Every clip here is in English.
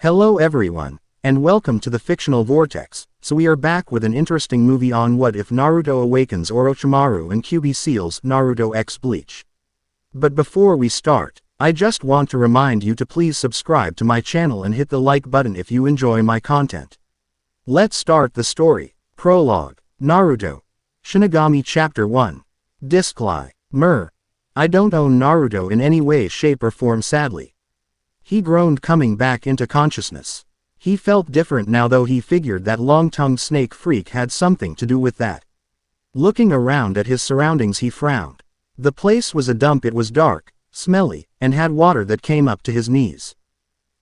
Hello everyone, and welcome to the Fictional Vortex. So we are back with an interesting movie on what if Naruto Awakens Orochimaru and Kyubbi seals Naruto X Bleach. But before we start, I just want to remind you to please subscribe to my channel and hit the like button if you enjoy my content. Let's start the story. Prologue. Naruto. Shinigami Chapter 1. Disclaimer. I don't own Naruto in any way, shape or form, sadly. He groaned, coming back into consciousness. He felt different now, though he figured that long-tongued snake freak had something to do with that. Looking around at his surroundings, he frowned. The place was a dump. It was dark, smelly, and had water that came up to his knees.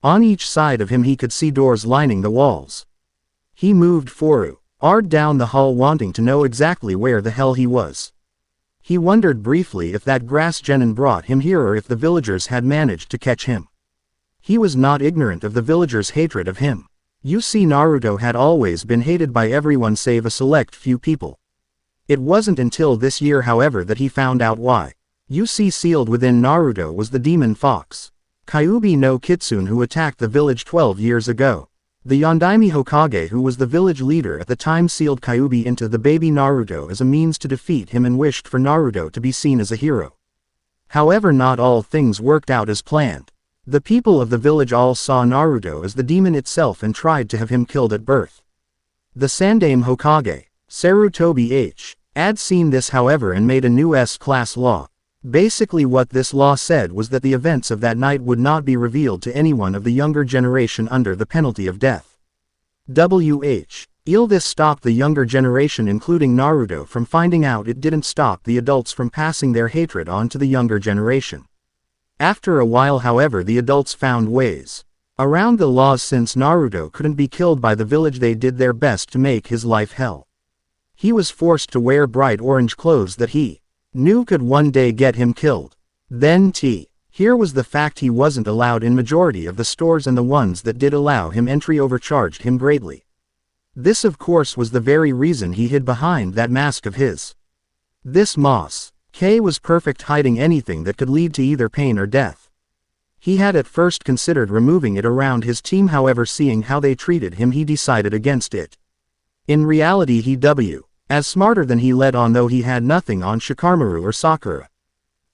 On each side of him he could see doors lining the walls. He moved forward down the hall, wanting to know exactly where the hell he was. He wondered briefly if that grass genin brought him here or if the villagers had managed to catch him. He was not ignorant of the villagers' hatred of him. You see, Naruto had always been hated by everyone save a select few people. It wasn't until this year, however, that he found out why. You see, sealed within Naruto was the demon fox, Kyubbi no Kitsune, who attacked the village 12 years ago. The Yondaime Hokage, who was the village leader at the time, sealed Kyubbi into the baby Naruto as a means to defeat him and wished for Naruto to be seen as a hero. However, not all things worked out as planned. The people of the village all saw Naruto as the demon itself and tried to have him killed at birth. The Sandaime Hokage, Sarutobi H, had seen this, however, and made a new S-class law. Basically what this law said was that the events of that night would not be revealed to anyone of the younger generation under the penalty of death. This stopped the younger generation, including Naruto, from finding out. It didn't stop the adults from passing their hatred on to the younger generation. After a while, however, the adults found ways around the laws. Since Naruto couldn't be killed by the village, they did their best to make his life hell. He was forced to wear bright orange clothes that he knew could one day get him killed. Then here was the fact: he wasn't allowed in majority of the stores, and the ones that did allow him entry overcharged him greatly. This, of course, was the very reason he hid behind that mask of his. This mask was perfect, hiding anything that could lead to either pain or death. He had at first considered removing it around his team, however, seeing how they treated him, he decided against it. In reality, he as smarter than he let on, though he had nothing on Shikamaru or Sakura.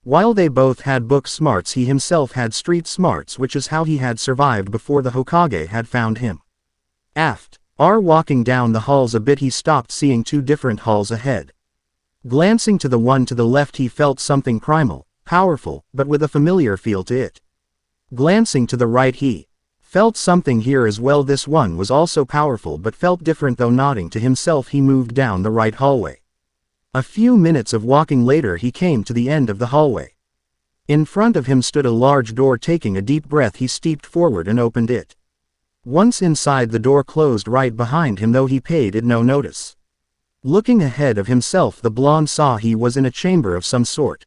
While they both had book smarts, he himself had street smarts, which is how he had survived before the Hokage had found him. Walking down the halls a bit, he stopped, seeing two different halls ahead. Glancing to the one to the left, he felt something primal, powerful, but with a familiar feel to it. Glancing to the right, he felt something here as well. This one was also powerful but felt different, though. Nodding to himself, he moved down the right hallway. A few minutes of walking later, he came to the end of the hallway. In front of him stood a large door. Taking a deep breath, he stepped forward and opened it. Once inside, the door closed right behind him, though he paid it no notice. Looking ahead of himself, the blonde saw he was in a chamber of some sort.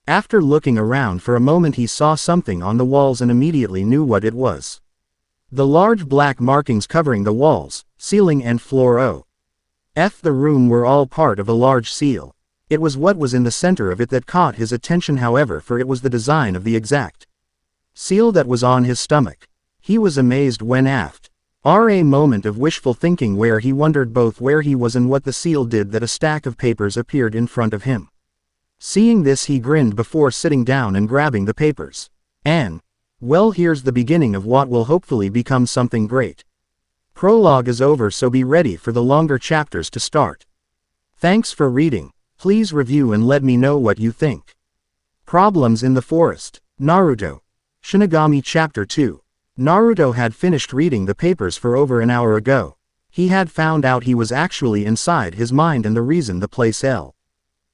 After looking around for a moment, he saw something on the walls and immediately knew what it was. The large black markings covering the walls, ceiling and floor the room were all part of a large seal. It was what was in the center of it that caught his attention, however, for it was the design of the exact seal that was on his stomach. He was amazed when a moment of wishful thinking where he wondered both where he was and what the seal did, that a stack of papers appeared in front of him. Seeing this, he grinned before sitting down and grabbing the papers. Here's the beginning of what will hopefully become something great. Prologue is over, so be ready for the longer chapters to start. Thanks for reading. Please review and let me know what you think. Problems in the forest. Naruto. Shinigami Chapter 2. Naruto had finished reading the papers for over an hour ago. He had found out he was actually inside his mind, and the reason the place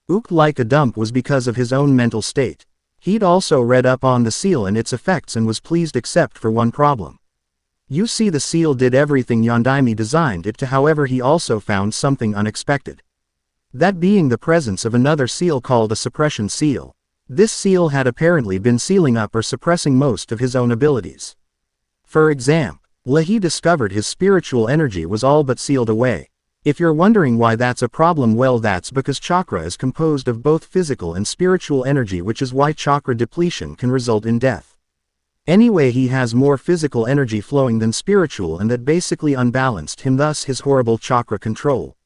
looked like a dump was because of his own mental state. He'd also read up on the seal and its effects and was pleased, except for one problem. You see, the seal did everything Yondaime designed it to, however, he also found something unexpected. That being the presence of another seal called a suppression seal. This seal had apparently been sealing up or suppressing most of his own abilities. For example, he discovered his spiritual energy was all but sealed away. If you're wondering why that's a problem, well, that's because chakra is composed of both physical and spiritual energy, which is why chakra depletion can result in death. Anyway, he has more physical energy flowing than spiritual, and that basically unbalanced him, thus his horrible chakra control.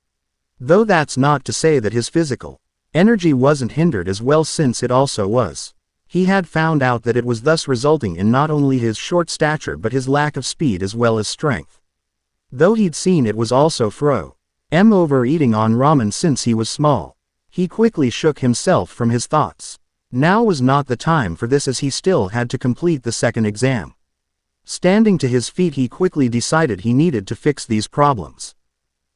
Though that's not to say that his physical energy wasn't hindered as well, since it also was. He had found out that it was thus resulting in not only his short stature but his lack of speed as well as strength. Though he'd seen it was also overeating on ramen since he was small. He quickly shook himself from his thoughts. Now was not the time for this, as he still had to complete the second exam. Standing to his feet, he quickly decided he needed to fix these problems.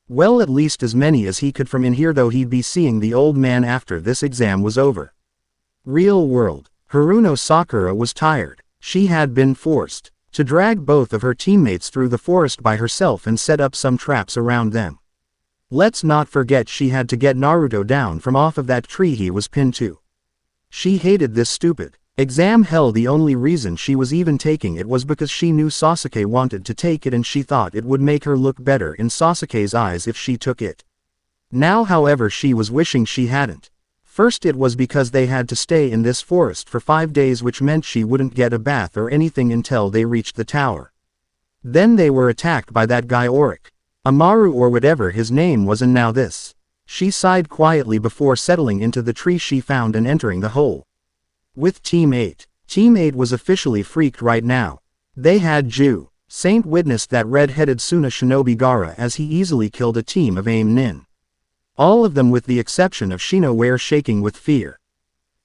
Well, at least as many as he could from in here, though he'd be seeing the old man after this exam was over. Real world. Haruno Sakura was tired. She had been forced to drag both of her teammates through the forest by herself and set up some traps around them. Let's not forget she had to get Naruto down from off of that tree he was pinned to. She hated this stupid exam. Hell, the only reason she was even taking it was because she knew Sasuke wanted to take it, and she thought it would make her look better in Sasuke's eyes if she took it. Now, however, she was wishing she hadn't. First, it was because they had to stay in this forest for 5 days, which meant she wouldn't get a bath or anything until they reached the tower. Then they were attacked by that guy Orochimaru or whatever his name was, and now this. She sighed quietly before settling into the tree she found and entering the hole. With Team 8. Team 8 was officially freaked right now. They had Saint witnessed that red-headed Suna shinobi Gaara as he easily killed a team of AIM Nin. All of them with the exception of Shino were shaking with fear.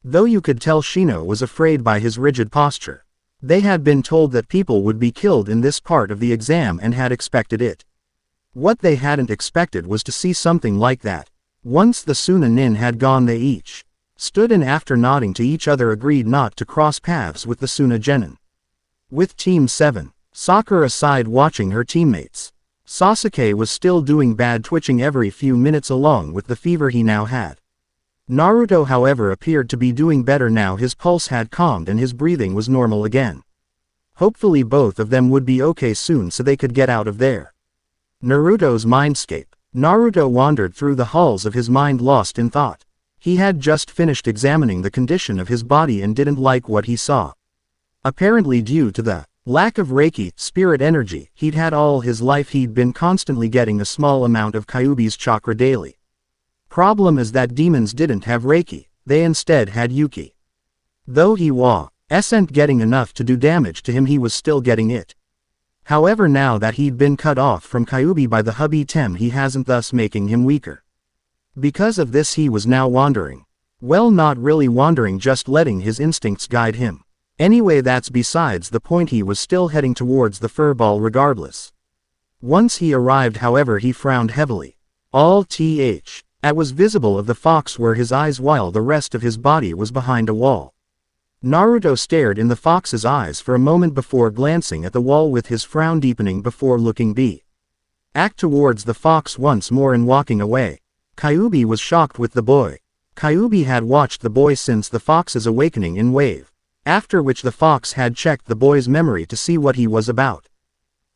Though you could tell Shino was afraid by his rigid posture. They had been told that people would be killed in this part of the exam and had expected it. What they hadn't expected was to see something like that. Once the Suna Nin had gone, they each stood and after nodding to each other agreed not to cross paths with the Suna Genin. With Team 7, Sakura sighed watching her teammates. Sasuke was still doing bad, twitching every few minutes along with the fever he now had. Naruto, however, appeared to be doing better now. His pulse had calmed and his breathing was normal again. Hopefully both of them would be okay soon so they could get out of there. Naruto's mindscape. Naruto wandered through the halls of his mind, lost in thought. He had just finished examining the condition of his body and didn't like what he saw. Apparently due to the lack of Reiki, spirit energy, he'd had all his life, he'd been constantly getting a small amount of Kyuubi's chakra daily. Problem is that demons didn't have Reiki, they instead had Yuki. Though he wasn't getting enough to do damage to him, he was still getting it. However, now that he'd been cut off from Kyuubi by the hubby Tem, he hasn't, thus making him weaker. Because of this, he was now wandering. Well, not really wandering, just letting his instincts guide him. Anyway, that's besides the point. He was still heading towards the furball regardless. Once he arrived, however, he frowned heavily. All that was visible of the fox were his eyes, while the rest of his body was behind a wall. Naruto stared in the fox's eyes for a moment before glancing at the wall, with his frown deepening before looking back towards the fox once more and walking away. Kyuubi was shocked with the boy. Kyuubi had watched the boy since the fox's awakening in Wave, after which the fox had checked the boy's memory to see what he was about.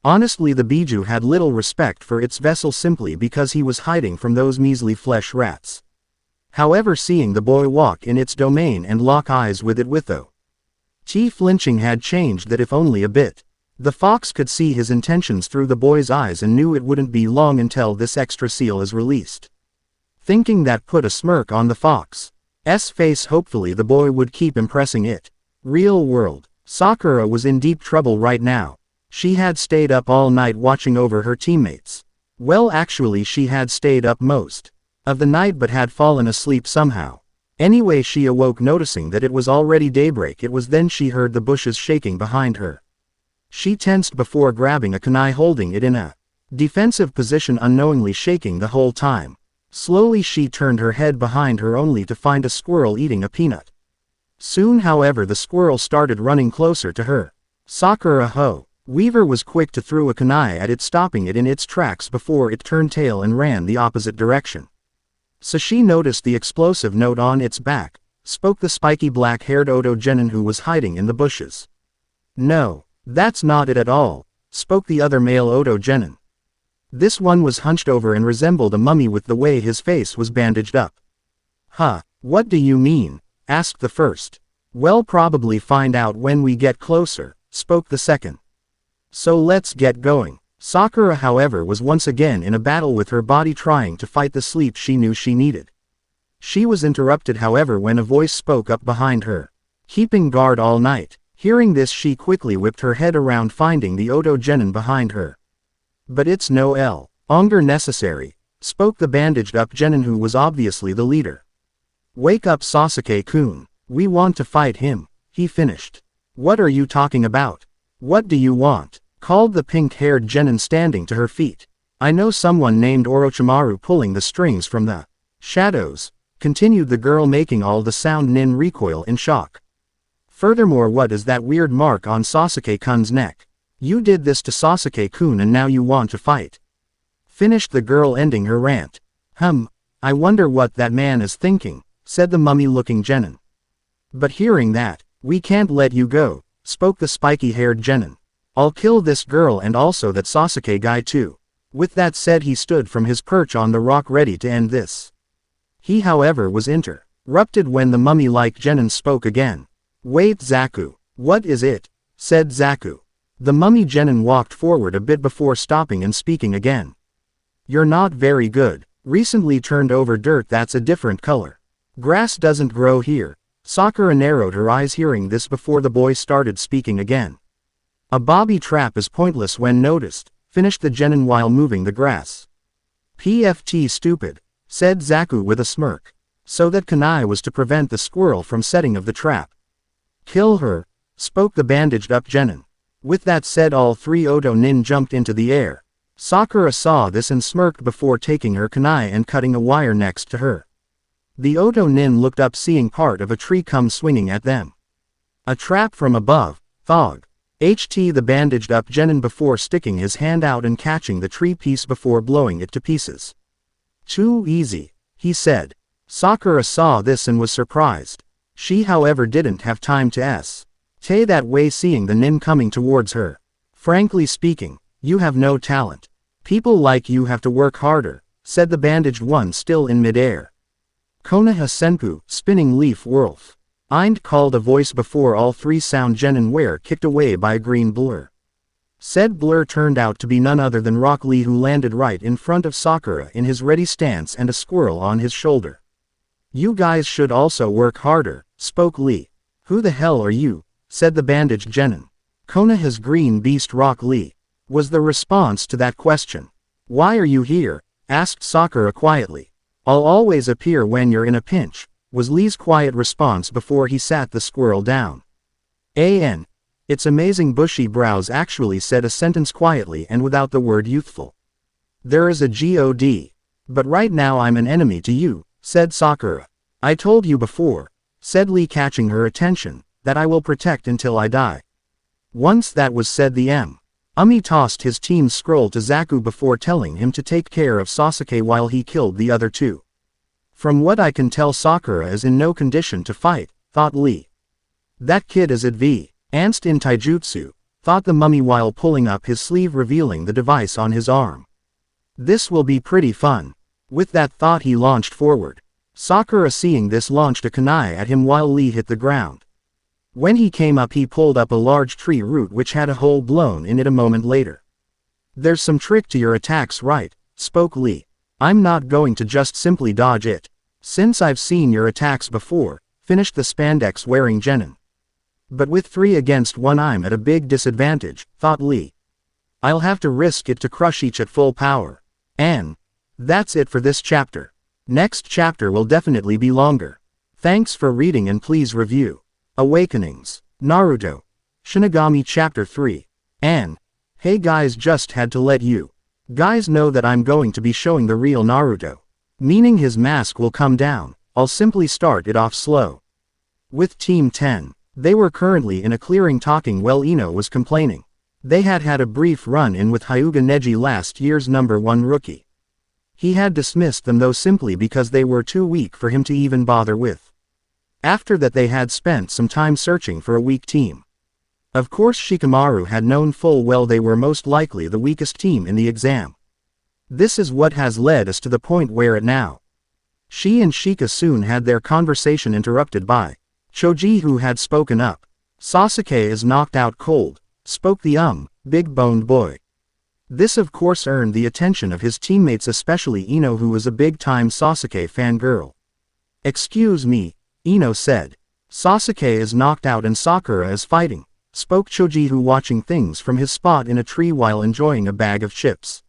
Honestly, the Biju had little respect for its vessel simply because he was hiding from those measly flesh rats. However, seeing the boy walk in its domain and lock eyes with it without flinching had changed that, if only a bit. The fox could see his intentions through the boy's eyes and knew it wouldn't be long until this extra seal is released. Thinking that put a smirk on the fox's face. Hopefully the boy would keep impressing it. Real world. Sakura was in deep trouble right now. She had stayed up all night watching over her teammates. Well, actually she had stayed up most of the night but had fallen asleep somehow. Anyway, she awoke noticing that it was already daybreak. It was then she heard the bushes shaking behind her. She tensed before grabbing a kunai, holding it in a defensive position, unknowingly shaking the whole time. Slowly she turned her head behind her only to find a squirrel eating a peanut. Soon, however, the squirrel started running closer to her. Sakura Weaver was quick to throw a kunai at it, stopping it in its tracks before it turned tail and ran the opposite direction. So she noticed the explosive note on its back, spoke the spiky black-haired Oto Genin who was hiding in the bushes. No, that's not it at all, spoke the other male Oto Genin. This one was hunched over and resembled a mummy with the way his face was bandaged up. Huh, what do you mean? Asked the first. Well, probably find out when we get closer, spoke the second. So let's get going. Sakura, however, was once again in a battle with her body trying to fight the sleep she knew she needed. She was interrupted, however, when a voice spoke up behind her. Keeping guard all night. Hearing this, she quickly whipped her head around, finding the Oto genin behind her. But it's no longer necessary, spoke the bandaged-up genin, who was obviously the leader. Wake up, Sasuke-kun. We want to fight him, he finished. What are you talking about? What do you want? Called the pink-haired genin, standing to her feet. I know someone named Orochimaru pulling the strings from the shadows, continued the girl, making all the sound nin recoil in shock. Furthermore, what is that weird mark on Sasuke-kun's neck? You did this to Sasuke-kun and now you want to fight. Finished the girl, ending her rant. I wonder what that man is thinking, said the mummy-looking genin. But hearing that, we can't let you go, spoke the spiky-haired genin. I'll kill this girl and also that Sasuke guy too. With that said, he stood from his perch on the rock ready to end this. He, however, was interrupted when the mummy-like genin spoke again. Wait, Zaku. What is it? Said Zaku. The mummy genin walked forward a bit before stopping and speaking again. You're not very good. Recently turned over dirt that's a different color. Grass doesn't grow here. Sakura narrowed her eyes hearing this before the boy started speaking again. A bobby trap is pointless when noticed, finished the genin while moving the grass. PFT stupid, said Zaku with a smirk. So that kunai was to prevent the squirrel from setting of the trap. Kill her, spoke the bandaged-up genin. With that said, all three Oto nin jumped into the air. Sakura saw this and smirked before taking her kunai and cutting a wire next to her. The Oto nin looked up, seeing part of a tree come swinging at them. A trap from above, thog. The bandaged-up genin before sticking his hand out and catching the tree piece before blowing it to pieces. Too easy, he said. Sakura saw this and was surprised. She, however, didn't have time to stay that way, seeing the nin coming towards her. Frankly speaking, you have no talent. People like you have to work harder, said the bandaged one still in midair. Konoha senpu, spinning leaf wolf. Eind, called a voice before all three sound genin were kicked away by a green blur. Said blur turned out to be none other than Rock Lee, who landed right in front of Sakura in his ready stance and a squirrel on his shoulder. You guys should also work harder, spoke Lee. Who the hell are you? Said the bandaged genin. Konoha's green beast Rock Lee, was the response to that question. Why are you here? Asked Sakura quietly. I'll always appear when you're in a pinch, was Lee's quiet response before he sat the squirrel down. Its amazing bushy brows actually said a sentence quietly and without the word youthful. There is a god. But right now I'm an enemy to you, said Sakura. I told you before, said Lee, catching her attention, that I will protect until I die. Once that was said, the Umi tossed his team's scroll to Zaku before telling him to take care of Sasuke while he killed the other two. From what I can tell, Sakura is in no condition to fight, thought Lee. That kid is advanced in taijutsu, thought the mummy while pulling up his sleeve, revealing the device on his arm. This will be pretty fun. With that thought, he launched forward. Sakura, seeing this, launched a kunai at him while Lee hit the ground. When he came up, he pulled up a large tree root which had a hole blown in it a moment later. There's some trick to your attacks, right? Spoke Lee. I'm not going to just simply dodge it. Since I've seen your attacks before, finished the spandex-wearing genin. But with 3 against 1 I'm at a big disadvantage, thought Lee. I'll have to risk it to crush each at full power. And that's it for this chapter. Next chapter will definitely be longer. Thanks for reading and please review Awakenings, Naruto, Shinigami Chapter 3. And hey guys, just had to let you guys know that I'm going to be showing the real Naruto. Meaning his mask will come down. I'll simply start it off slow. With Team 10. They were currently in a clearing talking while Ino was complaining. They had a brief run-in with Hyuga Neji, last year's #1 rookie. He had dismissed them though simply because they were too weak for him to even bother with. After that they had spent some time searching for a weak team. Of course Shikamaru had known full well they were most likely the weakest team in the exam. This is what has led us to the point where now. She and Shika soon had their conversation interrupted by Choji, who had spoken up. Sasuke is knocked out cold, spoke the big-boned boy. This of course earned the attention of his teammates, especially Ino, who was a big-time Sasuke fangirl. Excuse me, Ino said. Sasuke is knocked out and Sakura is fighting, spoke Choji, who watching things from his spot in a tree while enjoying a bag of chips.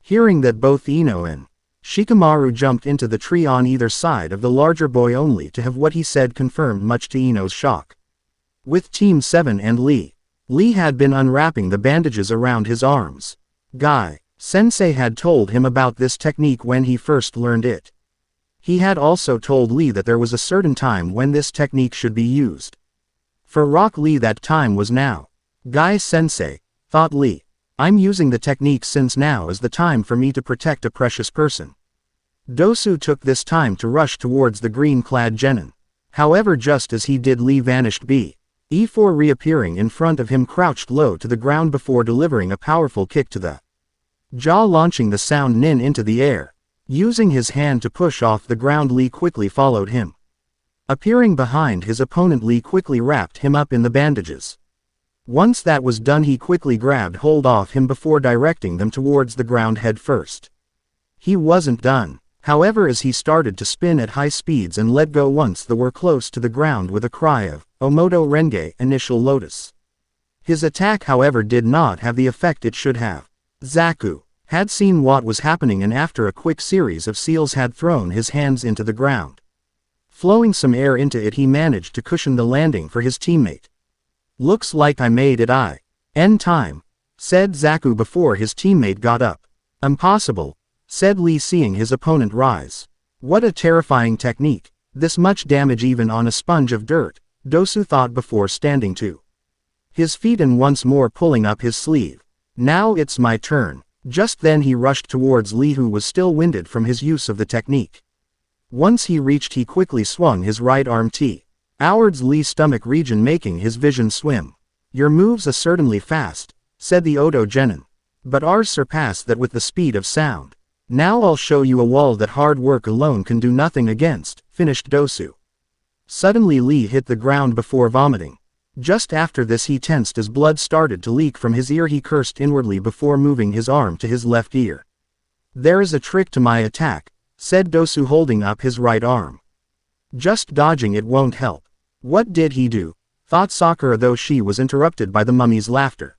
Hearing that, both Ino and Shikamaru jumped into the tree on either side of the larger boy, only to have what he said confirmed, much to Ino's shock. With Team 7 and Lee had been unwrapping the bandages around his arms. Guy Sensei had told him about this technique when he first learned it. He had also told Lee that there was a certain time when this technique should be used. For Rock Lee, that time was now. Guy Sensei, thought Lee, I'm using the technique since now is the time for me to protect a precious person. Dosu took this time to rush towards the green-clad genin. However, just as he did, Lee vanished, before reappearing in front of him, crouched low to the ground before delivering a powerful kick to the jaw, launching the sound nin into the air. Using his hand to push off the ground, Lee quickly followed him. Appearing behind his opponent, Lee quickly wrapped him up in the bandages. Once that was done, he quickly grabbed hold of him before directing them towards the ground head first. He wasn't done, however, as he started to spin at high speeds and let go once they were close to the ground with a cry of Omoto Renge, initial lotus. His attack, however, did not have the effect it should have. Zaku had seen what was happening and after a quick series of seals had thrown his hands into the ground. Flowing some air into it, he managed to cushion the landing for his teammate. Looks like I made it in time, said Zaku before his teammate got up. Impossible, said Lee, seeing his opponent rise. What a terrifying technique, this much damage even on a sponge of dirt, Dosu thought before standing to his feet and once more pulling up his sleeve. Now it's my turn. Just then he rushed towards Lee, who was still winded from his use of the technique. Once he reached, he quickly swung his right arm towards Lee's stomach region, making his vision swim. Your moves are certainly fast, said the Oto genin. But ours surpass that with the speed of sound. Now I'll show you a wall that hard work alone can do nothing against, finished Dosu. Suddenly Lee hit the ground before vomiting. Just after this he tensed as blood started to leak from his ear. He cursed inwardly before moving his arm to his left ear. There is a trick to my attack, said Dosu, holding up his right arm. Just dodging it won't help. What did he do? Thought Sakura, though she was interrupted by the mummy's laughter.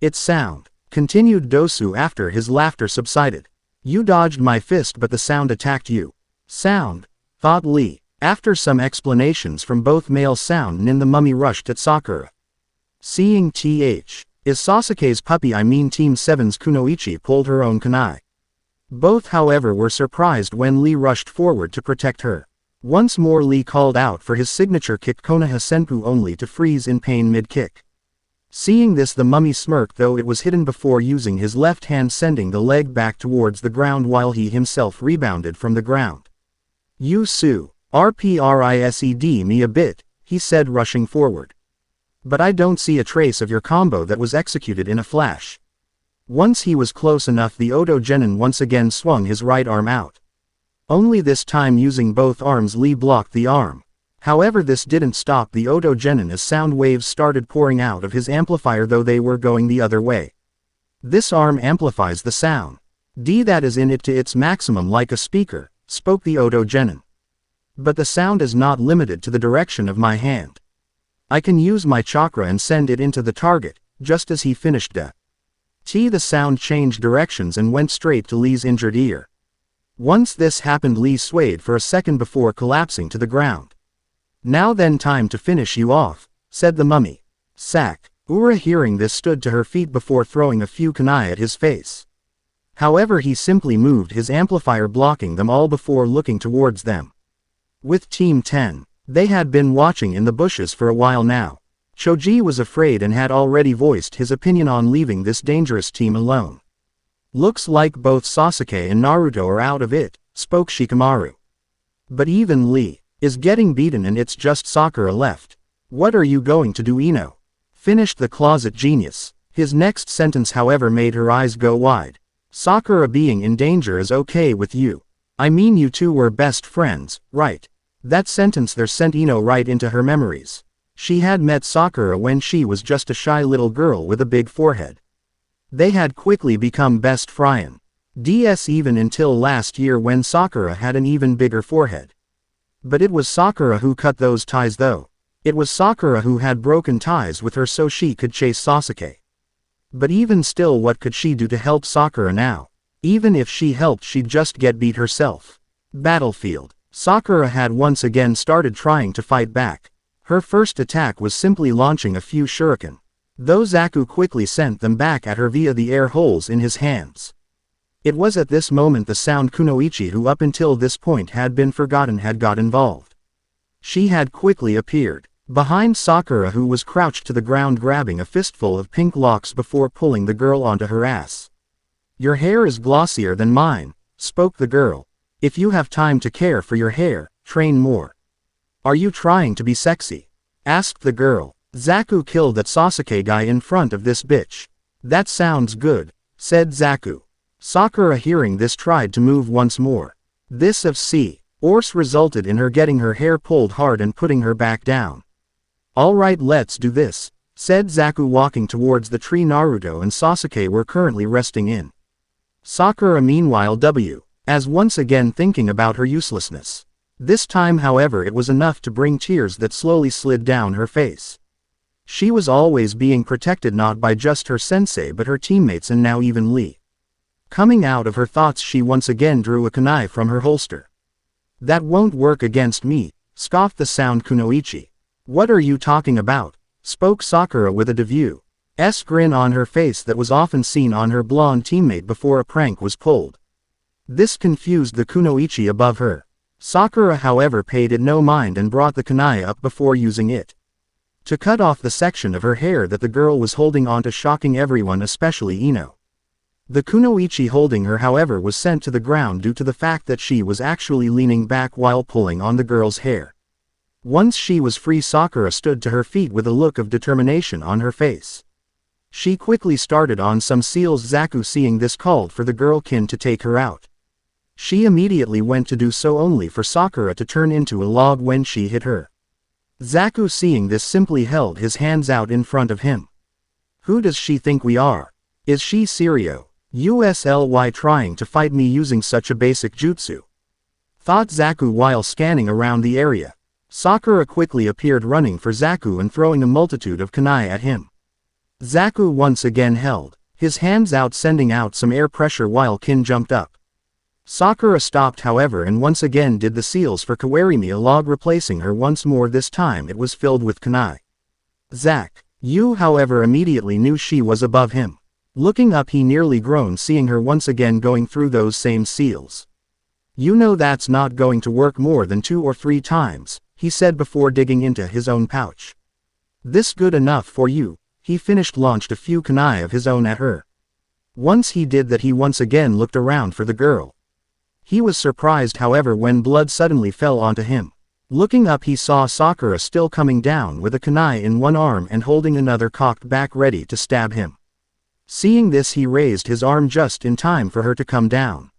It's sound, continued Dosu after his laughter subsided. You dodged my fist but the sound attacked you. Sound, thought Lee. After some explanations from both male sound nin, the mummy rushed at Sakura. Seeing is Sasuke's puppy, I mean Team 7's Kunoichi, pulled her own kunai. Both, however, were surprised when Lee rushed forward to protect her. Once more Lee called out for his signature kick Konoha Senpu, only to freeze in pain mid-kick. Seeing this, the mummy smirked, though it was hidden before using his left hand, sending the leg back towards the ground while he himself rebounded from the ground. You sue. RPRISED me a bit, he said, rushing forward. But I don't see a trace of your combo that was executed in a flash. Once he was close enough, the Oto genin once again swung his right arm out. Only this time using both arms, Lee blocked the arm. However, this didn't stop the Oto genin as sound waves started pouring out of his amplifier, though they were going the other way. This arm amplifies the sound. That is in it to its maximum like a speaker, spoke the Oto genin. But the sound is not limited to the direction of my hand. I can use my chakra and send it into the target. Just as he finished the sound changed directions and went straight to Lee's injured ear. Once this happened, Lee swayed for a second before collapsing to the ground. Now then, time to finish you off, said the mummy. Sakura, hearing this, stood to her feet before throwing a few kunai at his face. However, he simply moved his amplifier, blocking them all before looking towards them. With Team 10, they had been watching in the bushes for a while now. Choji was afraid and had already voiced his opinion on leaving this dangerous team alone. Looks like both Sasuke and Naruto are out of it, spoke Shikamaru. But even Lee is getting beaten and it's just Sakura left. What are you going to do, Ino? Finished the closet genius. His next sentence, however, made her eyes go wide. Sakura being in danger is okay with you. I mean, you two were best friends, right? That sentence there sent Ino right into her memories. She had met Sakura when she was just a shy little girl with a big forehead. They had quickly become best friends. Even until last year when Sakura had an even bigger forehead. But it was Sakura who cut those ties though. It was Sakura who had broken ties with her so she could chase Sasuke. But even still, what could she do to help Sakura now? Even if she helped, she'd just get beat herself. Battlefield. Sakura had once again started trying to fight back. Her first attack was simply launching a few shuriken. Though Zaku quickly sent them back at her via the air holes in his hands. It was at this moment the sound Kunoichi, who up until this point had been forgotten, had got involved. She had quickly appeared behind Sakura, who was crouched to the ground grabbing a fistful of pink locks before pulling the girl onto her ass. "Your hair is glossier than mine," spoke the girl. "If you have time to care for your hair, train more." "Are you trying to be sexy?" asked the girl. "Zaku killed that Sasuke guy in front of this bitch." "That sounds good," said Zaku. Sakura, hearing this, tried to move once more. This of course resulted in her getting her hair pulled hard and putting her back down. "Alright, let's do this," said Zaku, walking towards the tree Naruto and Sasuke were currently resting in. Sakura meanwhile as once again thinking about her uselessness. This time however it was enough to bring tears that slowly slid down her face. She was always being protected not by just her sensei but her teammates and now even Lee. Coming out of her thoughts, she once again drew a kunai from her holster. "That won't work against me," scoffed the sound Kunoichi. "What are you talking about?" spoke Sakura with a devious grin on her face that was often seen on her blonde teammate before a prank was pulled. This confused the Kunoichi above her. Sakura however paid it no mind and brought the kunai up before using it to cut off the section of her hair that the girl was holding onto, shocking everyone, especially Ino. The Kunoichi holding her however was sent to the ground due to the fact that she was actually leaning back while pulling on the girl's hair. Once she was free, Sakura stood to her feet with a look of determination on her face. She quickly started on some seals. Zaku, seeing this, called for the girlkin to take her out. She immediately went to do so, only for Sakura to turn into a log when she hit her. Zaku, seeing this, simply held his hands out in front of him. "Who does she think we are? Is she serious? Usly trying to fight me using such a basic jutsu?" thought Zaku while scanning around the area. Sakura quickly appeared, running for Zaku and throwing a multitude of kunai at him. Zaku once again held his hands out, sending out some air pressure while Kin jumped up. Sakura stopped however and once again did the seals for Kawarimi, a log replacing her once more. This time it was filled with kunai. Zaku however immediately knew she was above him. Looking up, he nearly groaned seeing her once again going through those same seals. "You know that's not going to work more than 2 or 3 times, he said before digging into his own pouch. "This good enough for you?" He finished, launched a few kunai of his own at her. Once he did that, he once again looked around for the girl. He was surprised however when blood suddenly fell onto him. Looking up, he saw Sakura still coming down with a kunai in one arm and holding another cocked back ready to stab him. Seeing this, he raised his arm just in time for her to come down.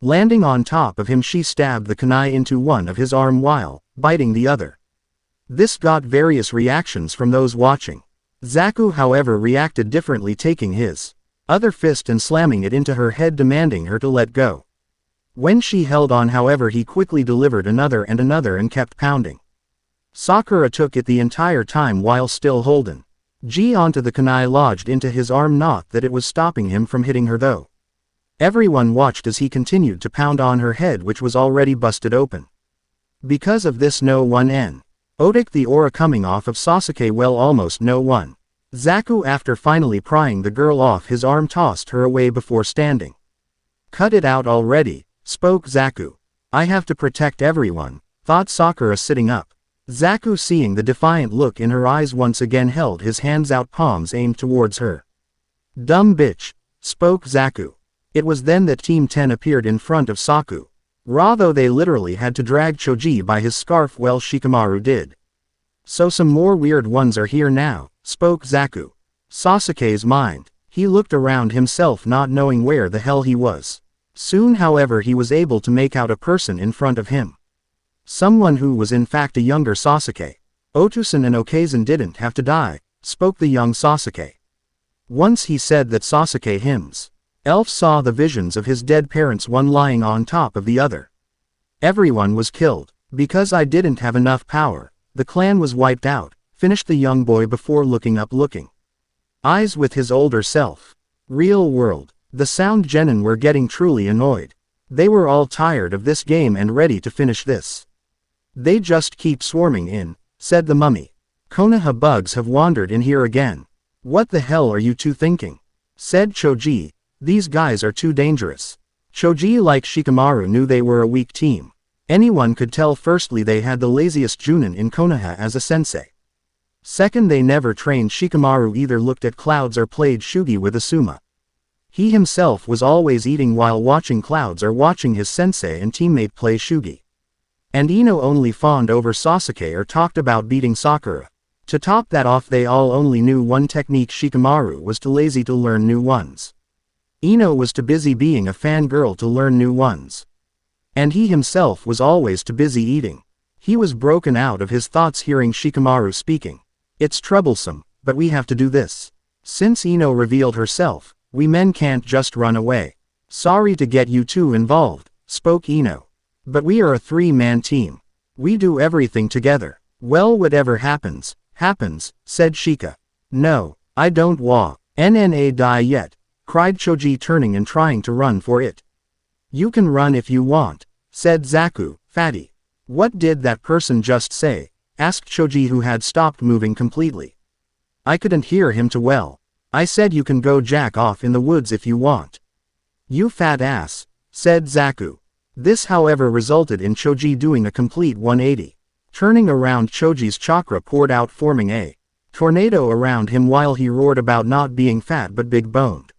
Landing on top of him, she stabbed the kunai into one of his arm while biting the other. This got various reactions from those watching. Zaku however reacted differently, taking his other fist and slamming it into her head, demanding her to let go. When she held on however, he quickly delivered another and kept pounding. Sakura took it the entire time while still holding onto the kunai lodged into his arm, not that it was stopping him from hitting her though. Everyone watched as he continued to pound on her head, which was already busted open. Because of this, no one noticed the aura coming off of Sasuke. Well, almost no one. Zaku, after finally prying the girl off his arm, tossed her away before standing. "Cut it out already," spoke Zaku. "I have to protect everyone," thought Sakura, sitting up. Zaku, seeing the defiant look in her eyes, once again held his hands out, palms aimed towards her. "Dumb bitch," spoke Zaku. It was then that Team 10 appeared in front of Sakura, though they literally had to drag Choji by his scarf. "Well, Shikamaru did. So some more weird ones are here now," spoke Zaku. Sasuke's mind. He looked around himself, not knowing where the hell he was. Soon however he was able to make out a person in front of him. Someone who was in fact a younger Sasuke. Otosan and Okazen didn't have to die, spoke the young Sasuke. Once he said that Sasuke hymns. Elf saw the visions of his dead parents, one lying on top of the other. Everyone was killed. Because I didn't have enough power, the clan was wiped out, finished the young boy before looking up. Eyes with his older self. Real world. The Sound Genin were getting truly annoyed. They were all tired of this game and ready to finish this. They just keep swarming in, said the mummy. Konoha bugs have wandered in here again. What the hell are you two thinking? Said Choji. These guys are too dangerous. Choji, like Shikamaru, knew they were a weak team. Anyone could tell. Firstly, they had the laziest Junin in Konoha as a sensei. Second, they never trained Shikamaru, either looked at clouds or played shugi with Asuma. He himself was always eating while watching clouds or watching his sensei and teammate play shugi. And Ino only fawned over Sasuke or talked about beating Sakura. To top that off, they all only knew one technique. Shikamaru was too lazy to learn new ones. Ino was too busy being a fangirl to learn new ones. And he himself was always too busy eating. He was broken out of his thoughts hearing Shikamaru speaking. It's troublesome, but we have to do this. Since Ino revealed herself, we men can't just run away. Sorry to get you two involved, spoke Ino. But we are a three-man team. We do everything together. Well, whatever happens, happens, said Shika. No, I don't wanna die yet, cried Choji, turning and trying to run for it. You can run if you want, said Zaku, fatty. What did that person just say? Asked Choji, who had stopped moving completely. I couldn't hear him too well. I said you can go jack off in the woods if you want. You fat ass, said Zaku. This, however, resulted in Choji doing a complete 180. Turning around, Choji's chakra poured out, forming a tornado around him while he roared about not being fat but big-boned.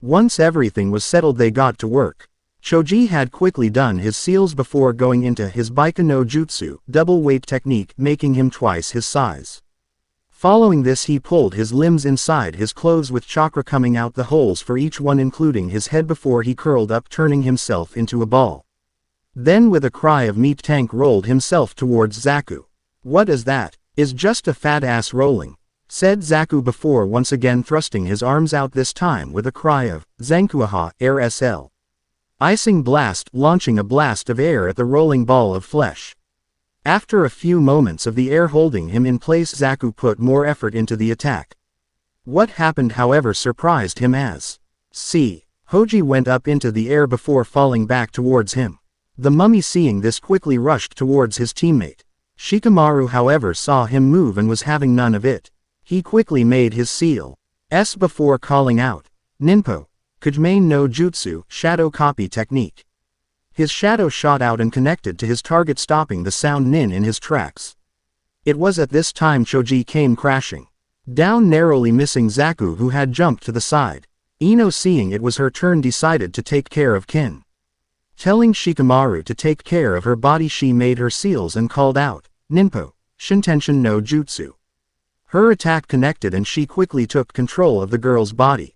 Once everything was settled, they got to work. Choji had quickly done his seals before going into his Baika no Jutsu, double weight technique, making him twice his size. Following this, he pulled his limbs inside his clothes with chakra coming out the holes for each one, including his head, before he curled up, turning himself into a ball. Then with a cry of meat, Tank rolled himself towards Zaku. What is that? Is just a fat ass rolling, said Zaku before once again thrusting his arms out, this time with a cry of Zankuaha, Air SL. Icing blast, launching a blast of air at the rolling ball of flesh. After a few moments of the air holding him in place, Zaku put more effort into the attack. What happened, however, surprised him as Hoji went up into the air before falling back towards him. The mummy, seeing this, quickly rushed towards his teammate. Shikamaru, however, saw him move and was having none of it. He quickly made his seal S before calling out, Ninpo, Kujmain no Jutsu, shadow copy technique. His shadow shot out and connected to his target, stopping the sound nin in his tracks. It was at this time Choji came crashing down, narrowly missing Zaku, who had jumped to the side. Ino, seeing it was her turn, decided to take care of Kin. Telling Shikamaru to take care of her body, she made her seals and called out, Ninpo, Shintenshin no Jutsu. Her attack connected and she quickly took control of the girl's body.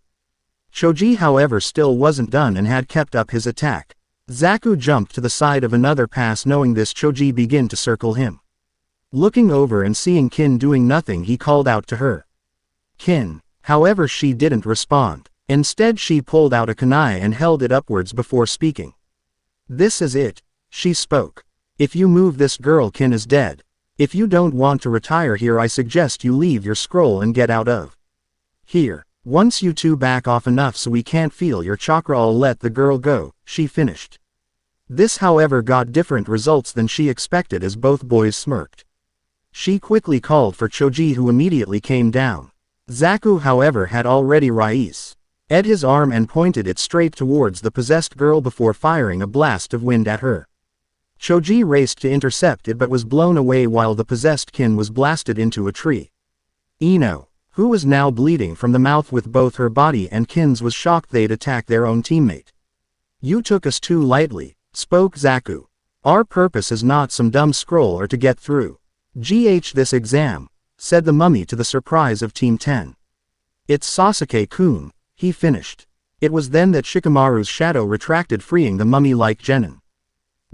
Choji, however, still wasn't done and had kept up his attack. Zaku jumped to the side of another pass. Knowing this, Choji began to circle him. Looking over and seeing Kin doing nothing, he called out to her. Kin. However, she didn't respond. Instead, she pulled out a kunai and held it upwards before speaking. This is it, she spoke. If you move this girl, Kin is dead. If you don't want to retire here, I suggest you leave your scroll and get out of here. Once you two back off enough so we can't feel your chakra, I'll let the girl go, she finished. This, however, got different results than she expected, as both boys smirked. She quickly called for Choji, who immediately came down. Zaku, however, had already raised his arm and pointed it straight towards the possessed girl before firing a blast of wind at her. Choji raced to intercept it but was blown away while the possessed Kin was blasted into a tree. Ino, who was now bleeding from the mouth with both her body and Kin's, was shocked they'd attack their own teammate. You took us too lightly, spoke Zaku. Our purpose is not some dumb scroll or to get through this exam, said the mummy to the surprise of Team 10. It's Sasuke-kun, he finished. It was then that Shikamaru's shadow retracted, freeing the mummy-like genin.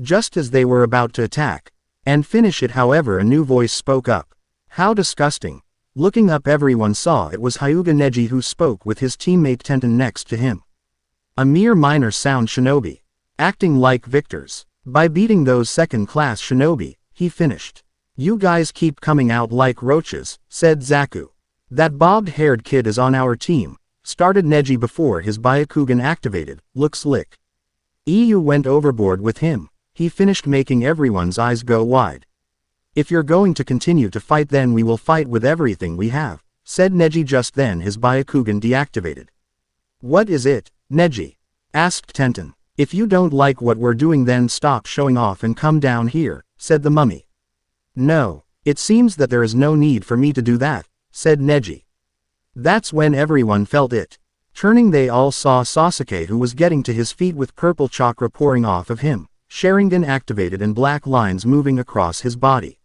Just as they were about to attack and finish it, however, a new voice spoke up. How disgusting. Looking up, everyone saw it was Hyuga Neji who spoke with his teammate Tenten next to him. A mere minor sound shinobi. Acting like victors. By beating those second-class shinobi, he finished. You guys keep coming out like roaches, said Zaku. That bobbed-haired kid is on our team, started Neji before his Byakugan activated, looks slick. EU went overboard with him, he finished, making everyone's eyes go wide. If you're going to continue to fight, then we will fight with everything we have, said Neji just then, his Byakugan deactivated. What is it, Neji? Asked Tenten. If you don't like what we're doing, then stop showing off and come down here, said the mummy. No, it seems that there is no need for me to do that, said Neji. That's when everyone felt it. Turning, they all saw Sasuke, who was getting to his feet with purple chakra pouring off of him, Sharingan activated and black lines moving across his body.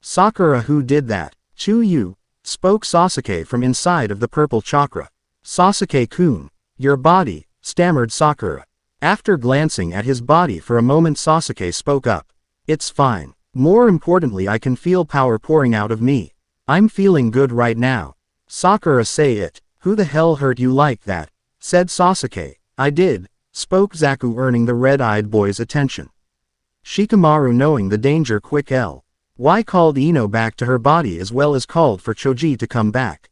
Sakura, who did that? To you, spoke Sasuke from inside of the purple chakra. Sasuke-kun, your body, stammered Sakura. After glancing at his body for a moment, Sasuke spoke up. It's fine. More importantly, I can feel power pouring out of me. I'm feeling good right now. Sakura, say it. Who the hell hurt you like that? Said Sasuke. I did, spoke Zaku, earning the red-eyed boy's attention. Shikamaru, knowing the danger, quick L.Y. called Ino back to her body as well as called for Choji to come back.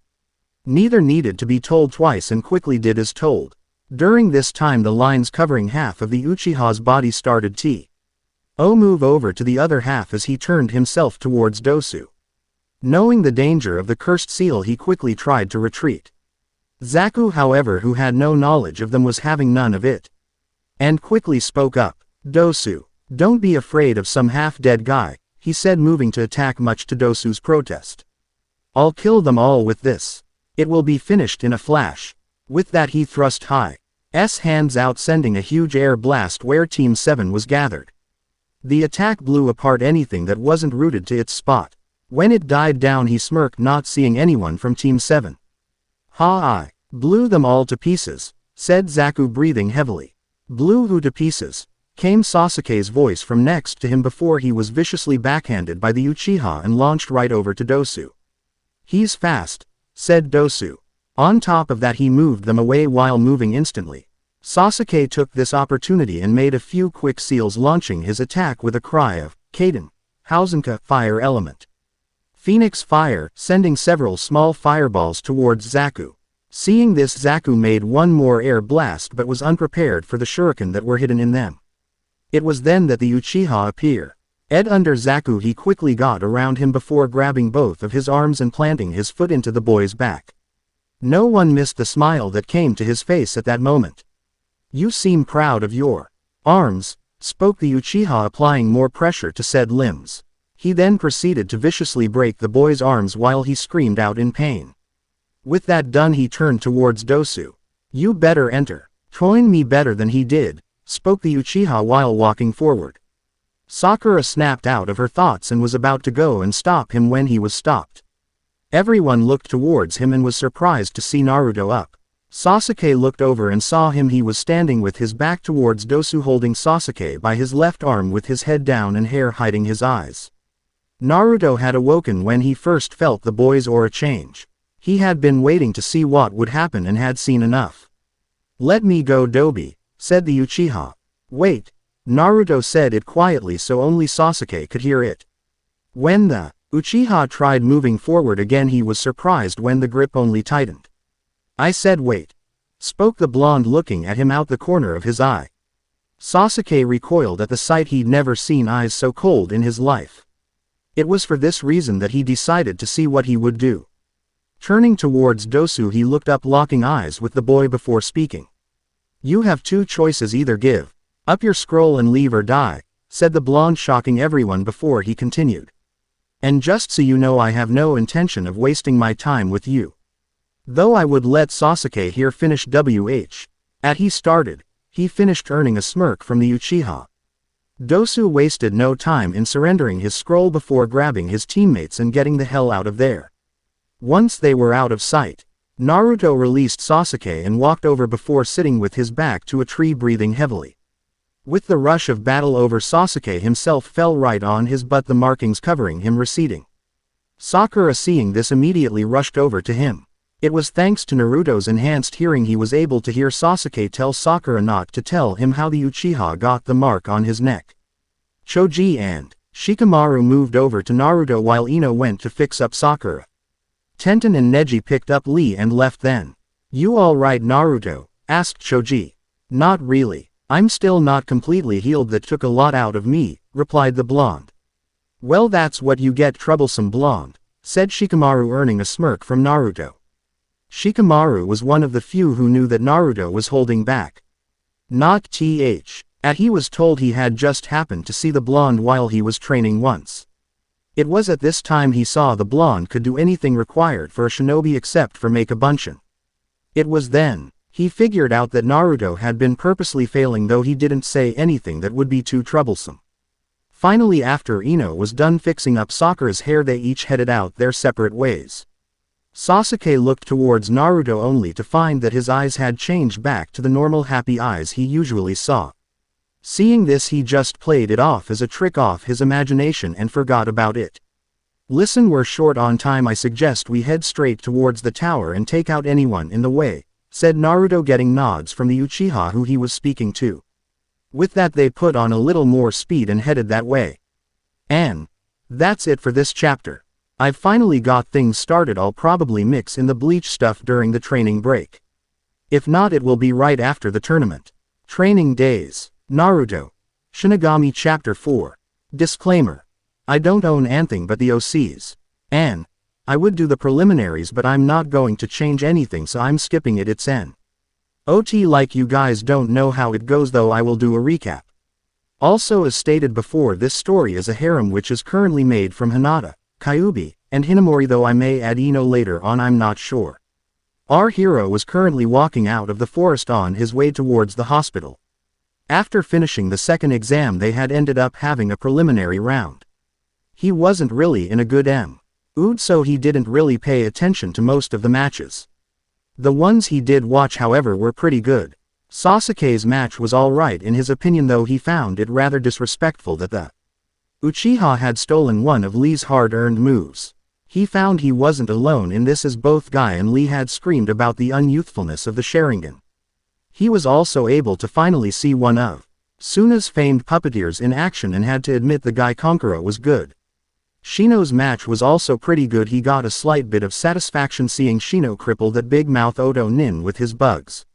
Neither needed to be told twice and quickly did as told. During this time, the lines covering half of the Uchiha's body started to move over to the other half as he turned himself towards Dosu. Knowing the danger of the cursed seal, he quickly tried to retreat. Zaku, however, who had no knowledge of them, was having none of it, and quickly spoke up. Dosu, don't be afraid of some half-dead guy, he said, moving to attack, much to Dosu's protest. I'll kill them all with this. It will be finished in a flash. With that, he thrust his hands out, sending a huge air blast where Team 7 was gathered. The attack blew apart anything that wasn't rooted to its spot. When it died down, he smirked, not seeing anyone from Team 7. I blew them all to pieces, said Zaku, breathing heavily. Blew who to pieces? Came Sasuke's voice from next to him before he was viciously backhanded by the Uchiha and launched right over to Dosu. He's fast, said Dosu. On top of that, he moved them away while moving instantly. Sasuke took this opportunity and made a few quick seals, launching his attack with a cry of Kaden, Hausenka, fire element. Phoenix fire, sending several small fireballs towards Zaku. Seeing this, Zaku made one more air blast but was unprepared for the shuriken that were hidden in them. It was then that the Uchiha appeared. Under Zaku, he quickly got around him before grabbing both of his arms and planting his foot into the boy's back. No one missed the smile that came to his face at that moment. You seem proud of your arms, spoke the Uchiha, applying more pressure to said limbs. He then proceeded to viciously break the boy's arms while he screamed out in pain. With that done, he turned towards Dosu. You better enter. Join me better than he did, spoke the Uchiha while walking forward. Sakura snapped out of her thoughts and was about to go and stop him when he was stopped. Everyone looked towards him and was surprised to see Naruto up. Sasuke looked over and saw him. He was standing with his back towards Dosu, holding Sasuke by his left arm with his head down and hair hiding his eyes. Naruto had awoken when he first felt the boy's aura change. He had been waiting to see what would happen and had seen enough. Let me go, Dobi, said the Uchiha. Wait. Naruto said it quietly so only Sasuke could hear it. When the Uchiha tried moving forward again, he was surprised when the grip only tightened. I said wait, spoke the blonde, looking at him out the corner of his eye. Sasuke recoiled at the sight. He'd never seen eyes so cold in his life. It was for this reason that he decided to see what he would do. Turning towards Dosu, he looked up, locking eyes with the boy before speaking. You have two choices, either give up your scroll and leave or die, said the blonde, shocking everyone before he continued. And just so you know, I have no intention of wasting my time with you. Though I would let Sasuke here finish he started, he finished, earning a smirk from the Uchiha. Dosu wasted no time in surrendering his scroll before grabbing his teammates and getting the hell out of there. Once they were out of sight, Naruto released Sasuke and walked over before sitting with his back to a tree, breathing heavily. With the rush of battle over, Sasuke himself fell right on his butt, the markings covering him receding. Sakura seeing this immediately rushed over to him. It was thanks to Naruto's enhanced hearing he was able to hear Sasuke tell Sakura not to tell him how the Uchiha got the mark on his neck. Choji and Shikamaru moved over to Naruto while Ino went to fix up Sakura. Tenten and Neji picked up Lee and left then. "You alright, Naruto?" asked Choji. "Not really. I'm still not completely healed. That took a lot out of me," replied the blonde. "Well, that's what you get, troublesome blonde," said Shikamaru, earning a smirk from Naruto. Shikamaru was one of the few who knew that Naruto was holding back. Not he was told he had just happened to see the blonde while he was training once. It was at this time he saw the blonde could do anything required for a shinobi except for make a bunshin. It was then he figured out that Naruto had been purposely failing, though he didn't say anything that would be too troublesome. Finally, after Ino was done fixing up Sakura's hair, they each headed out their separate ways. Sasuke looked towards Naruto only to find that his eyes had changed back to the normal happy eyes he usually saw. Seeing this, he just played it off as a trick off his imagination and forgot about it. "Listen, we're short on time. I suggest we head straight towards the tower and take out anyone in the way," said Naruto, getting nods from the Uchiha who he was speaking to. With that, they put on a little more speed and headed that way. And that's it for this chapter. I've finally got things started. I'll probably mix in the Bleach stuff during the training break. If not, it will be right after the tournament. Training days. Naruto. Shinigami Chapter 4. Disclaimer. I don't own anything but the OCs. And I would do the preliminaries, but I'm not going to change anything, so I'm skipping it. It's an OT. Like you guys don't know how it goes, though I will do a recap. Also, as stated before, this story is a harem which is currently made from Hinata, Kyubbi, and Hinamori, though I may add Ino later on, I'm not sure. Our hero was currently walking out of the forest on his way towards the hospital. After finishing the second exam, they had ended up having a preliminary round. He wasn't really in a good mood, so he didn't really pay attention to most of the matches. The ones he did watch, however, were pretty good. Sasuke's match was alright in his opinion, though he found it rather disrespectful that the Uchiha had stolen one of Lee's hard-earned moves. He found he wasn't alone in this, as both Guy and Lee had screamed about the unyouthfulness of the Sharingan. He was also able to finally see one of Suna's famed puppeteers in action and had to admit the Guy Conqueror was good. Shino's match was also pretty good. He got a slight bit of satisfaction seeing Shino cripple that big mouth Oto Nin with his bugs.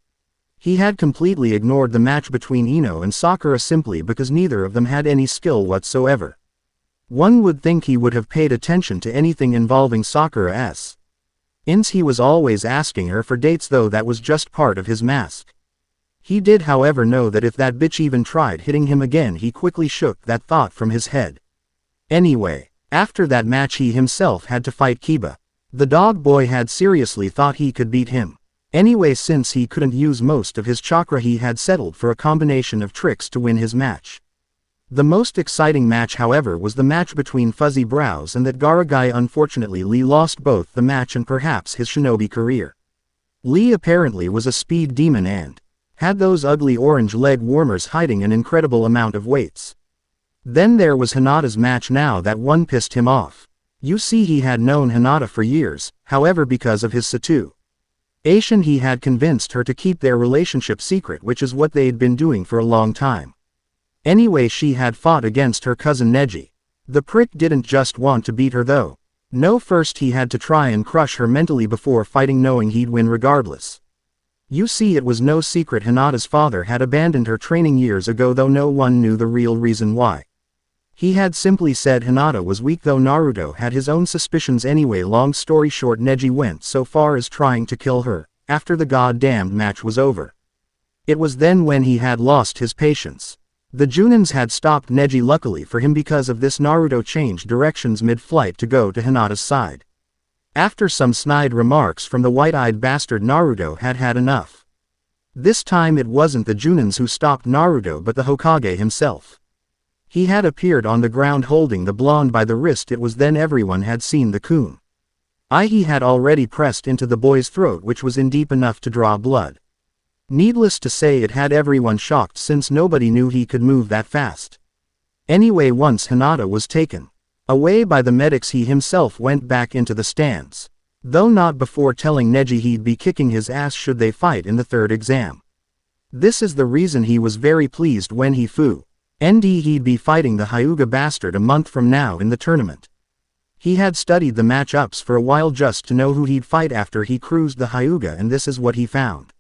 He had completely ignored the match between Ino and Sakura simply because neither of them had any skill whatsoever. One would think he would have paid attention to anything involving Sakura's. He was always asking her for dates, though that was just part of his mask. He did, however, know that if that bitch even tried hitting him again, he quickly shook that thought from his head. Anyway, after that match he himself had to fight Kiba. The dog boy had seriously thought he could beat him. Anyway, since he couldn't use most of his chakra, he had settled for a combination of tricks to win his match. The most exciting match, however, was the match between Fuzzy Brows and that Garagai. Unfortunately, Lee lost both the match and perhaps his shinobi career. Lee apparently was a speed demon and had those ugly orange leg warmers hiding an incredible amount of weights. Then there was Hinata's match. Now that one pissed him off. You see, he had known Hinata for years, however, because of his situation, he had convinced her to keep their relationship secret, which is what they'd been doing for a long time. Anyway, she had fought against her cousin Neji. The prick didn't just want to beat her though. No, first he had to try and crush her mentally before fighting, knowing he'd win regardless. You see, it was no secret Hinata's father had abandoned her training years ago, though no one knew the real reason why. He had simply said Hinata was weak, though Naruto had his own suspicions anyway. Long story short, Neji went so far as trying to kill her, after the goddamned match was over. It was then when he had lost his patience. The Junins had stopped Neji. Luckily for him, because of this, Naruto changed directions mid-flight to go to Hinata's side. After some snide remarks from the white-eyed bastard, Naruto had had enough. This time it wasn't the Junins who stopped Naruto but the Hokage himself. He had appeared on the ground holding the blonde by the wrist. It was then everyone had seen the kun. He had already pressed into the boy's throat, which was in deep enough to draw blood. Needless to say, it had everyone shocked since nobody knew he could move that fast. Anyway, once Hinata was taken Away by the medics, he himself went back into the stands. Though not before telling Neji he'd be kicking his ass should they fight in the third exam. This is the reason he was very pleased when he flew. He'd be fighting the Hyuga bastard a month from now in the tournament. He had studied the matchups for a while just to know who he'd fight after he cruised the Hyuga, and this is what he found.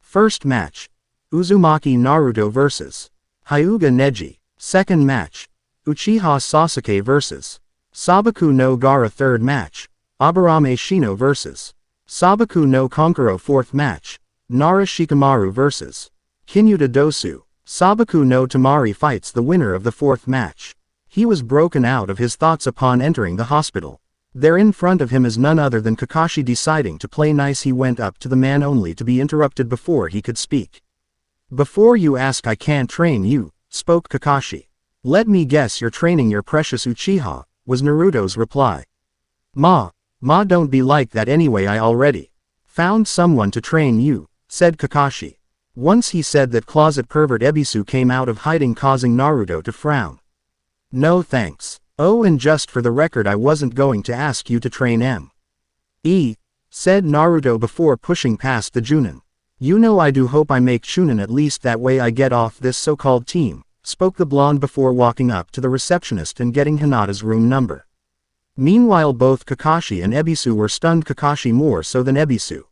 First match. Uzumaki Naruto vs. Hyuga Neji. Second match. Uchiha Sasuke vs. Sabaku no Gaara. Third match. Aburame Shino vs. Sabaku no Konkuro. Fourth match. Nara Shikamaru vs. Kinyuta Dosu. Sabaku no Tamari fights the winner of the fourth match. He was broken out of his thoughts upon entering the hospital. There in front of him is none other than Kakashi. Deciding to play nice, he went up to the man only to be interrupted before he could speak. "Before you ask, I can't train you," spoke Kakashi. "Let me guess, you're training your precious Uchiha," was Naruto's reply. Ma, don't be like that anyway, I already found someone to train you," said Kakashi. Once he said that closet pervert Ebisu came out of hiding, causing Naruto to frown. "No thanks. Oh, and just for the record, I wasn't going to ask you to train M.E., said Naruto before pushing past the Junin. "You know I do hope I make Chunin, at least that way I get off this so-called team," spoke the blonde before walking up to the receptionist and getting Hinata's room number. Meanwhile, both Kakashi and Ebisu were stunned, Kakashi more so than Ebisu.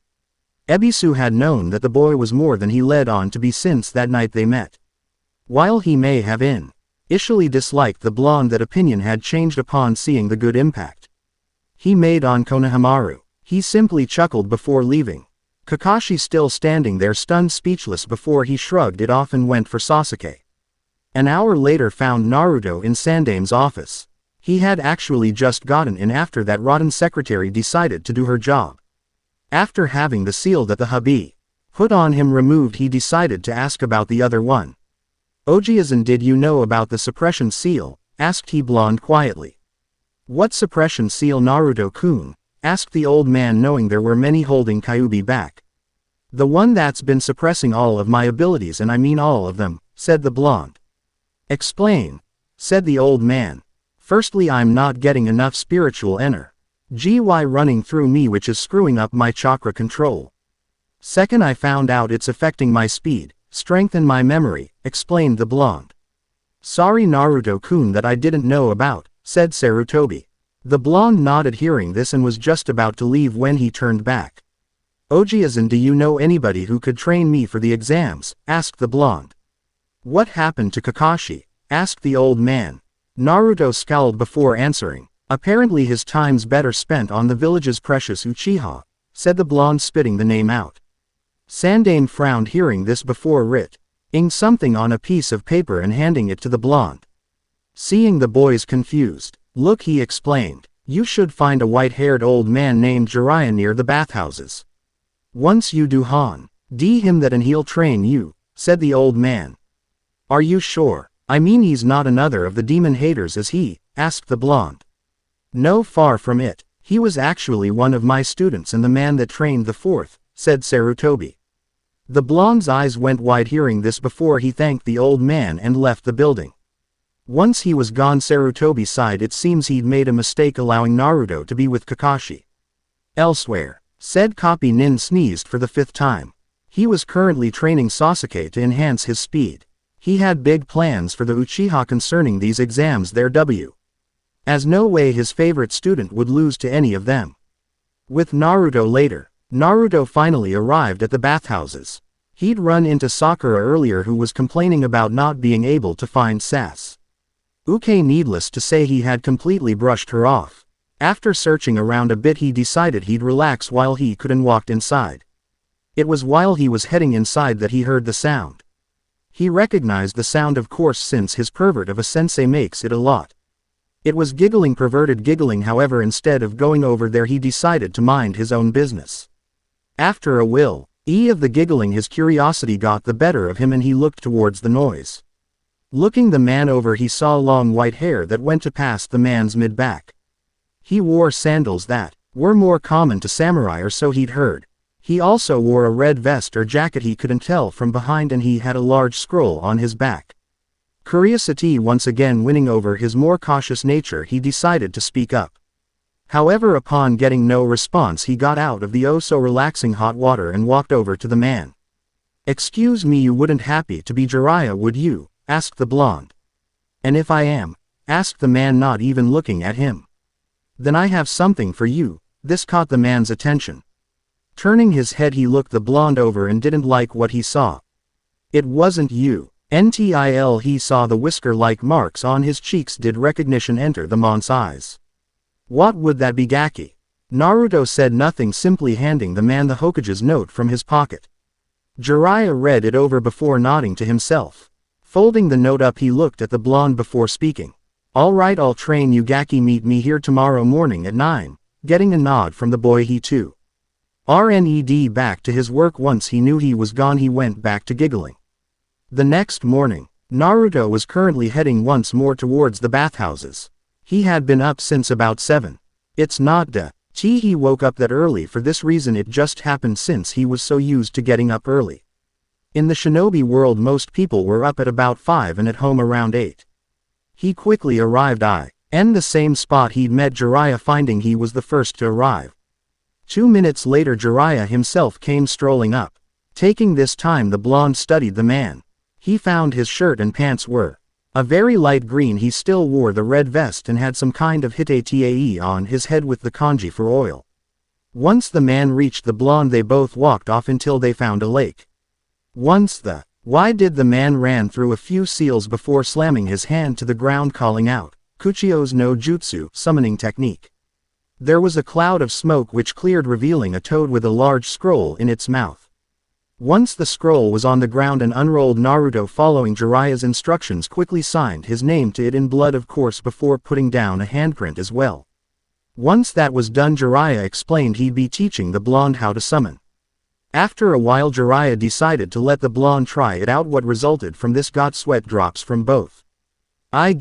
Ebisu had known that the boy was more than he led on to be since that night they met. While he may have initially disliked the blonde, that opinion had changed upon seeing the good impact he made on Konohamaru. He simply chuckled before leaving. Kakashi still standing there stunned, speechless, before he shrugged it off and went for Sasuke. An hour later found Naruto in Sandame's office. He had actually just gotten in after that rotten secretary decided to do her job. After having the seal that the hubby put on him removed, he decided to ask about the other one. "Ojiazan, did you know about the suppression seal?" asked he blonde quietly. "What suppression seal, Naruto-kun?" asked the old man, knowing there were many holding Kyubbi back. "The one that's been suppressing all of my abilities, and I mean all of them," said the blonde. "Explain," said the old man. "Firstly, I'm not getting enough spiritual energy running through me, which is screwing up my chakra control. Second, I found out it's affecting my speed, strength and my memory," explained the blonde. "Sorry Naruto-kun, that I didn't know about," said Sarutobi. The blonde nodded hearing this and was just about to leave when he turned back. "Ojiazan, do you know anybody who could train me for the exams?" asked the blonde. "What happened to Kakashi?" asked the old man. Naruto scowled before answering. "Apparently his time's better spent on the village's precious Uchiha," said the blonde, spitting the name out. Sandame frowned hearing this before writing something on a piece of paper and handing it to the blonde. Seeing the boy's confused look, he explained, "You should find a white-haired old man named Jiraiya near the bathhouses. Once you do him that and he'll train you," said the old man. "Are you sure? I mean, he's not another of the demon haters, is he?" asked the blonde. "No, far from it. He was actually one of my students and the man that trained the fourth," said Sarutobi. The blonde's eyes went wide hearing this before he thanked the old man and left the building. Once he was gone, Sarutobi sighed. It seems he'd made a mistake allowing Naruto to be with Kakashi. Elsewhere, said Copy Nin sneezed for the fifth time. He was currently training Sasuke to enhance his speed. He had big plans for the Uchiha concerning these exams there as no way his favorite student would lose to any of them. With Naruto later, Naruto finally arrived at the bathhouses. He'd run into Sakura earlier, who was complaining about not being able to find Sasuke. Needless to say, he had completely brushed her off. After searching around a bit, he decided he'd relax while he could and walked inside. It was while he was heading inside that he heard the sound. He recognized the sound, of course, since his pervert of a sensei makes it a lot. It was giggling, perverted giggling. However, instead of going over there, he decided to mind his own business. After a while of the giggling, his curiosity got the better of him and he looked towards the noise. Looking the man over, he saw long white hair that went to past the man's mid-back. He wore sandals that were more common to samurai, or so he'd heard. He also wore a red vest or jacket he couldn't tell from behind, and he had a large scroll on his back. Curiosity once again winning over his more cautious nature, he decided to speak up. However, upon getting no response, he got out of the oh-so-relaxing hot water and walked over to the man. "Excuse me, you wouldn't happy to be Jiraiya, would you?" asked the blonde. "And if I am?" asked the man, not even looking at him. "Then I have something for you." This caught the man's attention. Turning his head, he looked the blonde over and didn't like what he saw. "It wasn't you." Until he saw the whisker-like marks on his cheeks did recognition enter the man's eyes. "What would that be, Gaki?" Naruto said nothing, simply handing the man the Hokage's note from his pocket. Jiraiya read it over before nodding to himself. Folding the note up, he looked at the blonde before speaking. "All right, I'll train you, Gaki. Meet me here tomorrow morning at 9. Getting a nod from the boy, he too ran back to his work. Once he knew he was gone, he went back to giggling. The next morning, Naruto was currently heading once more towards the bathhouses. He had been up since about 7. It's not he woke up that early for this reason. It just happened since he was so used to getting up early. In the shinobi world, most people were up at about 5 and at home around 8. He quickly arrived in the same spot he'd met Jiraiya, finding he was the first to arrive. 2 minutes later, Jiraiya himself came strolling up. Taking this time, the blonde studied the man. He found his shirt and pants were a very light green. He still wore the red vest and had some kind of hitae on his head with the kanji for oil. Once the man reached the blonde, they both walked off until they found a lake. Why did the man ran through a few seals before slamming his hand to the ground, calling out, "Kuchio's no jutsu," summoning technique. There was a cloud of smoke which cleared, revealing a toad with a large scroll in its mouth. Once the scroll was on the ground and unrolled, Naruto, following Jiraiya's instructions, quickly signed his name to it in blood, of course, before putting down a handprint as well. Once that was done, Jiraiya explained he'd be teaching the blonde how to summon. After a while, Jiraiya decided to let the blonde try it out. What resulted from this got sweat drops from both. "My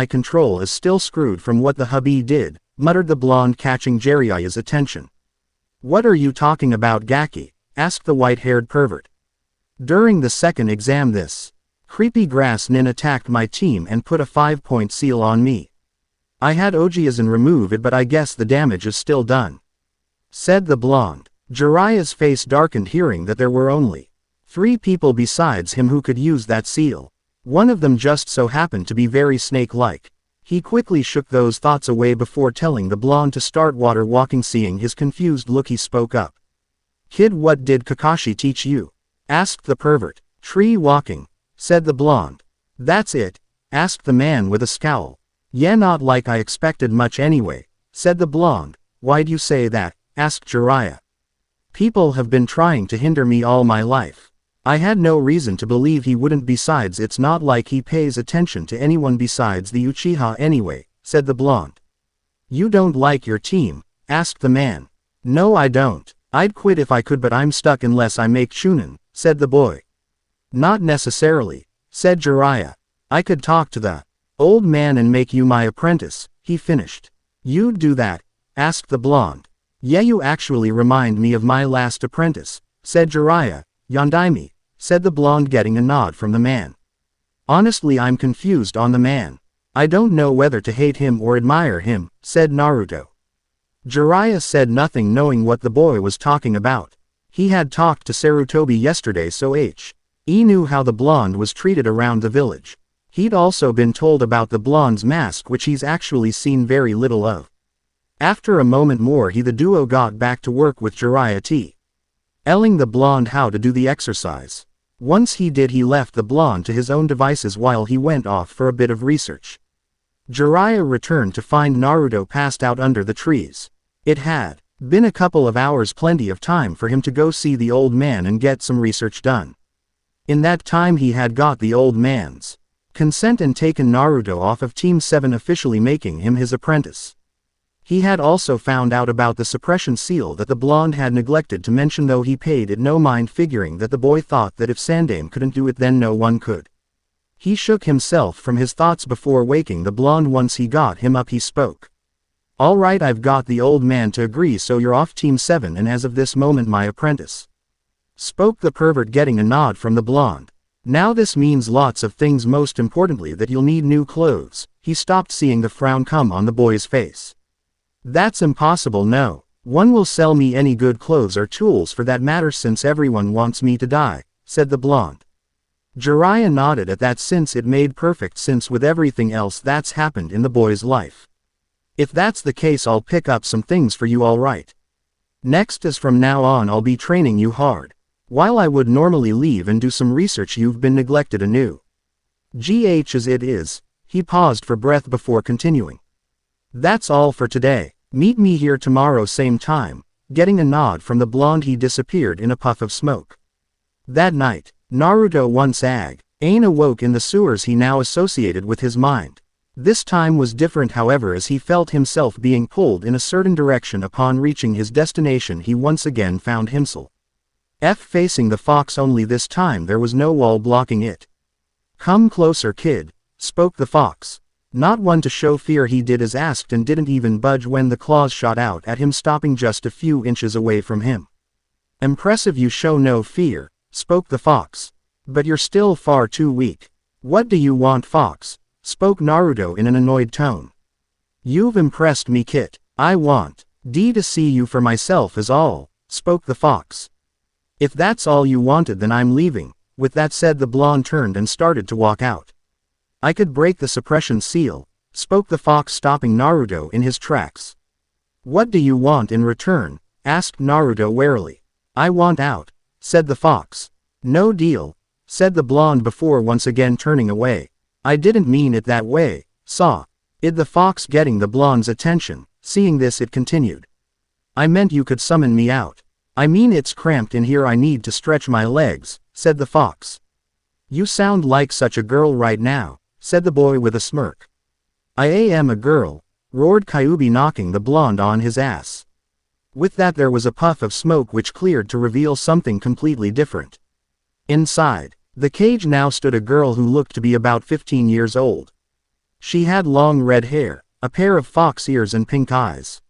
control is still screwed from what the hubby did," muttered the blonde, catching Jiraiya's attention. "What are you talking about, Gaki?" asked the white-haired pervert. "During the second exam, this creepy grass nin attacked my team and put a 5-point seal on me. I had Ojiazan remove it, but I guess the damage is still done," said the blonde. Jiraiya's face darkened, hearing that there were only 3 people besides him who could use that seal. One of them just so happened to be very snake-like. He quickly shook those thoughts away before telling the blonde to start water walking. Seeing his confused look, he spoke up. "Kid, what did Kakashi teach you?" asked the pervert. "Tree walking," said the blonde. "That's it?" asked the man with a scowl. "Yeah, not like I expected much anyway," said the blonde. "Why'd you say that?" asked Jiraiya. "People have been trying to hinder me all my life. I had no reason to believe he wouldn't. Besides, it's not like he pays attention to anyone besides the Uchiha anyway," said the blonde. "You don't like your team?" asked the man. "No, I don't. I'd quit if I could, but I'm stuck unless I make Chunin," said the boy. "Not necessarily," said Jiraiya. "I could talk to the old man and make you my apprentice," he finished. "You'd do that?" asked the blonde. "Yeah, you actually remind me of my last apprentice," said Jiraiya. "Yondaime," said the blonde, getting a nod from the man. "Honestly, I'm confused on the man. I don't know whether to hate him or admire him," said Naruto. Jiraiya said nothing, knowing what the boy was talking about. He had talked to Sarutobi yesterday, so he knew how the blonde was treated around the village. He'd also been told about the blonde's mask, which he's actually seen very little of. After a moment more, the duo got back to work with Jiraiya telling the blonde how to do the exercise. Once he did, he left the blonde to his own devices while he went off for a bit of research. Jiraiya returned to find Naruto passed out under the trees. It had been a couple of hours, plenty of time for him to go see the old man and get some research done. In that time, he had got the old man's consent and taken Naruto off of Team 7, officially making him his apprentice. He had also found out about the suppression seal that the blonde had neglected to mention, though he paid it no mind, figuring that the boy thought that if Sandame couldn't do it, then no one could. He shook himself from his thoughts before waking the blonde. Once he got him up, he spoke. "All right, I've got the old man to agree, so you're off Team 7 and as of this moment my apprentice," spoke the pervert, getting a nod from the blonde. Now this means lots of things, most importantly that you'll need new clothes. He stopped, seeing the frown come on the boy's face. That's impossible. No. One will sell me any good clothes or tools for that matter, since everyone wants me to die, said the blonde. Jiraiya nodded at that, since it made perfect sense with everything else that's happened in the boy's life. If that's the case, I'll pick up some things for you, all right. Next, as from now on I'll be training you hard. While I would normally leave and do some research, you've been neglected anew. As it is. He paused for breath before continuing. That's all for today. Meet me here tomorrow same time. Getting a nod from the blonde, he disappeared in a puff of smoke. That night, Naruto once Aang awoke in the sewers he now associated with his mind. This time was different, however, as he felt himself being pulled in a certain direction. Upon reaching his destination, he once again found himself facing the fox, only this time there was no wall blocking it. Come closer, kid, spoke the fox. Not one to show fear, he did as asked and didn't even budge when the claws shot out at him, stopping just a few inches away from him. Impressive, you show no fear, spoke the fox. But you're still far too weak. What do you want, fox? Spoke Naruto in an annoyed tone. You've impressed me, kid. I want to see you for myself is all, spoke the fox. If that's all you wanted, then I'm leaving. With that said, the blonde turned and started to walk out. I could break the suppression seal, spoke the fox, stopping Naruto in his tracks. What do you want in return? Asked Naruto warily. I want out, said the fox. No deal, said the blonde before once again turning away. I didn't mean it that way, saw it, the fox getting the blonde's attention. Seeing this, it continued. I meant you could summon me out. I mean it's cramped in here, I need to stretch my legs, said the fox. You sound like such a girl right now, said the boy with a smirk. I am a girl, roared Kyubbi, knocking the blonde on his ass. With that, there was a puff of smoke which cleared to reveal something completely different. Inside the cage now stood a girl who looked to be about 15 years old. She had long red hair, a pair of fox ears and pink eyes.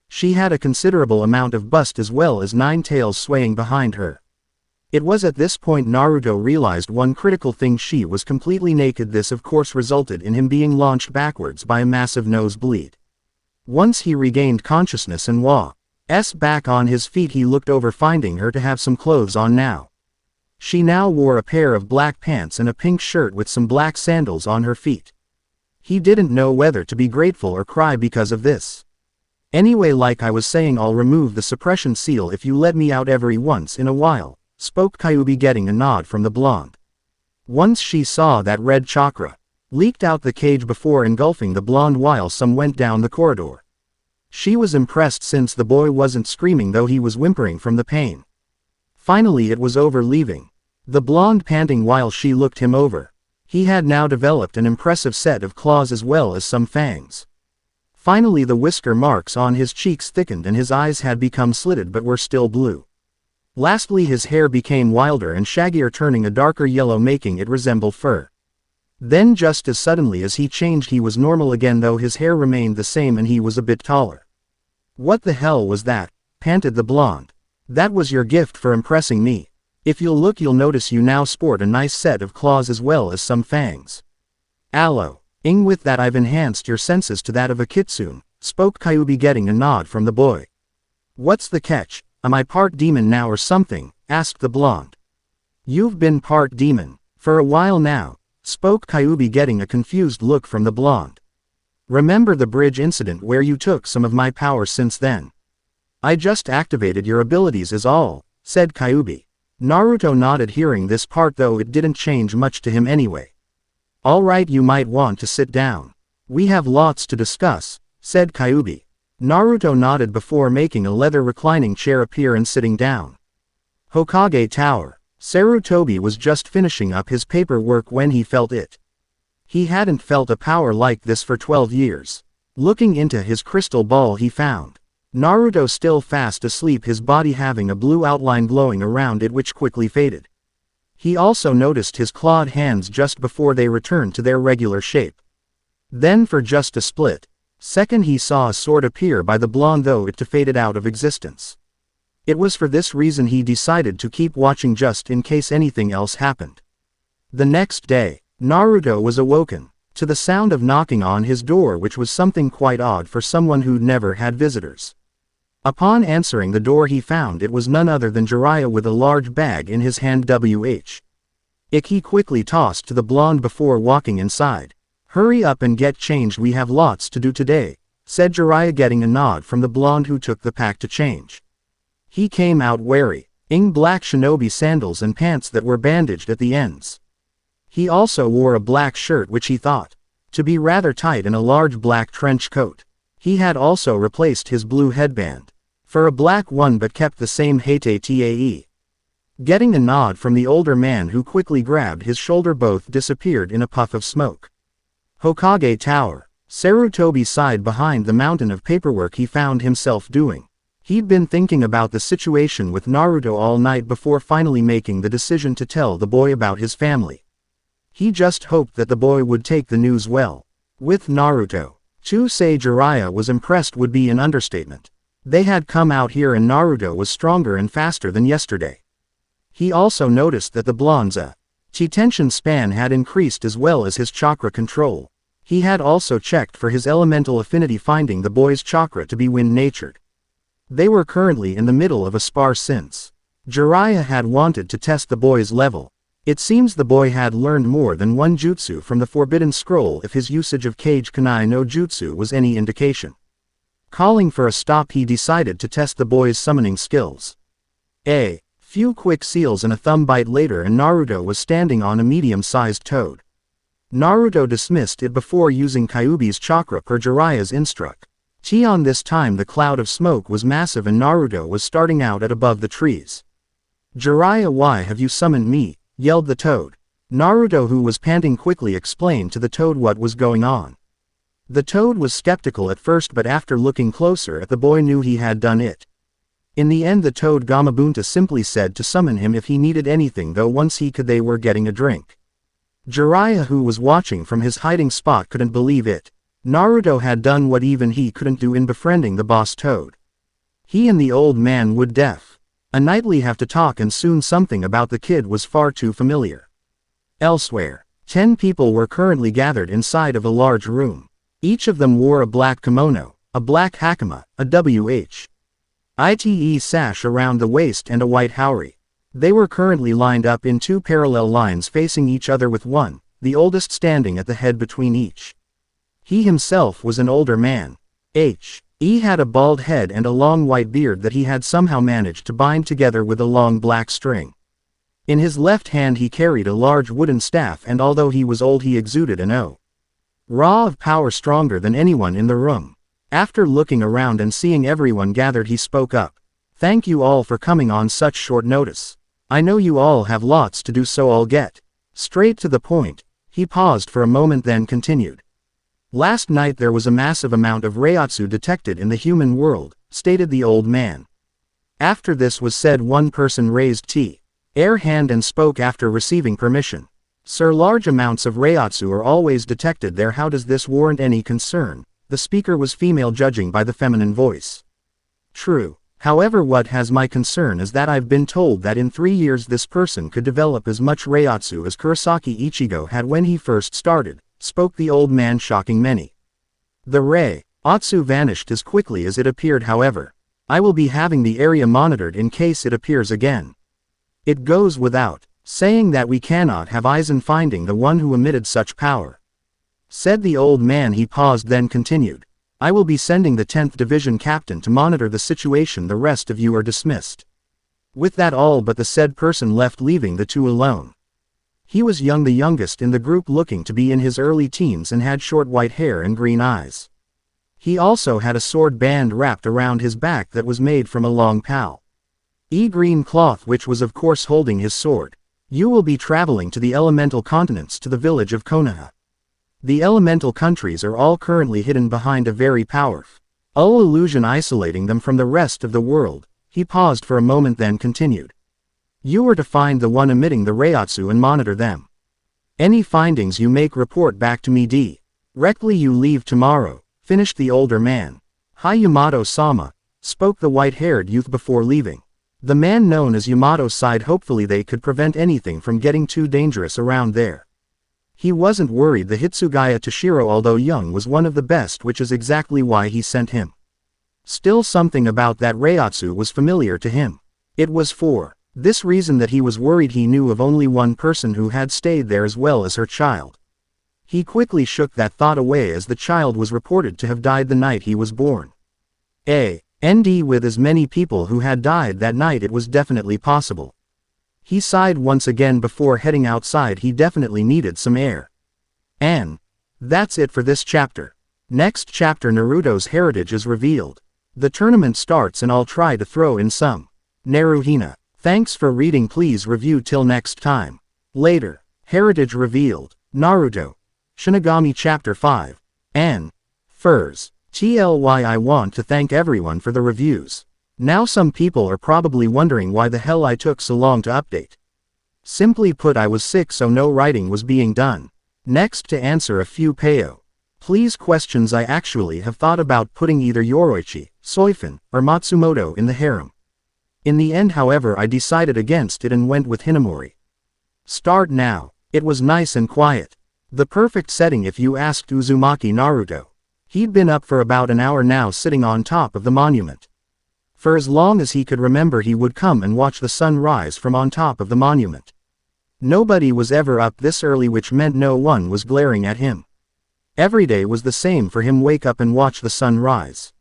She had a considerable amount of bust as well as 9 tails swaying behind her. It was at this point Naruto realized one critical thing: she was completely naked. This of course resulted in him being launched backwards by a massive nosebleed. Once he regained consciousness and was back on his feet, he looked over, finding her to have some clothes on now. She now wore a pair of black pants and a pink shirt with some black sandals on her feet. He didn't know whether to be grateful or cry because of this. Anyway, like I was saying, I'll remove the suppression seal if you let me out every once in a while, spoke Kyubbi, getting a nod from the blonde. Once she saw that red chakra leaked out the cage before engulfing the blonde while some went down the corridor. She was impressed, since the boy wasn't screaming, though he was whimpering from the pain. Finally it was over, leaving the blonde panting while she looked him over. He had now developed an impressive set of claws as well as some fangs. Finally the whisker marks on his cheeks thickened and his eyes had become slitted but were still blue. Lastly his hair became wilder and shaggier, turning a darker yellow, making it resemble fur. Then just as suddenly as he changed, he was normal again, though his hair remained the same and he was a bit taller. What the hell was that? Panted the blonde. That was your gift for impressing me. If you'll look, you'll notice you now sport a nice set of claws as well as some fangs. Aloe. With that, I've enhanced your senses to that of a kitsune, spoke Kyubbi, getting a nod from the boy. What's the catch? Am I part demon now or something? Asked the blonde. You've been part demon for a while now, spoke Kyubbi, getting a confused look from the blonde. Remember the bridge incident where you took some of my power? Since then, I just activated your abilities is all, said Kyubbi. Naruto nodded, hearing this part, though it didn't change much to him anyway. Alright, you might want to sit down. We have lots to discuss, said Kyubbi. Naruto nodded before making a leather reclining chair appear and sitting down. Hokage Tower. Sarutobi was just finishing up his paperwork when he felt it. He hadn't felt a power like this for 12 years. Looking into his crystal ball, he found Naruto still fast asleep, his body having a blue outline glowing around it which quickly faded. He also noticed his clawed hands just before they returned to their regular shape. Then for just a split second he saw a sword appear by the blonde, though it faded out of existence. It was for this reason he decided to keep watching, just in case anything else happened. The next day, Naruto was awoken to the sound of knocking on his door, which was something quite odd for someone who'd never had visitors. Upon answering the door, he found it was none other than Jiraiya with a large bag in his hand. He quickly tossed to the blonde before walking inside. "Hurry up and get changed, we have lots to do today," said Jiraiya, getting a nod from the blonde who took the pack to change. He came out wearing black shinobi sandals and pants that were bandaged at the ends. He also wore a black shirt which he thought to be rather tight and a large black trench coat. He had also replaced his blue headband for a black one but kept the same tae. Getting a nod from the older man who quickly grabbed his shoulder, both disappeared in a puff of smoke. Hokage Tower. Sarutobi sighed behind the mountain of paperwork he found himself doing. He'd been thinking about the situation with Naruto all night before finally making the decision to tell the boy about his family. He just hoped that the boy would take the news well. With Naruto, to say Jiraiya was impressed would be an understatement. They had come out here and Naruto was stronger and faster than yesterday. He also noticed that the blonde's attention span had increased as well as his chakra control. He had also checked for his elemental affinity, finding the boy's chakra to be wind-natured. They were currently in the middle of a spar since Jiraiya had wanted to test the boy's level. It seems the boy had learned more than one jutsu from the Forbidden Scroll, if his usage of Kage Kanai no Jutsu was any indication. Calling for a stop, he decided to test the boy's summoning skills. A few quick seals and a thumb bite later and Naruto was standing on a medium-sized toad. Naruto dismissed it before using Kyuubi's chakra per Jiraiya's instruct. On this time the cloud of smoke was massive and Naruto was starting out at above the trees. "Jiraiya, why have you summoned me?" yelled the toad. Naruto, who was panting, quickly explained to the toad what was going on. The toad was skeptical at first, but after looking closer at the boy knew he had done it. In the end the toad Gamabunta simply said to summon him if he needed anything, though once he could they were getting a drink. Jiraiya, who was watching from his hiding spot, couldn't believe it. Naruto had done what even he couldn't do in befriending the boss toad. He and the old man would nightly have to talk, and soon something about the kid was far too familiar. Elsewhere, 10 people were currently gathered inside of a large room. Each of them wore a black kimono, a black hakama, a ite sash around the waist and a white haori. They were currently lined up in 2 parallel lines facing each other, with one, the oldest, standing at the head between each. He himself was an older man. He had a bald head and a long white beard that he had somehow managed to bind together with a long black string. In his left hand he carried a large wooden staff, and although he was old he exuded an aura of power stronger than anyone in the room. After looking around and seeing everyone gathered, he spoke up. "Thank you all for coming on such short notice. I know you all have lots to do, so I'll get straight to the point." He paused for a moment, then continued. "Last night there was a massive amount of Reiatsu detected in the human world," stated the old man. After this was said, one person raised their hand and spoke after receiving permission. "Sir, large amounts of Reiatsu are always detected there. How does this warrant any concern?" The speaker was female, judging by the feminine voice. "True. However, what has my concern is that I've been told that in 3 years this person could develop as much Reiatsu as Kurosaki Ichigo had when he first started," spoke the old man, shocking many. The Reiatsu vanished as quickly as it appeared. "However, I will be having the area monitored in case it appears again. It goes without saying that we cannot have eyes in finding the one who emitted such power," said the old man. He paused, then continued. "I will be sending the 10th Division captain to monitor the situation. The rest of you are dismissed." With that, all but the said person left, leaving the two alone. He was young, the youngest in the group, looking to be in his early teens, and had short white hair and green eyes. He also had a sword band wrapped around his back that was made from a long green cloth, which was of course holding his sword. "You will be traveling to the elemental continents, to the village of Konoha. The elemental countries are all currently hidden behind a very powerful illusion isolating them from the rest of the world." He paused for a moment, then continued. "You are to find the one emitting the Reiatsu and monitor them. Any findings you make, report back to me directly. You leave tomorrow," finished the older man. "Hi, Yamato-sama," spoke the white-haired youth before leaving. The man known as Yamato sighed. Hopefully they could prevent anything from getting too dangerous around there. He wasn't worried the Hitsugaya Toshiro, although young, was one of the best, which is exactly why he sent him. Still, something about that Reiatsu was familiar to him. It was for this reason that he was worried. He knew of only one person who had stayed there as well as her child. He quickly shook that thought away as the child was reported to have died the night he was born. With as many people who had died that night, it was definitely possible. He sighed once again before heading outside. He definitely needed some air. And that's it for this chapter. Next chapter, Naruto's heritage is revealed. The tournament starts and I'll try to throw in some Naruhina. Thanks for reading. Please review till next time. Later. Heritage revealed. Naruto. Shinigami Chapter 5. And Furs. I want to thank everyone for the reviews. Now some people are probably wondering why the hell I took so long to update. Simply put, I was sick, so no writing was being done. Next, to answer a few please questions, I actually have thought about putting either Yoroichi, Soifun, or Matsumoto in the harem. In the end, however, I decided against it and went with Hinamori. Start now. It was nice and quiet. The perfect setting if you asked Uzumaki Naruto. He'd been up for about an hour now, sitting on top of the monument. For as long as he could remember, he would come and watch the sun rise from on top of the monument. Nobody was ever up this early, which meant no one was glaring at him. Every day was the same for him: wake up and watch the sun rise.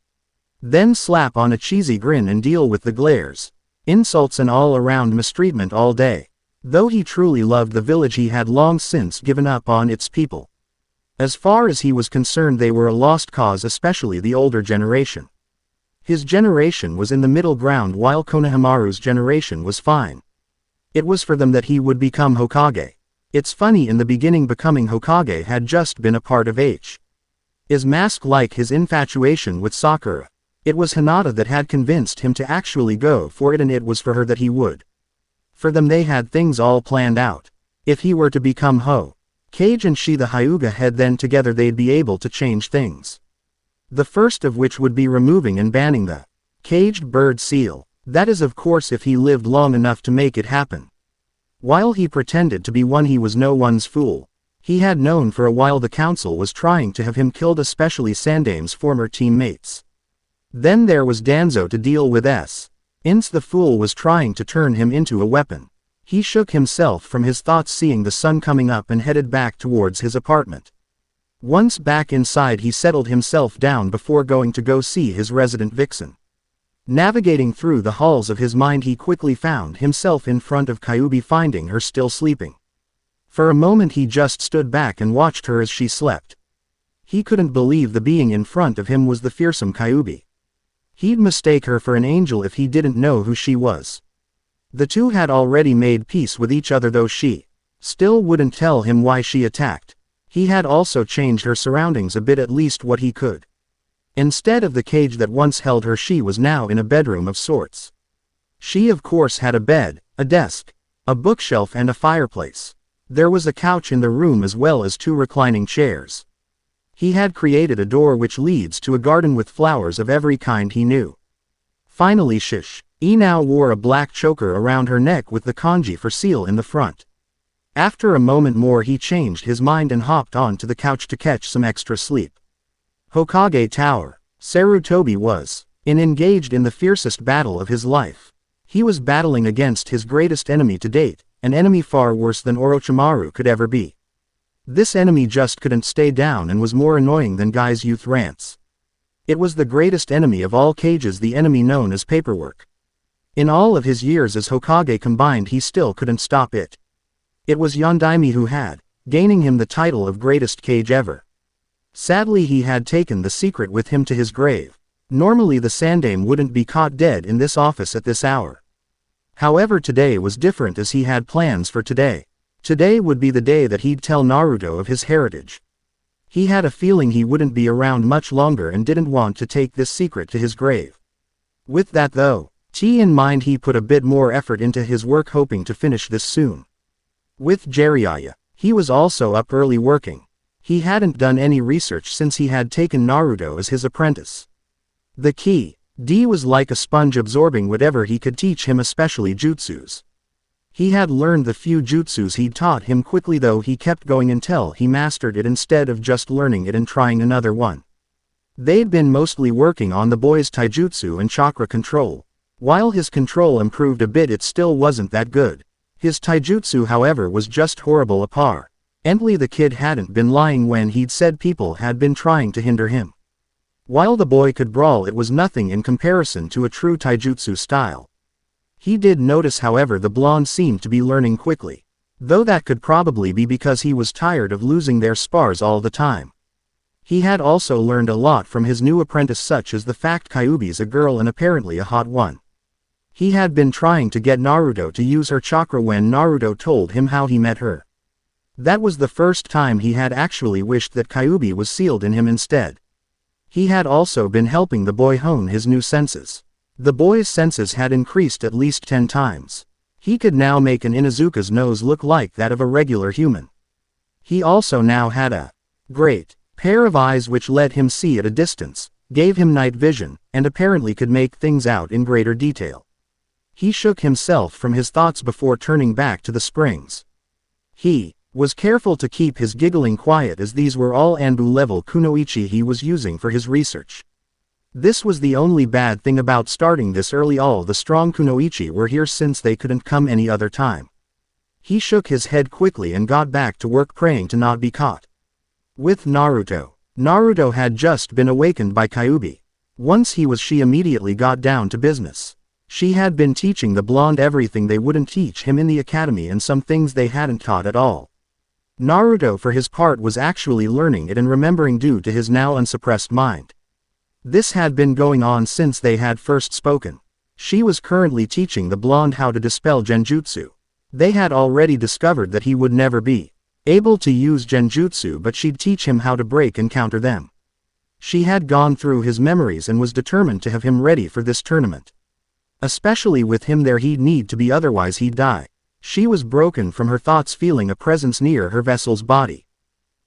Then slap on a cheesy grin and deal with the glares, insults and all around mistreatment all day. Though he truly loved the village, he had long since given up on its people. As far as he was concerned, they were a lost cause, especially the older generation. His generation was in the middle ground, while Konohamaru's generation was fine. It was for them that he would become Hokage. It's funny, in the beginning becoming Hokage had just been a part of his mask, like his infatuation with Sakura. It was Hinata that had convinced him to actually go for it, and it was for her that he would. For them, they had things all planned out. If he were to become Hokage and she the Hyuga head, then together they'd be able to change things. The first of which would be removing and banning the caged bird seal. That is, of course, if he lived long enough to make it happen. While he pretended to be one, he was no one's fool. He had known for a while the council was trying to have him killed, especially Sandame's former teammates. Then there was Danzo to deal with. Since the fool was trying to turn him into a weapon. He shook himself from his thoughts, seeing the sun coming up, and headed back towards his apartment. Once back inside, he settled himself down before going to go see his resident vixen. Navigating through the halls of his mind, he quickly found himself in front of Kyubbi, finding her still sleeping. For a moment he just stood back and watched her as she slept. He couldn't believe the being in front of him was the fearsome Kyubbi. He'd mistake her for an angel if he didn't know who she was. The two had already made peace with each other, though she still wouldn't tell him why she attacked. He had also changed her surroundings a bit, at least what he could. Instead of the cage that once held her, she was now in a bedroom of sorts. She of course had a bed, a desk, a bookshelf and a fireplace. There was a couch in the room as well as 2 reclining chairs. He had created a door which leads to a garden with flowers of every kind he knew. Finally, she now wore a black choker around her neck with the kanji for seal in the front. After a moment more he changed his mind and hopped onto the couch to catch some extra sleep. Hokage Tower. Sarutobi was engaged in the fiercest battle of his life. He was battling against his greatest enemy to date, an enemy far worse than Orochimaru could ever be. This enemy just couldn't stay down and was more annoying than Guy's youth rants. It was the greatest enemy of all cages, the enemy known as paperwork. In all of his years as Hokage combined, he still couldn't stop it. It was Yondaime who had, gaining him the title of greatest cage ever. Sadly, he had taken the secret with him to his grave. Normally the Sandame wouldn't be caught dead in this office at this hour. However, today was different, as he had plans for today. Today would be the day that he'd tell Naruto of his heritage. He had a feeling he wouldn't be around much longer and didn't want to take this secret to his grave. With that though, in mind, he put a bit more effort into his work, hoping to finish this soon. With Jiraiya, he was also up early working. He hadn't done any research since he had taken Naruto as his apprentice. The key D was like a sponge absorbing whatever he could teach him, especially jutsus. He had learned the few jutsus he'd taught him quickly, though he kept going until he mastered it instead of just learning it and trying another one. They'd been mostly working on the boy's taijutsu and chakra control. While his control improved a bit, it still wasn't that good. His taijutsu, however, was just horrible apparently the kid hadn't been lying when he'd said people had been trying to hinder him. While the boy could brawl, it was nothing in comparison to a true taijutsu style. He did notice, however, the blonde seemed to be learning quickly. Though that could probably be because he was tired of losing their spars all the time. He had also learned a lot from his new apprentice, such as the fact Kyubbi's a girl and apparently a hot one. He had been trying to get Naruto to use her chakra when Naruto told him how he met her. That was the first time he had actually wished that Kyubbi was sealed in him instead. He had also been helping the boy hone his new senses. The boy's senses had increased at least 10 times. He could now make an Inuzuka's nose look like that of a regular human. He also now had a great pair of eyes which let him see at a distance, gave him night vision, and apparently could make things out in greater detail. He shook himself from his thoughts before turning back to the springs. He was careful to keep his giggling quiet, as these were all Anbu-level kunoichi he was using for his research. This was the only bad thing about starting this early. All the strong kunoichi were here since they couldn't come any other time. He shook his head quickly and got back to work, praying to not be caught. With Naruto. Naruto had just been awakened by Kyubbi. Once he was, she immediately got down to business. She had been teaching the blonde everything they wouldn't teach him in the academy and some things they hadn't taught at all. Naruto, for his part, was actually learning it and remembering due to his now unsuppressed mind. This had been going on since they had first spoken. She was currently teaching the blonde how to dispel genjutsu. They had already discovered that he would never be able to use genjutsu, but she'd teach him how to break and counter them. She had gone through his memories and was determined to have him ready for this tournament. Especially with him there, he'd need to be, otherwise he'd die. She was broken from her thoughts, feeling a presence near her vessel's body.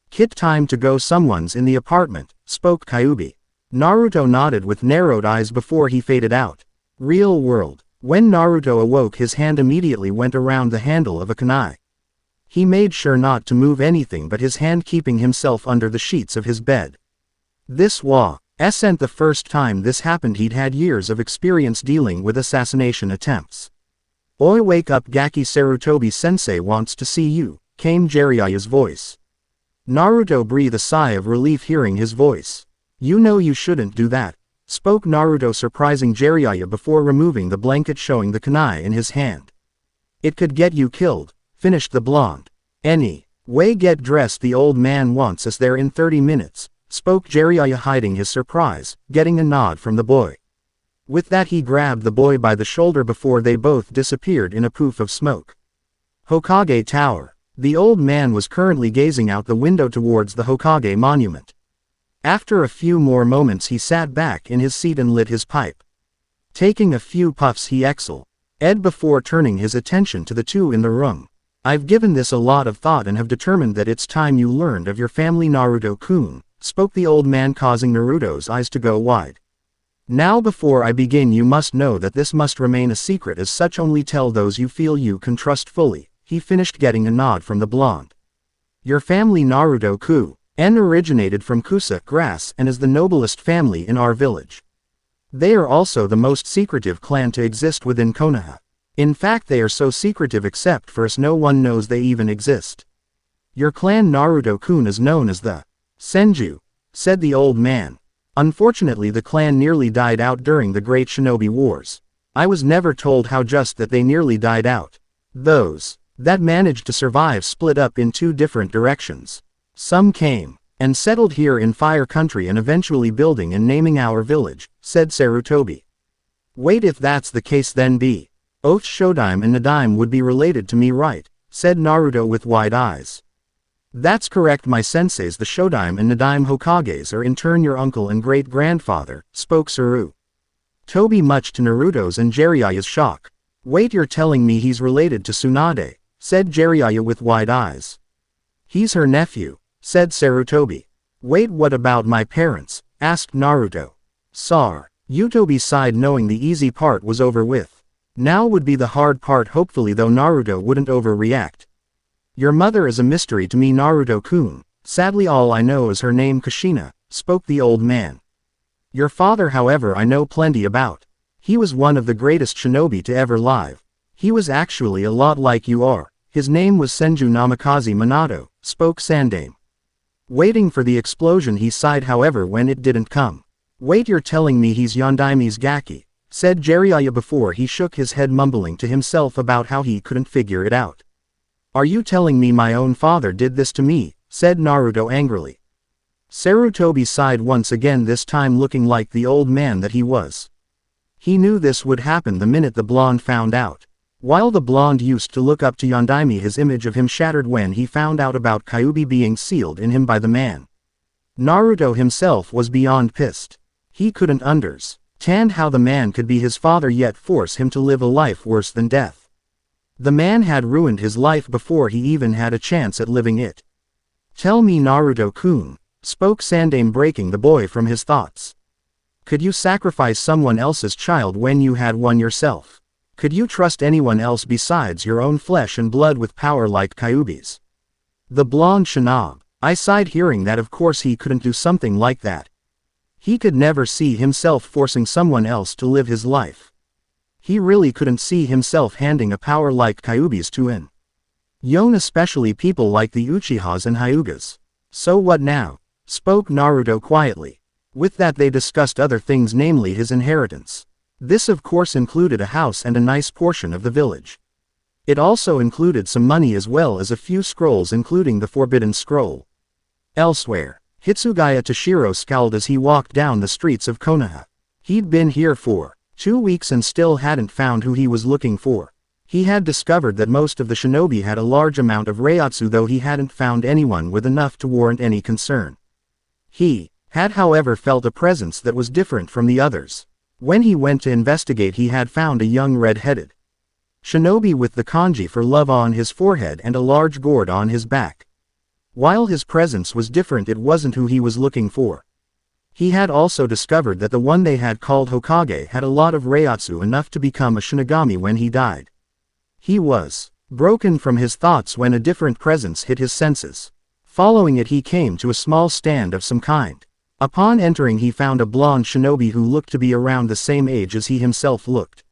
"Kit, time to go, someone's in the apartment," spoke Kyubbi. Naruto nodded with narrowed eyes before he faded out. Real world. When Naruto awoke, his hand immediately went around the handle of a kunai. He made sure not to move anything but his hand, keeping himself under the sheets of his bed. This wasn't the first time this happened. He'd had years of experience dealing with assassination attempts. "Oi, wake up, Gaki, Sarutobi-sensei wants to see you," came Jiraiya's voice. Naruto breathed a sigh of relief hearing his voice. "You know you shouldn't do that," spoke Naruto, surprising Jiraiya before removing the blanket, showing the kunai in his hand. "It could get you killed," finished the blonde. "Anyway, get dressed, the old man wants us there in 30 minutes, spoke Jiraiya, hiding his surprise, getting a nod from the boy. With that, he grabbed the boy by the shoulder before they both disappeared in a poof of smoke. Hokage Tower. The old man was currently gazing out the window towards the Hokage monument. After a few more moments, he sat back in his seat and lit his pipe. Taking a few puffs, he exhaled before turning his attention to the two in the room. "I've given this a lot of thought and have determined that it's time you learned of your family, Naruto-kun," spoke the old man, causing Naruto's eyes to go wide. "Now, before I begin, you must know that this must remain a secret. As such, only tell those you feel you can trust fully," he finished, getting a nod from the blonde. "Your family, Naruto-kun, originated from Kusa grass and is the noblest family in our village. They are also the most secretive clan to exist within Konoha. In fact, they are so secretive except for us no one knows they even exist. Your clan, Naruto-kun, is known as the Senju," said the old man. "Unfortunately, the clan nearly died out during the Great Shinobi Wars. I was never told how just that they nearly died out. Those that managed to survive split up in 2 different directions. Some came and settled here in Fire Country and eventually building and naming our village," said Sarutobi. "Wait, if that's the case, then both Shodaime and Nadaime would be related to me, right?" said Naruto with wide eyes. "That's correct, my senseis. The Shodaime and Nadaime Hokages are in turn your uncle and great-grandfather," spoke Sarutobi, much to Naruto's and Jiraiya's shock. "Wait, you're telling me he's related to Tsunade?" said Jiraiya with wide eyes. "He's her nephew," said Sarutobi. "Wait, what about my parents?" asked Naruto. Yutobi sighed knowing the easy part was over with. Now would be the hard part, hopefully, though Naruto wouldn't overreact. Your mother is a mystery to me, Naruto-kun. Sadly all I know is her name Kushina, spoke the old man. Your father, however, I know plenty about. He was one of the greatest shinobi to ever live. He was actually a lot like you are. His name was Senju Namikaze Minato, spoke Sandame. Waiting for the explosion, he sighed however when it didn't come. Wait, you're telling me he's Yondaime's Gaki, said Jiraiya before he shook his head, mumbling to himself about how he couldn't figure it out. Are you telling me my own father did this to me? Said Naruto angrily. Sarutobi sighed once again, this time looking like the old man that he was. He knew this would happen the minute the blonde found out. While the blonde used to look up to Yondaime, his image of him shattered when he found out about Kyubbi being sealed in him by the man. Naruto himself was beyond pissed. He couldn't understand how the man could be his father yet force him to live a life worse than death. The man had ruined his life before he even had a chance at living it. Tell me, Naruto-kun, spoke Sandame, breaking the boy from his thoughts. Could you sacrifice someone else's child when you had one yourself? Could you trust anyone else besides your own flesh and blood with power like Kyubbi's? The blonde shinobi. I sighed hearing that. Of course he couldn't do something like that. He could never see himself forcing someone else to live his life. He really couldn't see himself handing a power like Kyubbi's to an Yon, especially people like the Uchihas and Hyugas. So what now? Spoke Naruto quietly. With that they discussed other things, namely his inheritance. This of course included a house and a nice portion of the village. It also included some money as well as a few scrolls, including the Forbidden Scroll. Elsewhere, Hitsugaya Toshiro scowled as he walked down the streets of Konoha. He'd been here for 2 weeks and still hadn't found who he was looking for. He had discovered that most of the shinobi had a large amount of reiatsu, though he hadn't found anyone with enough to warrant any concern. He had however felt a presence that was different from the others. When he went to investigate, he had found a young red-headed shinobi with the kanji for love on his forehead and a large gourd on his back. While his presence was different, it wasn't who he was looking for. He had also discovered that the one they had called Hokage had a lot of reiatsu, enough to become a shinigami when he died. He was broken from his thoughts when a different presence hit his senses. Following it, he came to a small stand of some kind. Upon entering, he found a blonde shinobi who looked to be around the same age as he himself looked.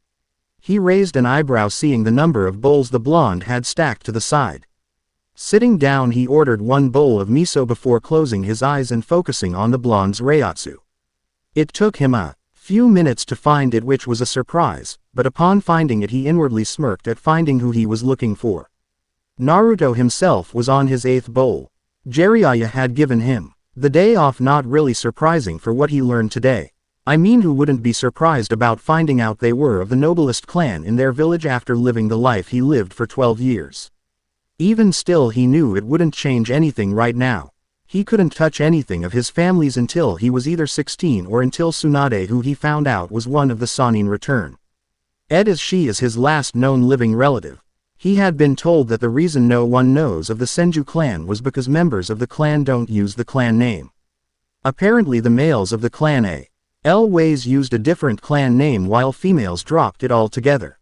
He raised an eyebrow seeing the number of bowls the blonde had stacked to the side. Sitting down, he ordered 1 bowl of miso before closing his eyes and focusing on the blonde's reiatsu. It took him a few minutes to find it, which was a surprise, but upon finding it he inwardly smirked at finding who he was looking for. Naruto himself was on his 8th bowl. Jiraiya had given him the day off, not really surprising for what he learned today. I mean, who wouldn't be surprised about finding out they were of the noblest clan in their village after living the life he lived for 12 years. Even still, he knew it wouldn't change anything right now. He couldn't touch anything of his family's until he was either 16 or until Tsunade, who he found out was one of the Sannin, return. As she is his last known living relative. He had been told that the reason no one knows of the Senju clan was because members of the clan don't use the clan name. Apparently the males of the clan always used a different clan name while females dropped it altogether.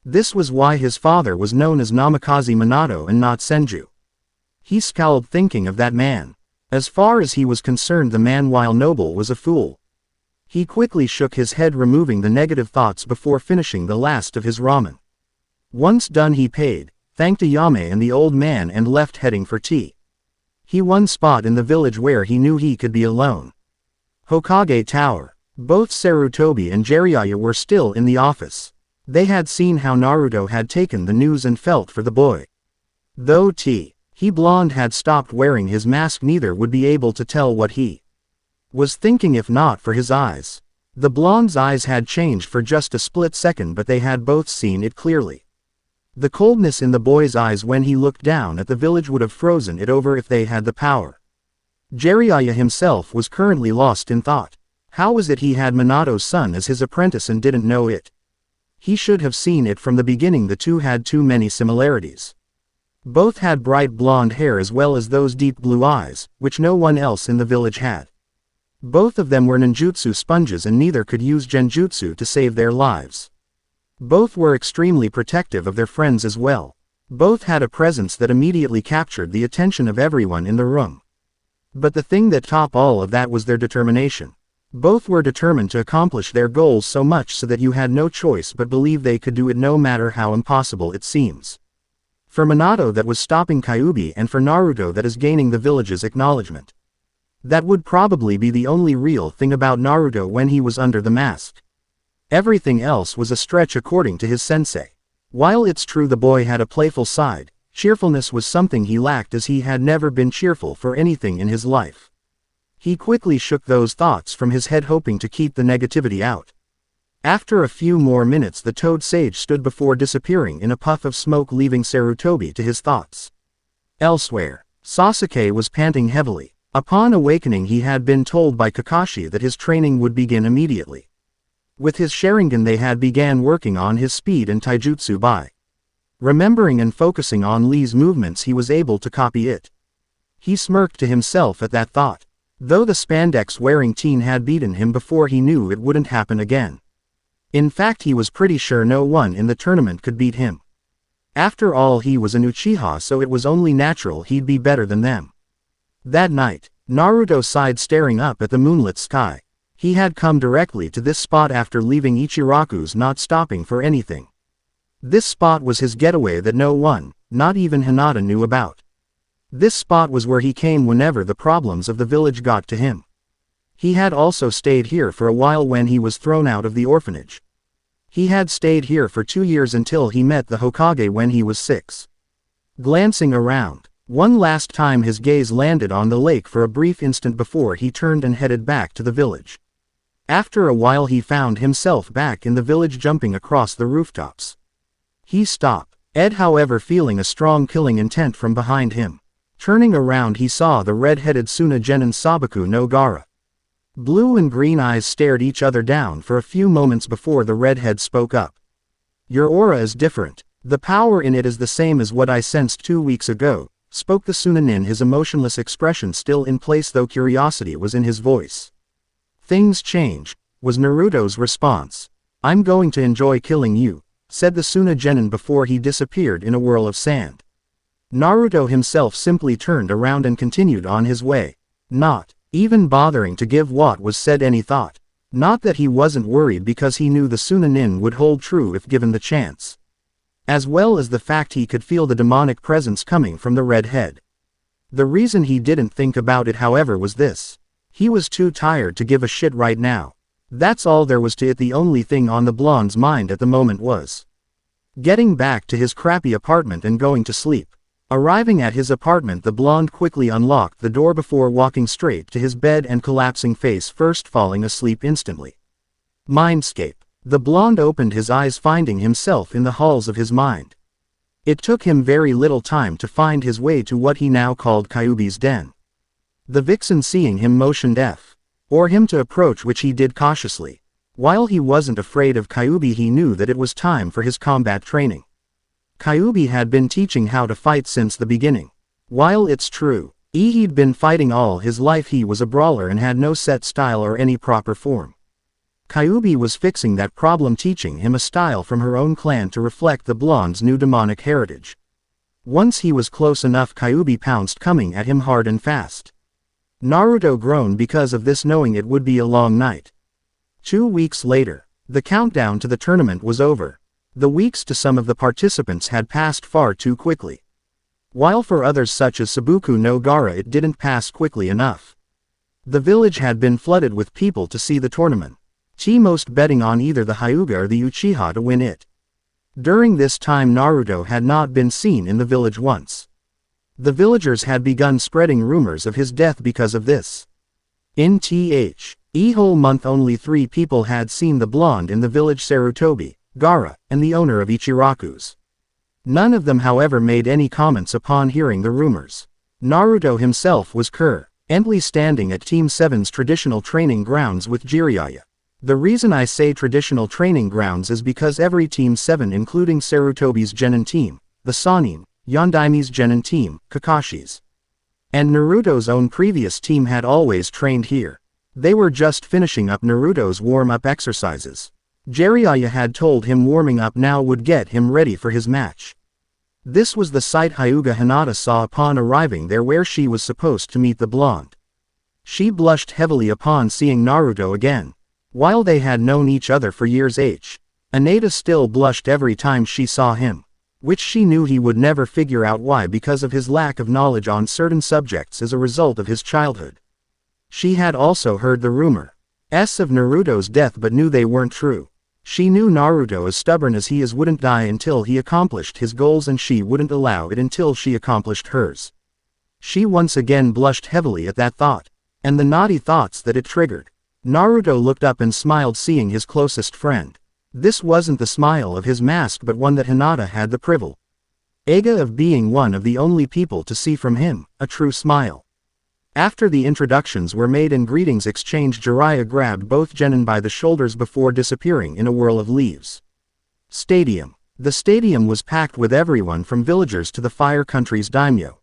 This was why his father was known as Namikaze Minato and not Senju. He scowled thinking of that man. As far as he was concerned, the man, while noble, was a fool. He quickly shook his head, removing the negative thoughts before finishing the last of his ramen. Once done, he paid, thanked Ayame and the old man, and left, heading for tea. He one spot in the village where he knew he could be alone. Hokage Tower. Both Sarutobi and Jiraiya were still in the office. They had seen how Naruto had taken the news and felt for the boy. Though he blonde had stopped wearing his mask, neither would be able to tell what he was thinking if not for his eyes. The blonde's eyes had changed for just a split second, but they had both seen it clearly. The coldness in the boy's eyes when he looked down at the village would have frozen it over if they had the power. Jiraiya himself was currently lost in thought. How was it he had Minato's son as his apprentice and didn't know it? He should have seen it from the beginning. The two had too many similarities. Both had bright blonde hair as well as those deep blue eyes, which no one else in the village had. Both of them were ninjutsu sponges and neither could use genjutsu to save their lives. Both were extremely protective of their friends as well. Both had a presence that immediately captured the attention of everyone in the room. But the thing that topped all of that was their determination. Both were determined to accomplish their goals so much so that you had no choice but believe they could do it no matter how impossible it seems. For Minato that was stopping Kyubbi and for Naruto that is gaining the village's acknowledgement. That would probably be the only real thing about Naruto when he was under the mask. Everything else was a stretch according to his sensei. While it's true the boy had a playful side, cheerfulness was something he lacked as he had never been cheerful for anything in his life. He quickly shook those thoughts from his head hoping to keep the negativity out. After a few more minutes the Toad Sage stood before disappearing in a puff of smoke leaving Sarutobi to his thoughts. Elsewhere, Sasuke was panting heavily. Upon awakening he had been told by Kakashi that his training would begin immediately. With his Sharingan they had began working on his speed and taijutsu by remembering and focusing on Lee's movements he was able to copy it. He smirked to himself at that thought. Though the spandex-wearing teen had beaten him before he knew it wouldn't happen again. In fact he was pretty sure no one in the tournament could beat him. After all he was an Uchiha so it was only natural he'd be better than them. That night, Naruto sighed staring up at the moonlit sky. He had come directly to this spot after leaving Ichiraku's not stopping for anything. This spot was his getaway that no one, not even Hinata knew about. This spot was where he came whenever the problems of the village got to him. He had also stayed here for a while when he was thrown out of the orphanage. He had stayed here for 2 years until he met the Hokage when he was 6. Glancing around, one last time his gaze landed on the lake for a brief instant before he turned and headed back to the village. After a while he found himself back in the village jumping across the rooftops. He stopped, Ed however feeling a strong killing intent from behind him. Turning around he saw the red-headed Suna Genin Sabaku no Gara. Blue and green eyes stared each other down for a few moments before the redhead spoke up. Your aura is different. The power in it is the same as what I sensed 2 weeks ago, spoke the Sunanin, his emotionless expression still in place though curiosity was in his voice. Things change, was Naruto's response. I'm going to enjoy killing you, said the Suna Genin before he disappeared in a whirl of sand. Naruto himself simply turned around and continued on his way, not even bothering to give what was said any thought. Not that he wasn't worried because he knew the Sunanin would hold true if given the chance. As well as the fact he could feel the demonic presence coming from the red head. The reason he didn't think about it however was this. He was too tired to give a shit right now. That's all there was to it. The only thing on the blonde's mind at the moment was getting back to his crappy apartment and going to sleep. Arriving at his apartment the blonde quickly unlocked the door before walking straight to his bed and collapsing face first falling asleep instantly. Mindscape. The blonde opened his eyes finding himself in the halls of his mind. It took him very little time to find his way to what he now called Kyubbi's den. The vixen seeing him motioned for him to approach which he did cautiously. While he wasn't afraid of Kyubbi he knew that it was time for his combat training. Kyubbi had been teaching how to fight since the beginning. While it's true, he'd been fighting all his life he was a brawler and had no set style or any proper form. Kyubbi was fixing that problem teaching him a style from her own clan to reflect the blonde's new demonic heritage. Once he was close enough Kyubbi pounced coming at him hard and fast. Naruto groaned because of this knowing it would be a long night. 2 weeks later, the countdown to the tournament was over. The weeks to some of the participants had passed far too quickly. While for others such as Sabuku no Gara it didn't pass quickly enough. The village had been flooded with people to see the tournament. Most betting on either the Hyuga or the Uchiha to win it. During this time Naruto had not been seen in the village once. The villagers had begun spreading rumors of his death because of this. In a whole month only 3 people had seen the blonde in the village: Sarutobi, Gara, and the owner of Ichiraku's. None of them however made any comments upon hearing the rumors. Naruto himself was currently standing at Team 7's traditional training grounds with Jiraiya. The reason I say traditional training grounds is because every Team 7 including Sarutobi's Genin team, the Sannin, Yondaimi's Genin team, Kakashi's, and Naruto's own previous team had always trained here. They were just finishing up Naruto's warm-up exercises. Jiraiya had told him warming up now would get him ready for his match. This was the sight Hyuga Hinata saw upon arriving there where she was supposed to meet the blonde. She blushed heavily upon seeing Naruto again. While they had known each other for years, Hinata still blushed every time she saw him, which she knew he would never figure out why because of his lack of knowledge on certain subjects as a result of his childhood. She had also heard the rumors of Naruto's death but knew they weren't true. She knew Naruto, as stubborn as he is, wouldn't die until he accomplished his goals, and she wouldn't allow it until she accomplished hers. She once again blushed heavily at that thought, and the naughty thoughts that it triggered. Naruto looked up and smiled, seeing his closest friend. This wasn't the smile of his mask but one that Hinata had the privilege of being one of the only people to see from him, a true smile. After the introductions were made and greetings exchanged, Jiraiya grabbed both genin by the shoulders before disappearing in a whirl of leaves. Stadium. The stadium was packed with everyone from villagers to the Fire Country's daimyo.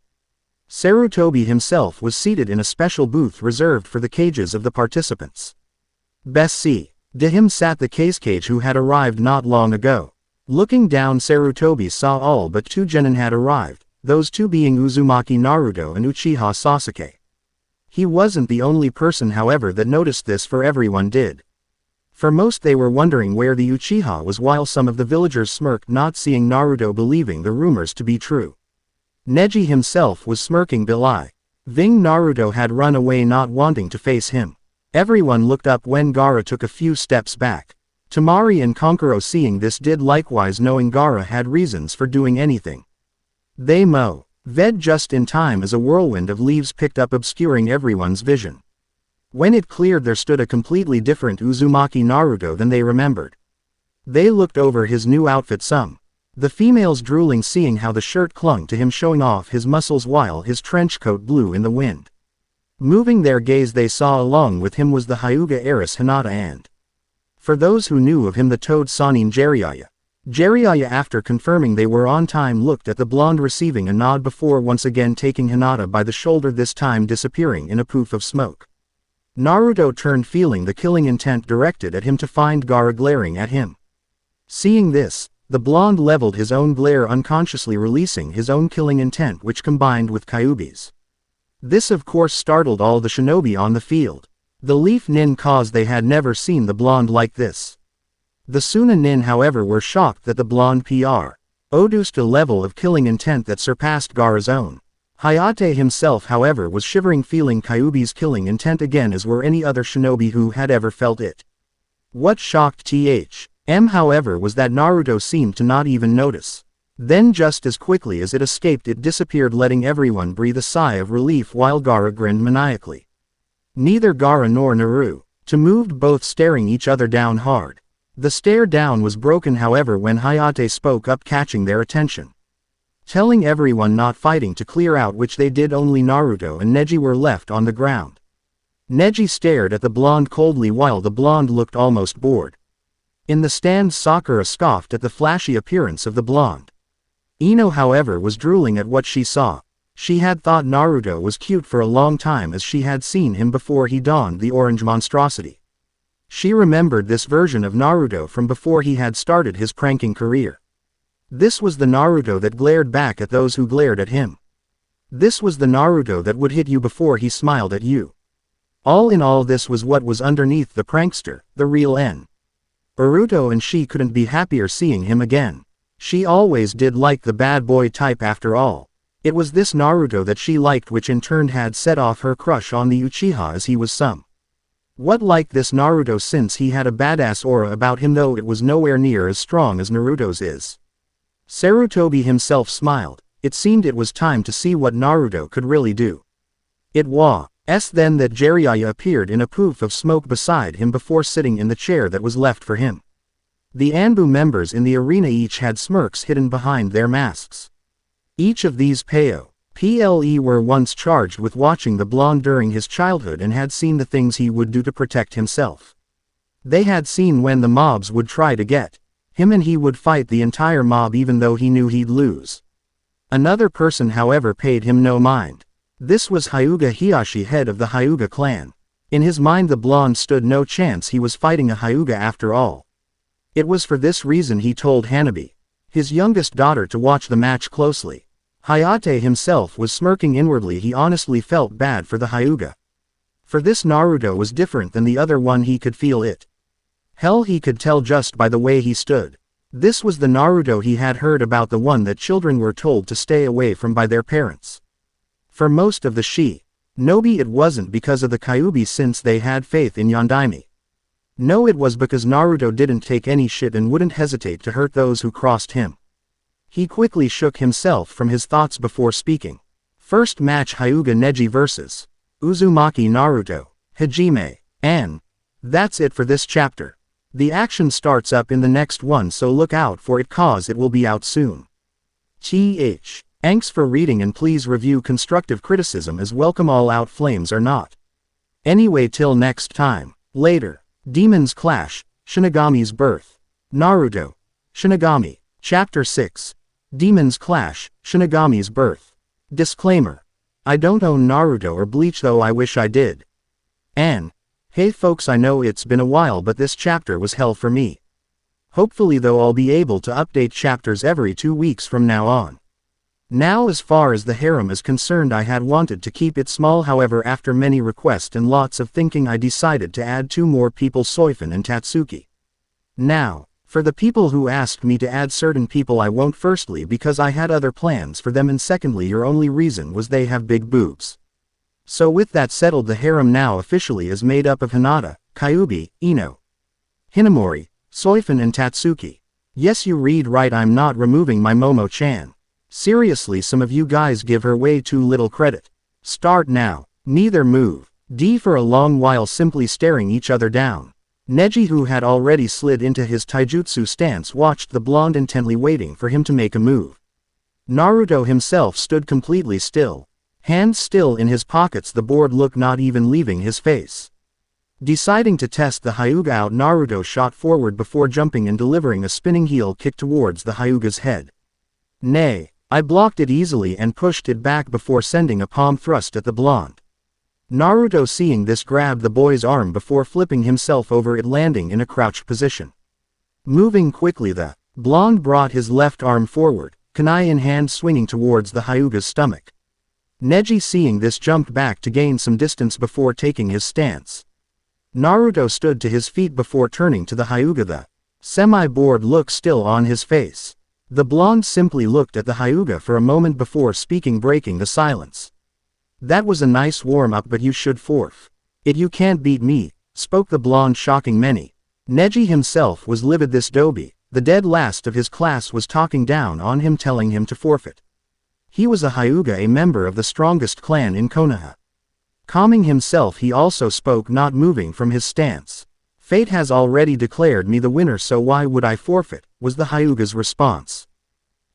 Sarutobi himself was seated in a special booth reserved for the cages of the participants. Bessie. De him sat the cage who had arrived not long ago. Looking down, Sarutobi saw all but 2 genin had arrived, those 2 being Uzumaki Naruto and Uchiha Sasuke. He wasn't the only person, however, that noticed this, for everyone did. For most, they were wondering where the Uchiha was, while some of the villagers smirked, not seeing Naruto, believing the rumors to be true. Neji himself was smirking, believing Naruto had run away, not wanting to face him. Everyone looked up when Gaara took a few steps back. Temari and Kankuro, seeing this, did likewise, knowing Gaara had reasons for doing anything. They moved just in time as a whirlwind of leaves picked up, obscuring everyone's vision. When it cleared, there stood a completely different Uzumaki Naruto than they remembered. They looked over his new outfit, some the females drooling, seeing how the shirt clung to him, showing off his muscles while his trench coat blew in the wind. Moving their gaze, they saw along with him was the Hyuga heiress Hinata, and for those who knew of him, the Toad Sannin Jiraiya. Jiraiya, after confirming they were on time, looked at the blonde, receiving a nod before once again taking Hinata by the shoulder, this time disappearing in a poof of smoke. Naruto turned, feeling the killing intent directed at him, to find Gaara glaring at him. Seeing this, the blonde leveled his own glare, unconsciously releasing his own killing intent, which combined with Kyuubi's. This of course startled all the shinobi on the field. The Leaf Nin cause they had never seen the blonde like this. The Suna Nin, however, were shocked that the blonde produced a level of killing intent that surpassed Gaara's own. Hayate himself, however, was shivering, feeling Kyuubi's killing intent again, as were any other shinobi who had ever felt it. What shocked him, however, was that Naruto seemed to not even notice. Then just as quickly as it escaped, it disappeared, letting everyone breathe a sigh of relief while Gaara grinned maniacally. Neither Gaara nor Naruto moved, both staring each other down hard. The stare down was broken, however, when Hayate spoke up, catching their attention. Telling everyone not fighting to clear out, which they did. Only Naruto and Neji were left on the ground. Neji stared at the blonde coldly while the blonde looked almost bored. In the stand, Sakura scoffed at the flashy appearance of the blonde. Ino, however, was drooling at what she saw. She had thought Naruto was cute for a long time, as she had seen him before he donned the orange monstrosity. She remembered this version of Naruto from before he had started his pranking career. This was the Naruto that glared back at those who glared at him. This was the Naruto that would hit you before he smiled at you. All in all, this was what was underneath the prankster, the real Naruto, and she couldn't be happier seeing him again. She always did like the bad boy type, after all. It was this Naruto that she liked, which in turn had set off her crush on the Uchiha, as he was what like this Naruto, since he had a badass aura about him, though it was nowhere near as strong as Naruto's is. Sarutobi himself smiled. It seemed it was time to see what Naruto could really do. It was then that Jiraiya appeared in a poof of smoke beside him before sitting in the chair that was left for him. The Anbu members in the arena each had smirks hidden behind their masks. Each of these PLE were once charged with watching the blonde during his childhood and had seen the things he would do to protect himself. They had seen when the mobs would try to get him and he would fight the entire mob even though he knew he'd lose. Another person, however, paid him no mind. This was Hyuga Hiashi, head of the Hyuga clan. In his mind the blonde stood no chance, he was fighting a Hyuga after all. It was for this reason he told Hanabi, his youngest daughter, to watch the match closely. Hayate himself was smirking inwardly. He honestly felt bad for the Hyuga. For this Naruto was different than the other one, he could feel it. Hell, he could tell just by the way he stood. This was the Naruto he had heard about, the one that children were told to stay away from by their parents. For most of the Shinobi it wasn't because of the Kyubi, since they had faith in Yondaime. No, it was because Naruto didn't take any shit and wouldn't hesitate to hurt those who crossed him. He quickly shook himself from his thoughts before speaking. First match, Hyuga Neji vs. Uzumaki Naruto, Hajime. And that's it for this chapter. The action starts up in the next one, so look out for it cause it will be out soon. Thanks for reading, and please review. Constructive criticism is welcome, all out flames are not. Anyway, till next time. Later. Demons Clash, Shinigami's Birth. Naruto. Shinigami. Chapter 6. Demons Clash, Shinigami's Birth. Disclaimer. I don't own Naruto or Bleach, though I wish I did. And hey folks, I know it's been a while, but this chapter was hell for me. Hopefully though I'll be able to update chapters every 2 weeks from now on. Now as far as the harem is concerned, I had wanted to keep it small, however after many requests and lots of thinking I decided to add 2 more people, Soifun and Tatsuki. Now, for the people who asked me to add certain people, I won't, firstly because I had other plans for them, and secondly your only reason was they have big boobs. So with that settled, the harem now officially is made up of Hinata, Kyubi, Ino, Hinamori, Soifun and Tatsuki. Yes, you read right, I'm not removing my Momo-chan. Seriously, some of you guys give her way too little credit. Start now. Neither move. D for a long while, simply staring each other down. Neji, who had already slid into his taijutsu stance, watched the blonde intently, waiting for him to make a move. Naruto himself stood completely still. Hands still in his pockets, the board look not even leaving his face. Deciding to test the Hyuga out, Naruto shot forward before jumping and delivering a spinning heel kick towards the Hyuga's head. Nay. I blocked it easily and pushed it back before sending a palm thrust at the blonde. Naruto, seeing this, grabbed the boy's arm before flipping himself over it, landing in a crouched position. Moving quickly, the blonde brought his left arm forward, kunai in hand, swinging towards the Hyuga's stomach. Neji, seeing this, jumped back to gain some distance before taking his stance. Naruto stood to his feet before turning to the Hyuga, the semi-bored look still on his face. The blonde simply looked at the Hyuga for a moment before speaking, breaking the silence. That was a nice warm-up, but you should forfeit it. You can't beat me, spoke the blonde, shocking many. Neji himself was livid. This Dobi, the dead last of his class, was talking down on him, telling him to forfeit. He was a Hyuga, a member of the strongest clan in Konoha. Calming himself, he also spoke, not moving from his stance. Fate has already declared me the winner, so why would I forfeit, was the Hyuga's response.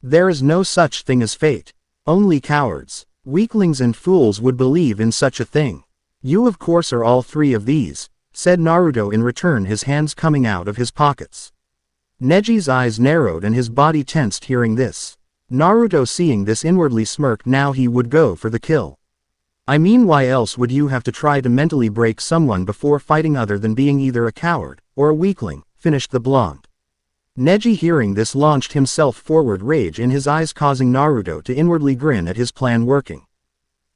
There is no such thing as fate. Only cowards, weaklings and fools would believe in such a thing. You of course are all 3 of these, said Naruto in return, his hands coming out of his pockets. Neji's eyes narrowed and his body tensed hearing this. Naruto, seeing this, inwardly smirked. Now he would go for the kill. I mean, why else would you have to try to mentally break someone before fighting, other than being either a coward or a weakling, finished the blonde. Neji, hearing this, launched himself forward, rage in his eyes causing Naruto to inwardly grin at his plan working.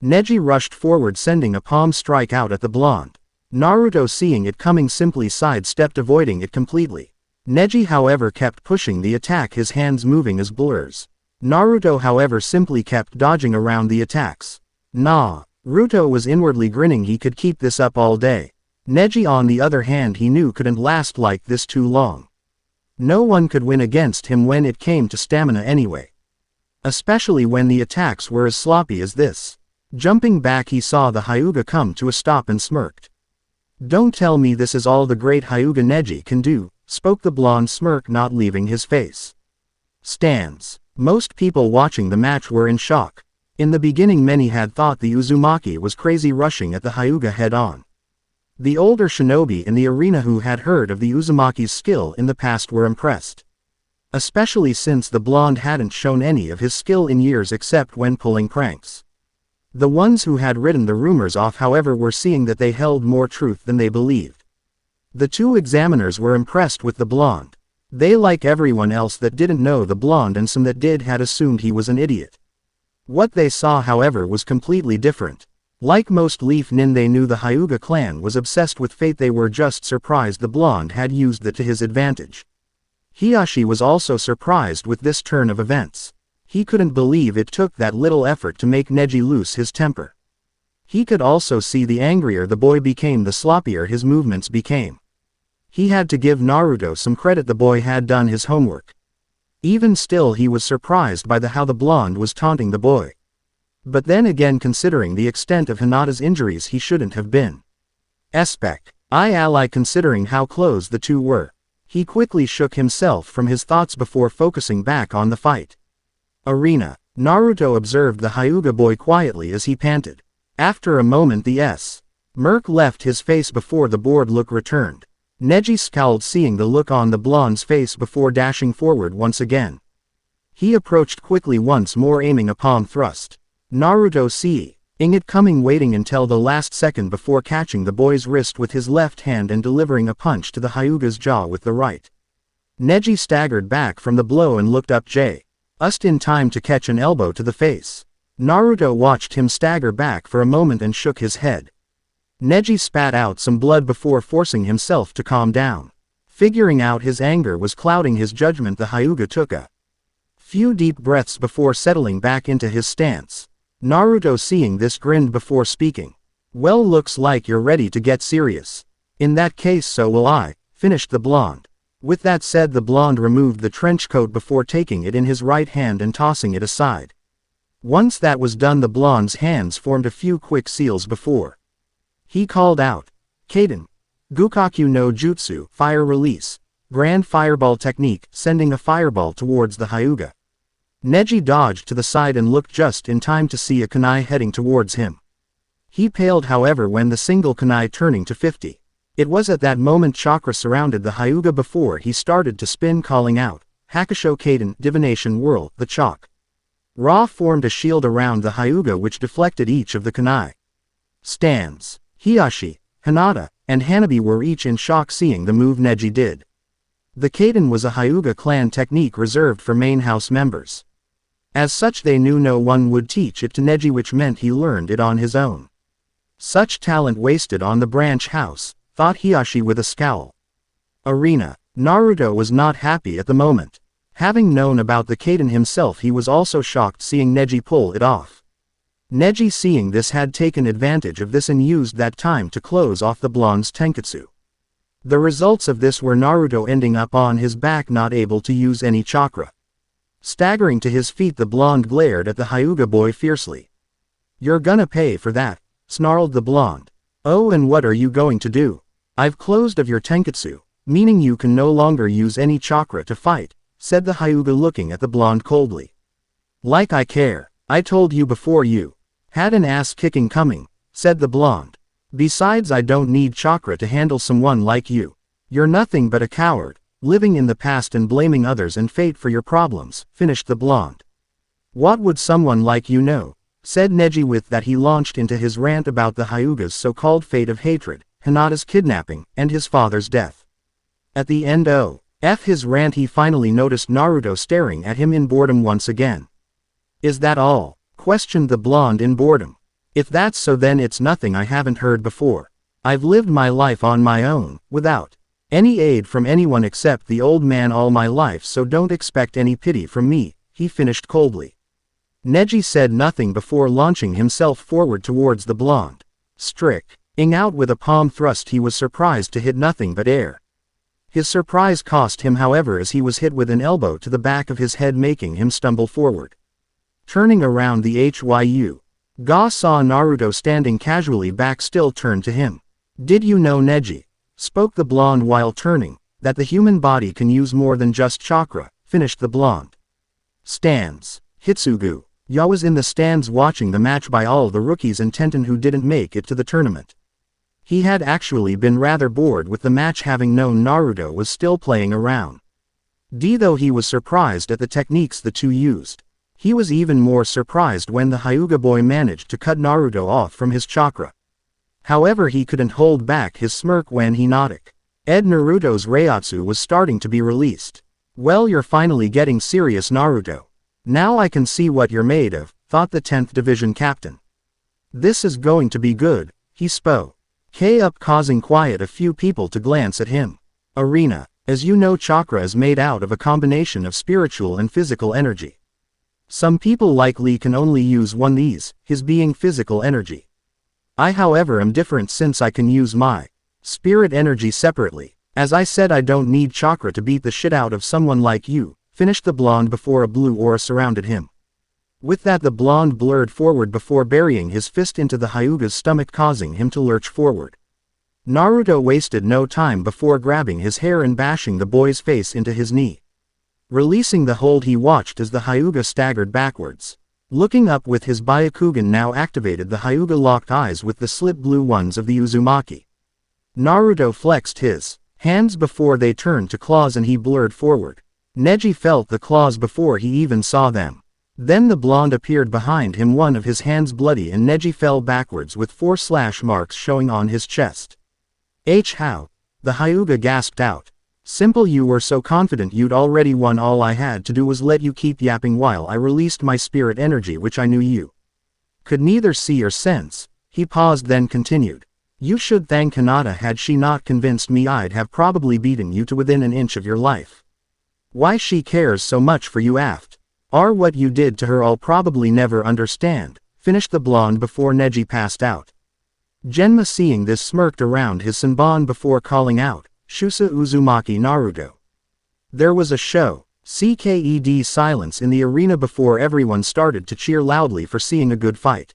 Neji rushed forward, sending a palm strike out at the blonde. Naruto, seeing it coming, simply sidestepped, avoiding it completely. Neji, however, kept pushing the attack, his hands moving as blurs. Naruto, however, simply kept dodging around the attacks. Naruto was inwardly grinning. He could keep this up all day. Neji, on the other hand, he knew couldn't last like this too long. No one could win against him when it came to stamina anyway. Especially when the attacks were as sloppy as this. Jumping back, he saw the Hyuga come to a stop and smirked. Don't tell me this is all the great Hyuga Neji can do, spoke the blonde, smirk not leaving his face. Stands. Most people watching the match were in shock. In the beginning, many had thought the Uzumaki was crazy, rushing at the Hyuga head-on. The older shinobi in the arena who had heard of the Uzumaki's skill in the past were impressed. Especially since the blonde hadn't shown any of his skill in years except when pulling pranks. The ones who had written the rumors off however were seeing that they held more truth than they believed. The two examiners were impressed with the blonde. They, like everyone else that didn't know the blonde and some that did, had assumed he was an idiot. What they saw however was completely different. Like most Leaf Nin, they knew the Hyuga clan was obsessed with fate. They were just surprised the blonde had used that to his advantage. Hiyashi was also surprised with this turn of events. He couldn't believe it took that little effort to make Neji lose his temper. He could also see the angrier the boy became, the sloppier his movements became. He had to give Naruto some credit, the boy had done his homework. Even still, he was surprised by how the blonde was taunting the boy. But then again, considering the extent of Hinata's injuries, he shouldn't have been. Ally, considering how close the two were. He quickly shook himself from his thoughts before focusing back on the fight. Arena. Naruto observed the Hyuga boy quietly as he panted. After a moment the smirk left his face before the bored look returned. Neji scowled seeing the look on the blonde's face before dashing forward once again. He approached quickly once more, aiming a palm thrust. Naruto seeing it coming, waiting until the last second before catching the boy's wrist with his left hand and delivering a punch to the Hyuga's jaw with the right. Neji staggered back from the blow and looked up just in time to catch an elbow to the face. Naruto watched him stagger back for a moment and shook his head. Neji spat out some blood before forcing himself to calm down. Figuring out his anger was clouding his judgment, the Hyuga took a few deep breaths before settling back into his stance. Naruto seeing this grinned before speaking. Well, looks like you're ready to get serious. In that case, so will I, finished the blonde. With that said, the blonde removed the trench coat before taking it in his right hand and tossing it aside. Once that was done, the blonde's hands formed a few quick seals before he called out, Kaden. Gukaku no Jutsu, fire release. Grand fireball technique, sending a fireball towards the Hyuga. Neji dodged to the side and looked just in time to see a kunai heading towards him. He paled however when the single kunai turning to 50. It was at that moment chakra surrounded the Hyuga before he started to spin, calling out, Hakusho Kaden, divination whirl, the chalk. Ra formed a shield around the Hyuga which deflected each of the kunai. Stands. Hiyashi, Hinata, and Hanabi were each in shock seeing the move Neji did. The Kaden was a Hyuga clan technique reserved for main house members. As such, they knew no one would teach it to Neji, which meant he learned it on his own. Such talent wasted on the branch house, thought Hiyashi with a scowl. Arena. Naruto was not happy at the moment. Having known about the Kaden himself, he was also shocked seeing Neji pull it off. Neji seeing this had taken advantage of this and used that time to close off the blonde's tenketsu. The results of this were Naruto ending up on his back, not able to use any chakra. Staggering to his feet, the blonde glared at the Hyuga boy fiercely. You're gonna pay for that, snarled the blonde. Oh, and what are you going to do? I've closed of your tenketsu, meaning you can no longer use any chakra to fight, said the Hyuga looking at the blonde coldly. Like I care, I told you before you had an ass kicking coming, said the blonde. Besides, I don't need chakra to handle someone like you. You're nothing but a coward, living in the past and blaming others and fate for your problems, finished the blonde. What would someone like you know? Said Neji. With that he launched into his rant about the Hyuga's so-called fate of hatred, Hinata's kidnapping, and his father's death. At the end of his rant, he finally noticed Naruto staring at him in boredom once again. Is that all? Questioned the blonde in boredom. If that's so, then it's nothing I haven't heard before. I've lived my life on my own, without any aid from anyone except the old man all my life, so don't expect any pity from me, he finished coldly. Neji said nothing before launching himself forward towards the blonde. Striking out with a palm thrust, he was surprised to hit nothing but air. His surprise cost him however, as he was hit with an elbow to the back of his head, making him stumble forward. Turning around, the Ga saw Naruto standing casually back, still turned to him. Did you know, Neji, spoke the blonde while turning, that the human body can use more than just chakra, finished the blonde. Stands. Hitsugu. Ya was in the stands watching the match by all the rookies and Tenten who didn't make it to the tournament. He had actually been rather bored with the match, having known Naruto was still playing around. Though he was surprised at the techniques the two used. He was even more surprised when the Hyuga boy managed to cut Naruto off from his chakra. However, he couldn't hold back his smirk when he nodded. Naruto's Reiatsu was starting to be released. Well, you're finally getting serious, Naruto. Now I can see what you're made of, thought the 10th Division captain. This is going to be good, he spoke up, causing quite a few people to glance at him. Arena. As you know, chakra is made out of a combination of spiritual and physical energy. Some people likely can only use one these, his being physical energy. I however am different since I can use my spirit energy separately. As I said, I don't need chakra to beat the shit out of someone like you, finished the blonde before a blue aura surrounded him. With that, the blonde blurred forward before burying his fist into the Hyuga's stomach, causing him to lurch forward. Naruto wasted no time before grabbing his hair and bashing the boy's face into his knee. Releasing the hold, he watched as the Hyuga staggered backwards. Looking up with his Byakugan now activated, the Hyuga locked eyes with the slit blue ones of the Uzumaki. Naruto flexed his hands before they turned to claws and he blurred forward. Neji felt the claws before he even saw them. Then the blonde appeared behind him, one of his hands bloody, and Neji fell backwards with 4 slash marks showing on his chest. How? The Hyuga gasped out. Simple, you were so confident you'd already won. All I had to do was let you keep yapping while I released my spirit energy, which I knew you could neither see or sense. He paused, then continued. You should thank Hinata. Had she not convinced me, I'd have probably beaten you to within an inch of your life. Why she cares so much for you after what you did to her, I'll probably never understand, finished the blonde before Neji passed out. Genma, seeing this, smirked around his Senbon before calling out, Shusa Uzumaki Naruto. There was a show. CKED silence in the arena before everyone started to cheer loudly for seeing a good fight.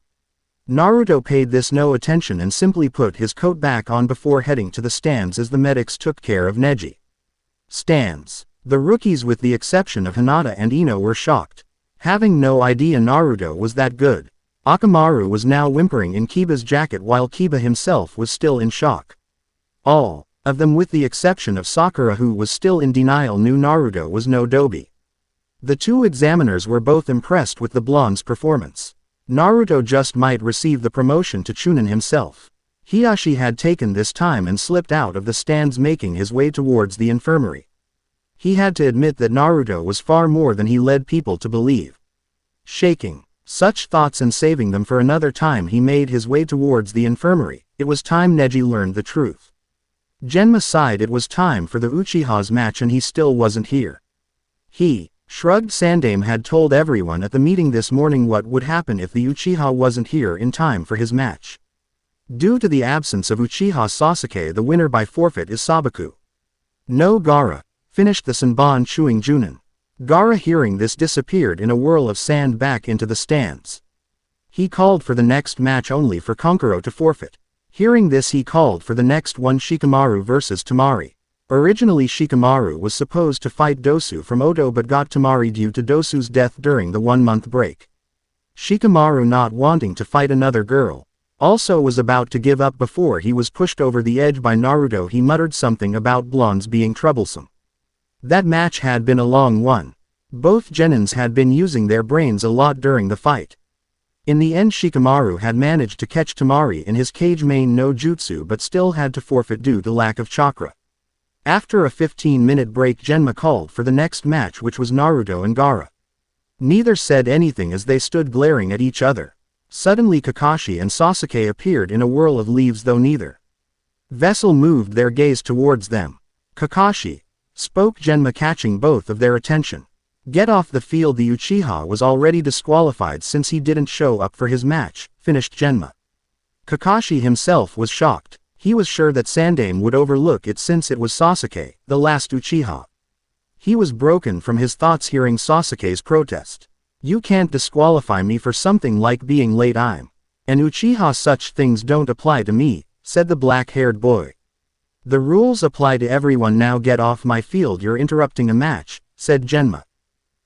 Naruto paid this no attention and simply put his coat back on before heading to the stands as the medics took care of Neji. Stands. The rookies, with the exception of Hinata and Ino, were shocked. Having no idea Naruto was that good. Akamaru was now whimpering in Kiba's jacket while Kiba himself was still in shock. All of them, with the exception of Sakura, who was still in denial, knew Naruto was no dobe. The 2 examiners were both impressed with the blonde's performance. Naruto just might receive the promotion to Chunin himself. Hiashi had taken this time and slipped out of the stands, making his way towards the infirmary. He had to admit that Naruto was far more than he led people to believe. Shaking such thoughts and saving them for another time, he made his way towards the infirmary. It was time Neji learned the truth. Genma sighed. It was time for the Uchiha's match and he still wasn't here. He shrugged. Sandaime had told everyone at the meeting this morning what would happen if the Uchiha wasn't here in time for his match. Due to the absence of Uchiha Sasuke, the winner by forfeit is Sabaku no Gaara, finished the Senbon, chewing Junin. Gaara, hearing this, disappeared in a whirl of sand back into the stands. He called for the next match only for Kankuro to forfeit. Hearing this, he called for the next one, Shikamaru versus Tamari. Originally Shikamaru was supposed to fight Dosu from Oto but got Tamari due to Dosu's death during the 1-month break. Shikamaru, not wanting to fight another girl, also was about to give up before he was pushed over the edge by Naruto. He muttered something about blondes being troublesome. That match had been a long one. Both genins had been using their brains a lot during the fight. In the end, Shikamaru had managed to catch Tamari in his Kage main no jutsu but still had to forfeit due to lack of chakra. After a 15-minute break, Genma called for the next match, which was Naruto and Gaara. Neither said anything as they stood glaring at each other. Suddenly Kakashi and Sasuke appeared in a whirl of leaves, though neither vessel moved their gaze towards them. Kakashi, spoke Genma, catching both of their attention. Get off the field. The Uchiha was already disqualified since he didn't show up for his match, finished Genma. Kakashi himself was shocked. He was sure that Sandaime would overlook it since it was Sasuke, the last Uchiha. He was broken from his thoughts hearing Sasuke's protest. You can't disqualify me for something like being late. I'm an Uchiha. Such things don't apply to me, said the black-haired boy. The rules apply to everyone. Now get off my field. You're interrupting a match, said Genma.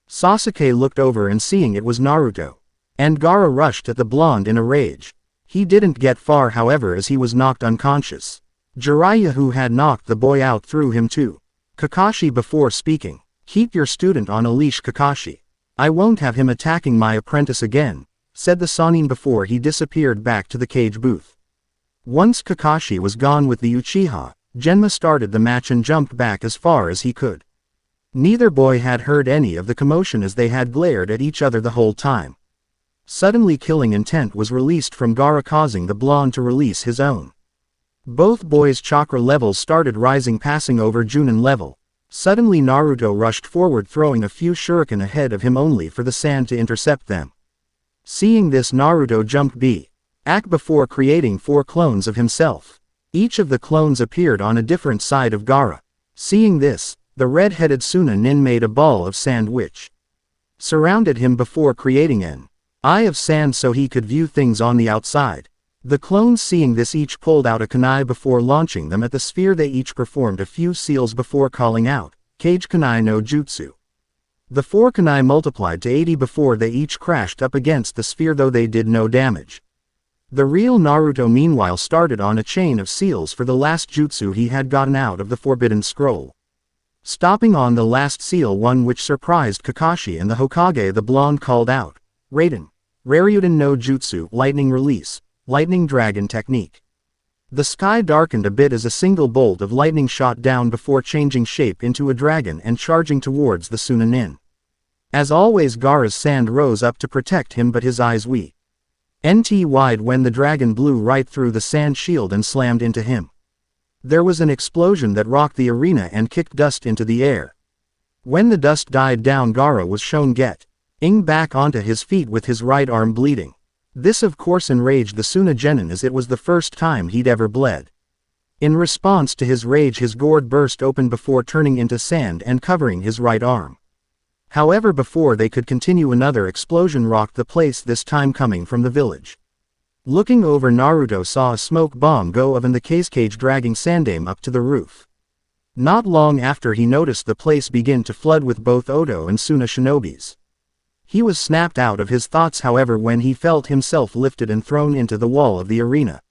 Sasuke looked over and seeing it was Naruto and Gaara, rushed at the blonde in a rage. He didn't get far, however, as he was knocked unconscious. Jiraiya, who had knocked the boy out, threw him to Kakashi before speaking. Keep your student on a leash, Kakashi. I won't have him attacking my apprentice again, said the Sannin before he disappeared back to the cage booth. Once Kakashi was gone with the Uchiha, Genma started the match and jumped back as far as he could. Neither boy had heard any of the commotion as they had glared at each other the whole time. Suddenly killing intent was released from Gaara, causing the blonde to release his own. Both boys' chakra levels started rising, passing over Junin level. Suddenly Naruto rushed forward, throwing a few shuriken ahead of him only for the sand to intercept them. Seeing this, Naruto jumped back before creating 4 clones of himself. Each of the clones appeared on a different side of Gaara. Seeing this, the red-headed Sunanin made a ball of sand which surrounded him before creating an eye of sand so he could view things on the outside. The clones, seeing this, each pulled out a kunai before launching them at the sphere. They each performed a few seals before calling out, Kage Kunai no Jutsu. The 4 kunai multiplied to 80 before they each crashed up against the sphere, though they did no damage. The real Naruto meanwhile started on a chain of seals for the last jutsu he had gotten out of the Forbidden Scroll. Stopping on the last seal, one which surprised Kakashi and the Hokage, the blonde called out, Raiden, Raryuden no Jutsu, Lightning Release, Lightning Dragon Technique. The sky darkened a bit as a single bolt of lightning shot down before changing shape into a dragon and charging towards the Sunanin. As always, Gaara's sand rose up to protect him, but his eyes went wide when the dragon blew right through the sand shield and slammed into him. There was an explosion that rocked the arena and kicked dust into the air. When the dust died down, Gaara was shown getting back onto his feet with his right arm bleeding. This of course enraged the Sunagenin, as it was the first time he'd ever bled. In response to his rage, his gourd burst open before turning into sand and covering his right arm. However, before they could continue, another explosion rocked the place, this time coming from the village. Looking over, Naruto saw a smoke bomb go off in the cage, dragging Sandame up to the roof. Not long after, he noticed the place begin to flood with both Oto and Suna shinobis. He was snapped out of his thoughts, however, when he felt himself lifted and thrown into the wall of the arena.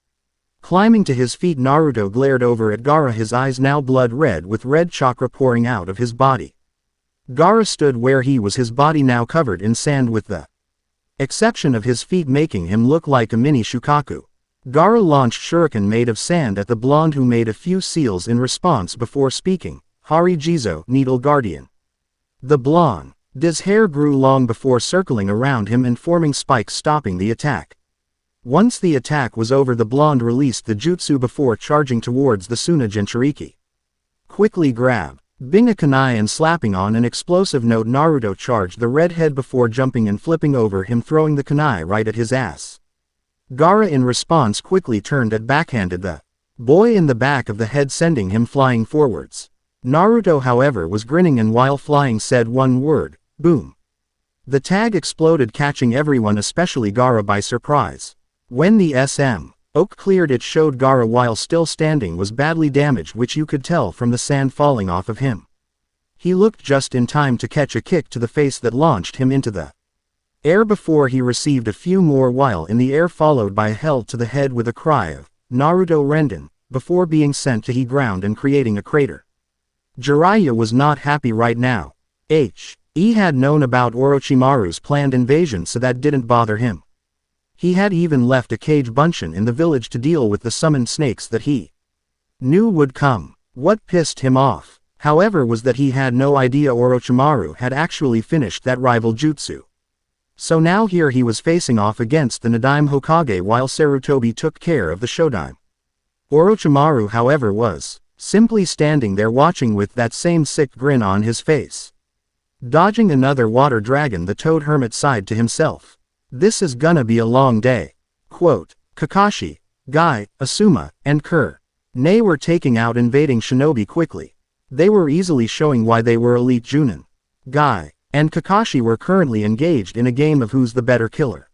Climbing to his feet, Naruto glared over at Gaara, his eyes now blood red with red chakra pouring out of his body. Gaara stood where he was, his body now covered in sand with the exception of his feet, making him look like a mini Shukaku. Gaara launched shuriken made of sand at the blonde, who made a few seals in response before speaking, Hari Jizo, Needle Guardian. The blonde's hair grew long before circling around him and forming spikes, stopping the attack. Once the attack was over, the blonde released the jutsu before charging towards the Suna Jinchuriki. Quickly grabbing a kunai and slapping on an explosive note, Naruto charged the redhead before jumping and flipping over him, throwing the kunai right at his ass. Gaara in response quickly turned and backhanded the boy in the back of the head, sending him flying forwards. Naruto, however, was grinning and while flying said one word, boom. The tag exploded, catching everyone, especially Gaara, by surprise. When the smoke cleared, it showed Gaara, while still standing, was badly damaged, which you could tell from the sand falling off of him. He looked just in time to catch a kick to the face that launched him into the air before he received a few more while in the air, followed by a held to the head with a cry of Naruto Renden, before being sent to the ground and creating a crater. Jiraiya was not happy right now. He had known about Orochimaru's planned invasion, so that didn't bother him. He had even left a Kage Bunshin in the village to deal with the summoned snakes that he knew would come. What pissed him off, however, was that he had no idea Orochimaru had actually finished that rival jutsu. So now here he was facing off against the Nadaime Hokage while Sarutobi took care of the Shodaime. Orochimaru, however, was simply standing there watching with that same sick grin on his face. Dodging another water dragon, the Toad Hermit sighed to himself. This is gonna be a long day. Quote, Kakashi, Guy, Asuma, and Kur-ne were taking out invading shinobi quickly. They were easily showing why they were elite Junin. Guy and Kakashi were currently engaged in a game of who's the better killer.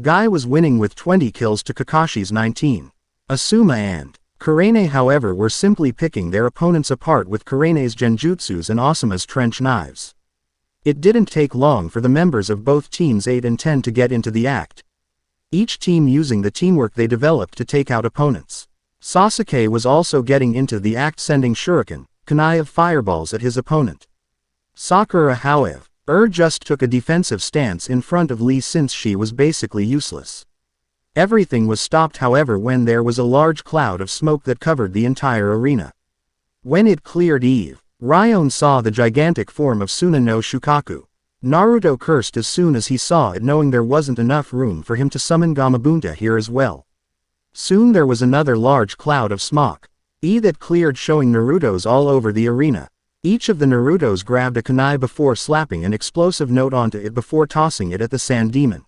Guy was winning with 20 kills to Kakashi's 19. Asuma and Kurene, however, were simply picking their opponents apart with Kurene's genjutsus and Asuma's trench knives. It didn't take long for the members of both teams 8 and 10 to get into the act, each team using the teamwork they developed to take out opponents. Sasuke was also getting into the act, sending shuriken, kunai of fireballs at his opponent. Sakura, however, Just took a defensive stance in front of Lee since she was basically useless. Everything was stopped however when there was a large cloud of smoke that covered the entire arena. When it cleared Ryon saw the gigantic form of Suna no Shukaku. Naruto cursed as soon as he saw it, knowing there wasn't enough room for him to summon Gamabunta here as well. Soon there was another large cloud of smoke that cleared, showing Narutos all over the arena. Each of the Narutos grabbed a kunai before slapping an explosive note onto it before tossing it at the sand demon.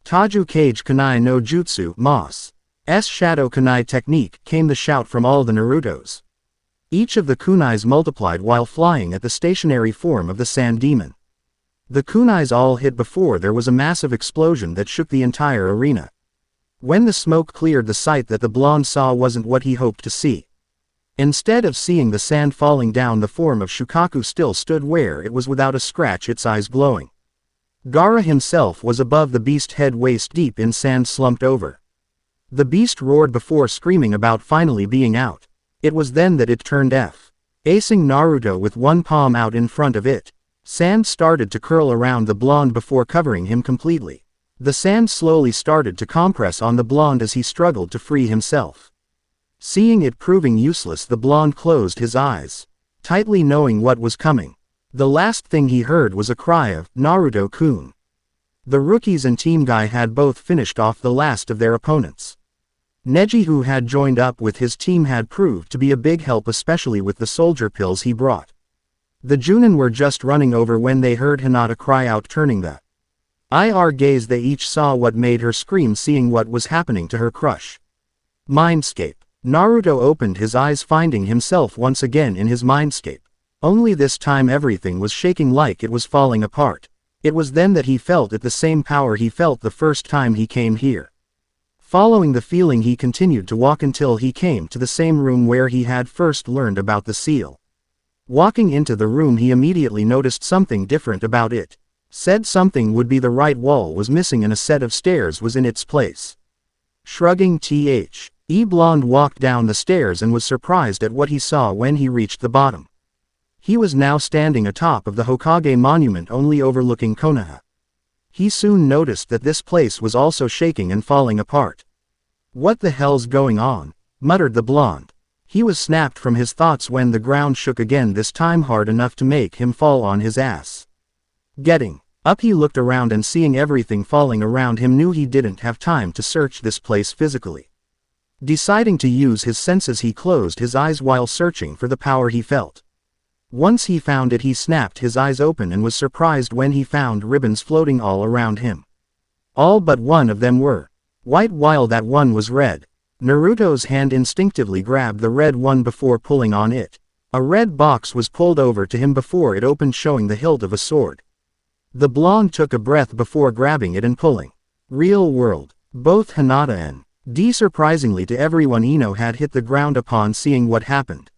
Taju Kage Kunai no Jutsu Moss S Shadow Kunai technique, came the shout from all the Narutos. Each of the kunais multiplied while flying at the stationary form of the sand demon. The kunais all hit before there was a massive explosion that shook the entire arena. When the smoke cleared, the sight that the blonde saw wasn't what he hoped to see. Instead of seeing the sand falling down, the form of Shukaku still stood where it was without a scratch, its eyes glowing. Gaara himself was above the beast head, waist deep in sand, slumped over. The beast roared before screaming about finally being out. It was then that it turned acing Naruto with one palm out in front of it. Sand started to curl around the blonde before covering him completely. The sand slowly started to compress on the blonde as he struggled to free himself. Seeing it proving useless, the blonde closed his eyes tightly, knowing what was coming. The last thing he heard was a cry of, "Naruto-kun." The rookies and Team Guy had both finished off the last of their opponents. Neji, who had joined up with his team, had proved to be a big help, especially with the soldier pills he brought. The Junin were just running over when they heard Hinata cry out, turning the gaze. They each saw what made her scream, seeing what was happening to her crush. Mindscape. Naruto opened his eyes, finding himself once again in his mindscape. Only this time everything was shaking like it was falling apart. It was then that he felt it, the same power he felt the first time he came here. Following the feeling, he continued to walk until he came to the same room where he had first learned about the seal. Walking into the room, he immediately noticed something different about it. Said something would be the right wall was missing and a set of stairs was in its place. Shrugging, Blonde walked down the stairs and was surprised at what he saw when he reached the bottom. He was now standing atop of the Hokage monument, only overlooking Konoha. He soon noticed that this place was also shaking and falling apart. "What the hell's going on?" muttered the blonde. He was snapped from his thoughts when the ground shook again, this time hard enough to make him fall on his ass. Getting up, he looked around and seeing everything falling around him, knew he didn't have time to search this place physically. Deciding to use his senses, he closed his eyes while searching for the power he felt. Once he found it, he snapped his eyes open and was surprised when he found ribbons floating all around him. All but one of them were white, while that one was red. Naruto's hand instinctively grabbed the red one before pulling on it. A red box was pulled over to him before it opened, showing the hilt of a sword. The blonde took a breath before grabbing it and pulling. Real world. Both Hinata and surprisingly to everyone, Ino had hit the ground upon seeing what happened.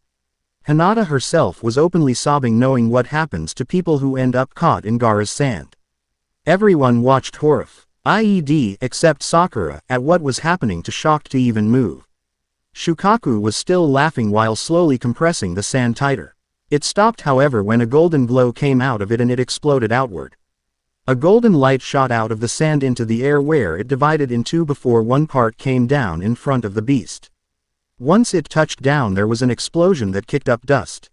Hinata herself was openly sobbing, knowing what happens to people who end up caught in Gaara's sand. Everyone watched horrified, except Sakura, at what was happening, too shocked to even move. Shukaku was still laughing while slowly compressing the sand tighter. It stopped however when a golden glow came out of it and it exploded outward. A golden light shot out of the sand into the air where it divided in two before one part came down in front of the beast. Once it touched down, there was an explosion that kicked up dust.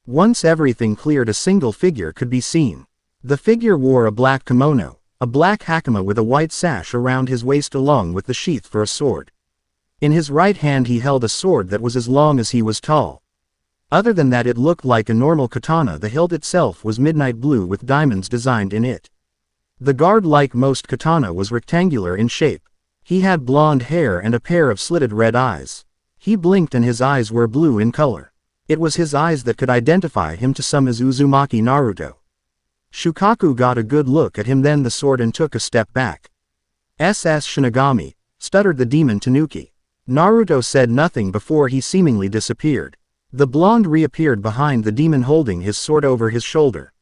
Once everything cleared, a single figure could be seen. The figure wore a black kimono, a black hakama with a white sash around his waist along with the sheath for a sword. In his right hand he held a sword that was as long as he was tall. Other than that, it looked like a normal katana. The hilt itself was midnight blue with diamonds designed in it. The guard, like most katana, was rectangular in shape. He had blonde hair and a pair of slitted red eyes. He blinked and his eyes were blue in color. It was his eyes that could identify him to some as Uzumaki Naruto. Shukaku got a good look at him, then the sword, and took a step back. "SS Shinigami," stuttered the demon Tanuki. Naruto said nothing before he seemingly disappeared. The blonde reappeared behind the demon holding his sword over his shoulder.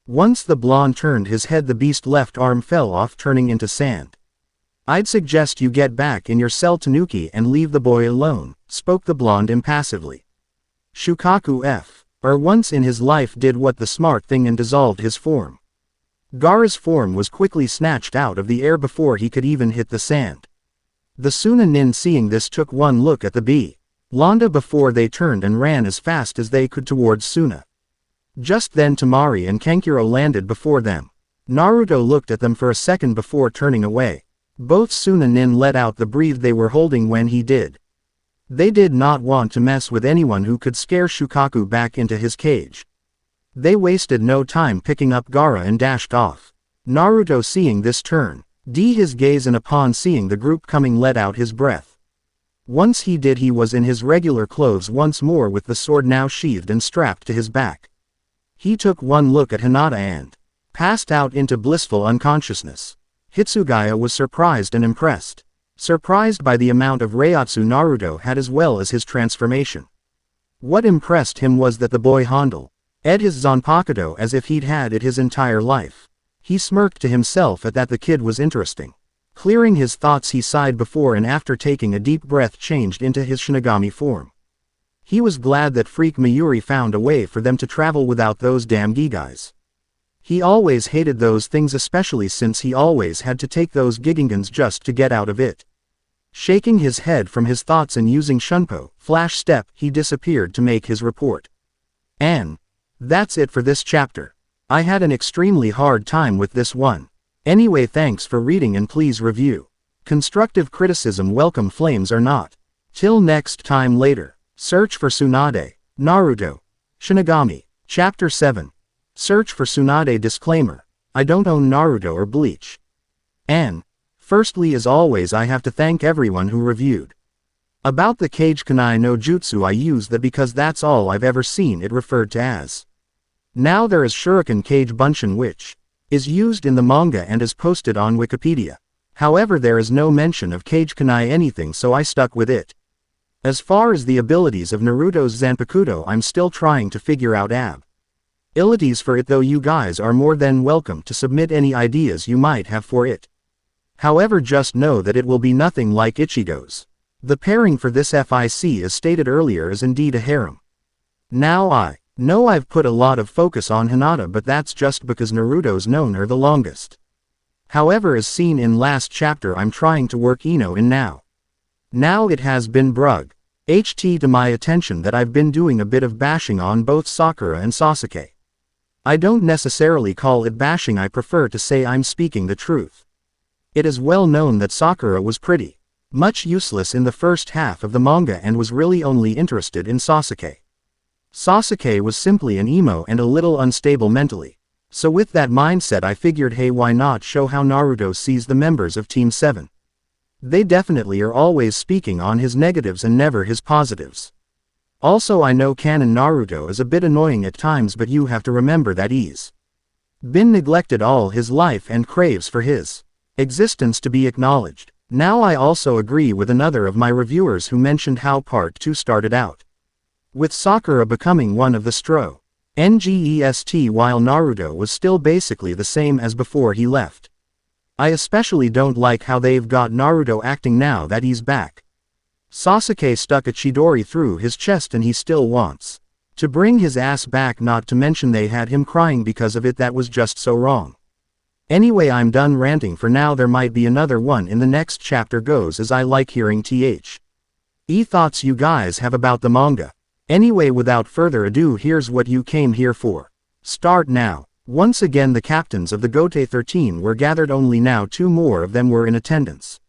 Once the blonde turned his head, the beast's left arm fell off, turning into sand. "I'd suggest you get back in your cell, Tanuki, and leave the boy alone," spoke the blonde impassively. Shukaku once in his life did what the smart thing and dissolved his form. Gaara's form was quickly snatched out of the air before he could even hit the sand. The Sunanin seeing this took one look at the bee Londa before they turned and ran as fast as they could towards Suna. Just then Temari and Kankuro landed before them. Naruto looked at them for a second before turning away. Both Sunanin let out the breath they were holding when he did. They did not want to mess with anyone who could scare Shukaku back into his cage. They wasted no time picking up Gaara and dashed off. Naruto seeing this turned his gaze and upon seeing the group coming let out his breath. Once he did, he was in his regular clothes once more with the sword now sheathed and strapped to his back. He took one look at Hinata and passed out into blissful unconsciousness. Hitsugaya was surprised and impressed. Surprised by the amount of Reiatsu Naruto had as well as his transformation. What impressed him was that the boy handled his Zanpakuto as if he'd had it his entire life. He smirked to himself at that the kid was interesting. Clearing his thoughts, he sighed before and after taking a deep breath changed into his Shinigami form. He was glad that Freak Mayuri found a way for them to travel without those damn Gigais. He always hated those things, especially since he always had to take those Gigangans just to get out of it. Shaking his head from his thoughts and using Shunpo, Flash Step, he disappeared to make his report. And that's it for this chapter. I had an extremely hard time with this one. Anyway, thanks for reading and please review. Constructive criticism welcome, flames or not. Till next time, later. Search for Tsunade. Naruto. Shinigami. Chapter 7. Search for Tsunade. Disclaimer. I don't own Naruto or Bleach. And firstly, as always, I have to thank everyone who reviewed. About the Kage Kunai no Jutsu, I use that because that's all I've ever seen it referred to as. Now there is Shuriken Kage Bunshin, which is used in the manga and is posted on Wikipedia. However, there is no mention of Kage Kunai anything, so I stuck with it. As far as the abilities of Naruto's Zanpakuto, I'm still trying to figure out abilities for it, though you guys are more than welcome to submit any ideas you might have for it. However, just know that it will be nothing like Ichigo's. The pairing for this FIC, as stated earlier, is indeed a harem. Now I know I've put a lot of focus on Hinata, but that's just because Naruto's known her the longest. However, as seen in last chapter, I'm trying to work Ino in now. Now it has been brought to my attention that I've been doing a bit of bashing on both Sakura and Sasuke. I don't necessarily call it bashing, I prefer to say I'm speaking the truth. It is well known that Sakura was pretty much useless in the first half of the manga and was really only interested in Sasuke. Sasuke was simply an emo and a little unstable mentally. So with that mindset, I figured, hey, why not show how Naruto sees the members of Team 7. They definitely are always speaking on his negatives and never his positives. Also, I know canon Naruto is a bit annoying at times, but you have to remember that he's been neglected all his life and craves for his existence to be acknowledged. Now I also agree with another of my reviewers who mentioned how Part 2 started out with Sakura becoming one of the NGEST while Naruto was still basically the same as before he left. I especially don't like how they've got Naruto acting now that he's back. Sasuke stuck a Chidori through his chest and he still wants to bring his ass back, not to mention they had him crying because of it. That was just so wrong. Anyway, I'm done ranting for now. There might be another one in the next chapter, goes as I like hearing thoughts you guys have about the manga. Anyway, without further ado, here's what you came here for. Start now. Once again the captains of the Gote 13 were gathered, only now 2 more of them were in attendance.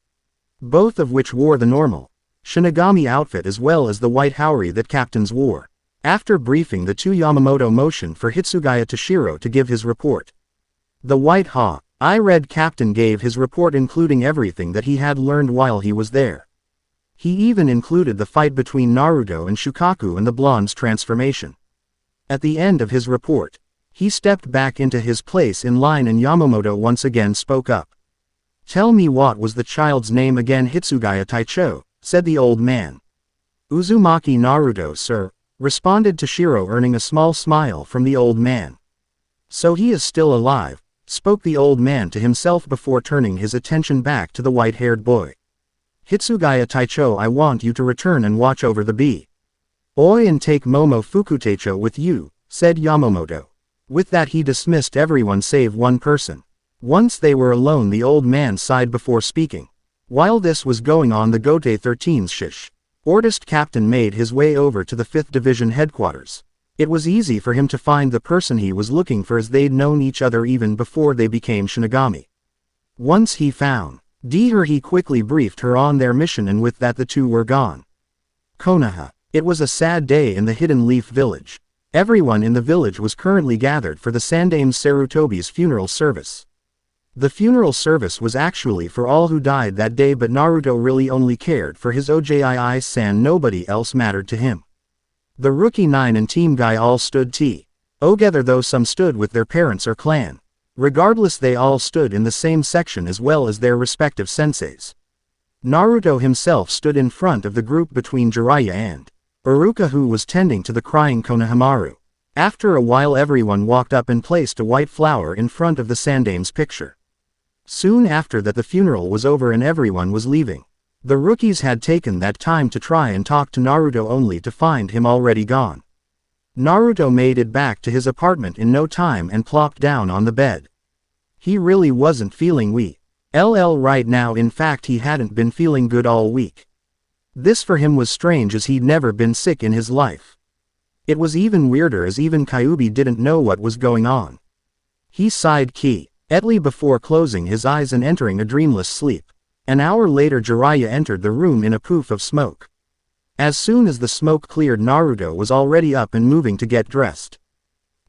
Both of which wore the normal Shinigami outfit as well as the white haori that captains wore. After briefing the 2, Yamamoto motioned for Hitsugaya Toshiro to give his report. The white red captain gave his report, including everything that he had learned while he was there. He even included the fight between Naruto and Shukaku and the blonde's transformation. At the end of his report, he stepped back into his place in line and Yamamoto once again spoke up. Tell me, what was the child's name again? Hitsugaya Taicho, said the old man. Uzumaki Naruto, sir, responded Toshiro, earning a small smile from the old man. So he is still alive, spoke the old man to himself before turning his attention back to the white-haired boy. Hitsugaya Taicho, I want you to return and watch over the bee. Oi, and take Momo Fukutecho with you, said Yamamoto. With that he dismissed everyone save one person. Once they were alone, the old man sighed before speaking. While this was going on, the Gote 13's Ordist captain made his way over to the 5th Division headquarters. It was easy for him to find the person he was looking for, as they'd known each other even before they became Shinigami. Once he found her, he quickly briefed her on their mission, and with that the two were gone. Konoha. It was a sad day in the Hidden Leaf village. Everyone in the village was currently gathered for the Sandaime Sarutobi's funeral service. The funeral service was actually for all who died that day, but Naruto really only cared for his Ojii-san. Nobody else mattered to him. The Rookie 9 and Team Guy all stood together, though some stood with their parents or clan. Regardless, they all stood in the same section as well as their respective senseis. Naruto himself stood in front of the group between Jiraiya and Iruka, who was tending to the crying Konohamaru. After a while, everyone walked up and placed a white flower in front of the Sandaime's picture. Soon after that, the funeral was over and everyone was leaving. The rookies had taken that time to try and talk to Naruto, only to find him already gone. Naruto made it back to his apartment in no time and plopped down on the bed. He really wasn't feeling well right now. In fact, he hadn't been feeling good all week. This for him was strange, as he'd never been sick in his life. It was even weirder as even Kyubbi didn't know what was going on. He sighed quietly before closing his eyes and entering a dreamless sleep. An hour later, Jiraiya entered the room in a poof of smoke. As soon as the smoke cleared, Naruto was already up and moving to get dressed.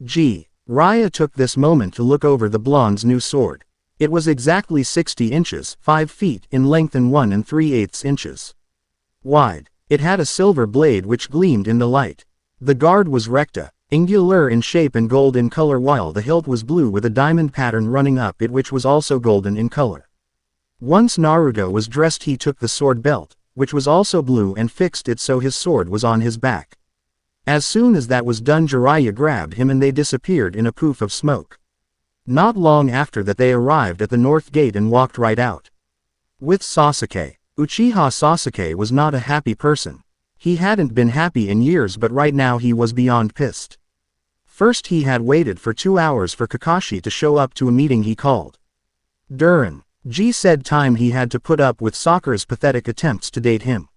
Jiraiya took this moment to look over the blonde's new sword. It was exactly 60 inches, 5 feet in length and 1 3/8 inches wide. It had a silver blade which gleamed in the light. The guard was rectangular in shape and gold in color, while the hilt was blue with a diamond pattern running up it, which was also golden in color. Once Naruto was dressed, he took the sword belt, which was also blue, and fixed it so his sword was on his back. As soon as that was done, Jiraiya grabbed him and they disappeared in a poof of smoke. Not long after that, they arrived at the north gate and walked right out. With Sasuke. Uchiha Sasuke was not a happy person. He hadn't been happy in years, but right now he was beyond pissed. First, he had waited for 2 hours for Kakashi to show up to a meeting he called. During said time, he had to put up with Sakura's pathetic attempts to date him.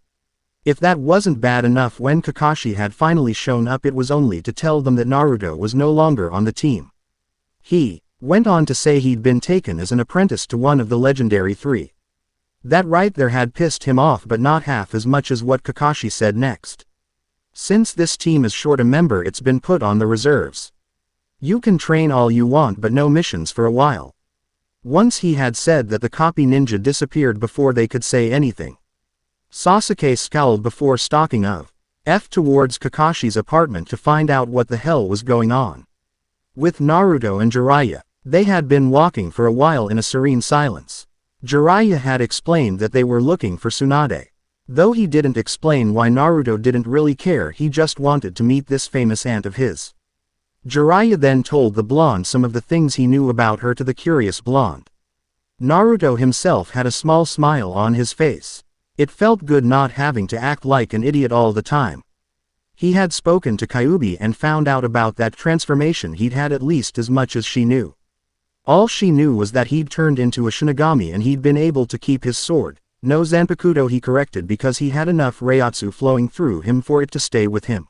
If that wasn't bad enough, when Kakashi had finally shown up, it was only to tell them that Naruto was no longer on the team. He went on to say he'd been taken as an apprentice to one of the legendary 3. That right there had pissed him off, but not half as much as what Kakashi said next. Since this team is short a member, it's been put on the reserves. You can train all you want, but no missions for a while. Once he had said that, the copy ninja disappeared before they could say anything. Sasuke scowled before stalking towards Kakashi's apartment to find out what the hell was going on. With Naruto and Jiraiya, they had been walking for a while in a serene silence. Jiraiya had explained that they were looking for Tsunade. Though he didn't explain why, Naruto didn't really care, he just wanted to meet this famous aunt of his. Jiraiya then told the blonde some of the things he knew about her to the curious blonde. Naruto himself had a small smile on his face. It felt good not having to act like an idiot all the time. He had spoken to Kyubbi and found out about that transformation. He'd had at least as much as she knew. All she knew was that he'd turned into a Shinigami and he'd been able to keep his sword. No Zanpakuto, he corrected, because he had enough Reiatsu flowing through him for it to stay with him.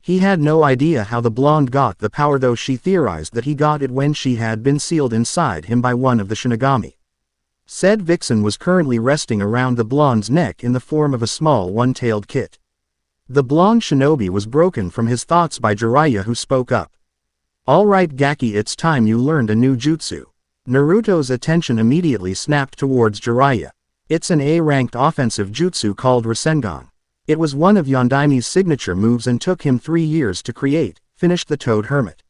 He had no idea how the blonde got the power, though she theorized that he got it when she had been sealed inside him by one of the Shinigami. Said vixen was currently resting around the blonde's neck in the form of a small one-tailed kit. The blonde shinobi was broken from his thoughts by Jiraiya, who spoke up. Alright Gaki, it's time you learned a new jutsu. Naruto's attention immediately snapped towards Jiraiya. It's an A-ranked offensive jutsu called Rasengan. It was one of Yondaime's signature moves and took him 3 years to create, finished the Toad Hermit.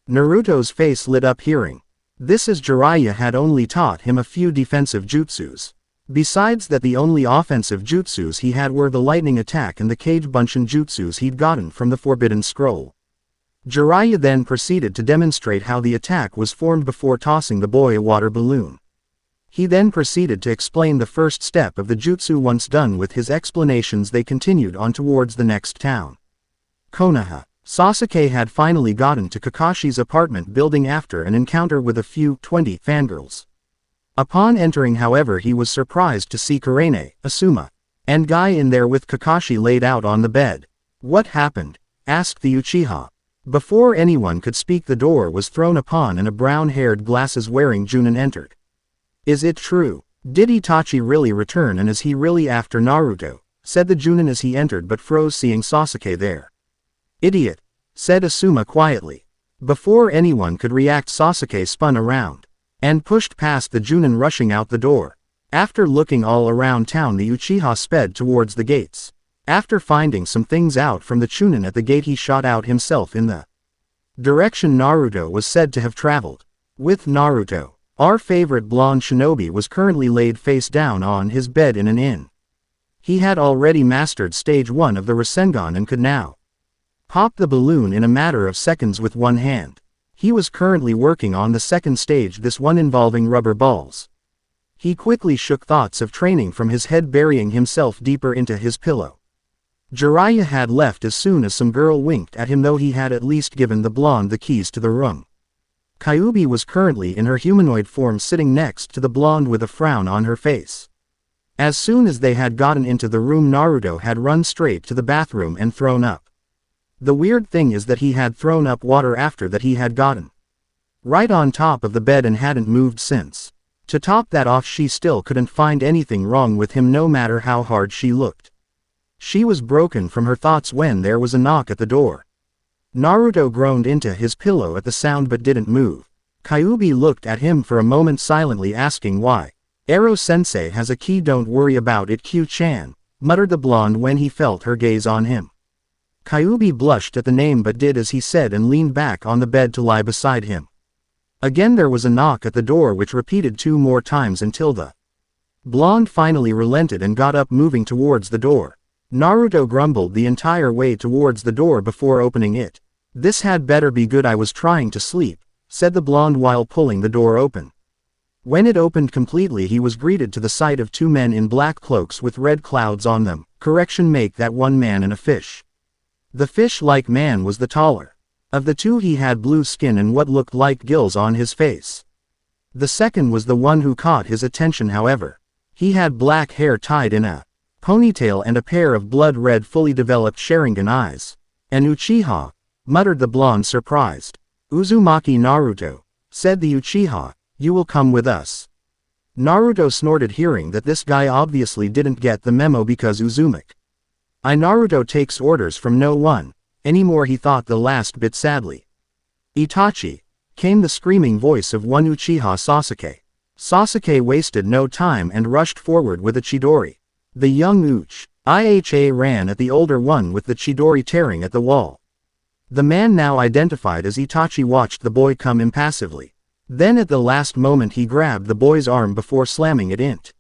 Naruto's face lit up hearing this, as Jiraiya had only taught him a few defensive jutsus. Besides that, the only offensive jutsus he had were the lightning attack and the Kage Bunshin jutsus he'd gotten from the Forbidden Scroll. Jiraiya then proceeded to demonstrate how the attack was formed before tossing the boy a water balloon. He then proceeded to explain the first step of the jutsu. Once done with his explanations, they continued on towards the next town. Konoha. Sasuke had finally gotten to Kakashi's apartment building after an encounter with a few 20 fangirls. Upon entering, however, he was surprised to see Kurene, Asuma, and Guy in there with Kakashi laid out on the bed. "What happened?" asked the Uchiha. Before anyone could speak, the door was thrown upon and a brown-haired glasses-wearing Junin entered. "Is it true? Did Itachi really return, and is he really after Naruto?" said the Junin as he entered, but froze seeing Sasuke there. "Idiot," said Asuma quietly. Before anyone could react, Sasuke spun around and pushed past the Junin, rushing out the door. After looking all around town, the Uchiha sped towards the gates. After finding some things out from the Chunin at the gate, he shot out himself in the direction Naruto was said to have traveled. With Naruto, our favorite blonde shinobi was currently laid face down on his bed in an inn. He had already mastered stage 1 of the Rasengan and could now pop the balloon in a matter of seconds with one hand. He was currently working on the second stage, this one involving rubber balls. He quickly shook thoughts of training from his head, burying himself deeper into his pillow. Jiraiya had left as soon as some girl winked at him, though he had at least given the blonde the keys to the room. Kyubbi was currently in her humanoid form, sitting next to the blonde with a frown on her face. As soon as they had gotten into the room, Naruto had run straight to the bathroom and thrown up. The weird thing is that he had thrown up water after that he had gotten right on top of the bed and hadn't moved since. To top that off, she still couldn't find anything wrong with him, no matter how hard she looked. She was broken from her thoughts when there was a knock at the door. Naruto groaned into his pillow at the sound but didn't move. Kyubbi looked at him for a moment silently, asking why. "Ero-sensei has a key, don't worry about it, Q-chan," muttered the blonde when he felt her gaze on him. Kyubbi blushed at the name but did as he said and leaned back on the bed to lie beside him. Again there was a knock at the door, which repeated 2 more times until the blonde finally relented and got up, moving towards the door. Naruto grumbled the entire way towards the door before opening it. "This had better be good, I was trying to sleep," said the blonde while pulling the door open. When it opened completely, he was greeted to the sight of 2 men in black cloaks with red clouds on them. Correction, make that one man and a fish. The fish-like man was the taller of the 2. He had blue skin and what looked like gills on his face. The second was the one who caught his attention, however. He had black hair tied in a ponytail and a pair of blood-red fully developed Sharingan eyes. "An Uchiha," muttered the blonde, surprised. "Uzumaki Naruto," said the Uchiha, "you will come with us." Naruto snorted, hearing that this guy obviously didn't get the memo because Uzumaki Naruto takes orders from no one anymore, he thought the last bit sadly. "Itachi," came the screaming voice of one Uchiha Sasuke. Sasuke wasted no time and rushed forward with a Chidori. The young Uchiha ran at the older one with the Chidori tearing at the wall. The man now identified as Itachi watched the boy come impassively. Then at the last moment he grabbed the boy's arm before slamming it into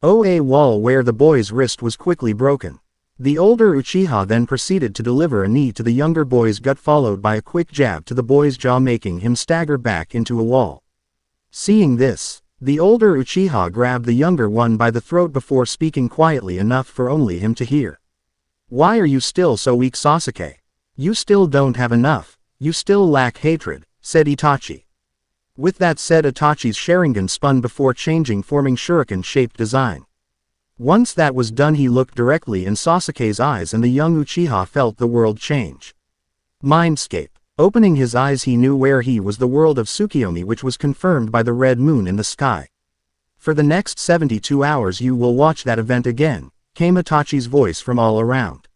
a wall where the boy's wrist was quickly broken. The older Uchiha then proceeded to deliver a knee to the younger boy's gut, followed by a quick jab to the boy's jaw, making him stagger back into a wall. Seeing this, the older Uchiha grabbed the younger one by the throat before speaking quietly enough for only him to hear. "Why are you still so weak, Sasuke? You still don't have enough. You still lack hatred," said Itachi. With that said, Itachi's Sharingan spun before changing, forming shuriken-shaped design. Once that was done, he looked directly in Sasuke's eyes and the young Uchiha felt the world change. Mindscape. Opening his eyes, he knew where he was, the world of Tsukiyomi, which was confirmed by the red moon in the sky. "For the next 72 hours you will watch that event again," came Itachi's voice from all around.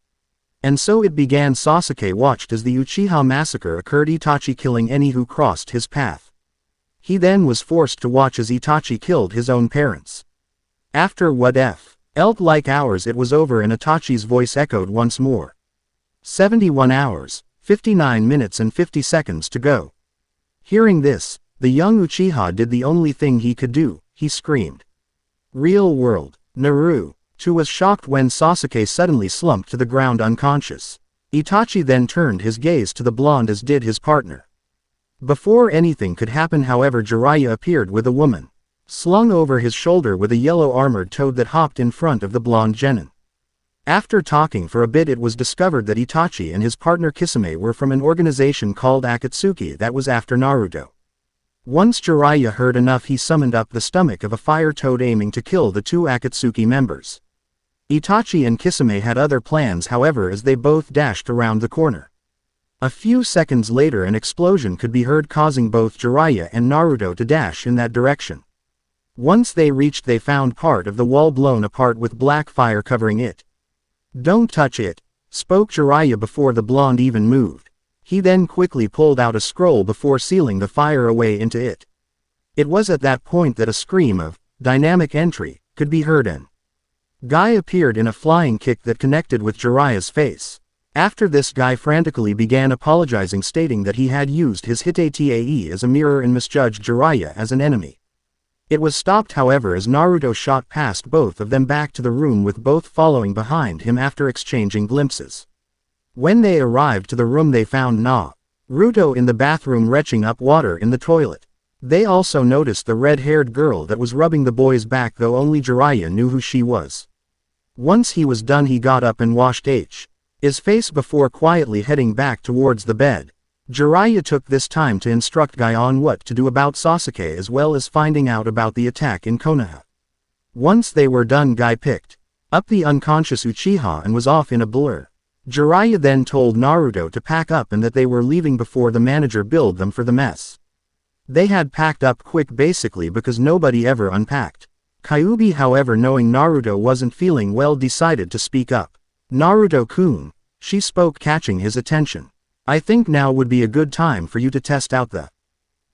And so it began. Sasuke watched as the Uchiha massacre occurred, Itachi killing any who crossed his path. He then was forced to watch as Itachi killed his own parents. After what felt like hours, it was over and Itachi's voice echoed once more. 71 hours, 59 minutes and 50 seconds to go. Hearing this, the young Uchiha did the only thing he could do, he screamed. "Real world, Naruto," was shocked when Sasuke suddenly slumped to the ground unconscious. Itachi then turned his gaze to the blonde, as did his partner. Before anything could happen, however, Jiraiya appeared with a woman slung over his shoulder with a yellow armored toad that hopped in front of the blonde genin. After talking for a bit, it was discovered that Itachi and his partner Kisame were from an organization called Akatsuki that was after Naruto. Once Jiraiya heard enough, he summoned up the stomach of a fire toad aiming to kill the two Akatsuki members. Itachi and Kisame had other plans, however, as they both dashed around the corner. A few seconds later, an explosion could be heard, causing both Jiraiya and Naruto to dash in that direction. Once they reached, they found part of the wall blown apart with black fire covering it. "Don't touch it," spoke Jiraiya before the blonde even moved. He then quickly pulled out a scroll before sealing the fire away into it. It was at that point that a scream of "dynamic entry" could be heard, and Guy appeared in a flying kick that connected with Jiraiya's face. After this, Guy frantically began apologizing, stating that he had used his Hitae as a mirror and misjudged Jiraiya as an enemy. It was stopped, however, as Naruto shot past both of them back to the room, with both following behind him after exchanging glimpses. When they arrived to the room, they found Naruto in the bathroom retching up water in the toilet. They also noticed the red-haired girl that was rubbing the boy's back, though only Jiraiya knew who she was. Once he was done, he got up and washed his face before quietly heading back towards the bed. Jiraiya took this time to instruct Guy on what to do about Sasuke, as well as finding out about the attack in Konoha. Once they were done, Guy picked up the unconscious Uchiha and was off in a blur. Jiraiya then told Naruto to pack up and that they were leaving before the manager billed them for the mess. They had packed up quick, basically because nobody ever unpacked. Kyubbi, however, knowing Naruto wasn't feeling well, decided to speak up. "Naruto-kun," she spoke, catching his attention. "I think now would be a good time for you to test out the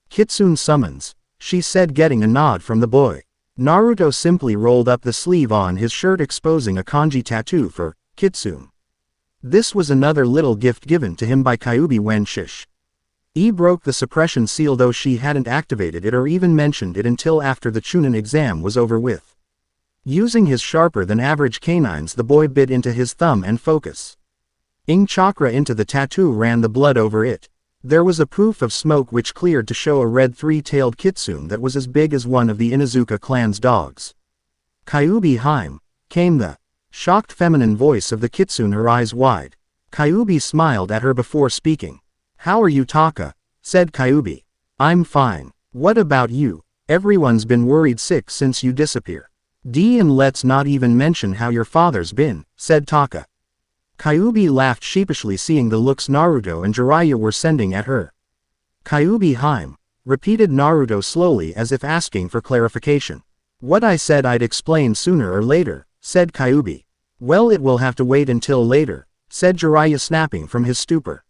Kitsune summons," she said, getting a nod from the boy. Naruto simply rolled up the sleeve on his shirt, exposing a kanji tattoo for Kitsune. This was another little gift given to him by Kyubbi when he broke the suppression seal, though she hadn't activated it or even mentioned it until after the Chunin exam was over with. Using his sharper-than-average canines, the boy bit into his thumb and focus. Ing chakra into the tattoo ran the blood over it. There was a poof of smoke which cleared to show a red three-tailed kitsune that was as big as one of the Inuzuka clan's dogs. "Kyubbi Haim," came the shocked feminine voice of the kitsune, her eyes wide. Kyubbi smiled at her before speaking. "How are you, Taka?" said Kyubbi. "I'm fine. What about you? Everyone's been worried sick since you disappear." "And let's not even mention how your father's been," said Taka. Kyubbi laughed sheepishly, seeing the looks Naruto and Jiraiya were sending at her. "Kyubbi Haim," repeated Naruto slowly, as if asking for clarification. "What I said I'd explain sooner or later," said Kyubbi. "Well, it will have to wait until later," said Jiraiya, snapping from his stupor.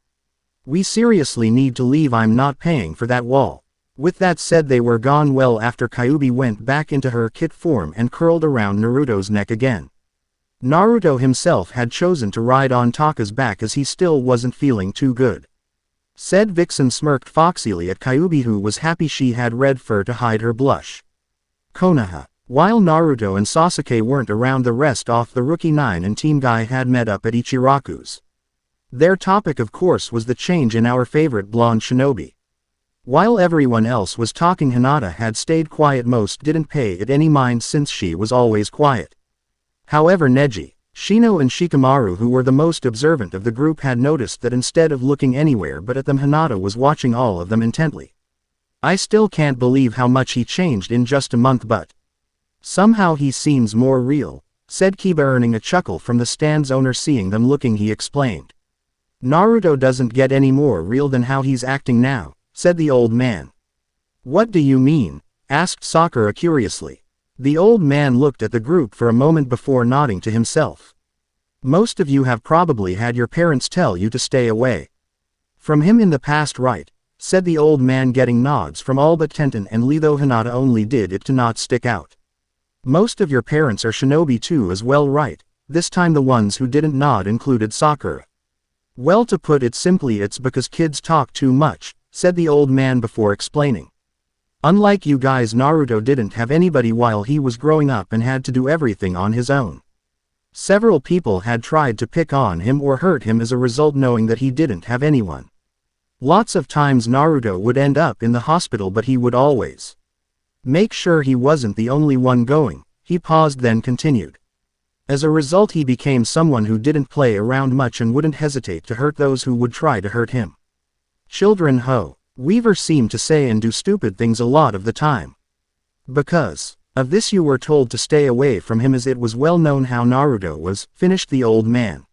"We seriously need to leave. I'm not paying for that wall." With that said, they were gone well after Kyubbi went back into her kit form and curled around Naruto's neck again. Naruto himself had chosen to ride on Taka's back as he still wasn't feeling too good. Said Vixen smirked foxily at Kyubbi, who was happy she had red fur to hide her blush. Konoha. While Naruto and Sasuke weren't around, the rest of the Rookie 9 and Team Guy had met up at Ichiraku's. Their topic, of course, was the change in our favorite blonde shinobi. While everyone else was talking, Hinata had stayed quiet. Most didn't pay it any mind since she was always quiet. However, Neji, Shino and Shikamaru, who were the most observant of the group, had noticed that instead of looking anywhere but at them, Hinata was watching all of them intently. "I still can't believe how much he changed in just a month, but somehow he seems more real," said Kiba, earning a chuckle from the stand's owner. Seeing them looking, he explained. "Naruto doesn't get any more real than how he's acting now," said the old man. "What do you mean?" asked Sakura curiously. The old man looked at the group for a moment before nodding to himself. "Most of you have probably had your parents tell you to stay away from him in the past, right?" said the old man, getting nods from all but Tenten and Lee, though Hinata only did it to not stick out. "Most of your parents are shinobi too as well, right?" This time the ones who didn't nod included Sakura. "Well, to put it simply, it's because kids talk too much," said the old man before explaining. "Unlike you guys, Naruto didn't have anybody while he was growing up and had to do everything on his own. Several people had tried to pick on him or hurt him as a result, knowing that he didn't have anyone. Lots of times Naruto would end up in the hospital, but he would always make sure he wasn't the only one going." He paused, then continued. As a result he became someone who didn't play around much and wouldn't hesitate to hurt those who would try to hurt him. Children ho. Weaver seemed to say and do stupid things a lot of the time. Because of this you were told to stay away from him as it was well known how Naruto was, finished the old man.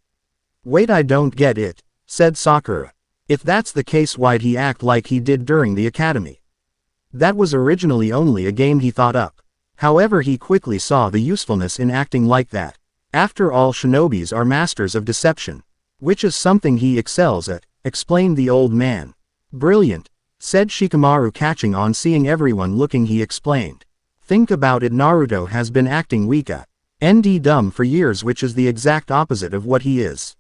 Wait, I don't get it, said Sakura. If that's the case, why'd he act like he did during the academy? That was originally only a game he thought up. However, he quickly saw the usefulness in acting like that. After all, shinobis are masters of deception, which is something he excels at, explained the old man. Brilliant, said Shikamaru, catching on seeing everyone looking. He explained. Think about it, Naruto has been acting weak and dumb for years, which is the exact opposite of what he is.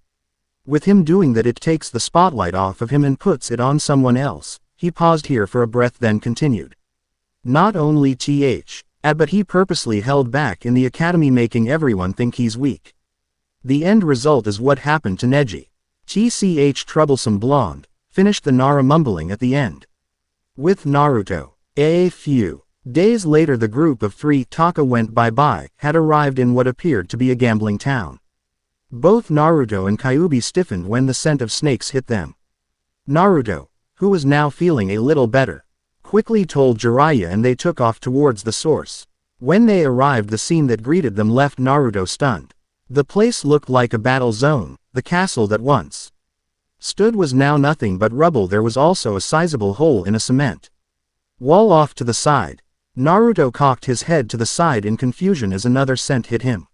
With him doing that, it takes the spotlight off of him and puts it on someone else. He paused here for a breath, then continued. Not only but he purposely held back in the academy, making everyone think he's weak. The end result is what happened to Neji. Troublesome blonde, finished the Nara, mumbling at the end. With Naruto. A few days later, the group of 3 Taka went bye-bye had arrived in what appeared to be a gambling town. Both Naruto and Kyubbi stiffened when the scent of snakes hit them. Naruto, who was now feeling a little better, quickly told Jiraiya and they took off towards the source. When they arrived, the scene that greeted them left Naruto stunned. The place looked like a battle zone. The castle that once stood was now nothing but rubble. There was also a sizable hole in a cement wall off to the side. Naruto cocked his head to the side in confusion as another scent hit him.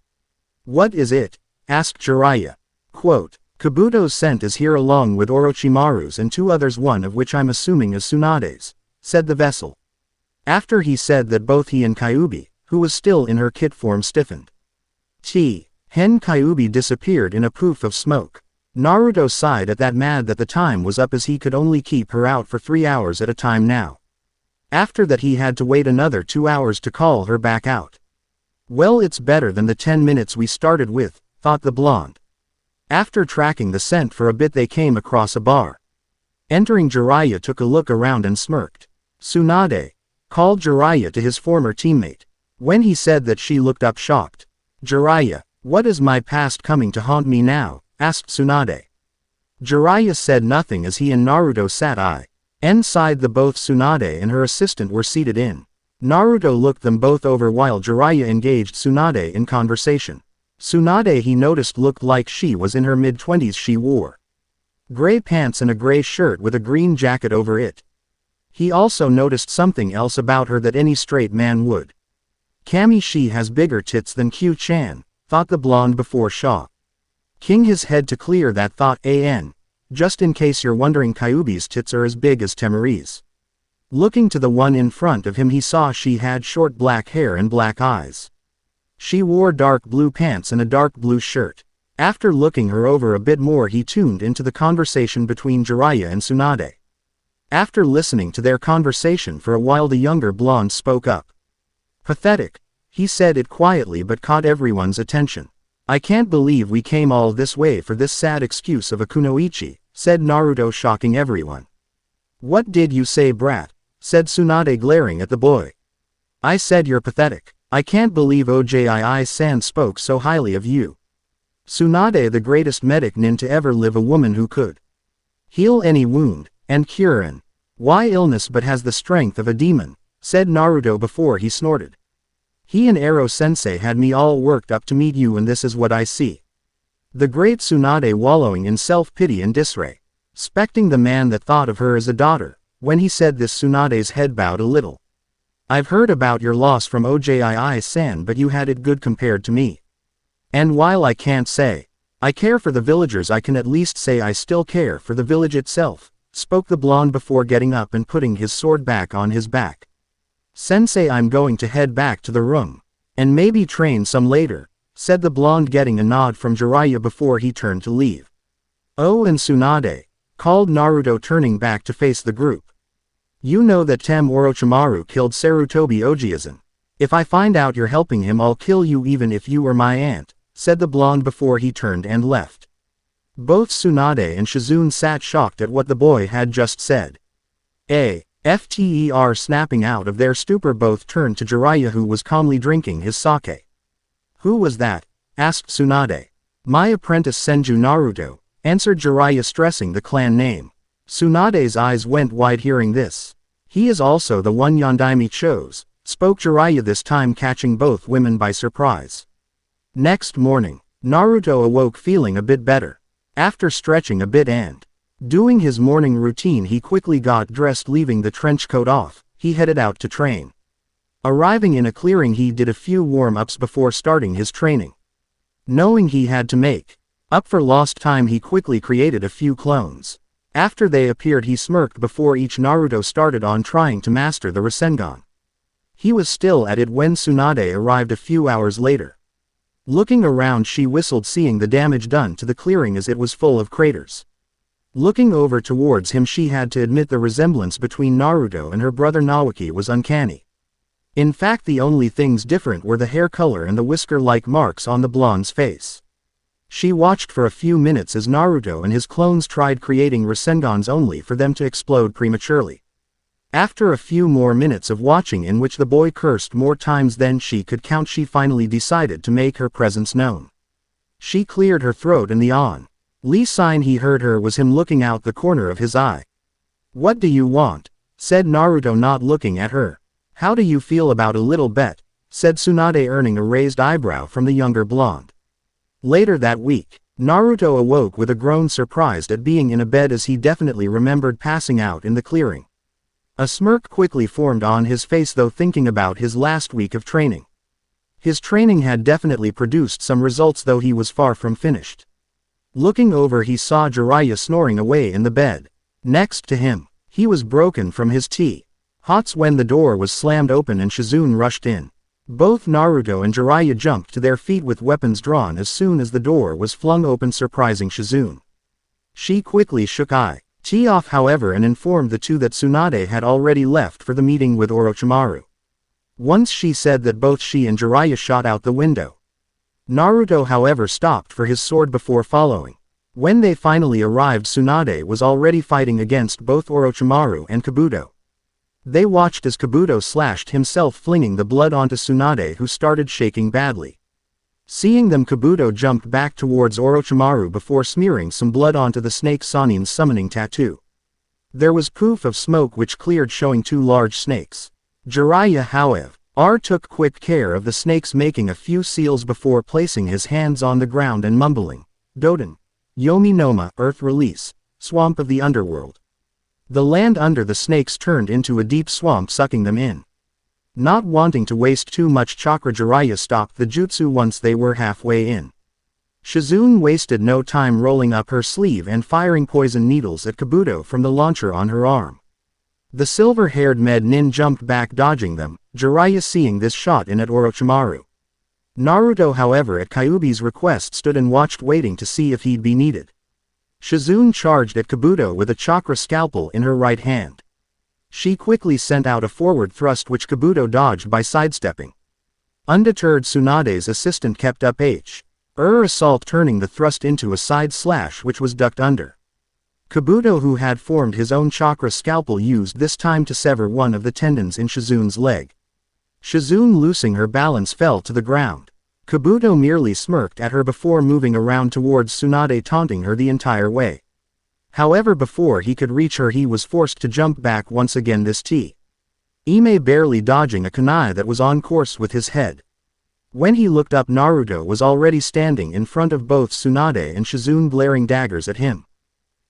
What is it? Asked Jiraiya. Quote, Kabuto's scent is here along with Orochimaru's and 2 others, one of which I'm assuming is Tsunade's, said the vessel. After he said that, both he and Kyubbi, who was still in her kit form, stiffened. Kyubbi disappeared in a poof of smoke. Naruto sighed at that, mad that the time was up as he could only keep her out for 3 hours at a time now. After that he had to wait another 2 hours to call her back out. Well, it's better than the 10 minutes we started with, thought the blonde. After tracking the scent for a bit, they came across a bar. Entering, Jiraiya took a look around and smirked. Tsunade, called Jiraiya to his former teammate. When he said that, she looked up shocked. Jiraiya, what is my past coming to haunt me now? Asked Tsunade. Jiraiya said nothing as he and Naruto sat inside the both Tsunade and her assistant were seated in. Naruto looked them both over while Jiraiya engaged Tsunade in conversation. Tsunade, he noticed, looked like she was in her mid-20s. She wore gray pants and a gray shirt with a green jacket over it. He also noticed something else about her that any straight man would. Kami, she has bigger tits than Q-chan, thought the blonde before shaking his head to clear that thought. Just in case you're wondering, Kyubbi's tits are as big as Temari's. Looking to the one in front of him, he saw she had short black hair and black eyes. She wore dark blue pants and a dark blue shirt. After looking her over a bit more, he tuned into the conversation between Jiraiya and Tsunade. After listening to their conversation for a while, the younger blonde spoke up. Pathetic, he said it quietly but caught everyone's attention. I can't believe we came all this way for this sad excuse of a kunoichi, said Naruto, shocking everyone. What did you say, brat? Said Tsunade, glaring at the boy. I said you're pathetic. I can't believe Ojii-san spoke so highly of you. Tsunade, the greatest medic nin to ever live, a woman who could heal any wound and cure an illness but has the strength of a demon, said Naruto before he snorted. He and Ero-sensei had me all worked up to meet you, and this is what I see. The great Tsunade wallowing in self-pity and disrespecting the man that thought of her as a daughter. When he said this, Tsunade's head bowed a little. I've heard about your loss from Ojii-san, but you had it good compared to me. And while I can't say I care for the villagers, I can at least say I still care for the village itself, spoke the blonde before getting up and putting his sword back on his back. Sensei, I'm going to head back to the room and maybe train some later, said the blonde, getting a nod from Jiraiya before he turned to leave. Oh, and Tsunade, called Naruto, turning back to face the group. You know that Orochimaru killed Sarutobi Ojiazan. If I find out you're helping him, I'll kill you even if you were my aunt, said the blonde before he turned and left. Both Tsunade and Shizune sat shocked at what the boy had just said. Snapping out of their stupor, both turned to Jiraiya, who was calmly drinking his sake. Who was that? asked Tsunade. My apprentice Senju Naruto, answered Jiraiya, stressing the clan name. Tsunade's eyes went wide hearing this. He is also the one Yondaime chose, spoke Jiraiya, this time catching both women by surprise. Next morning, Naruto awoke feeling a bit better. After stretching a bit and doing his morning routine, he quickly got dressed. Leaving the trench coat off, he headed out to train. Arriving in a clearing, he did a few warm-ups before starting his training. Knowing he had to make up for lost time, he quickly created a few clones. After they appeared, he smirked before each Naruto started on trying to master the Rasengan. He was still at it when Tsunade arrived a few hours later. Looking around, she whistled, seeing the damage done to the clearing as it was full of craters. Looking over towards him, she had to admit the resemblance between Naruto and her brother Nawaki was uncanny. In fact, the only things different were the hair color and the whisker-like marks on the blonde's face. She watched for a few minutes as Naruto and his clones tried creating Rasengans only for them to explode prematurely. After a few more minutes of watching, in which the boy cursed more times than she could count, she finally decided to make her presence known. She cleared her throat, and the only sign he heard her was him looking out the corner of his eye. What do you want? Said Naruto, not looking at her. How do you feel about a little bet? Said Tsunade, earning a raised eyebrow from the younger blonde. Later that week, Naruto awoke with a groan, surprised at being in a bed as he definitely remembered passing out in the clearing. A smirk quickly formed on his face, though, thinking about his last week of training. His training had definitely produced some results, though he was far from finished. Looking over, he saw Jiraiya snoring away in the bed. Next to him, he was broken from his tea-hots when the door was slammed open and Shizune rushed in. Both Naruto and Jiraiya jumped to their feet with weapons drawn as soon as the door was flung open, surprising Shizune. She quickly shook Tea off, however, and informed the two that Tsunade had already left for the meeting with Orochimaru. Once she said that both she and Jiraiya shot out the window. Naruto, however, stopped for his sword before following. When they finally arrived, Tsunade was already fighting against both Orochimaru and Kabuto. They watched as Kabuto slashed himself, flinging the blood onto Tsunade, who started shaking badly. Seeing them, Kabuto jumped back towards Orochimaru before smearing some blood onto the snake Sanin's summoning tattoo. There was poof of smoke which cleared, showing two large snakes. Jiraiya, however, took quick care of the snakes, making a few seals before placing his hands on the ground and mumbling, Doden, Yomi Noma, Earth Release, Swamp of the Underworld. The land under the snakes turned into a deep swamp, sucking them in. Not wanting to waste too much chakra, Jiraiya stopped the jutsu once they were halfway in. Shizune wasted no time, rolling up her sleeve and firing poison needles at Kabuto from the launcher on her arm. The silver-haired Nin jumped back, dodging them, Jiraiya seeing this shot in at Orochimaru. Naruto, however, at Kyubi's request, stood and watched, waiting to see if he'd be needed. Shizune charged at Kabuto with a chakra scalpel in her right hand. She quickly sent out a forward thrust which Kabuto dodged by sidestepping. Undeterred, Tsunade's assistant kept up assault, turning the thrust into a side slash which was ducked under. Kabuto, who had formed his own chakra scalpel, used this time to sever one of the tendons in Shizune's leg. Shizune, losing her balance, fell to the ground. Kabuto merely smirked at her before moving around towards Tsunade, taunting her the entire way. However, before he could reach her, he was forced to jump back once again, this time barely dodging a kunai that was on course with his head. When he looked up, Naruto was already standing in front of both Tsunade and Shizune, blaring daggers at him.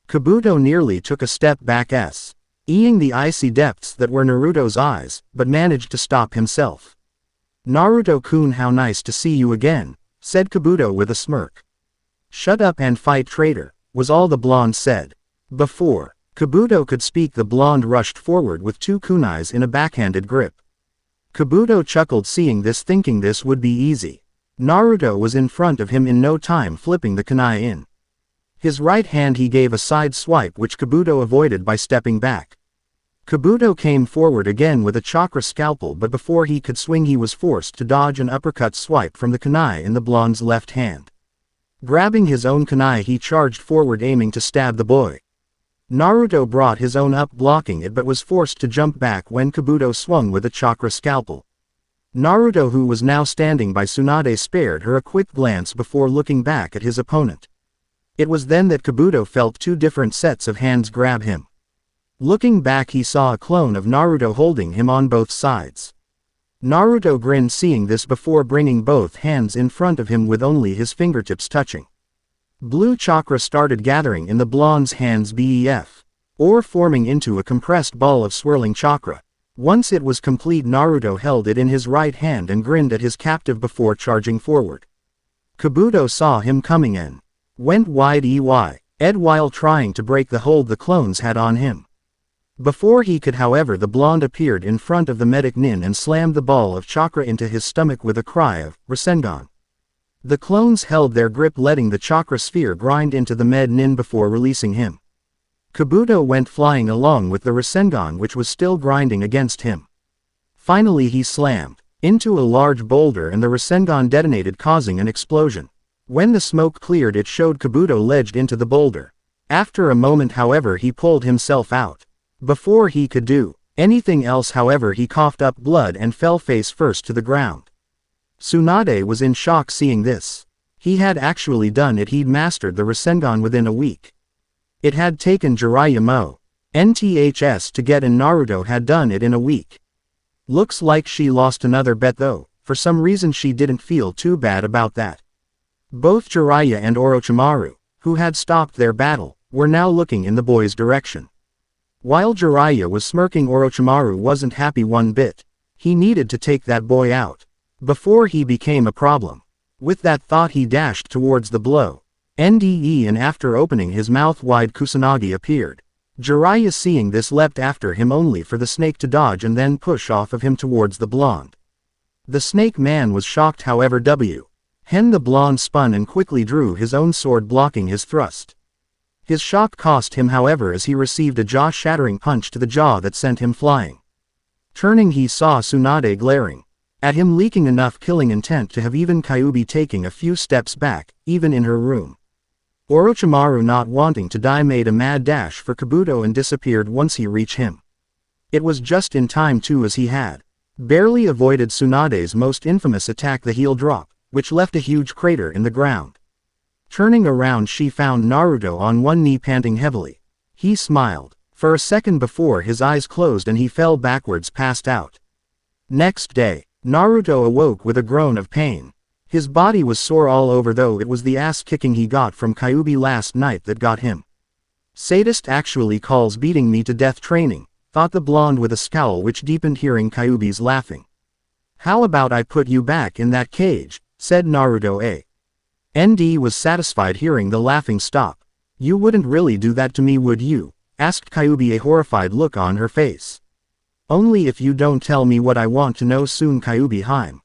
Kabuto nearly took a step back, eyeing the icy depths that were Naruto's eyes, but managed to stop himself. Naruto-kun, how nice to see you again, said Kabuto with a smirk. Shut up and fight, traitor, was all the blonde said. Before Kabuto could speak, the blonde rushed forward with two kunais in a backhanded grip. Kabuto chuckled seeing this, thinking this would be easy. Naruto was in front of him in no time, flipping the kunai in his right hand. He gave a side swipe which Kabuto avoided by stepping back. Kabuto came forward again with a chakra scalpel, but before he could swing, he was forced to dodge an uppercut swipe from the kunai in the blonde's left hand. Grabbing his own kunai, he charged forward, aiming to stab the boy. Naruto brought his own up, blocking it, but was forced to jump back when Kabuto swung with a chakra scalpel. Naruto, who was now standing by Tsunade, spared her a quick glance before looking back at his opponent. It was then that Kabuto felt two different sets of hands grab him. Looking back, he saw a clone of Naruto holding him on both sides. Naruto grinned seeing this before bringing both hands in front of him with only his fingertips touching. Blue chakra started gathering in the blonde's hands, or forming into a compressed ball of swirling chakra. Once it was complete, Naruto held it in his right hand and grinned at his captive before charging forward. Kabuto saw him coming and went wide while trying to break the hold the clones had on him. Before he could, however, the blonde appeared in front of the medic Nin and slammed the ball of chakra into his stomach with a cry of Rasengan. The clones held their grip, letting the chakra sphere grind into the med Nin before releasing him. Kabuto went flying along with the Rasengan, which was still grinding against him. Finally he slammed into a large boulder and the Rasengan detonated, causing an explosion. When the smoke cleared, it showed Kabuto ledged into the boulder. After a moment, however, he pulled himself out. Before he could do anything else, however, he coughed up blood and fell face first to the ground. Tsunade was in shock seeing this. He had actually done it. He'd mastered the Rasengan within a week. It had taken Jiraiya months to get, and Naruto had done it in a week. Looks like she lost another bet though. For some reason she didn't feel too bad about that. Both Jiraiya and Orochimaru, who had stopped their battle, were now looking in the boy's direction. While Jiraiya was smirking, Orochimaru wasn't happy one bit. He needed to take that boy out before he became a problem. With that thought, he dashed towards the blow. And after opening his mouth wide, Kusanagi appeared. Jiraiya, seeing this, leapt after him only for the snake to dodge and then push off of him towards the blonde. The snake man was shocked, however. The blonde spun and quickly drew his own sword, blocking his thrust. His shock cost him, however, as he received a jaw-shattering punch to the jaw that sent him flying. Turning, he saw Tsunade glaring at him, leaking enough killing intent to have even Kyubbi taking a few steps back, even in her room. Orochimaru, not wanting to die, made a mad dash for Kabuto and disappeared once he reached him. It was just in time too, as he had barely avoided Tsunade's most infamous attack, the heel drop, which left a huge crater in the ground. Turning around, she found Naruto on one knee, panting heavily. He smiled for a second before his eyes closed and he fell backwards, passed out. Next day, Naruto awoke with a groan of pain. His body was sore all over, though it was the ass-kicking he got from Kyubbi last night that got him. Sadist actually calls beating me to death training, thought the blonde with a scowl which deepened hearing Kyubbi's laughing. How about I put you back in that cage, said Naruto. ND was satisfied hearing the laughing stop. You wouldn't really do that to me, would you? Asked Kyubbi, a horrified look on her face. Only if you don't tell me what I want to know soon, Kyubbi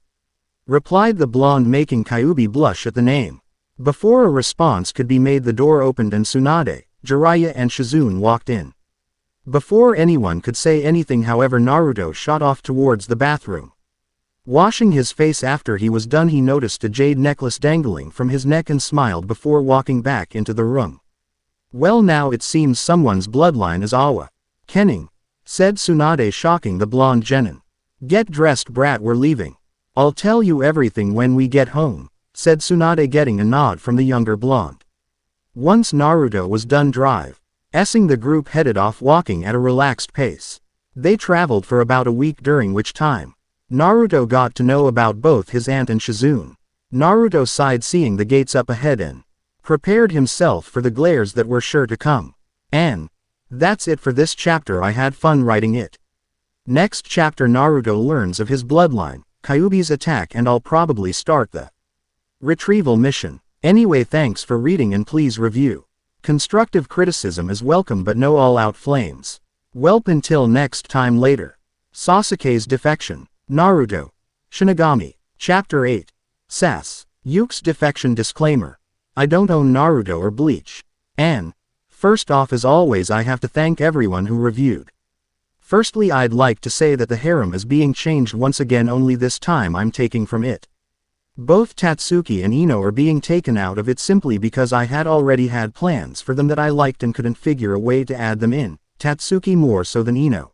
replied the blonde, making Kyubbi blush at the name. Before a response could be made, the door opened and Tsunade, Jiraiya and Shizune walked in. Before anyone could say anything, however, Naruto shot off towards the bathroom. Washing his face after he was done, he noticed a jade necklace dangling from his neck and smiled before walking back into the room. Well, now it seems someone's bloodline is Awa Kenning, said Tsunade, shocking the blonde genin. Get dressed, brat, we're leaving. I'll tell you everything when we get home, said Tsunade, getting a nod from the younger blonde. Once Naruto was done driving, the group headed off, walking at a relaxed pace. They traveled for about a week, during which time Naruto got to know about both his aunt and Shizune. Naruto sighed seeing the gates up ahead and prepared himself for the glares that were sure to come. And that's it for this chapter. I had fun writing it. Next chapter, Naruto learns of his bloodline, Kyubbi's attack, and I'll probably start the retrieval mission. Anyway, thanks for reading and please review. Constructive criticism is welcome but no all-out flames. Welp, until next time, later. Sasuke's defection. Naruto. Shinigami. Chapter 8. Sas. Yuke's defection. Disclaimer. I don't own Naruto or Bleach. And first off, as always, I have to thank everyone who reviewed. Firstly, I'd like to say that the harem is being changed once again, only this time I'm taking from it. Both Tatsuki and Ino are being taken out of it simply because I had already had plans for them that I liked and couldn't figure a way to add them in, Tatsuki more so than Ino.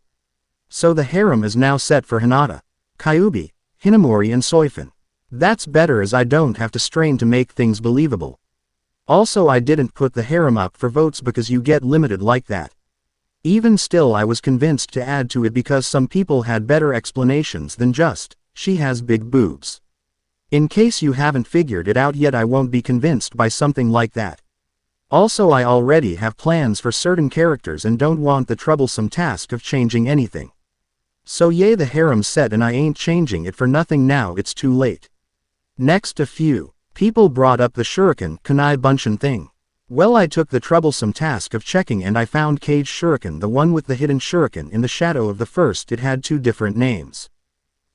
So the harem is now set for Hinata, Kyubbi, Hinamori and Soifun. That's better as I don't have to strain to make things believable. Also I didn't put the harem up for votes because you get limited like that. Even still I was convinced to add to it because some people had better explanations than just, she has big boobs. In case you haven't figured it out yet, I won't be convinced by something like that. Also I already have plans for certain characters and don't want the troublesome task of changing anything. So yay, the harem's set and I ain't changing it for nothing now, it's too late. Next a few people brought up the shuriken kunai bunshin thing. Well, I took the troublesome task of checking and I found Cage Shuriken, the one with the hidden shuriken in the shadow of the first. It had two different names.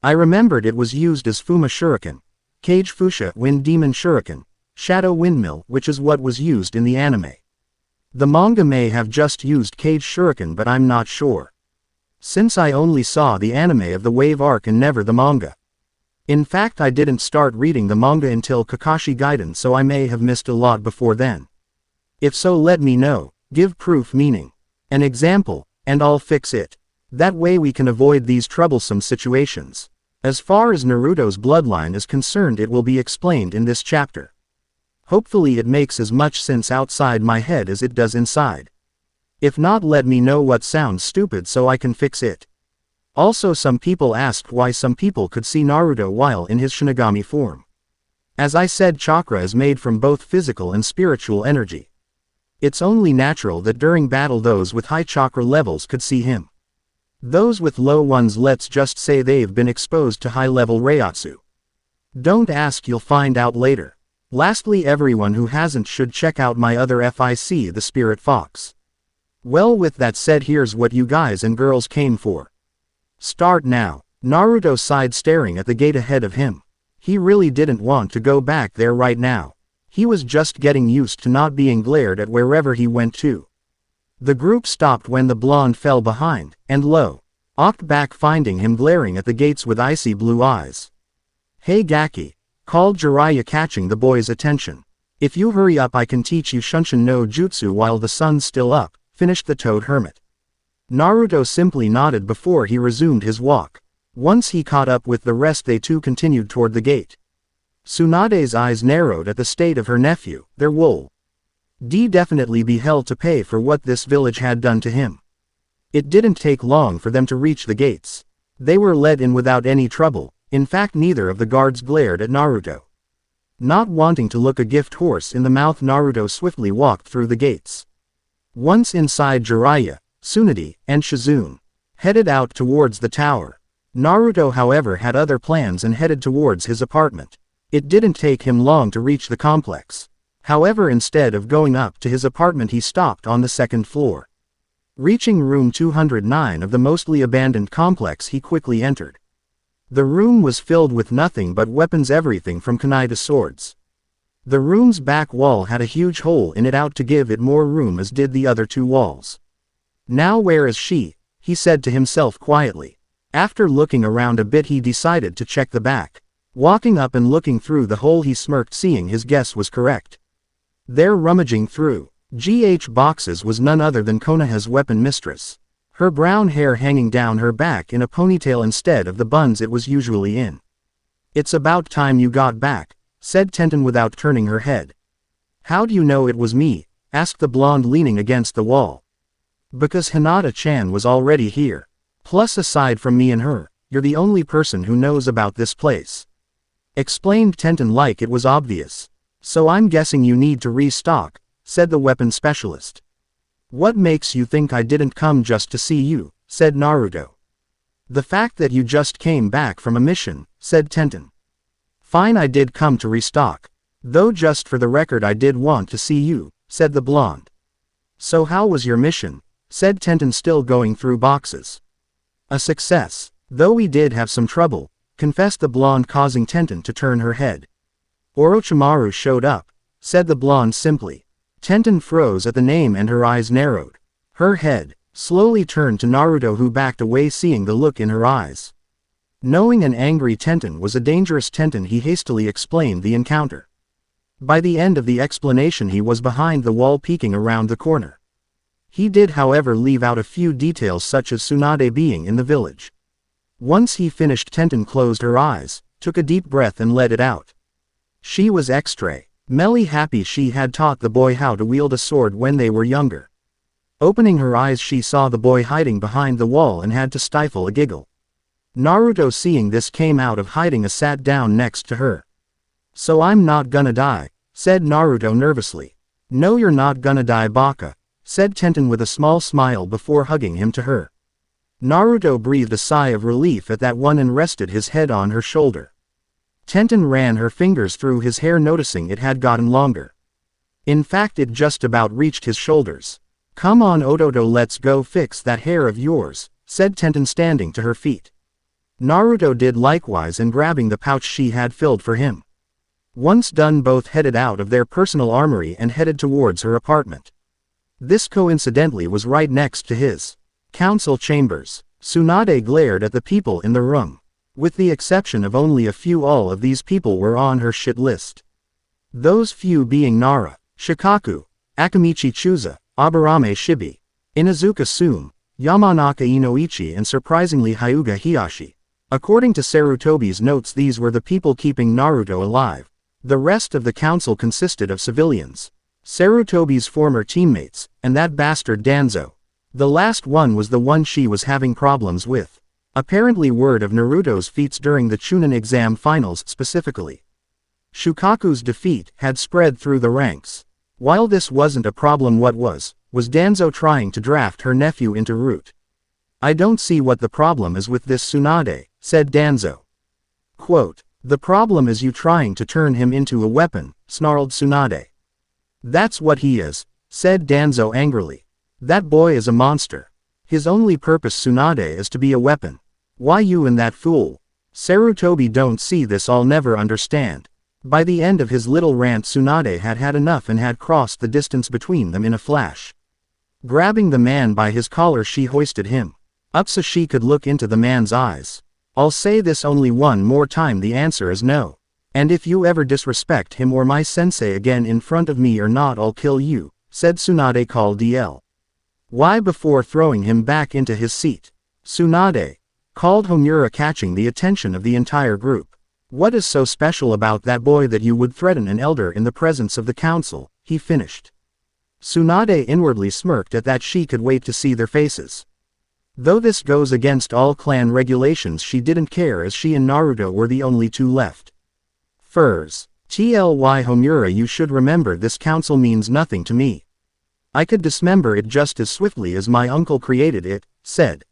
I remembered it was used as Fuma Shuriken, Cage Fusha Wind Demon Shuriken, Shadow Windmill, which is what was used in the anime. The manga may have just used Cage Shuriken, but I'm not sure, since I only saw the anime of the Wave arc and never the manga. In fact, I didn't start reading the manga until Kakashi Gaiden, so I may have missed a lot before then. If so, let me know, give proof meaning an example, and I'll fix it. That way we can avoid these troublesome situations. As far as Naruto's bloodline is concerned, it will be explained in this chapter. Hopefully it makes as much sense outside my head as it does inside. If not, let me know what sounds stupid so I can fix it. Also, some people asked why some people could see Naruto while in his Shinigami form. As I said, chakra is made from both physical and spiritual energy. It's only natural that during battle those with high chakra levels could see him. Those with low ones, let's just say they've been exposed to high-level Reiatsu. Don't ask, you'll find out later. Lastly, everyone who hasn't should check out my other FIC, The Spirit Fox. Well, with that said, here's what you guys and girls came for. Start now. Naruto sighed, staring at the gate ahead of him. He really didn't want to go back there right now. He was just getting used to not being glared at wherever he went to. The group stopped when the blonde fell behind, and looked back, finding him glaring at the gates with icy blue eyes. Hey Gaki, called Jiraiya, catching the boy's attention. If you hurry up I can teach you Shunshin no Jutsu while the sun's still up, finished the toad hermit. Naruto simply nodded before he resumed his walk. Once he caught up with the rest, they too continued toward the gate. Tsunade's eyes narrowed at the state of her nephew. There would definitely be hell to pay for what this village had done to him. It didn't take long for them to reach the gates. They were let in without any trouble. In fact, neither of the guards glared at Naruto. Not wanting to look a gift horse in the mouth, Naruto swiftly walked through the gates. Once inside, Jiraiya, Tsunade, and Shizune headed out towards the tower. Naruto, however, had other plans and headed towards his apartment. It didn't take him long to reach the complex. However, instead of going up to his apartment, he stopped on the second floor. Reaching room 209 of the mostly abandoned complex, he quickly entered. The room was filled with nothing but weapons, everything from kunai to swords. The room's back wall had a huge hole in it out to give it more room, as did the other two walls. Now where is she? He said to himself quietly. After looking around a bit, he decided to check the back. Walking up and looking through the hole, he smirked, seeing his guess was correct. There, rummaging through boxes, was none other than Konoha's weapon mistress. Her brown hair hanging down her back in a ponytail instead of the buns it was usually in. It's about time you got back, said Tenten without turning her head. How do you know it was me? Asked the blonde, leaning against the wall. Because Hinata-chan was already here. Plus, aside from me and her, you're the only person who knows about this place. Explained Tenten like it was obvious. So I'm guessing you need to restock, said the weapon specialist. What makes you think I didn't come just to see you? Said Naruto. The fact that you just came back from a mission, said Tenten. Fine, I did come to restock. Though just for the record, I did want to see you, said the blonde. So how was your mission? Said Tenten, still going through boxes. A success, though we did have some trouble, confessed the blonde, causing Tenten to turn her head. Orochimaru showed up, said the blonde simply. Tenten froze at the name and her eyes narrowed. Her head slowly turned to Naruto, who backed away, seeing the look in her eyes. Knowing an angry Tenten was a dangerous Tenten, he hastily explained the encounter. By the end of the explanation, he was behind the wall, peeking around the corner. He did, however, leave out a few details, such as Tsunade being in the village. Once he finished, Tenten closed her eyes, took a deep breath and let it out. She was extra melly happy she had taught the boy how to wield a sword when they were younger. Opening her eyes, she saw the boy hiding behind the wall and had to stifle a giggle. Naruto, seeing this, came out of hiding and sat down next to her. "So I'm not gonna die," said Naruto nervously. "No, you're not gonna die, Baka," said Tenten with a small smile before hugging him to her. Naruto breathed a sigh of relief at that one and rested his head on her shoulder. Tenten ran her fingers through his hair, noticing it had gotten longer. In fact, it just about reached his shoulders. "Come on, Ototo, let's go fix that hair of yours," said Tenten, standing to her feet. Naruto did likewise and grabbing the pouch she had filled for him. Once done, both headed out of their personal armory and headed towards her apartment. This coincidentally was right next to his council chambers. Tsunade glared at the people in the room. With the exception of only a few, all of these people were on her shit list. Those few being Nara, Shikaku, Akamichi Chusa, Aburame Shibi, Inazuka Sume, Yamanaka Inoichi, and surprisingly Hyuga Hiyashi. According to Sarutobi's notes, these were the people keeping Naruto alive. The rest of the council consisted of civilians, Sarutobi's former teammates, and that bastard Danzo. The last one was the one she was having problems with. Apparently word of Naruto's feats during the Chunin exam finals specifically. Shukaku's defeat had spread through the ranks. While this wasn't a problem, what was Danzo trying to draft her nephew into root. "I don't see what the problem is with this Tsunade," said Danzo. Quote, "The problem is you trying to turn him into a weapon," snarled Tsunade. "That's what he is," said Danzo angrily. "That boy is a monster. His only purpose, Tsunade, is to be a weapon. Why you and that fool Sarutobi don't see this? I'll never understand." By the end of his little rant, Tsunade had had enough and had crossed the distance between them in a flash. Grabbing the man by his collar, she hoisted him up so she could look into the man's eyes. "I'll say this only one more time, the answer is no. And if you ever disrespect him or my sensei again in front of me or not, I'll kill you," said Tsunade called DL. "Why?" before throwing him back into his seat. "Tsunade," called Homura, catching the attention of the entire group. "What is so special about that boy that you would threaten an elder in the presence of the council?" he finished. Tsunade inwardly smirked at that. She could wait to see their faces. Though this goes against all clan regulations, she didn't care, as she and Naruto were the only two left. Furs. "Tly Homura, you should remember this council means nothing to me. I could dismember it just as swiftly as my uncle created it," said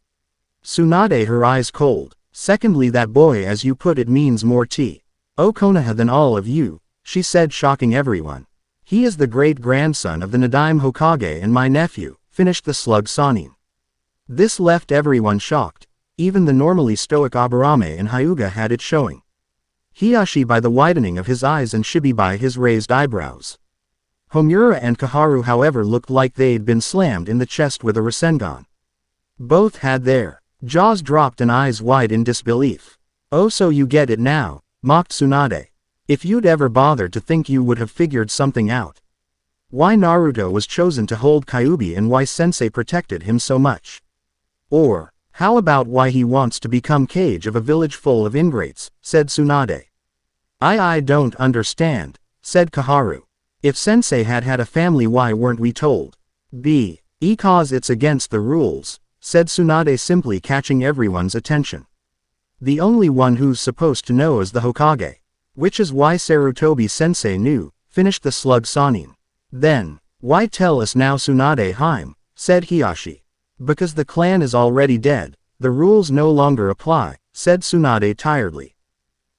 Tsunade, her eyes cold. "Secondly, that boy, as you put it, means more to Konoha than all of you," she said, shocking everyone. "He is the great-grandson of the Nadaime Hokage and my nephew," finished the slug Sanin. This left everyone shocked. Even the normally stoic Aburame and Hyuga had it showing. Hiyashi by the widening of his eyes and Shibi by his raised eyebrows. Homura and Kaharu, however, looked like they'd been slammed in the chest with a Rasengan. Both had their jaws dropped and eyes wide in disbelief. "Oh, so you get it now," mocked Tsunade. "If you'd ever bothered to think, you would have figured something out. Why Naruto was chosen to hold Kyubbi and why Sensei protected him so much. Or, how about why he wants to become Kage of a village full of ingrates," said Tsunade. I don't understand," said Kaharu. "If Sensei had had a family, why weren't we told?" "Because it's against the rules," said Tsunade, simply catching everyone's attention. "The only one who's supposed to know is the Hokage. Which is why Sarutobi Sensei knew," finished the slug Sanin. "Then, why tell us now, Tsunade Haim?" said Hiyashi. "Because the clan is already dead. The rules no longer apply," said Tsunade tiredly.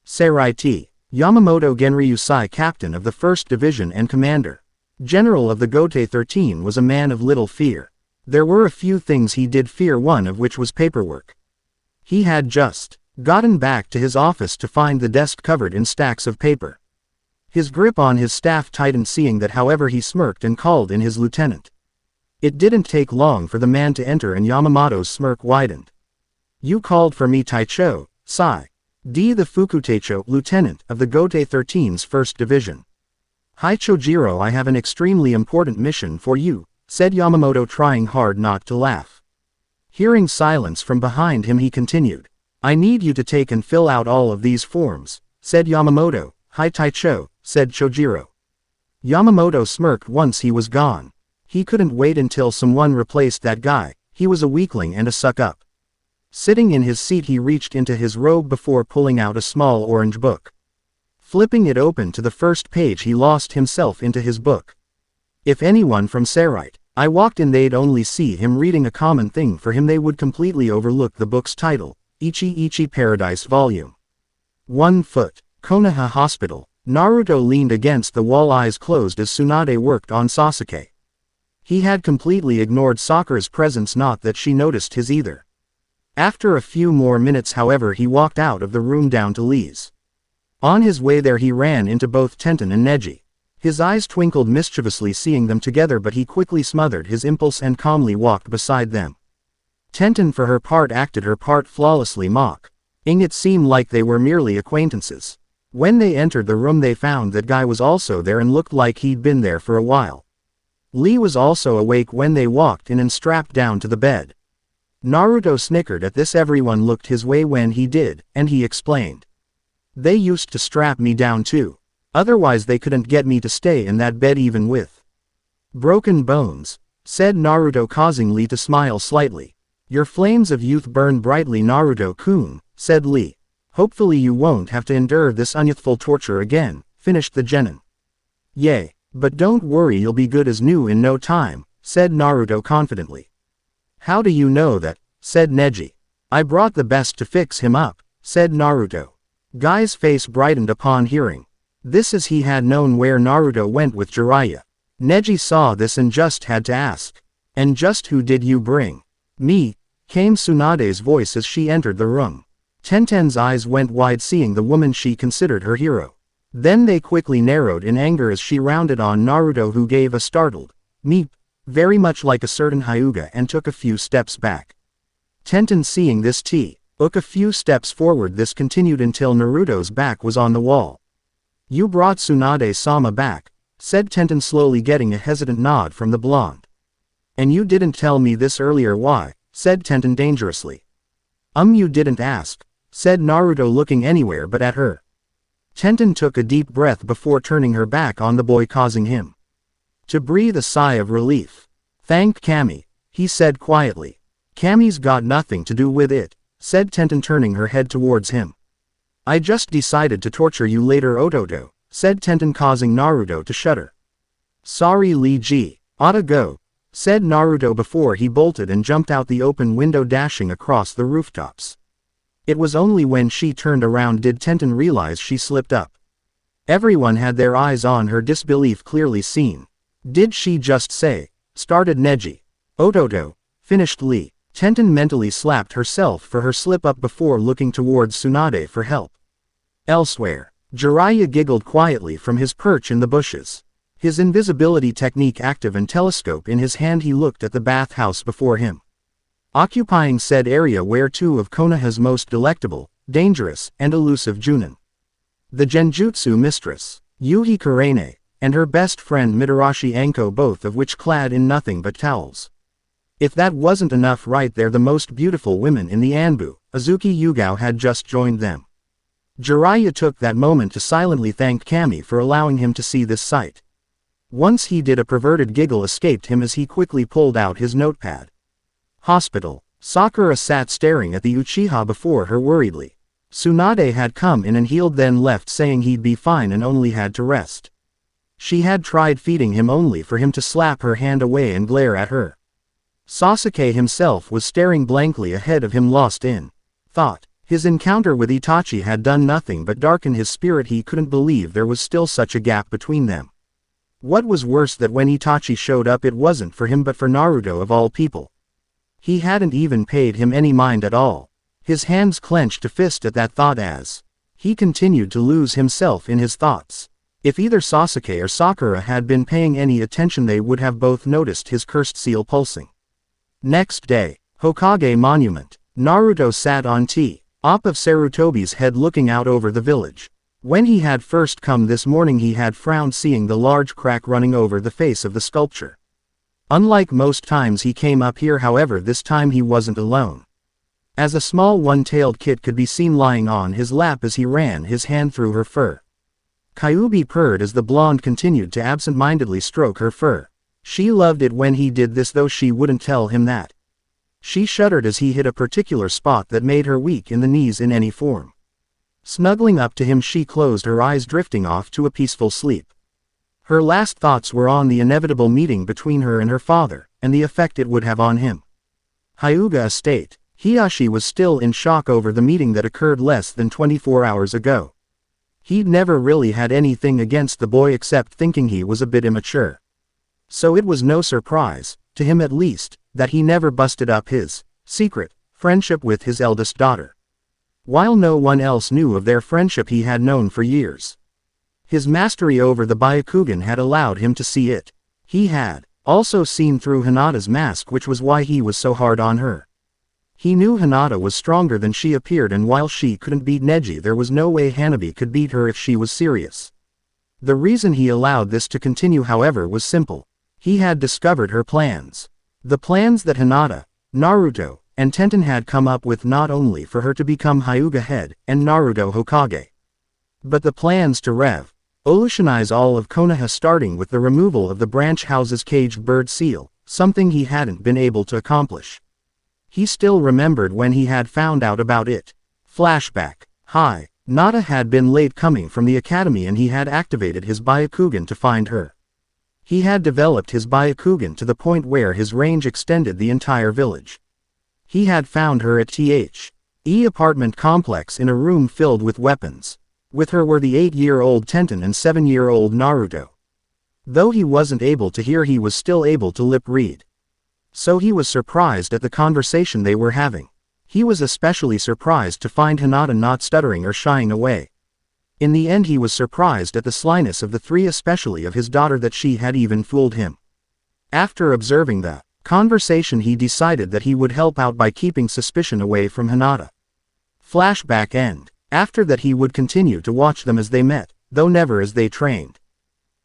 Saraiti Yamamoto Genryusai, captain of the 1st Division and commander general of the Gote 13, was a man of little fear. There were a few things he did fear, one of which was paperwork. He had just gotten back to his office to find the desk covered in stacks of paper. His grip on his staff tightened, seeing that. However, he smirked and called in his lieutenant. It didn't take long for the man to enter, and Yamamoto's smirk widened. "You called for me, Taicho, Sai. D. the Fukuteicho, lieutenant of the Gote 13's 1st Division. Hi Chojiro, I have an extremely important mission for you," said Yamamoto, trying hard not to laugh. Hearing silence from behind him, he continued. I need you to take and fill out all of these forms, said Yamamoto. Hi Taicho, said Chojiro. Yamamoto smirked once he was gone. He couldn't wait until someone replaced that guy, he was a weakling and a suck-up. Sitting in his seat he reached into his robe before pulling out a small orange book. Flipping it open to the first page he lost himself into his book. If anyone from Serite, I walked in they'd only see him reading a common thing for him they would completely overlook the book's title, Ichi Ichi Paradise Volume 1 Foot, Konoha Hospital. Naruto leaned against the wall, eyes closed as Tsunade worked on Sasuke. He had completely ignored Sakura's presence, not that she noticed his either. After a few more minutes however he walked out of the room down to Lee's. On his way there he ran into both Tenten and Neji. His eyes twinkled mischievously seeing them together, but he quickly smothered his impulse and calmly walked beside them. Tenten for her part acted her part flawlessly, mocking it seemed like they were merely acquaintances. When they entered the room they found that Guy was also there and looked like he'd been there for a while. Lee was also awake when they walked in and strapped down to the bed. Naruto snickered at this. Everyone looked his way when he did, and he explained. They used to strap me down too. Otherwise they couldn't get me to stay in that bed even with broken bones, said Naruto, causing Lee to smile slightly. Your flames of youth burn brightly, Naruto-kun, said Lee. Hopefully you won't have to endure this unyouthful torture again, finished the genin. Yay, but don't worry, you'll be good as new in no time, said Naruto confidently. How do you know that, said Neji. I brought the best to fix him up, said Naruto. Guy's face brightened upon hearing this, as he had known where Naruto went with Jiraiya. Neji saw this and just had to ask. And just who did you bring? Me, came Tsunade's voice as she entered the room. Tenten's eyes went wide seeing the woman she considered her hero. Then they quickly narrowed in anger as she rounded on Naruto, who gave a startled meep, very much like a certain Hyuga, and took a few steps back. Tenten seeing this took a few steps forward. This continued until Naruto's back was on the wall. You brought Tsunade-sama back, said Tenten, slowly getting a hesitant nod from the blonde. And you didn't tell me this earlier. Why? Said Tenten dangerously. You didn't ask, said Naruto, looking anywhere but at her. Tenten took a deep breath before turning her back on the boy, causing him to breathe a sigh of relief. Thank Kami, he said quietly. Kami's got nothing to do with it, said Tenten, turning her head towards him. I just decided to torture you later, Ototo, said Tenten, causing Naruto to shudder. Sorry Lee Ji, oughta go, said Naruto before he bolted and jumped out the open window, dashing across the rooftops. It was only when she turned around did Tenten realize she slipped up. Everyone had their eyes on her, disbelief clearly seen. Did she just say, started Neji. Ototo, finished Lee. Tenten mentally slapped herself for her slip-up before looking towards Tsunade for help. Elsewhere, Jiraiya giggled quietly from his perch in the bushes. His invisibility technique active and telescope in his hand, he looked at the bathhouse before him. Occupying said area were two of Konoha's most delectable, dangerous, and elusive Junin. The Genjutsu mistress, Yuhi Kurene, and her best friend Mitarashi Anko, both of which clad in nothing but towels. If that wasn't enough right there, the most beautiful women in the Anbu, Azuki Yugao, had just joined them. Jiraiya took that moment to silently thank Kami for allowing him to see this sight. Once he did, a perverted giggle escaped him as he quickly pulled out his notepad. Hospital. Sakura sat staring at the Uchiha before her worriedly. Tsunade had come in and healed, then left saying he'd be fine and only had to rest. She had tried feeding him only for him to slap her hand away and glare at her. Sasuke himself was staring blankly ahead of him, lost in thought. His encounter with Itachi had done nothing but darken his spirit. He couldn't believe there was still such a gap between them. What was worse, that when Itachi showed up it wasn't for him but for Naruto of all people. He hadn't even paid him any mind at all. His hands clenched to fist at that thought as he continued to lose himself in his thoughts. If either Sasuke or Sakura had been paying any attention they would have both noticed his cursed seal pulsing. Next day, Hokage Monument. Naruto sat on top of Sarutobi's head looking out over the village. When he had first come this morning he had frowned seeing the large crack running over the face of the sculpture. Unlike most times he came up here, however, this time he wasn't alone. as a small one-tailed kit could be seen lying on his lap as he ran his hand through her fur. Kyubbi purred as the blonde continued to absent-mindedly stroke her fur. She loved it when he did this, though she wouldn't tell him that. She shuddered as he hit a particular spot that made her weak in the knees in any form. Snuggling up to him, she closed her eyes, drifting off to a peaceful sleep. Her last thoughts were on the inevitable meeting between her and her father, and the effect it would have on him. Hyuga Estate. Hiyashi was still in shock over the meeting that occurred less than 24 hours ago. He'd never really had anything against the boy except thinking he was a bit immature. So it was no surprise, to him at least, that he never busted up his secret friendship with his eldest daughter. While no one else knew of their friendship, he had known for years. His mastery over the Byakugan had allowed him to see it. He had also seen through Hinata's mask, which was why he was so hard on her. He knew Hinata was stronger than she appeared, and while she couldn't beat Neji, there was no way Hanabi could beat her if she was serious. The reason he allowed this to continue, however, was simple. He had discovered her plans. The plans that Hinata, Naruto, and Tenten had come up with, not only for her to become Hyuga head and Naruto Hokage, but the plans to revolutionize all of Konoha, starting with the removal of the branch house's caged bird seal, something he hadn't been able to accomplish. He still remembered when he had found out about it. Flashback. Hinata had been late coming from the academy, and he had activated his Byakugan to find her. He had developed his Byakugan to the point where his range extended the entire village. He had found her at the apartment complex in a room filled with weapons. With her were the 8-year-old Tenten and 7-year-old Naruto. Though he wasn't able to hear, he was still able to lip read. So he was surprised at the conversation they were having. He was especially surprised to find Hinata not stuttering or shying away. In the end, he was surprised at the slyness of the three, especially of his daughter, that she had even fooled him. After observing the conversation, he decided that he would help out by keeping suspicion away from Hinata. Flashback end. After that, he would continue to watch them as they met, though never as they trained.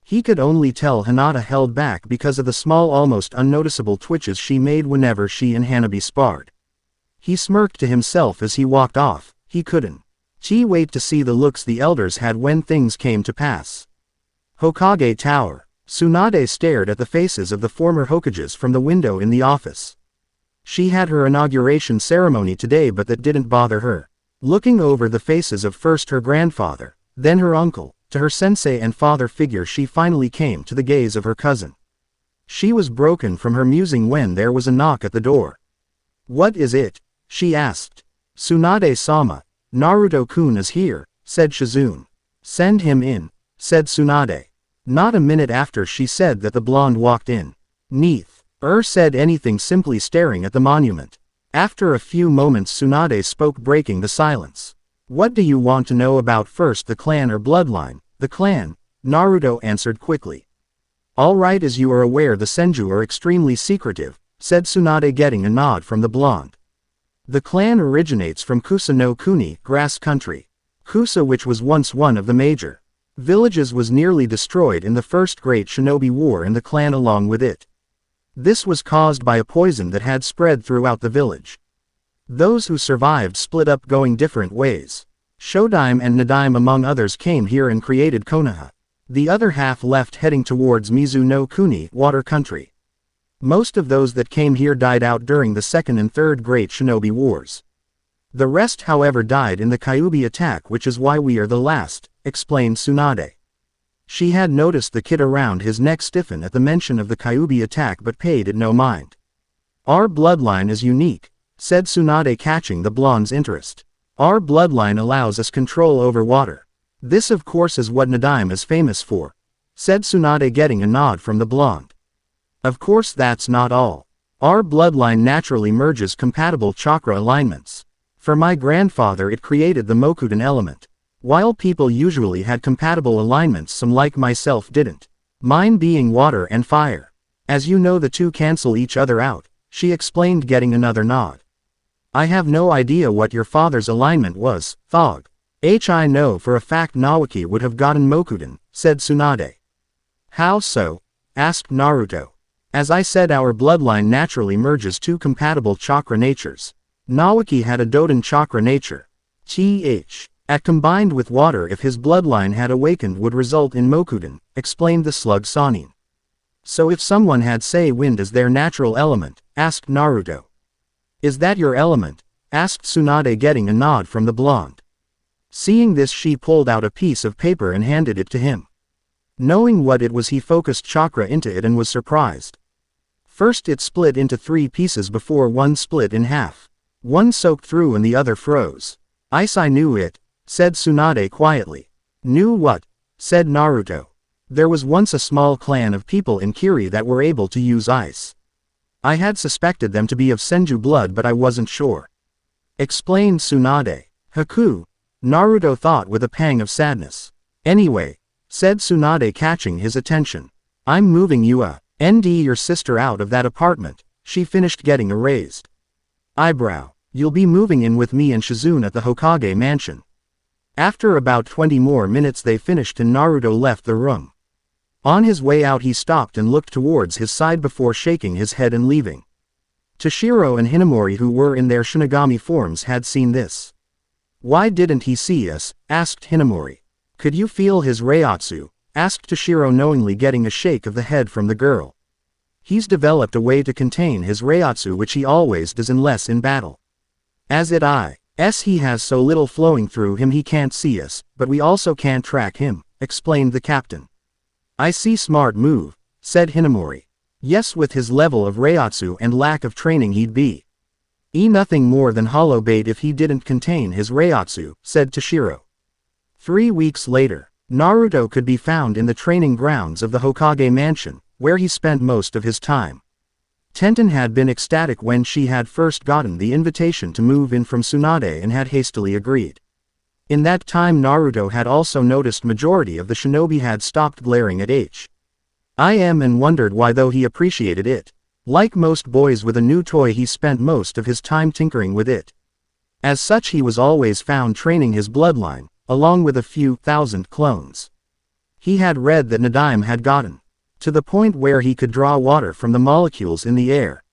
He could only tell Hinata held back because of the small, almost unnoticeable twitches she made whenever she and Hanabi sparred. He smirked to himself as he walked off. He couldn't wait to see the looks the elders had when things came to pass. Hokage Tower. Tsunade stared at the faces of the former Hokages from the window in the office. She had her inauguration ceremony today, but that didn't bother her. Looking over the faces of first her grandfather, then her uncle, to her sensei and father figure, she finally came to the gaze of her cousin. She was broken from her musing when there was a knock at the door. "What is it?" she asked. "Tsunade-sama, Naruto-kun is here," said Shizune. "Send him in," said Tsunade. Not a minute after she said that, the blonde walked in. Neither said anything, simply staring at the monument. After a few moments, Tsunade spoke, breaking the silence. "What do you want to know about first, the clan or bloodline?" "The clan," Naruto answered quickly. "All right, as you are aware, the Senju are extremely secretive," said Tsunade, getting a nod from the blonde. "The clan originates from Kusa no Kuni, Grass Country. Kusa, which was once one of the major villages, was nearly destroyed in the First Great Shinobi War, and the clan along with it. This was caused by a poison that had spread throughout the village. Those who survived split up, going different ways. Shodaime and Nadaime, among others, came here and created Konoha. The other half left, heading towards Mizu no Kuni, Water Country. Most of those that came here died out during the Second and Third Great Shinobi Wars. The rest, however, died in the Kyubbi attack, which is why we are the last," explained Tsunade. She had noticed the kid around his neck stiffen at the mention of the Kyubbi attack, but paid it no mind. "Our bloodline is unique," said Tsunade, catching the blonde's interest. "Our bloodline allows us control over water. This, of course, is what Nadaime is famous for," said Tsunade, getting a nod from the blonde. "Of course, that's not all. Our bloodline naturally merges compatible chakra alignments. For my grandfather, it created the Mokudan element. While people usually had compatible alignments, some like myself didn't. Mine being water and fire. As you know, the two cancel each other out," she explained, getting another nod. "I have no idea what your father's alignment was, Thog. I know for a fact Nawaki would have gotten Mokudan," said Tsunade. "How so?" asked Naruto. "As I said, our bloodline naturally merges two compatible chakra natures. Nawaki had a Doden chakra nature. At combined with water if his bloodline had awakened would result in Mokuden, explained the slug Sanin. So if someone had say wind as their natural element, asked Naruto. Is that your element? Asked Tsunade getting a nod from the blonde. Seeing this she pulled out a piece of paper and handed it to him. Knowing what it was he focused chakra into it and was surprised. First it split into 3 pieces before one split in half. One soaked through and the other froze. I knew it, said Tsunade quietly. Knew what? Said Naruto. There was once a small clan of people in Kiri that were able to use ice. I had suspected them to be of Senju blood but I wasn't sure. Explained Tsunade. Haku. Naruto thought with a pang of sadness. Anyway, said Tsunade catching his attention. I'm moving you your sister out of that apartment. She finished getting a raised eyebrow. You'll be moving in with me and Shizune at the Hokage mansion. After about 20 more minutes they finished and Naruto left the room. On his way out he stopped and looked towards his side before shaking his head and leaving. Toshiro and Hinamori who were in their Shinigami forms had seen this. Why didn't he see us? Asked Hinamori. Could you feel his Reiatsu? Asked Toshiro knowingly getting a shake of the head from the girl. He's developed a way to contain his Reiatsu which he always does unless in battle. As he has so little flowing through him he can't see us, but we also can't track him, explained the captain. I see smart move, said Hinamori. Yes with his level of Reiatsu and lack of training he'd be nothing more than hollow bait if he didn't contain his Reiatsu, said Toshiro. 3 weeks later, Naruto could be found in the training grounds of the Hokage mansion, where he spent most of his time. Tenten had been ecstatic when she had first gotten the invitation to move in from Tsunade and had hastily agreed. In that time Naruto had also noticed majority of the shinobi had stopped glaring at him and wondered why though he appreciated it. Like most boys with a new toy he spent most of his time tinkering with it. As such he was always found training his bloodline, along with a few thousand clones. He had read that Nadaime had gotten to the point where he could draw water from the molecules in the air.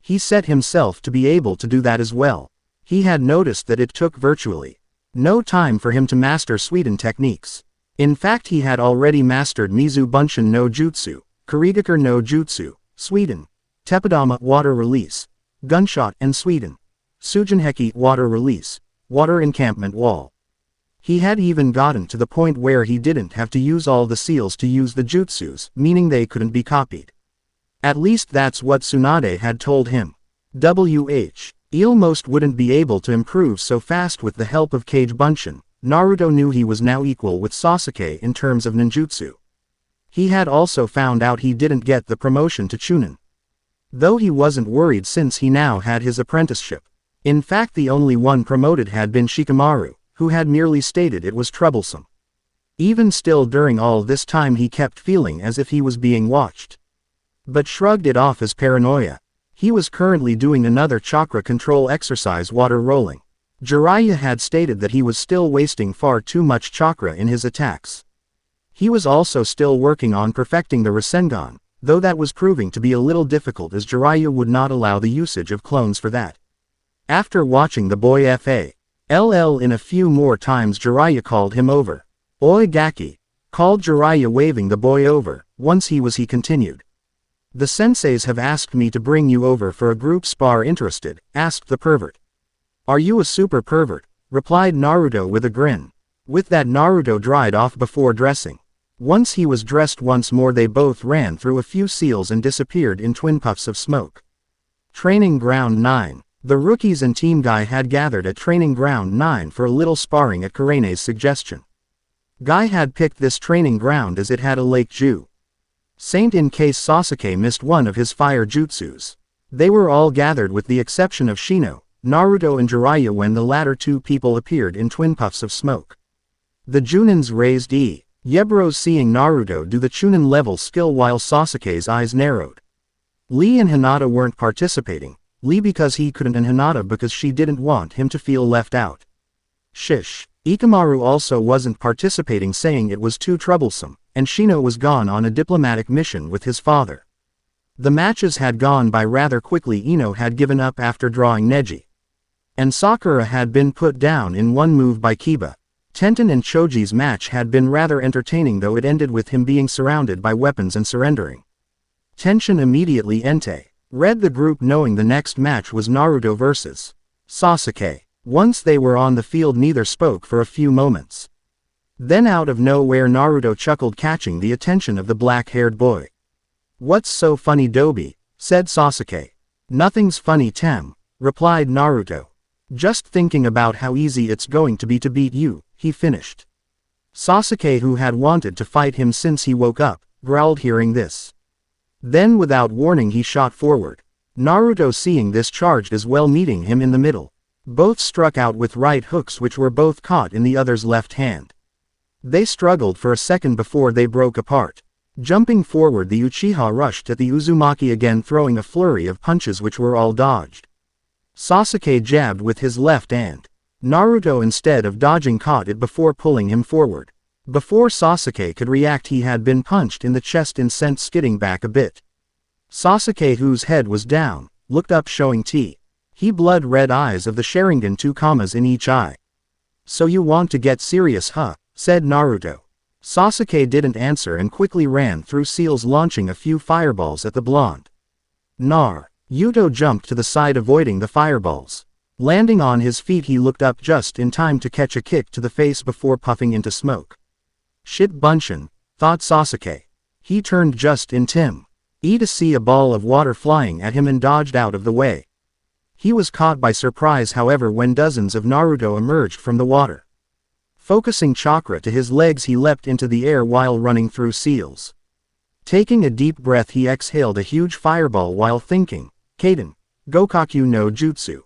He set himself to be able to do that as well. He had noticed that it took virtually no time for him to master Suiden techniques. In fact he had already mastered Mizu Bunshin no Jutsu, Kurigakur no Jutsu, Suiden, Teppadama water release, gunshot and Suiden, Sujinheki water release, water encampment wall. He had even gotten to the point where he didn't have to use all the seals to use the jutsus, meaning they couldn't be copied. At least that's what Tsunade had told him. Almost wouldn't be able to improve so fast with the help of Kage Bunshin. Naruto knew he was now equal with Sasuke in terms of ninjutsu. He had also found out he didn't get the promotion to Chunin. Though he wasn't worried since he now had his apprenticeship. In fact the only one promoted had been Shikamaru, who had merely stated it was troublesome. Even still during all this time he kept feeling as if he was being watched. But shrugged it off as paranoia. He was currently doing another chakra control exercise water rolling. Jiraiya had stated that he was still wasting far too much chakra in his attacks. He was also still working on perfecting the Rasengan, though that was proving to be a little difficult as Jiraiya would not allow the usage of clones for that. After watching the boy FALL in a few more times Jiraiya called him over. Oi Gaki, called Jiraiya waving the boy over. Once he continued. The senseis have asked me to bring you over for a group spar. Interested? Asked the pervert. Are you a super pervert? Replied Naruto with a grin. With that Naruto dried off before dressing. Once he was dressed once more they both ran through a few seals and disappeared in twin puffs of smoke. Training Ground 9. The rookies and Team Guy had gathered at Training Ground 9 for a little sparring at Kurene's suggestion. Guy had picked this training ground as it had a Lake Ju Saint in case Sasuke missed one of his fire jutsus. They were all gathered with the exception of Shino, Naruto and Jiraiya when the latter two people appeared in twin puffs of smoke. The Junins raised Yebros seeing Naruto do the Chunin level skill while Sasuke's eyes narrowed. Lee and Hinata weren't participating. Lee because he couldn't and Hinata because she didn't want him to feel left out. Shish. Ikamaru also wasn't participating saying it was too troublesome, and Shino was gone on a diplomatic mission with his father. The matches had gone by rather quickly. Ino had given up after drawing Neji. And Sakura had been put down in one move by Kiba. Tenten and Choji's match had been rather entertaining, though it ended with him being surrounded by weapons and surrendering. Tension immediately Entei read the group, knowing the next match was Naruto vs. Sasuke. Once they were on the field, neither spoke for a few moments. Then out of nowhere Naruto chuckled, catching the attention of the black-haired boy. "What's so funny, Dobi?" said Sasuke. "Nothing's funny, Tem," replied Naruto. "Just thinking about how easy it's going to be to beat you," he finished. Sasuke, who had wanted to fight him since he woke up, growled hearing this. Then without warning he shot forward. Naruto, seeing this, charged as well, meeting him in the middle. Both struck out with right hooks, which were both caught in the other's left hand. They struggled for a second before they broke apart. Jumping forward, the Uchiha rushed at the Uzumaki again, throwing a flurry of punches which were all dodged. Sasuke jabbed with his left hand. Naruto, instead of dodging, caught it before pulling him forward. Before Sasuke could react, he had been punched in the chest and sent skidding back a bit. Sasuke, whose head was down, looked up, showing he blood-red eyes of the Sharingan, 2 commas in each eye. "So you want to get serious, huh?" said Naruto. Sasuke didn't answer and quickly ran through seals, launching a few fireballs at the blonde. Yuto jumped to the side, avoiding the fireballs. Landing on his feet, he looked up just in time to catch a kick to the face before puffing into smoke. "Shit Bunshin," thought Sasuke. He turned just in time to see a ball of water flying at him and dodged out of the way. He was caught by surprise, however, when dozens of Naruto emerged from the water. Focusing chakra to his legs, he leapt into the air while running through seals. Taking a deep breath, he exhaled a huge fireball while thinking, "Kaden, Gokaku no Jutsu."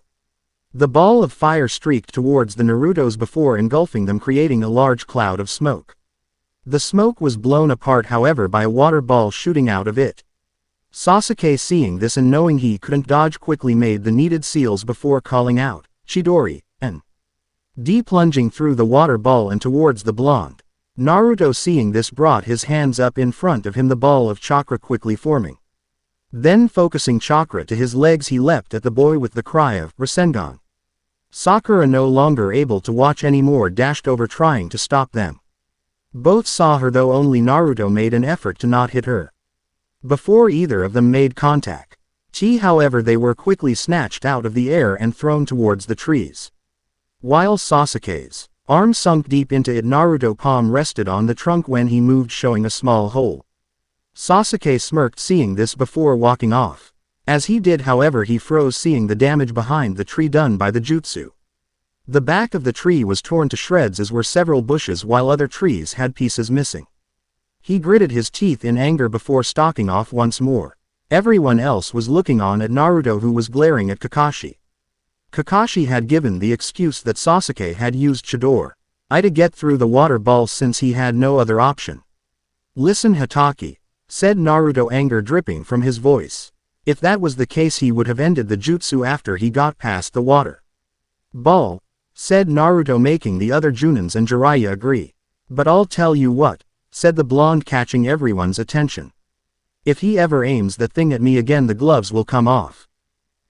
The ball of fire streaked towards the Narutos before engulfing them, creating a large cloud of smoke. The smoke was blown apart, however, by a water ball shooting out of it. Sasuke, seeing this and knowing he couldn't dodge, quickly made the needed seals before calling out, "Chidori," and plunging through the water ball and towards the blonde. Naruto, seeing this, brought his hands up in front of him, the ball of chakra quickly forming. Then focusing chakra to his legs, he leapt at the boy with the cry of Rasengan. Sakura, no longer able to watch anymore, dashed over, trying to stop them. Both saw her, though only Naruto made an effort to not hit her. Before either of them made contact, however, they were quickly snatched out of the air and thrown towards the trees. While Sasuke's arm sunk deep into it, Naruto's palm rested on the trunk when he moved, showing a small hole. Sasuke smirked, seeing this, before walking off. As he did, however, he froze, seeing the damage behind the tree done by the jutsu. The back of the tree was torn to shreds, as were several bushes, while other trees had pieces missing. He gritted his teeth in anger before stalking off once more. Everyone else was looking on at Naruto, who was glaring at Kakashi. Kakashi had given the excuse that Sasuke had used Chidori to get through the water balls since he had no other option. "Listen, Hatake," said Naruto, anger dripping from his voice. "If that was the case, he would have ended the jutsu after he got past the water ball," said Naruto, making the other Junins and Jiraiya agree. "But I'll tell you what," said the blonde, catching everyone's attention. "If he ever aims that thing at me again, the gloves will come off.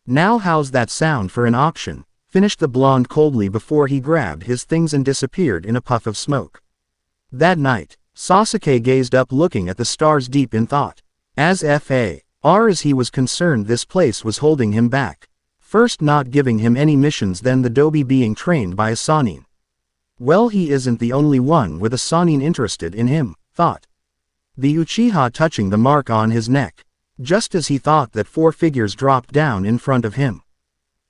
Now how's that sound for an option?" finished the blonde coldly before he grabbed his things and disappeared in a puff of smoke. That night, Sasuke gazed up, looking at the stars, deep in thought. As far as he was concerned, this place was holding him back. First not giving him any missions, then the Dobi being trained by a Sannin. Well, he isn't the only one with a Sannin interested in him, thought the Uchiha, touching the mark on his neck. Just as he thought that, 4 figures dropped down in front of him.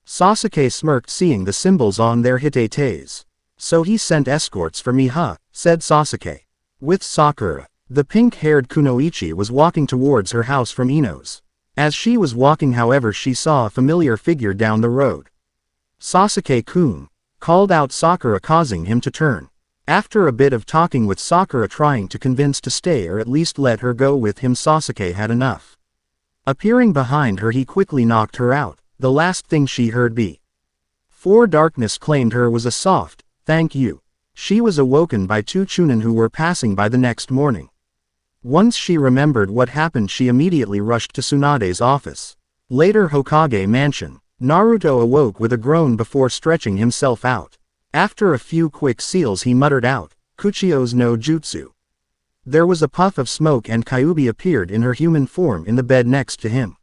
Sasuke smirked, seeing the symbols on their hitates. "So he sent escorts for me, huh?" said Sasuke. With Sakura, the pink-haired Kunoichi was walking towards her house from Ino's. As she was walking, however, she saw a familiar figure down the road. "Sasuke-kun," called out Sakura, causing him to turn. After a bit of talking with Sakura trying to convince to stay or at least let her go with him, Sasuke had enough. Appearing behind her, he quickly knocked her out. The last thing she heard before darkness claimed her was a soft, "Thank you." She was awoken by 2 Chunin who were passing by the next morning. Once she remembered what happened, she immediately rushed to Tsunade's office. Later, Hokage Mansion. Naruto awoke with a groan before stretching himself out. After a few quick seals he muttered out, "Kuchio's no jutsu." There was a puff of smoke and Kyubbi appeared in her human form in the bed next to him.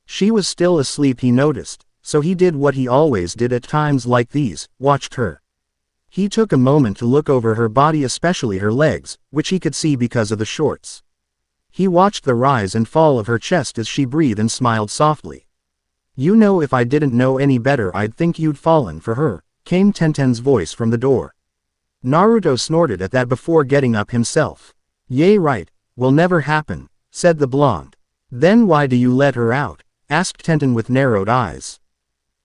She was still asleep, he noticed, so he did what he always did at times like these, watched her. He took a moment to look over her body, especially her legs, which he could see because of the shorts. He watched the rise and fall of her chest as she breathed and smiled softly. "You know, if I didn't know any better I'd think you'd fallen for her," came Tenten's voice from the door. Naruto snorted at that before getting up himself. "Yay, right, will never happen," said the blonde. "Then why do you let her out?" asked Tenten with narrowed eyes.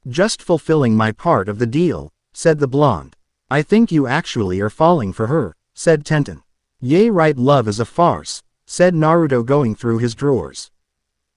"Just fulfilling my part of the deal," said the blonde. "I think you actually are falling for her," said Tenten. "Yay, right, love is a farce," said Naruto going through his drawers.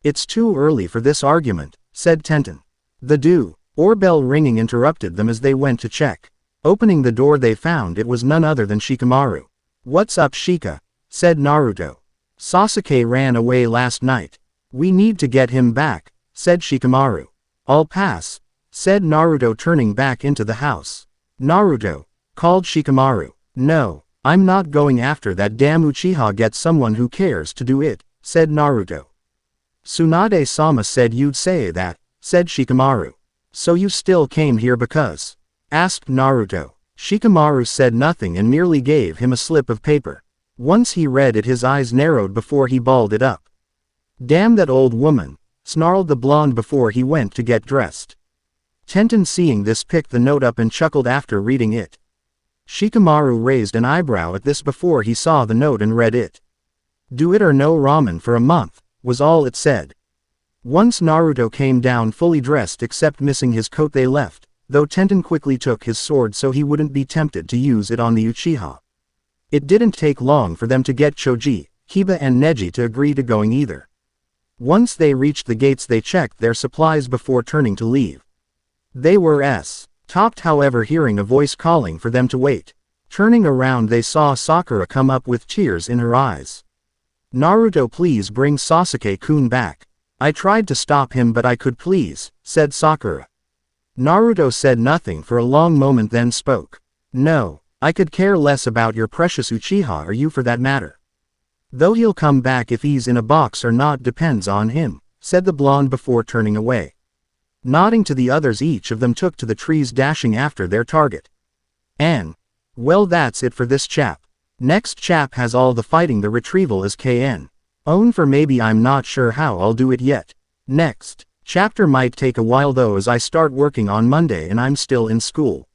"It's too early for this argument," said Tenten. The doorbell ringing interrupted them as they went to check. Opening the door they found it was none other than Shikamaru. "What's up, Shika?" said Naruto. "Sasuke ran away last night. We need to get him back," said Shikamaru. "I'll pass," said Naruto turning back into the house. "Naruto," called Shikamaru. "No, I'm not going after that damn Uchiha. Get someone who cares to do it," said Naruto. "Tsunade-sama said you'd say that," said Shikamaru. "So you still came here because?" asked Naruto. Shikamaru said nothing and merely gave him a slip of paper. Once he read it his eyes narrowed before he balled it up. "Damn that old woman," snarled the blonde before he went to get dressed. Tenten, seeing this, picked the note up and chuckled after reading it. Shikamaru raised an eyebrow at this before he saw the note and read it. "Do it or no ramen for a month," was all it said. Once Naruto came down fully dressed except missing his coat they left, though Tenten quickly took his sword so he wouldn't be tempted to use it on the Uchiha. It didn't take long for them to get Choji, Kiba and Neji to agree to going either. Once they reached the gates they checked their supplies before turning to leave. They were stopped, however, hearing a voice calling for them to wait. Turning around they saw Sakura come up with tears in her eyes. "Naruto, please bring Sasuke-kun back. I tried to stop him but I could, please," said Sakura. Naruto said nothing for a long moment then spoke. "No, I could care less about your precious Uchiha or you for that matter. Though he'll come back if he's in a box or not depends on him," said the blonde before turning away. Nodding to the others, each of them took to the trees, dashing after their target. Well, that's it for this chap. Next chap has all the fighting. The retrieval is KN. Own for maybe, I'm not sure how I'll do it yet. Next chapter might take a while though, as I start working on Monday and I'm still in school.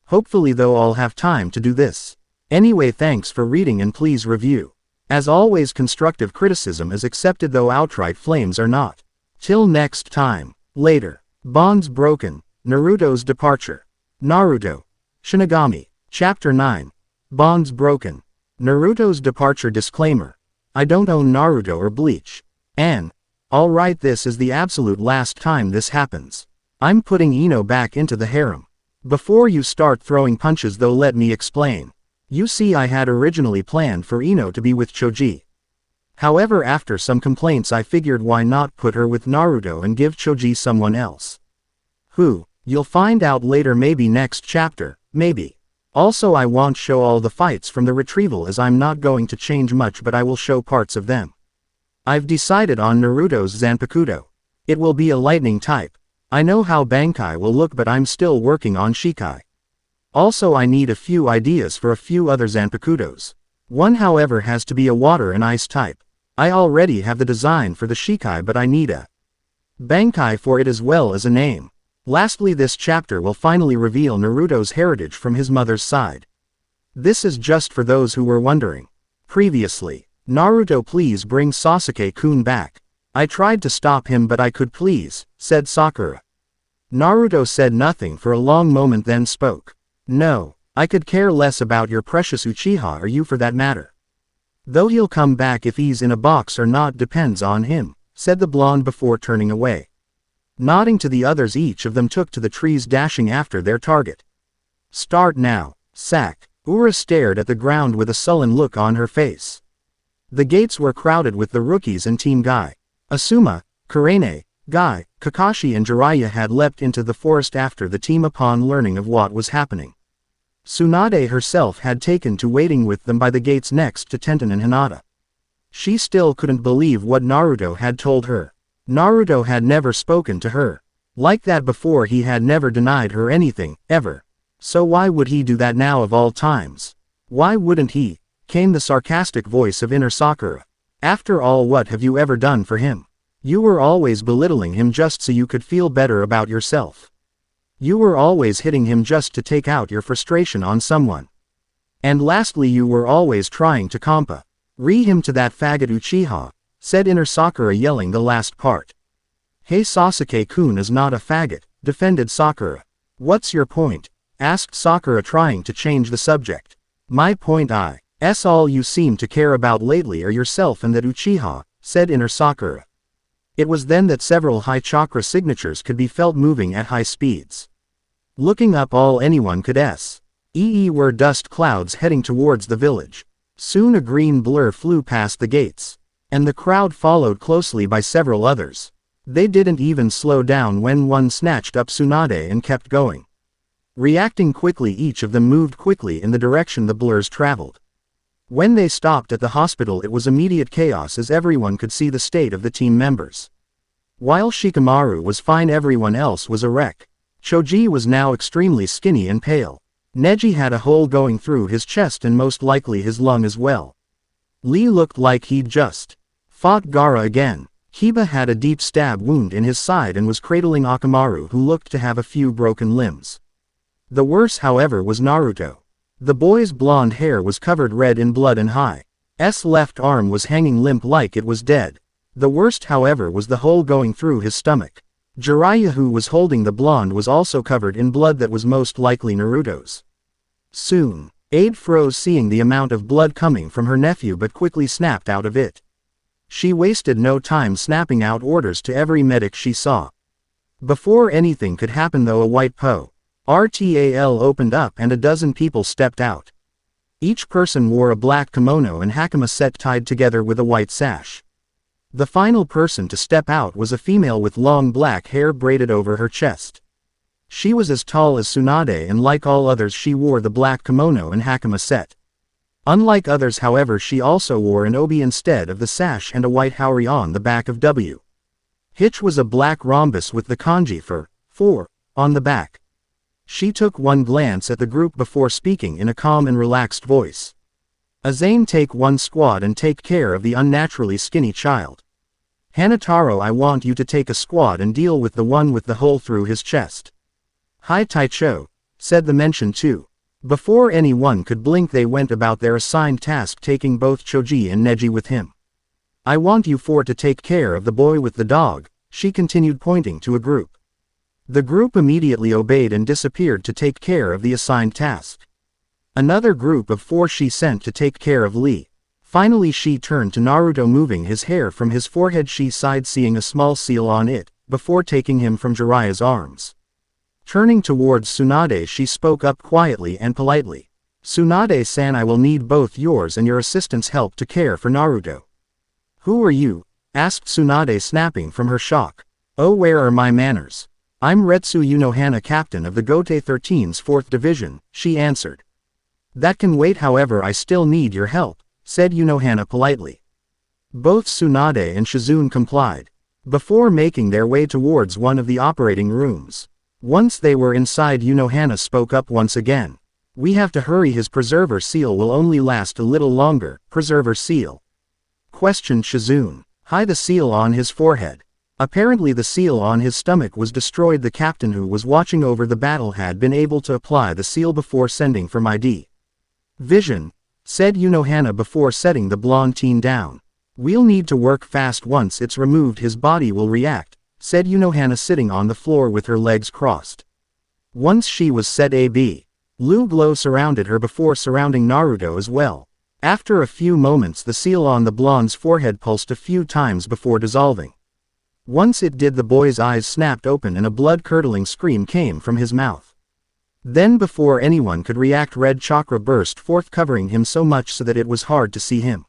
Hopefully though I'll have time to do this. Anyway, thanks for reading and please review. As always, constructive criticism is accepted though outright flames are not. Till next time. Later. Bonds broken. Naruto's departure. Naruto. Shinigami. Chapter 9. Bonds broken. Naruto's departure. Disclaimer. I don't own Naruto or Bleach. Alright, this is the absolute last time this happens. I'm putting Ino back into the harem. Before you start throwing punches though, let me explain. You see, I had originally planned for Ino to be with Choji. However, after some complaints I figured why not put her with Naruto and give Choji someone else. Who? You'll find out later, maybe next chapter, maybe. Also, I won't show all the fights from the retrieval as I'm not going to change much, but I will show parts of them. I've decided on Naruto's Zanpakuto. It will be a lightning type. I know how Bankai will look but I'm still working on Shikai. Also, I need a few ideas for a few other Zanpakutos. One however has to be a water and ice type. I already have the design for the Shikai but I need a Bankai for it as well as a name. Lastly, this chapter will finally reveal Naruto's heritage from his mother's side. This is just for those who were wondering. Previously. Naruto, please bring Sasuke-kun back. I tried to stop him but I could, please, said Sakura. Naruto said nothing for a long moment then spoke. No, I could care less about your precious Uchiha or you for that matter. Though he'll come back if he's in a box or not depends on him, said the blonde before turning away. Nodding to the others, each of them took to the trees, dashing after their target. Start now, Sack. Ura stared at the ground with a sullen look on her face. The gates were crowded with the rookies and Team Guy. Asuma, Kurene, Guy, Kakashi and Jiraiya had leapt into the forest after the team upon learning of what was happening. Tsunade herself had taken to waiting with them by the gates next to Tenten and Hinata. She still couldn't believe what Naruto had told her. Naruto had never spoken to her like that before. He had never denied her anything, ever. So why would he do that now of all times? Why wouldn't he? Came the sarcastic voice of inner Sakura. After all, what have you ever done for him? You were always belittling him just so you could feel better about yourself. You were always hitting him just to take out your frustration on someone. And lastly, you were always trying to re him to that faggot Uchiha, said inner Sakura, yelling the last part. Hey, Sasuke-kun is not a faggot, defended Sakura. What's your point? Asked Sakura, trying to change the subject. My point is all you seem to care about lately are yourself and that Uchiha, said inner Sakura. It was then that several high chakra signatures could be felt moving at high speeds. Looking up, all anyone could see were dust clouds heading towards the village. Soon a green blur flew past the gates, and the crowd followed closely by several others. They didn't even slow down when one snatched up Tsunade and kept going. Reacting quickly, each of them moved quickly in the direction the blurs traveled. When they stopped at the hospital, it was immediate chaos as everyone could see the state of the team members. While Shikamaru was fine, everyone else was a wreck. Choji was now extremely skinny and pale. Neji had a hole going through his chest and most likely his lung as well. Lee looked like he'd just fought Gaara again. Kiba had a deep stab wound in his side and was cradling Akamaru, who looked to have a few broken limbs. The worst, however, was Naruto. The boy's blonde hair was covered red in blood and his left arm was hanging limp like it was dead. The worst, however, was the hole going through his stomach. Jiraiya, who was holding the blonde, was also covered in blood that was most likely Naruto's. Soon, Ade froze seeing the amount of blood coming from her nephew, but quickly snapped out of it. She wasted no time snapping out orders to every medic she saw. Before anything could happen though, a white RTAL opened up and a dozen people stepped out. Each person wore a black kimono and hakama set tied together with a white sash. The final person to step out was a female with long black hair braided over her chest. She was as tall as Tsunade, and like all others she wore the black kimono and hakama set. Unlike others, however, she also wore an obi instead of the sash and a white haori on the back of W. Hitch was a black rhombus with the kanji for on the back. She took one glance at the group before speaking in a calm and relaxed voice. Azane, take one squad and take care of the unnaturally skinny child. Hanataro, I want you to take a squad and deal with the one with the hole through his chest. Hi Taicho, said the mentioned two. Before anyone could blink, they went about their assigned task, taking both Choji and Neji with him. I want you four to take care of the boy with the dog, she continued, pointing to a group. The group immediately obeyed and disappeared to take care of the assigned task. Another group of four she sent to take care of Lee. Finally she turned to Naruto, moving his hair from his forehead. She sighed, seeing a small seal on it, before taking him from Jiraiya's arms. Turning towards Tsunade, she spoke up quietly and politely. Tsunade-san, I will need both yours and your assistant's help to care for Naruto. Who are you? Asked Tsunade, snapping from her shock. Oh, where are my manners? I'm Retsu Unohana, captain of the Gote 13's 4th Division, she answered. That can wait, however I still need your help, said Unohana politely. Both Tsunade and Shizune complied, before making their way towards one of the operating rooms. Once they were inside, Unohana spoke up once again. We have to hurry, his preserver seal will only last a little longer. Preserver seal? Questioned Shizune. Hide the seal on his forehead. Apparently the seal on his stomach was destroyed. The captain who was watching over the battle had been able to apply the seal before sending for my division, said Unohana before setting the blonde teen down. We'll need to work fast. Once it's removed his body will react, said Unohana, sitting on the floor with her legs crossed. Once she was set, a blue glow surrounded her before surrounding Naruto as well. After a few moments the seal on the blonde's forehead pulsed a few times before dissolving. Once it did, the boy's eyes snapped open and a blood-curdling scream came from his mouth. Then before anyone could react, red chakra burst forth, covering him so much so that it was hard to see him.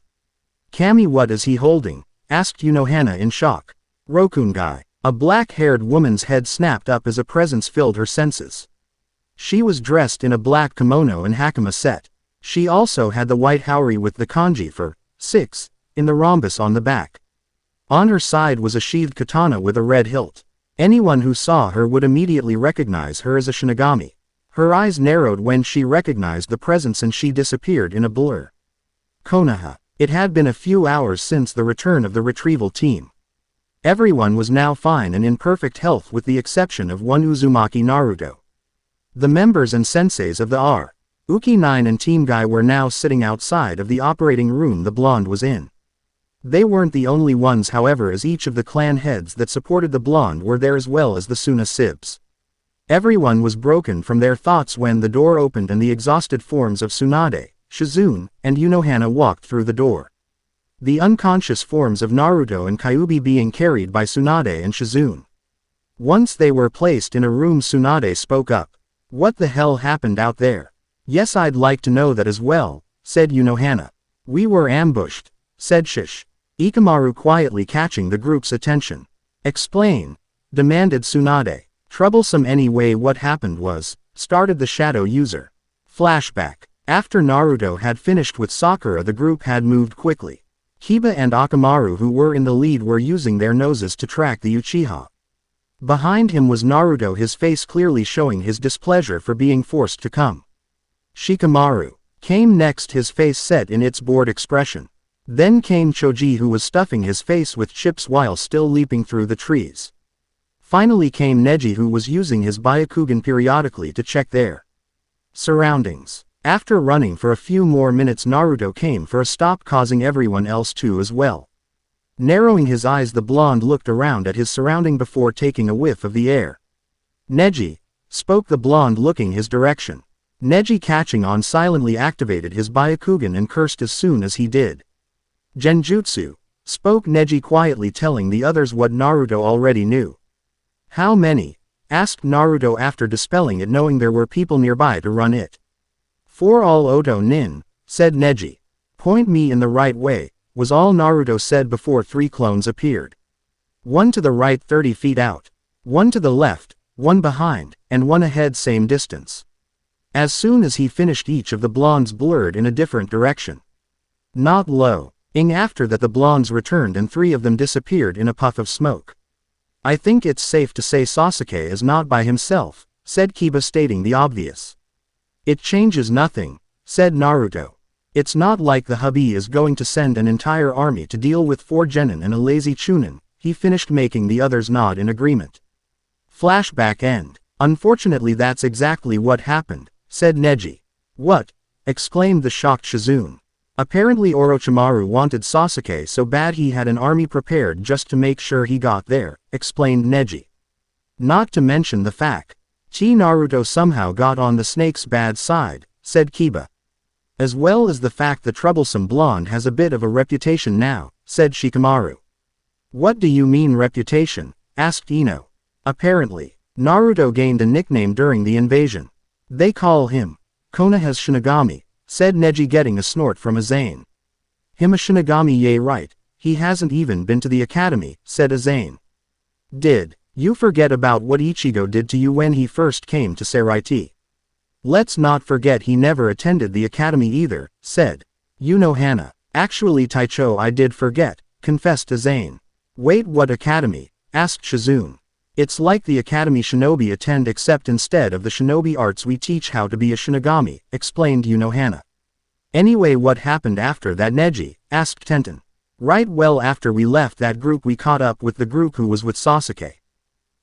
Kami, what is he holding? Asked Unohana in shock. Rokungai. A black-haired woman's head snapped up as a presence filled her senses. She was dressed in a black kimono and hakama set. She also had the white haori with the kanji for 6 in the rhombus on the back. On her side was a sheathed katana with a red hilt. Anyone who saw her would immediately recognize her as a Shinigami. Her eyes narrowed when she recognized the presence and she disappeared in a blur. Konoha. It had been a few hours since the return of the retrieval team. Everyone was now fine and in perfect health with the exception of one Uzumaki Naruto. The members and senseis of the R.Uki 9 and Team Guy were now sitting outside of the operating room the blonde was in. They weren't the only ones however, as each of the clan heads that supported the blonde were there as well as the Suna Sibs. Everyone was broken from their thoughts when the door opened and the exhausted forms of Tsunade, Shizune, and Unohana walked through the door. The unconscious forms of Naruto and Kyubbi being carried by Tsunade and Shizune. Once they were placed in a room, Tsunade spoke up. "What the hell happened out there?" "Yes, I'd like to know that as well," said Unohana. "We were ambushed," said Ikamaru quietly catching the group's attention. "Explain," demanded Tsunade. "Troublesome anyway, what happened was," started the shadow user. Flashback. After Naruto had finished with Sakura, the group had moved quickly. Kiba and Akamaru, who were in the lead, were using their noses to track the Uchiha. Behind him was Naruto, his face clearly showing his displeasure for being forced to come. Shikamaru came next, his face set in its bored expression. Then came Choji, who was stuffing his face with chips while still leaping through the trees. Finally came Neji, who was using his Byakugan periodically to check their surroundings. After running for a few more minutes, Naruto came for a stop, causing everyone else to as well. Narrowing his eyes, the blonde looked around at his surrounding before taking a whiff of the air. "Neji," spoke the blonde, looking his direction. Neji, catching on, silently activated his Byakugan and cursed as soon as he did. "Genjutsu," spoke Neji quietly, telling the others what Naruto already knew. "How many?" asked Naruto after dispelling it, knowing there were people nearby to run it. "For all Oto Nin," said Neji. "Point me in the right way," was all Naruto said before 3 clones appeared. One to the right 30 feet out. One to the left, one behind, and one ahead same distance. As soon as he finished, each of the blondes blurred in a different direction. Not low. After that the blondes returned and 3 of them disappeared in a puff of smoke. "I think it's safe to say Sasuke is not by himself," said Kiba, stating the obvious. "It changes nothing," said Naruto. "It's not like the hubby is going to send an entire army to deal with 4 genin and a lazy chunin," he finished, making the others nod in agreement. Flashback end. "Unfortunately that's exactly what happened," said Neji. "What?" exclaimed the shocked Shizune. "Apparently Orochimaru wanted Sasuke so bad he had an army prepared just to make sure he got there," explained Neji. "Not to mention the fact Naruto somehow got on the snake's bad side," said Kiba. "As well as the fact the troublesome blonde has a bit of a reputation now," said Shikamaru. "What do you mean reputation?" asked Ino. "Apparently, Naruto gained a nickname during the invasion. They call him Konoha's Shinigami," said Neji, getting a snort from Azane. "Him a Shinigami, yay right, he hasn't even been to the academy," said Azane. "Did you forget about what Ichigo did to you when he first came to Seraiti?" "Let's not forget he never attended the academy either," said Unohana. "Actually Taicho, I did forget," confessed Azane. "Wait, what academy?" asked Shizune. "It's like the academy shinobi attend, except instead of the shinobi arts we teach how to be a Shinigami," explained Unohana. "Anyway, what happened after that, Neji?" asked Tenten. "Right, well, after we left that group we caught up with the group who was with Sasuke.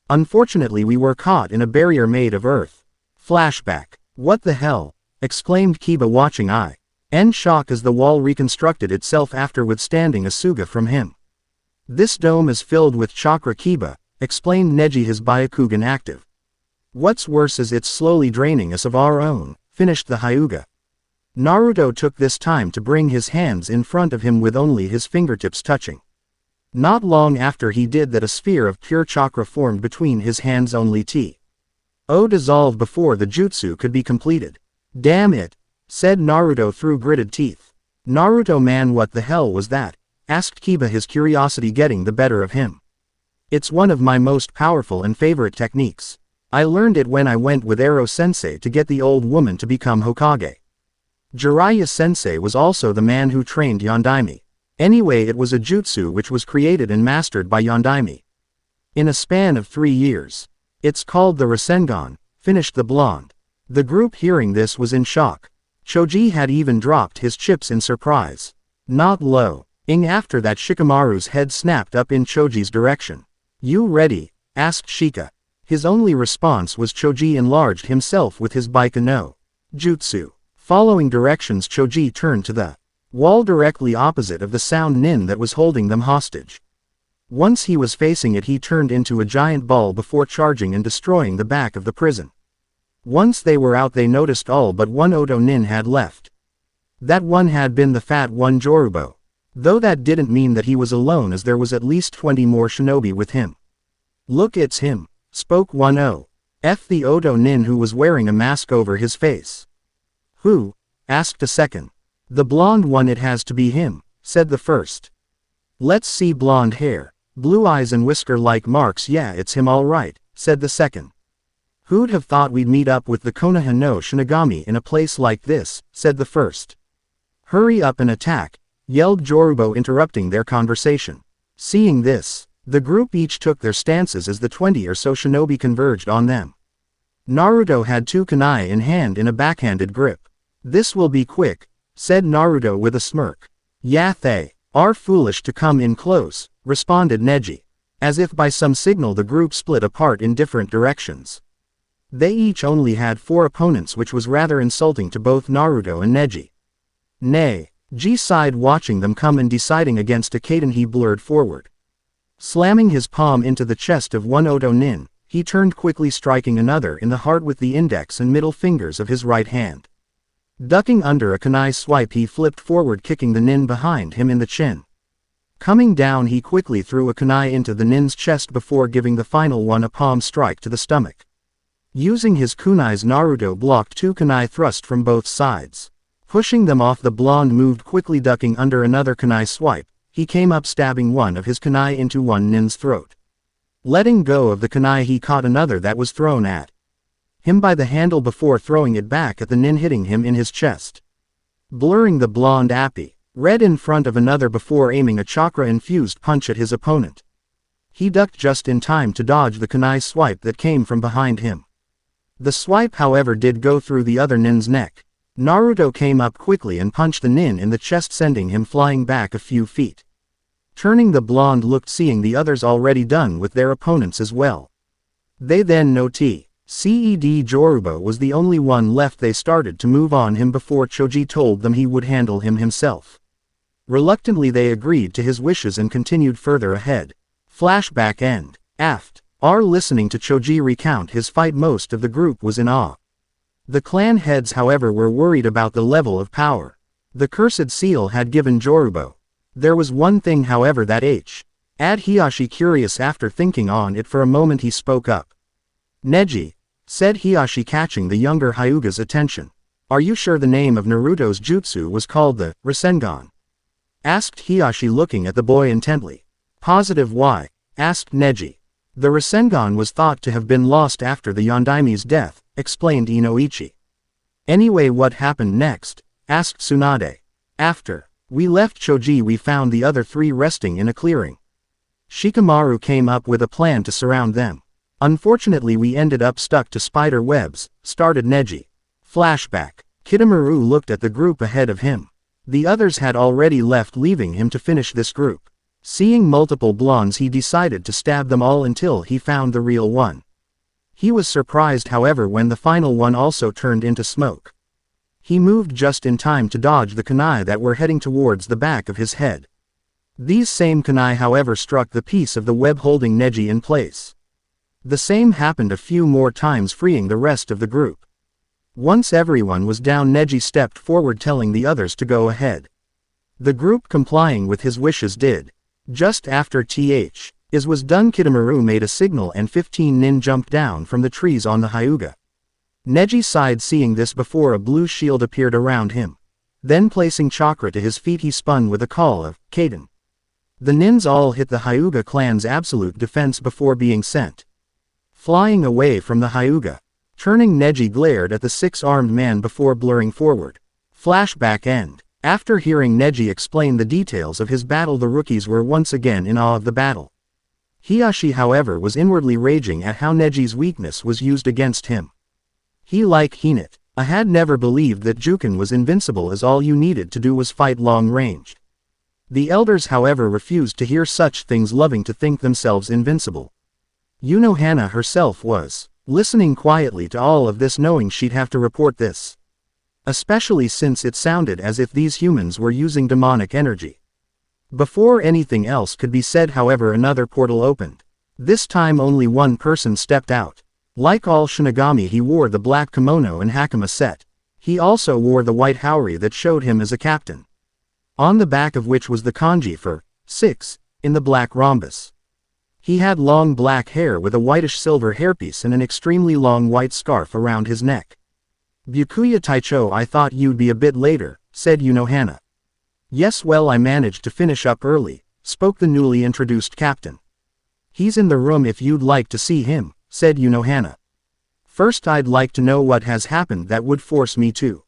Unfortunately we were caught in a barrier made of earth." Flashback. "What the hell?" exclaimed Kiba, watching in shock as the wall reconstructed itself after withstanding a Suga from him. "This dome is filled with chakra, Kiba," explained Neji, his Byakugan active. "What's worse is it's slowly draining us of our own," finished the Hyuga. Naruto took this time to bring his hands in front of him with only his fingertips touching. Not long after he did that, a sphere of pure chakra formed between his hands, only T.O. dissolved before the jutsu could be completed. "Damn it," said Naruto through gritted teeth. "Naruto man, what the hell was that?" asked Kiba, his curiosity getting the better of him. It's one of my most powerful and favorite techniques. I learned it when I went with Ero-sensei to get the old woman to become Hokage. Jiraiya-sensei was also the man who trained Yondaime. Anyway, it was a jutsu which was created and mastered by Yondaime in a span of 3 years. It's called the Rasengan, finished the blonde. The group hearing this was in shock. Choji had even dropped his chips in surprise. Not low. After that, Shikamaru's head snapped up in Choji's direction. You ready? Asked Shika. His only response was Choji enlarged himself with his Baika no jutsu. Following directions, Choji turned to the wall directly opposite of the sound nin that was holding them hostage. Once he was facing it, he turned into a giant ball before charging and destroying the back of the prison. Once they were out, they noticed all but one Oto nin had left. That one had been the fat one, Jorubo. Though that didn't mean that he was alone, as there was at least 20 more shinobi with him. Look, it's him, spoke one the Oto nin who was wearing a mask over his face. Who? Asked a second. The blonde one. It has to be him, said the first. Let's see. Blonde hair, blue eyes and whisker-like marks. Yeah, it's him all right, said the second. Who'd have thought we'd meet up with the Konoha no Shinigami in a place like this, said the first. Hurry up and attack, yelled Jorubo, interrupting their conversation. Seeing this, the group each took their stances as the 20 or so shinobi converged on them. Naruto had 2 kunai in hand in a backhanded grip. This will be quick, said Naruto with a smirk. Yeah, they are foolish to come in close, responded Neji. As if by some signal, the group split apart in different directions. They each only had 4 opponents, which was rather insulting to both Naruto and Neji. Nay, G sighed watching them come and deciding against a Kaden. He blurred forward. Slamming his palm into the chest of one Oto nin, he turned quickly, striking another in the heart with the index and middle fingers of his right hand. Ducking under a kunai swipe, he flipped forward, kicking the nin behind him in the chin. Coming down, he quickly threw a kunai into the nin's chest before giving the final one a palm strike to the stomach. Using his kunais, Naruto blocked 2 kunai thrust from both sides. Pushing them off, the blonde moved quickly, ducking under another kunai swipe. He came up, stabbing one of his kunai into one nin's throat. Letting go of the kunai, he caught another that was thrown at him by the handle before throwing it back at the nin, hitting him in his chest. Blurring the blonde appy red in front of another before aiming a chakra-infused punch at his opponent. He ducked just in time to dodge the kunai swipe that came from behind him. The swipe, however, did go through the other nin's neck. Naruto came up quickly and punched the nin in the chest, sending him flying back a few feet. Turning, the blonde looked, seeing the others already done with their opponents as well. They then noticed Jorubo was the only one left. They started to move on him before Choji told them he would handle him himself. Reluctantly, they agreed to his wishes and continued further ahead. Flashback end. Aft. Listening to Choji recount his fight, most of the group was in awe. The clan heads, however, were worried about the level of power the cursed seal had given Jorubo. There was one thing, however, that had Hiyashi curious. After thinking on it for a moment, he spoke up. Neji, said Hiyashi, catching the younger Hyuga's attention. Are you sure the name of Naruto's jutsu was called the Rasengan? Asked Hiyashi, looking at the boy intently. Positive. Why? Asked Neji. The Rasengan was thought to have been lost after the Yondaime's death, explained Inoichi. Anyway, what happened next? Asked Tsunade. After we left Choji, we found the other 3 resting in a clearing. Shikamaru came up with a plan to surround them. Unfortunately, we ended up stuck to spider webs, started Neji. Flashback. Kitamaru looked at the group ahead of him. The others had already left, leaving him to finish this group. Seeing multiple blondes, he decided to stab them all until he found the real one. He was surprised, however, when the final one also turned into smoke. He moved just in time to dodge the kunai that were heading towards the back of his head. These same kunai, however, struck the piece of the web holding Neji in place. The same happened a few more times, freeing the rest of the group. Once everyone was down, Neji stepped forward, telling the others to go ahead. The group, complying with his wishes, did. Just after is was done, Kitamaru made a signal and 15 nin jumped down from the trees on the Hyuga. Neji sighed seeing this before a blue shield appeared around him. Then, placing chakra to his feet, he spun with a call of Kaden. The nins all hit the Hyuga clan's absolute defense before being sent flying away from the Hyuga. Turning, Neji glared at the six-armed man before blurring forward. Flashback end. After hearing Neji explain the details of his battle, the rookies were once again in awe of the battle. Hiashi, however, was inwardly raging at how Neji's weakness was used against him. He, like Hinata, had never believed that Juken was invincible, as all you needed to do was fight long-ranged. The elders, however, refused to hear such things, loving to think themselves invincible. Unohana herself was listening quietly to all of this, knowing she'd have to report this. Especially since it sounded as if these humans were using demonic energy. Before anything else could be said, however, another portal opened. This time only one person stepped out. Like all Shinigami, he wore the black kimono and hakama set. He also wore the white haori that showed him as a captain, on the back of which was the kanji for 6 in the black rhombus. He had long black hair with a whitish silver hairpiece and an extremely long white scarf around his neck. Byakuya Taicho, I thought you'd be a bit later, said Unohana. Yes, well, I managed to finish up early, spoke the newly introduced captain. He's in the room if you'd like to see him, said Unohana. First, I'd like to know what has happened that would force me to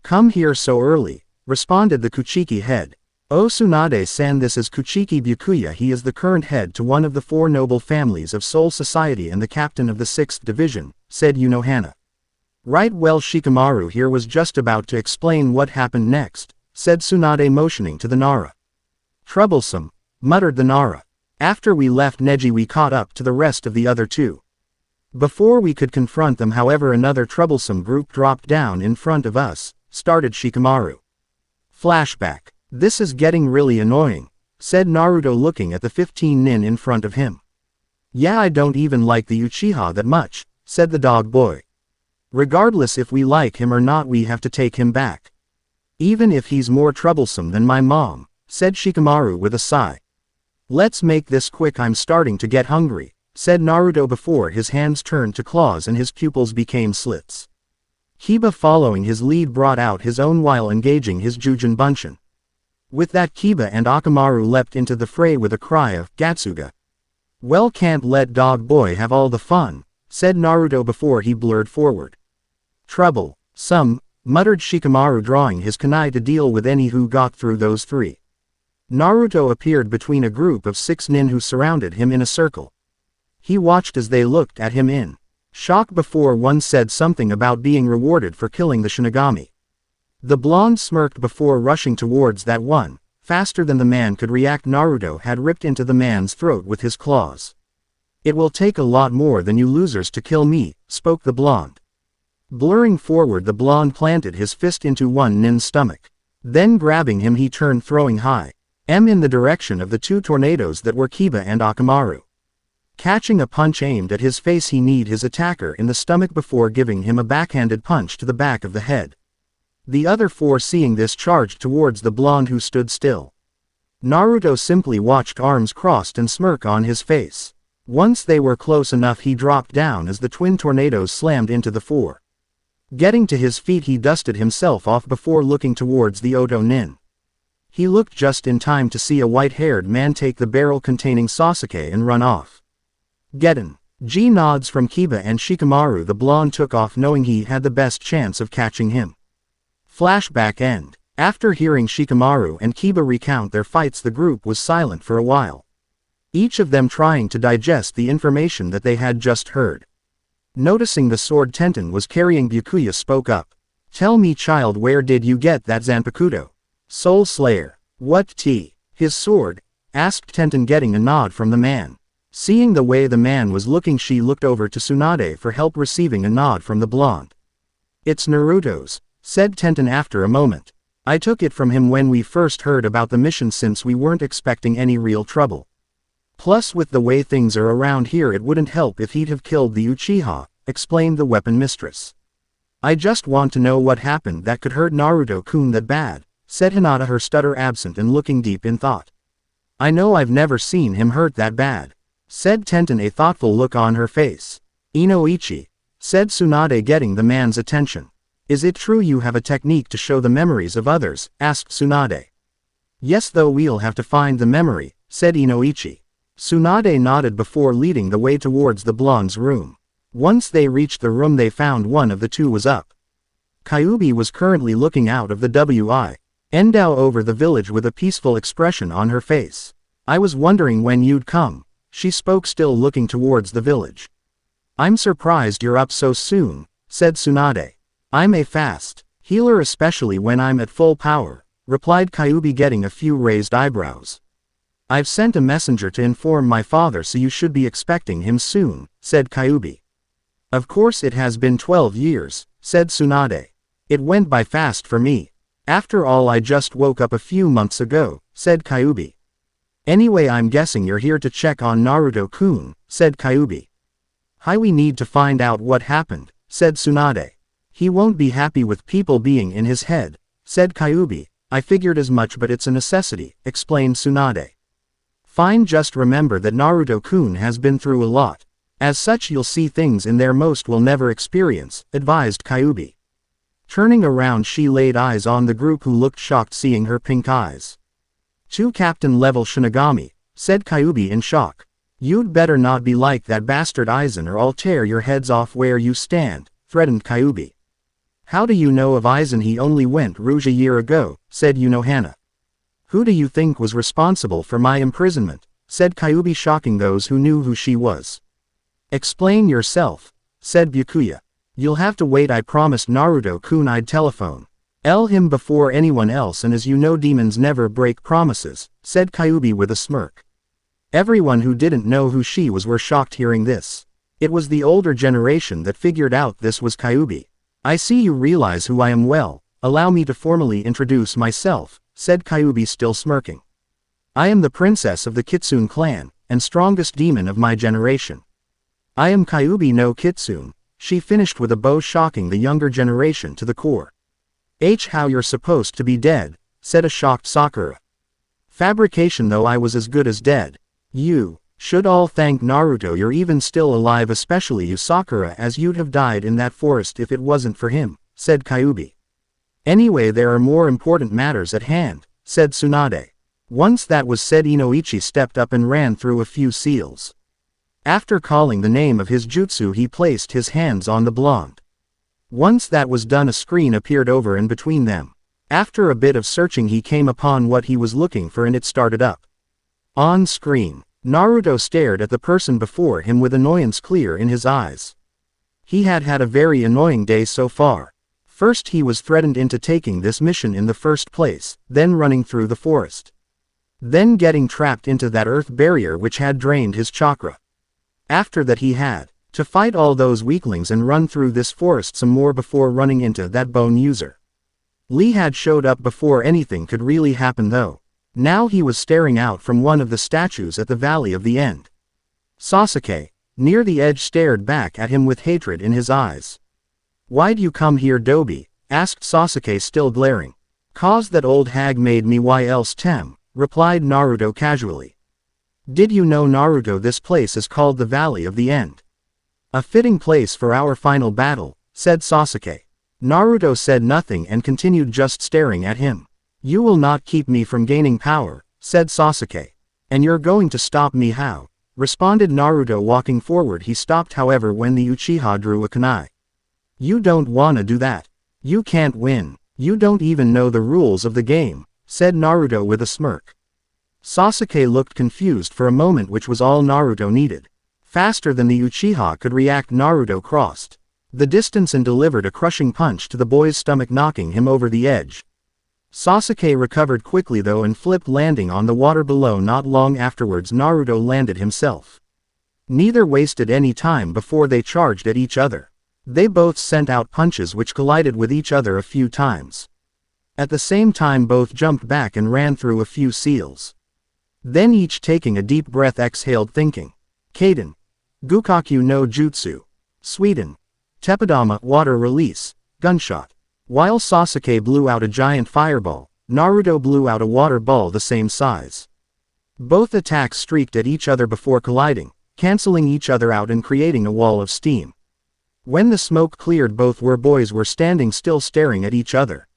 come here so early, responded the Kuchiki head. Oh, Tsunade-san, this is Kuchiki Byakuya. He is the current head to one of the 4 noble families of Soul Society and the captain of the 6th Division, said Unohana. Right, well, Shikamaru here was just about to explain what happened next, said Tsunade, motioning to the Nara. Troublesome, muttered the Nara. After we left Neji, we caught up to the rest of the other 2. Before we could confront them, however, another troublesome group dropped down in front of us, started Shikamaru. Flashback. This is getting really annoying, said Naruto, looking at the 15 nin in front of him. Yeah, I don't even like the Uchiha that much, said the dog boy. Regardless if we like him or not, we have to take him back. Even if he's more troublesome than my mom, said Shikamaru with a sigh. Let's make this quick, I'm starting to get hungry, said Naruto before his hands turned to claws and his pupils became slits. Kiba, following his lead, brought out his own while engaging his Jujin Bunshin. With that, Kiba and Akamaru leapt into the fray with a cry of Gatsuga. Well, can't let dog boy have all the fun, said Naruto before he blurred forward. Trouble, some, muttered Shikamaru, drawing his kunai to deal with any who got through those 3. Naruto appeared between a group of 6 nin who surrounded him in a circle. He watched as they looked at him in shock before one said something about being rewarded for killing the Shinigami. The blonde smirked before rushing towards that one. Faster than the man could react, Naruto had ripped into the man's throat with his claws. It will take a lot more than you losers to kill me, spoke the blonde. Blurring forward, the blonde planted his fist into one nin's stomach. Then grabbing him, he turned, throwing high in the direction of the 2 tornadoes that were Kiba and Akamaru. Catching a punch aimed at his face, he kneed his attacker in the stomach before giving him a backhanded punch to the back of the head. The other 4, seeing this, charged towards the blonde, who stood still. Naruto simply watched, arms crossed and smirk on his face. Once they were close enough, he dropped down as the twin tornadoes slammed into the 4. Getting to his feet, he dusted himself off before looking towards the Oto nin. He looked just in time to see a white-haired man take the barrel containing Sasuke and run off. Getten. G nods from Kiba and Shikamaru. The blonde took off, knowing he had the best chance of catching him. Flashback end. After hearing Shikamaru and Kiba recount their fights, the group was silent for a while, each of them trying to digest the information that they had just heard. Noticing the sword Tenten was carrying, Byakuya spoke up. Tell me, child, where did you get that Zanpakuto? Soul Slayer. What his sword? Asked Tenten, getting a nod from the man. Seeing the way the man was looking, she looked over to Tsunade for help, receiving a nod from the blonde. It's Naruto's, said Tenten after a moment. I took it from him when we first heard about the mission, since we weren't expecting any real trouble. Plus, with the way things are around here, it wouldn't help if he'd have killed the Uchiha, explained the weapon mistress. I just want to know what happened that could hurt Naruto-kun that bad, said Hinata, her stutter absent and looking deep in thought. I know I've never seen him hurt that bad, said Tenten, a thoughtful look on her face. Inoichi, said Tsunade, getting the man's attention. Is it true you have a technique to show the memories of others? Asked Tsunade. Yes, though we'll have to find the memory, said Inoichi. Tsunade nodded before leading the way towards the blonde's room. Once they reached the room they found one of the two was up. Kyubbi was currently looking out of the window over the village with a peaceful expression on her face. I was wondering when you'd come, she spoke still looking towards the village. I'm surprised you're up so soon, said Tsunade. I'm a fast healer especially when I'm at full power, replied Kyubbi getting a few raised eyebrows. I've sent a messenger to inform my father so you should be expecting him soon, said Kyubbi. Of course it has been 12 years, said Tsunade. It went by fast for me. After all I just woke up a few months ago, said Kyubbi. Anyway I'm guessing you're here to check on Naruto-kun, said Kyubbi. Hi, we need to find out what happened, said Tsunade. He won't be happy with people being in his head, said Kyubbi. I figured as much but it's a necessity, explained Tsunade. Fine, just remember that Naruto-kun has been through a lot. As such you'll see things in there most will never experience, advised Kyubbi. Turning around she laid eyes on the group who looked shocked seeing her pink eyes. 2 captain-level Shinigami, said Kyubbi in shock. You'd better not be like that bastard Aizen or I'll tear your heads off where you stand, threatened Kyubbi. How do you know of Aizen? He only went rouge a year ago, said Unohana. Who do you think was responsible for my imprisonment, said Kyubbi shocking those who knew who she was. Explain yourself, said Byakuya. You'll have to wait, I promised Naruto-kun I'd telephone him before anyone else, and as you know demons never break promises, said Kyubbi with a smirk. Everyone who didn't know who she was were shocked hearing this. It was the older generation that figured out this was Kyubbi. I see you realize who I am. Well, allow me to formally introduce myself, said Kyubbi still smirking. I am the princess of the Kitsune clan, and strongest demon of my generation. I am Kyubbi no Kitsune, she finished with a bow shocking the younger generation to the core. How you're supposed to be dead, said a shocked Sakura. Fabrication though I was as good as dead. You should all thank Naruto you're even still alive, especially you Sakura, as you'd have died in that forest if it wasn't for him, said Kyubbi. Anyway there are more important matters at hand, said Tsunade. Once that was said Inoichi stepped up and ran through a few seals. After calling the name of his jutsu he placed his hands on the blonde. Once that was done a screen appeared over and between them. After a bit of searching he came upon what he was looking for and it started up. On screen, Naruto stared at the person before him with annoyance clear in his eyes. He had had a very annoying day so far. First he was threatened into taking this mission in the first place, then running through the forest. Then getting trapped into that earth barrier which had drained his chakra. After that he had to fight all those weaklings and run through this forest some more before running into that bone user. Lee had showed up before anything could really happen though. Now he was staring out from one of the statues at the Valley of the End. Sasuke, near the edge, stared back at him with hatred in his eyes. Why'd you come here, Dobi? Asked Sasuke still glaring. Cause that old hag made me. Why else Tem? Replied Naruto casually. Did you know, Naruto, this place is called the Valley of the End? A fitting place for our final battle, said Sasuke. Naruto said nothing and continued just staring at him. You will not keep me from gaining power, said Sasuke. And you're going to stop me how? Responded Naruto walking forward. He stopped however when the Uchiha drew a kunai. You don't wanna do that. You can't win. You don't even know the rules of the game, said Naruto with a smirk. Sasuke looked confused for a moment, which was all Naruto needed. Faster than the Uchiha could react, Naruto crossed the distance and delivered a crushing punch to the boy's stomach, knocking him over the edge. Sasuke recovered quickly though and flipped, landing on the water below. Not long afterwards Naruto landed himself. Neither wasted any time before they charged at each other. They both sent out punches which collided with each other a few times. At the same time both jumped back and ran through a few seals. Then each taking a deep breath exhaled, thinking. Kaden. Gukaku no Jutsu. Sweden. Teppadama, water release, gunshot. While Sasuke blew out a giant fireball, Naruto blew out a water ball the same size. Both attacks streaked at each other before colliding, canceling each other out and creating a wall of steam. When the smoke cleared both boys were standing still staring at each other.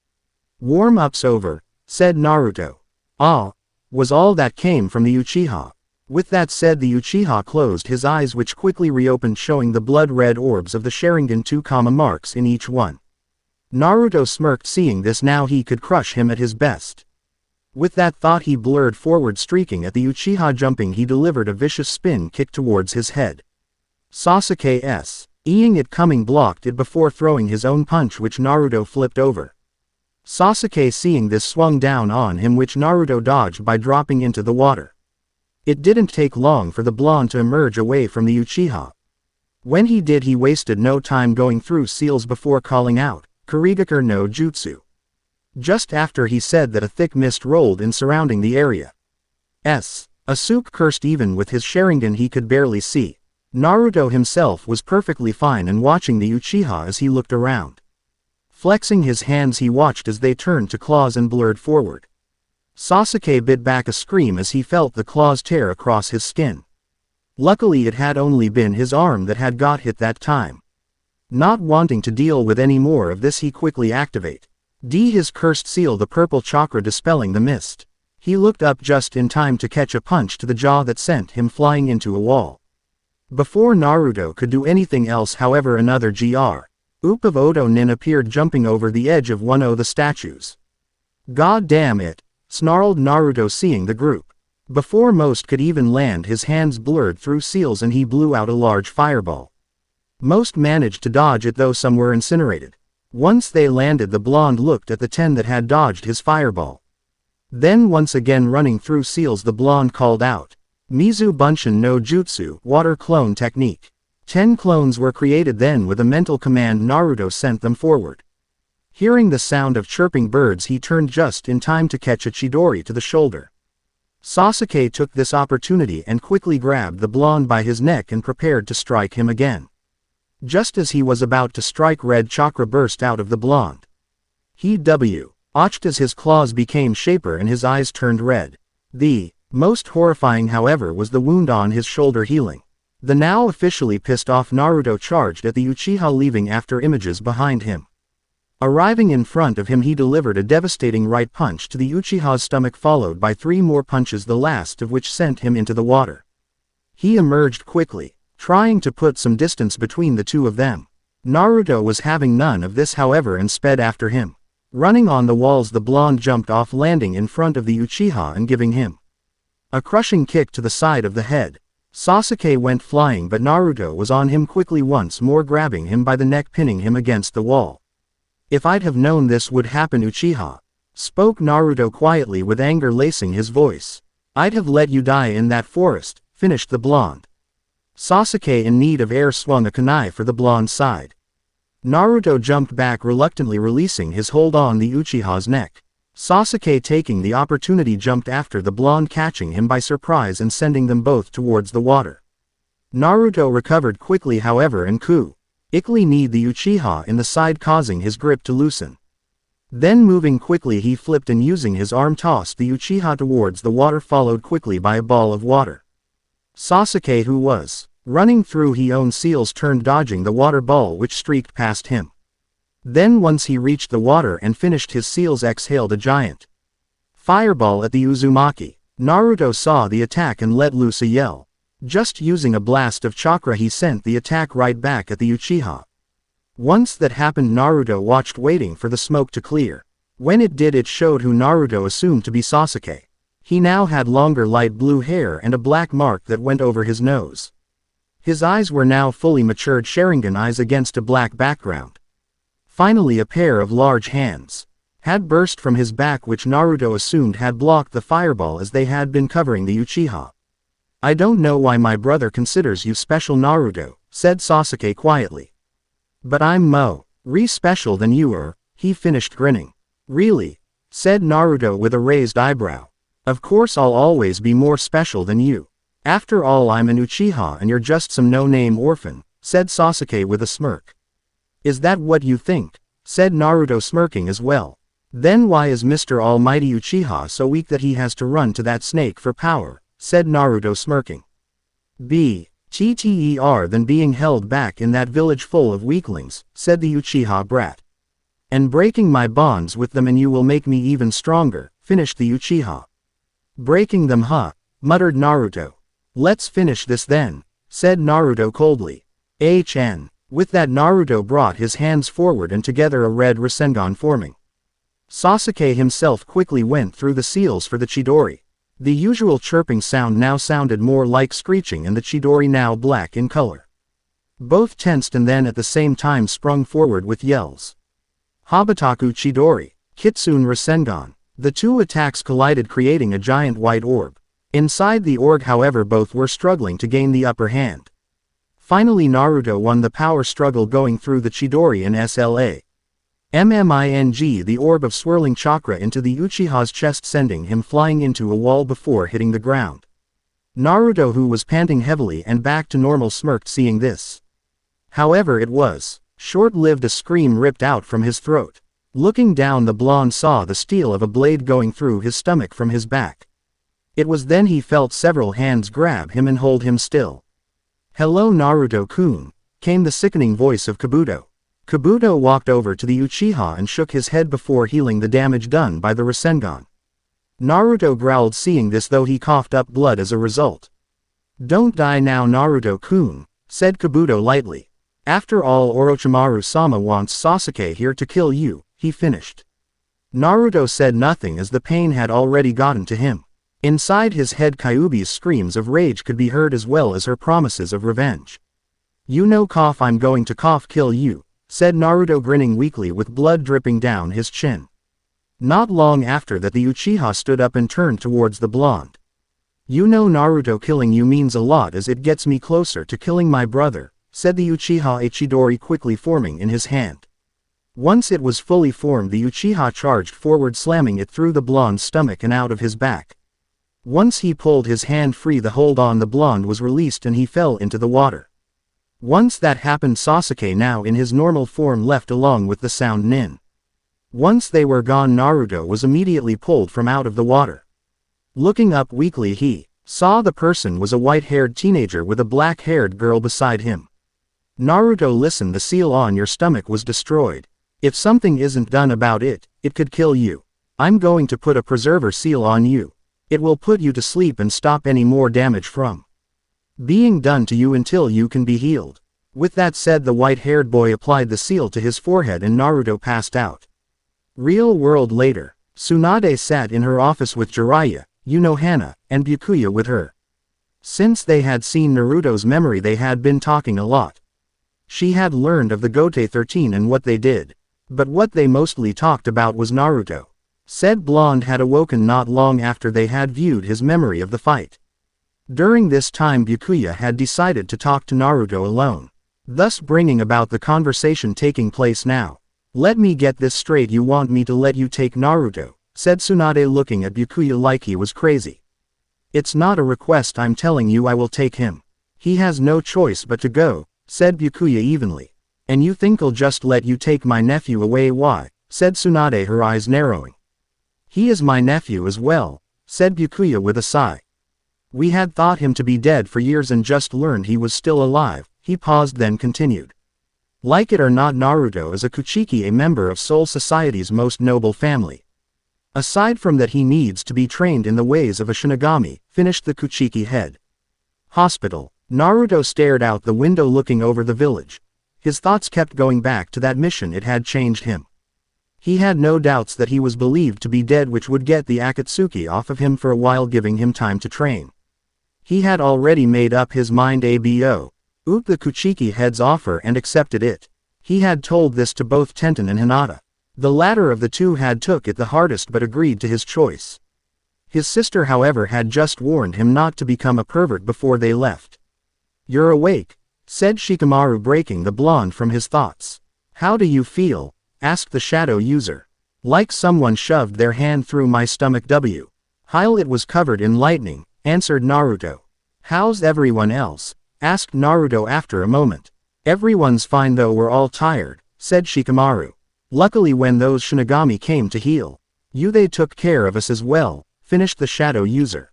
Warm-up's over, said Naruto. Ah, was all that came from the Uchiha. With that said, the Uchiha closed his eyes, which quickly reopened, showing the blood-red orbs of the Sharingan 2 marks in each one. Naruto smirked, seeing this. Now he could crush him at his best. With that thought, he blurred forward, streaking at the Uchiha. Jumping, he delivered a vicious spin kick towards his head. Sasuke's eyeing it coming blocked it before throwing his own punch, which Naruto flipped over. Sasuke, seeing this, swung down on him, which Naruto dodged by dropping into the water. It didn't take long for the blonde to emerge away from the Uchiha. When he did, he wasted no time going through seals before calling out, Kurigakur no Jutsu. Just after he said that, a thick mist rolled in surrounding the area. Asuke cursed. Even with his Sharingan he could barely see. Naruto himself was perfectly fine and watching the Uchiha as he looked around. Flexing his hands, he watched as they turned to claws and blurred forward. Sasuke bit back a scream as he felt the claws tear across his skin. Luckily it had only been his arm that had got hit that time. Not wanting to deal with any more of this, he quickly activated his cursed seal, the purple chakra, dispelling the mist. He looked up just in time to catch a punch to the jaw that sent him flying into a wall. Before Naruto could do anything else, however, another group of Oto nin appeared, jumping over the edge of one of the statues. God damn it, snarled Naruto, seeing the group. Before most could even land, his hands blurred through seals and he blew out a large fireball. Most managed to dodge it, though some were incinerated. Once they landed, the blonde looked at the 10 that had dodged his fireball. Then once again running through seals, the blonde called out, Mizu Bunshin no Jutsu, water clone technique. 10 clones were created. Then with a mental command, Naruto sent them forward. Hearing the sound of chirping birds, he turned just in time to catch a Chidori to the shoulder. Sasuke took this opportunity and quickly grabbed the blonde by his neck and prepared to strike him again. Just as he was about to strike, red chakra burst out of the blonde. He watched as his claws became shaper and his eyes turned red. The most horrifying, however, was the wound on his shoulder healing. The now officially pissed off Naruto charged at the Uchiha, leaving after images behind him. Arriving in front of him, he delivered a devastating right punch to the Uchiha's stomach, followed by 3 more punches, the last of which sent him into the water. He emerged quickly, trying to put some distance between the two of them. Naruto was having none of this, however, and sped after him. Running on the walls, the blonde jumped off, landing in front of the Uchiha and giving him a crushing kick to the side of the head. Sasuke went flying, but Naruto was on him quickly, once more grabbing him by the neck, pinning him against the wall. If I'd have known this would happen, Uchiha, spoke Naruto quietly with anger lacing his voice, I'd have let you die in that forest, finished the blonde. Sasuke, in need of air, swung a kunai for the blonde's side. Naruto jumped back reluctantly, releasing his hold on the Uchiha's neck. Sasuke, taking the opportunity, jumped after the blonde, catching him by surprise and sending them both towards the water. Naruto recovered quickly, however, and quickly kneed the Uchiha in the side, causing his grip to loosen. Then moving quickly, he flipped and using his arm tossed the Uchiha towards the water, followed quickly by a ball of water. Sasuke, who was running through his own seals, turned, dodging the water ball which streaked past him. Then once he reached the water and finished his seals, exhaled a giant fireball at the Uzumaki. Naruto saw the attack and let loose a yell. Just using a blast of chakra, he sent the attack right back at the Uchiha. Once that happened, Naruto watched, waiting for the smoke to clear. When it did, it showed who Naruto assumed to be Sasuke. He now had longer light blue hair and a black mark that went over his nose. His eyes were now fully matured Sharingan eyes against a black background. Finally, a pair of large hands had burst from his back, which Naruto assumed had blocked the fireball, as they had been covering the Uchiha. I don't know why my brother considers you special, Naruto, said Sasuke quietly. But I'm more special than you are, he finished, grinning. Really? Said Naruto with a raised eyebrow. Of course I'll always be more special than you. After all, I'm an Uchiha and you're just some no-name orphan, said Sasuke with a smirk. Is that what you think? Said Naruto, smirking as well. Then why is Mr. Almighty Uchiha so weak that he has to run to that snake for power? Said Naruto, smirking. Better than being held back in that village full of weaklings, said the Uchiha brat. And breaking my bonds with them, and you will make me even stronger, finished the Uchiha. Breaking them, huh? Muttered Naruto. Let's finish this then, said Naruto coldly. With that, Naruto brought his hands forward and together a red Rasengan forming. Sasuke himself quickly went through the seals for the Chidori. The usual chirping sound now sounded more like screeching, and the Chidori, now black in color, both tensed and then at the same time sprung forward with yells. Habataku Chidori, Kitsune Rasengan. The two attacks collided, creating a giant white orb. Inside the orb, however, both were struggling to gain the upper hand. Finally, Naruto won the power struggle, going through the Chidori and the orb of swirling chakra into the Uchiha's chest, sending him flying into a wall before hitting the ground. Naruto, who was panting heavily and back to normal, smirked seeing this. However, it was short-lived. A scream ripped out from his throat. Looking down, the blonde saw the steel of a blade going through his stomach from his back. It was then he felt several hands grab him and hold him still. "Hello, Naruto-kun," came the sickening voice of Kabuto. Kabuto walked over to the Uchiha and shook his head before healing the damage done by the Rasengan. Naruto growled seeing this, though he coughed up blood as a result. "Don't die now, Naruto-kun," said Kabuto lightly. "After all, Orochimaru-sama wants Sasuke here to kill you," he finished. Naruto said nothing as the pain had already gotten to him. Inside his head, Kyuubi's screams of rage could be heard, as well as her promises of revenge. "You know, I'm going to kill you," said Naruto, grinning weakly with blood dripping down his chin. Not long after that, the Uchiha stood up and turned towards the blonde. "You know, Naruto, killing you means a lot, as it gets me closer to killing my brother," said the Uchiha, a Chidori quickly forming in his hand. Once it was fully formed, the Uchiha charged forward, slamming it through the blonde's stomach and out of his back. Once he pulled his hand free, the hold on the blonde was released and he fell into the water. Once that happened, Sasuke, now in his normal form, left along with the sound nin. Once they were gone, Naruto was immediately pulled from out of the water. Looking up weakly, he saw the person was a white-haired teenager with a black-haired girl beside him. "Naruto, listen, the seal on your stomach was destroyed. If something isn't done about it, it could kill you. I'm going to put a preserver seal on you. It will put you to sleep and stop any more damage from being done to you until you can be healed." With that said, the white-haired boy applied the seal to his forehead and Naruto passed out. Real world later, Tsunade sat in her office with Jiraiya, Hana, and Byakuya with her. Since they had seen Naruto's memory, they had been talking a lot. She had learned of the Gote 13 and what they did. But what they mostly talked about was Naruto. Said blonde had awoken not long after they had viewed his memory of the fight. During this time, Byakuya had decided to talk to Naruto alone, thus bringing about the conversation taking place now. "Let me get this straight, you want me to let you take Naruto?" said Tsunade, looking at Byakuya like he was crazy. "It's not a request, I'm telling you I will take him. He has no choice but to go," said Byakuya evenly. "And you think I'll just let you take my nephew away? Why?" said Tsunade, her eyes narrowing. "He is my nephew as well," said Byakuya with a sigh. "We had thought him to be dead for years and just learned he was still alive." He paused, then continued. "Like it or not, Naruto is a Kuchiki, a member of Soul Society's most noble family. Aside from that, he needs to be trained in the ways of a Shinigami," finished the Kuchiki head. Hospital. Naruto stared out the window, looking over the village. His thoughts kept going back to that mission. It had changed him. He had no doubts that he was believed to be dead, which would get the Akatsuki off of him for a while, giving him time to train. He had already made up his mind about the Kuchiki head's offer and accepted it. He had told this to both Tenten and Hinata. The latter of the two had took it the hardest but agreed to his choice. His sister, however, had just warned him not to become a pervert before they left. "You're awake," said Shikamaru, breaking the blonde from his thoughts. "How do you feel?" asked the shadow user. "Like someone shoved their hand through my stomach. While it was covered in lightning," answered Naruto. "How's everyone else?" asked Naruto after a moment. "Everyone's fine, though we're all tired," said Shikamaru. "Luckily, when those Shinigami came to heal you, they took care of us as well," finished the shadow user.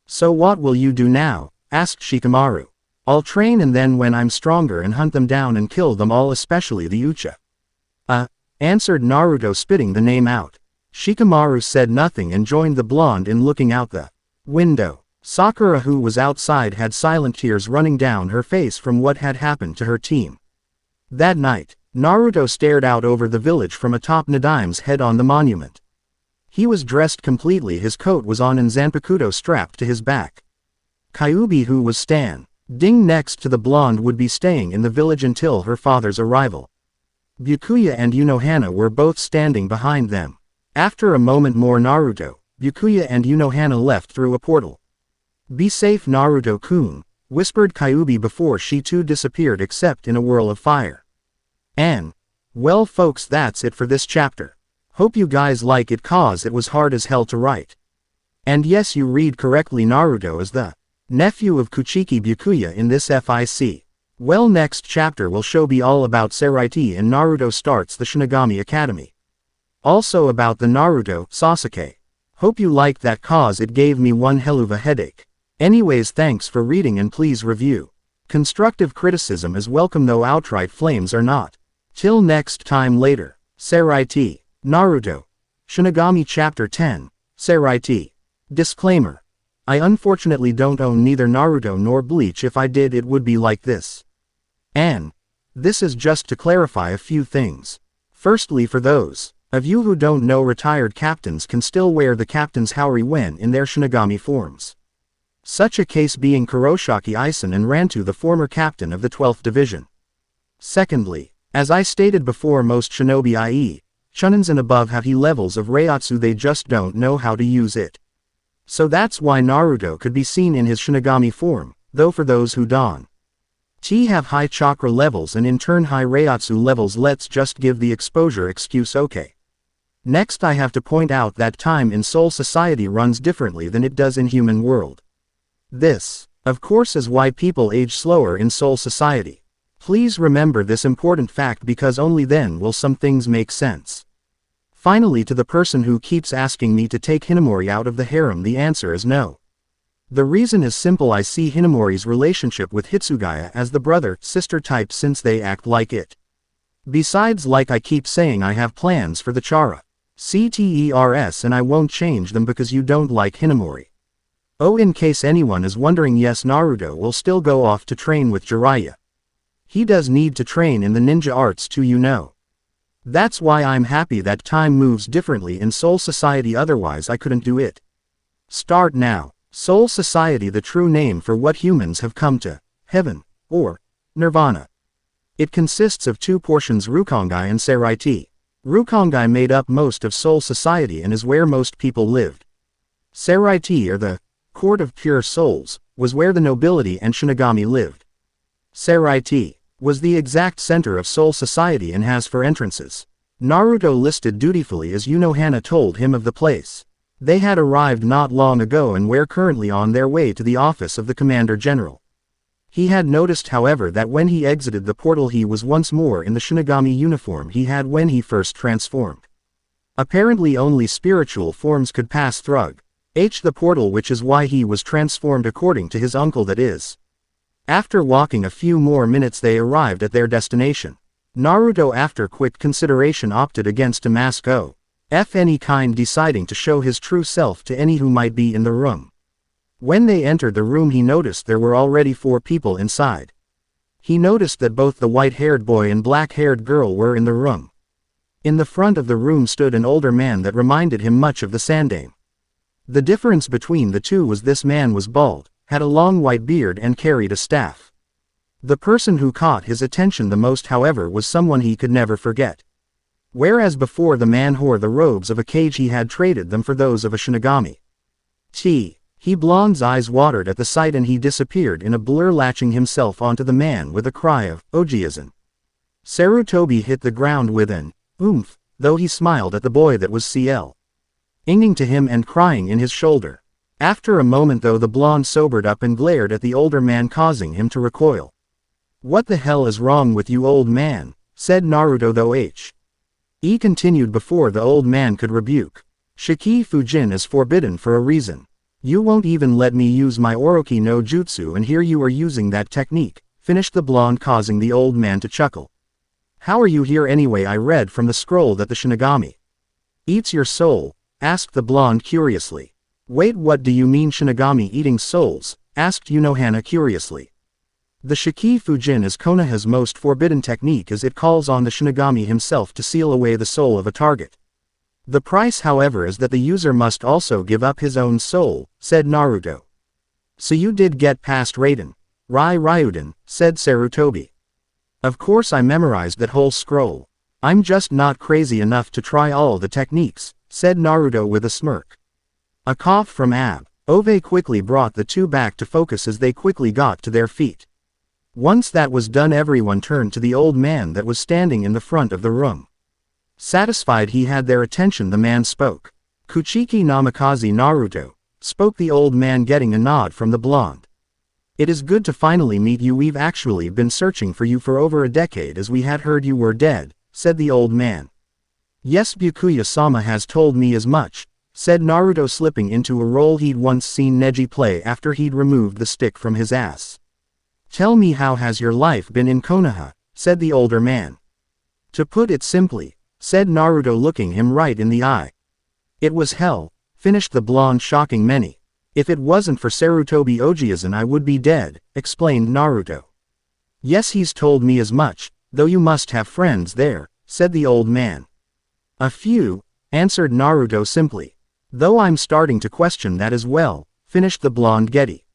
"So what will you do now?" asked Shikamaru. "I'll train, and then when I'm stronger and hunt them down and kill them all, especially the Uchiha." Answered Naruto, spitting the name out. Shikamaru said nothing and joined the blonde in looking out the window. Sakura, who was outside, had silent tears running down her face from what had happened to her team. That night, Naruto stared out over the village from atop Nadime's head on the monument. He was dressed completely, his coat was on and Zanpakuto strapped to his back. Kyubbi, who was standing next to the blonde, would be staying in the village until her father's arrival. Byakuya and Unohana were both standing behind them. After a moment more, Naruto, Byakuya and Unohana left through a portal. "Be safe, Naruto-kun," whispered Kyubbi before she too disappeared except in a whirl of fire. And, well folks, that's it for this chapter. Hope you guys like it cause it was hard as hell to write. And yes, you read correctly, Naruto is the nephew of Kuchiki Byakuya in this fic. Well, next chapter will be all about Saraiti and Naruto starts the Shinigami Academy. Also about the Naruto, Sasuke. Hope you liked that cause it gave me one hell of a headache. Anyways, thanks for reading and please review. Constructive criticism is welcome though outright flames are not. Till next time later. Saraiti. Naruto. Shinigami Chapter 10. Saraiti. Disclaimer. I unfortunately don't own neither Naruto nor Bleach. If I did, it would be like this. And this is just to clarify a few things. Firstly, for those of you who don't know, retired captains can still wear the captain's haori when in their Shinigami forms. Such a case being Kuroshiki Isen and Rantu, the former captain of the 12th Division. Secondly, as I stated before, most shinobi, i.e., shunins and above, have levels of Reiatsu, they just don't know how to use it. So that's why Naruto could be seen in his Shinigami form, though for those who don't have high chakra levels and in turn high Reiatsu levels, let's just give the exposure excuse, okay. Next, I have to point out that time in Soul Society runs differently than it does in human world. This, of course, is why people age slower in Soul Society. Please remember this important fact because only then will some things make sense. Finally, to the person who keeps asking me to take Hinamori out of the harem, the answer is no. The reason is simple. I see Hinamori's relationship with Hitsugaya as the brother-sister type since they act like it. Besides, like I keep saying, I have plans for the Chara CTERS and I won't change them because you don't like Hinamori. Oh, in case anyone is wondering, yes, Naruto will still go off to train with Jiraiya. He does need to train in the ninja arts too, you know. That's why I'm happy that time moves differently in Soul Society, otherwise I couldn't do it. Start now. Soul Society, the true name for what humans have come to, heaven, or nirvana. It consists of two portions, Rukongai and Saraiti. Rukongai made up most of Soul Society and is where most people lived. Saraiti, or the Court of Pure Souls, was where the nobility and Shinigami lived. Saraiti was the exact center of Soul Society and has 4 entrances. Naruto listed dutifully as Unohana told him of the place. They had arrived not long ago and were currently on their way to the office of the Commander General. He had noticed, however, that when he exited the portal he was once more in the Shinigami uniform he had when he first transformed. Apparently only spiritual forms could pass through the portal, which is why he was transformed according to his uncle, that is. After walking a few more minutes they arrived at their destination. Naruto, after quick consideration, opted against a mask of any kind, deciding to show his true self to any who might be in the room. When they entered the room he noticed there were already 4 people inside. He noticed that both the white-haired boy and black-haired girl were in the room. In the front of the room stood an older man that reminded him much of the Sandaime. The difference between the two was this man was bald, had a long white beard and carried a staff. The person who caught his attention the most, however, was someone he could never forget. Whereas before the man wore the robes of a kage, he had traded them for those of a Shinigami. Blonde's eyes watered at the sight and he disappeared in a blur, latching himself onto the man with a cry of Ojiazan. Sarutobi hit the ground with an oomph, though he smiled at the boy that was inging to him and crying in his shoulder. After a moment though, the blonde sobered up and glared at the older man, causing him to recoil. "What the hell is wrong with you, old man?" said Naruto, though he continued before the old man could rebuke. "Shiki Fujin is forbidden for a reason. You won't even let me use my Oroki no Jutsu and here you are using that technique," finished the blonde, causing the old man to chuckle. "How are you here anyway? I read from the scroll that the Shinigami Eats your soul? Asked the blonde curiously. Wait, what do you mean Shinigami eating souls? Asked Unohana curiously. The Shiki Fujin is Konoha's most forbidden technique, as it calls on the Shinigami himself to seal away the soul of a target. The price, however, is that the user must also give up his own soul, said Naruto. So you did get past Raiden. Ryuden, said Sarutobi. Of course I memorized that whole scroll. I'm just not crazy enough to try all the techniques, said Naruto with a smirk. A cough from Ab. Ove quickly brought the two back to focus as they quickly got to their feet. Once that was done, everyone turned to the old man that was standing in the front of the room. Satisfied he had their attention, the man spoke. Kuchiki Namikaze Naruto, spoke the old man, getting a nod from the blonde. It is good to finally meet you. We've actually been searching for you for over a decade, as we had heard you were dead, said the old man. Yes, Byakuya-sama has told me as much, said Naruto, slipping into a role he'd once seen Neji play after he'd removed the stick from his ass. Tell me, how has your life been in Konoha? Said the older man. To put it simply, said Naruto, looking him right in the eye. It was hell, finished the blonde, shocking many. If it wasn't for Sarutobi Ojiazan I would be dead, explained Naruto. Yes, he's told me as much, though you must have friends there, said the old man. A few, answered Naruto simply. Though I'm starting to question that as well, finished the blonde Getty.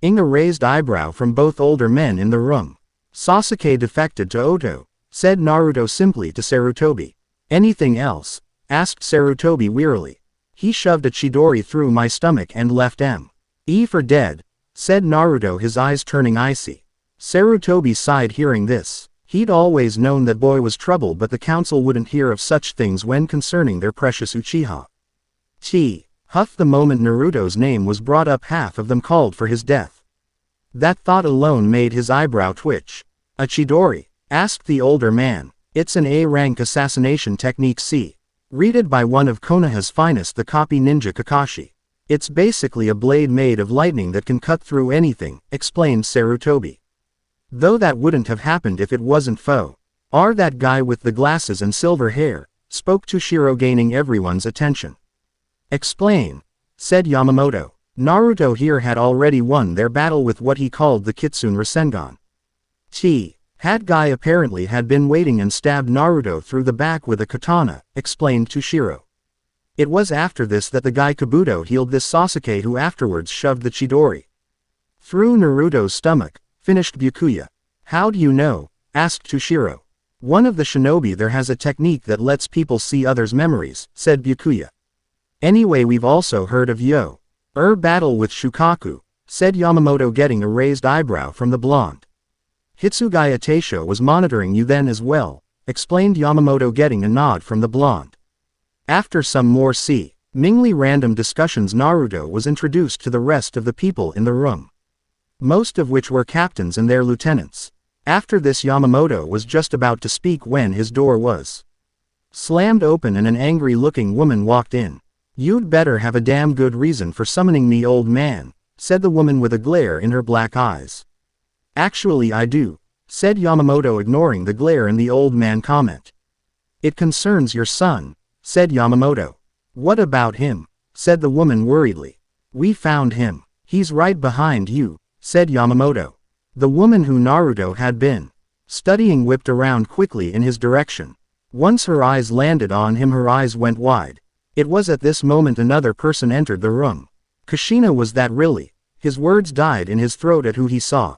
Ing a raised eyebrow from both older men in the room. Sasuke defected to Oto, said Naruto simply to Sarutobi. Anything else? Asked Sarutobi wearily. He shoved a Chidori through my stomach and left me for dead, said Naruto, his eyes turning icy. Sarutobi sighed hearing this. He'd always known that boy was trouble, but the council wouldn't hear of such things when concerning their precious Uchiha. Huff, the moment Naruto's name was brought up, half of them called for his death. That thought alone made his eyebrow twitch. A Chidori? Asked the older man. It's an A-rank assassination technique. Readed by one of Konoha's finest, the copy ninja Kakashi. It's basically a blade made of lightning that can cut through anything, explained Sarutobi. Though that wouldn't have happened if it wasn't that guy with the glasses and silver hair, spoke Toshiro, gaining everyone's attention. Explain, said Yamamoto. Naruto here had already won their battle with what he called the Kitsune Rasengan. That guy apparently had been waiting and stabbed Naruto through the back with a katana, explained Toshiro. It was after this that the guy Kabuto healed this Sasuke, who afterwards shoved the Chidori through Naruto's stomach, finished Byakuya. How do you know? Asked Toshiro. One of the shinobi there has a technique that lets people see others' memories, said Byakuya. Anyway, we've also heard of battle with Shukaku, said Yamamoto, getting a raised eyebrow from the blonde. Hitsugaya Taisho was monitoring you then as well, explained Yamamoto, getting a nod from the blonde. After some more seemingly random discussions, Naruto was introduced to the rest of the people in the room, most of which were captains and their lieutenants. After this, Yamamoto was just about to speak when his door was slammed open and an angry-looking woman walked in. You'd better have a damn good reason for summoning me, old man, said the woman with a glare in her black eyes. Actually I do, said Yamamoto, ignoring the glare in the old man comment. It concerns your son, said Yamamoto. What about him? Said the woman worriedly. We found him. He's right behind you, said Yamamoto. The woman who Naruto had been studying whipped around quickly in his direction. Once her eyes landed on him, her eyes went wide. It was at this moment another person entered the room. Kushina, was that really? His words died in his throat at who he saw.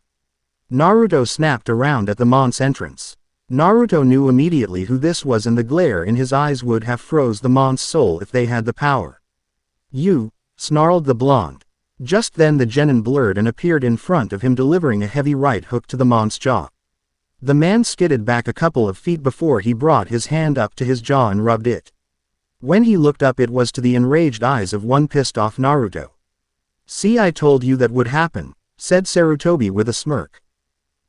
Naruto snapped around at the mont's entrance. Naruto knew immediately who this was, and the glare in his eyes would have froze the mont's soul if they had the power. You, snarled the blonde. Just then the genin blurred and appeared in front of him, delivering a heavy right hook to the mont's jaw. The man skidded back a couple of feet before he brought his hand up to his jaw and rubbed it. When he looked up, it was to the enraged eyes of one pissed off Naruto. See, I told you that would happen, said Sarutobi with a smirk.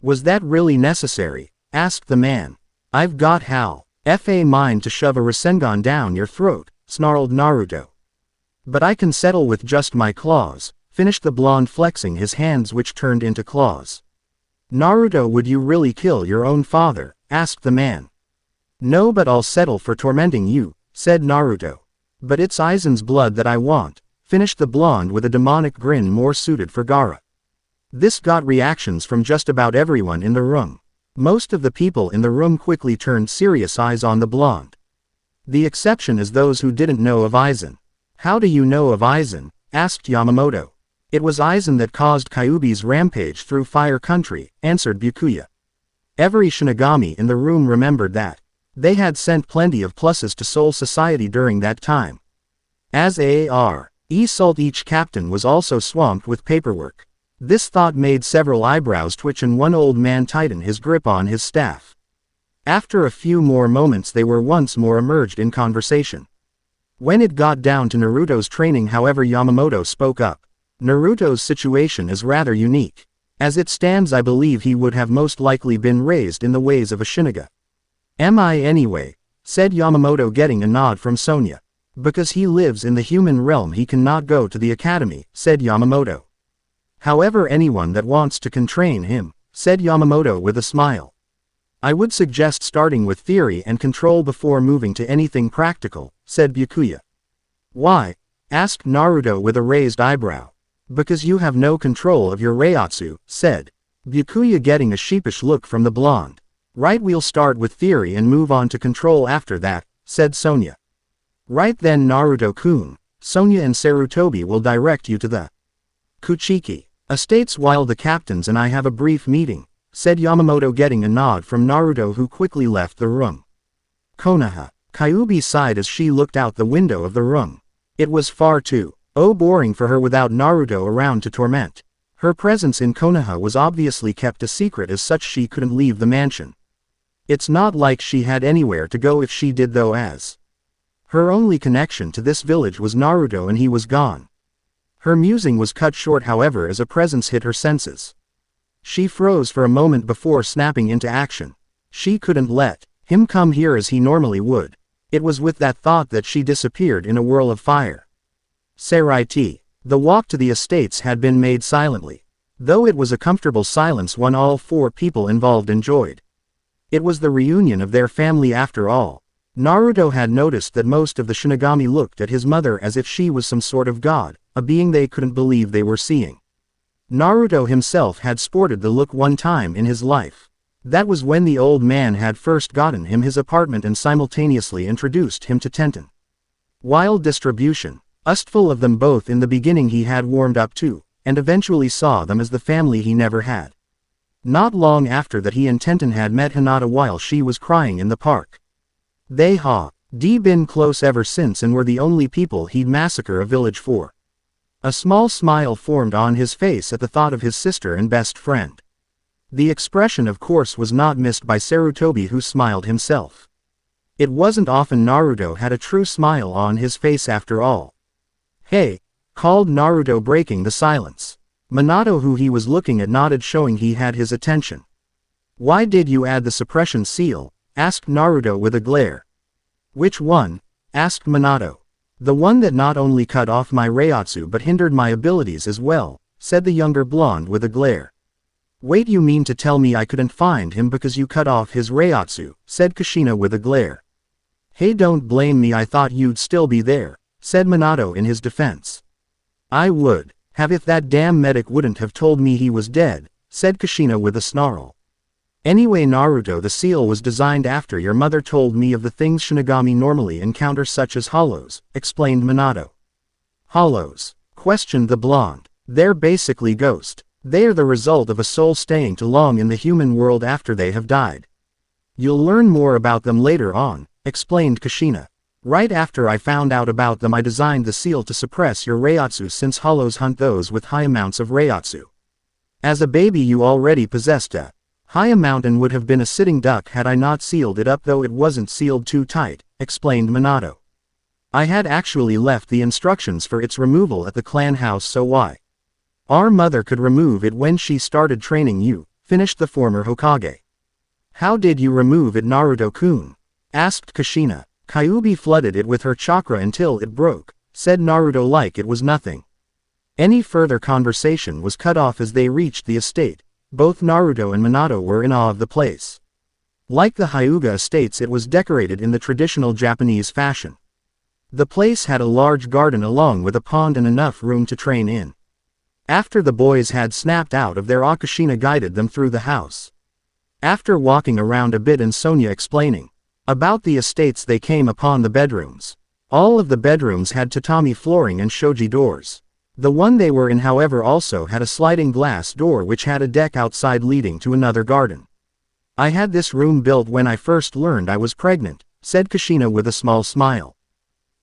Was that really necessary? Asked the man. I've got half a mind to shove a Rasengan down your throat, snarled Naruto. But I can settle with just my claws, finished the blonde, flexing his hands which turned into claws. Naruto, would you really kill your own father? Asked the man. No, but I'll settle for tormenting you, said Naruto. But it's Aizen's blood that I want, finished the blonde with a demonic grin more suited for Gaara. This got reactions from just about everyone in the room. Most of the people in the room quickly turned serious eyes on the blonde. The exception is those who didn't know of Aizen. How do you know of Aizen? Asked Yamamoto. It was Aizen that caused Kyubbi's rampage through Fire Country, answered Byakuya. Every Shinigami in the room remembered that. They had sent plenty of pluses to Soul Society during that time. As Salt, each captain was also swamped with paperwork. This thought made several eyebrows twitch and one old man tighten his grip on his staff. After a few more moments they were once more immersed in conversation. When it got down to Naruto's training, however, Yamamoto spoke up. Naruto's situation is rather unique. As it stands, I believe he would have most likely been raised in the ways of a Shinigami. Am I anyway? Said Yamamoto, getting a nod from Sonia. Because he lives in the human realm he cannot go to the academy, said Yamamoto. However, anyone that wants to can train him, said Yamamoto with a smile. I would suggest starting with theory and control before moving to anything practical, said Byakuya. Why? Asked Naruto with a raised eyebrow. Because you have no control of your Reiatsu, said Byakuya, getting a sheepish look from the blonde. Right, we'll start with theory and move on to control after that, said Sonia. Right then, Naruto-kun, Sonia and Sarutobi will direct you to the Kuchiki estates while the captains and I have a brief meeting, said Yamamoto, getting a nod from Naruto, who quickly left the room. Konoha. Kyubbi sighed as she looked out the window of the room. It was far too boring for her without Naruto around to torment. Her presence in Konoha was obviously kept a secret, as such she couldn't leave the mansion. It's not like she had anywhere to go if she did, though, as her only connection to this village was Naruto and he was gone. Her musing was cut short, however, as a presence hit her senses. She froze for a moment before snapping into action. She couldn't let him come here as he normally would. It was with that thought that she disappeared in a whirl of fire. Saraiti. The walk to the estates had been made silently. Though it was a comfortable silence, one all four people involved enjoyed. It was the reunion of their family after all. Naruto had noticed that most of the Shinigami looked at his mother as if she was some sort of god, a being they couldn't believe they were seeing. Naruto himself had sported the look one time in his life. That was when the old man had first gotten him his apartment and simultaneously introduced him to Tenten. Wild distribution. Ustful of them both in the beginning, he had warmed up to, and eventually saw them as the family he never had. Not long after that he and Tenten had met Hinata while she was crying in the park. They had been close ever since and were the only people he'd massacre a village for. A small smile formed on his face at the thought of his sister and best friend. The expression, of course, was not missed by Sarutobi, who smiled himself. It wasn't often Naruto had a true smile on his face after all. Hey, called Naruto, breaking the silence. Minato, who he was looking at, nodded, showing he had his attention. Why did you add the suppression seal? Asked Naruto with a glare. Which one? Asked Minato. The one that not only cut off my Reiatsu but hindered my abilities as well, said the younger blonde with a glare. Wait, you mean to tell me I couldn't find him because you cut off his Reiatsu? Said Kushina with a glare. Hey, don't blame me, I thought you'd still be there, said Minato in his defense. I would have if that damn medic wouldn't have told me he was dead, said Kushina with a snarl. Anyway, Naruto, the seal was designed after your mother told me of the things Shinigami normally encounter, such as hollows, explained Minato. Hollows? Questioned the blonde. They're basically ghosts. They are the result of a soul staying too long in the human world after they have died. You'll learn more about them later on, explained Kushina. Right after I found out about them, I designed the seal to suppress your Reiatsu, since hollows hunt those with high amounts of Reiatsu. As a baby you already possessed a high amount and would have been a sitting duck had I not sealed it up, though it wasn't sealed too tight, explained Minato. I had actually left the instructions for its removal at the clan house, so our mother could remove it when she started training you, finished the former Hokage. How did you remove it, Naruto-kun? Asked Kushina. Kyubbi flooded it with her chakra until it broke, said Naruto like it was nothing. Any further conversation was cut off as they reached the estate. Both Naruto and Minato were in awe of the place. Like the Hyuga estates, it was decorated in the traditional Japanese fashion. The place had a large garden along with a pond and enough room to train in. After the boys had snapped out of their Akashina guided them through the house. After walking around a bit and Sonia explaining about the estates, they came upon the bedrooms. All of the bedrooms had tatami flooring and shoji doors. The one they were in however also had a sliding glass door which had a deck outside leading to another garden. I had this room built when I first learned I was pregnant, said Kushina with a small smile.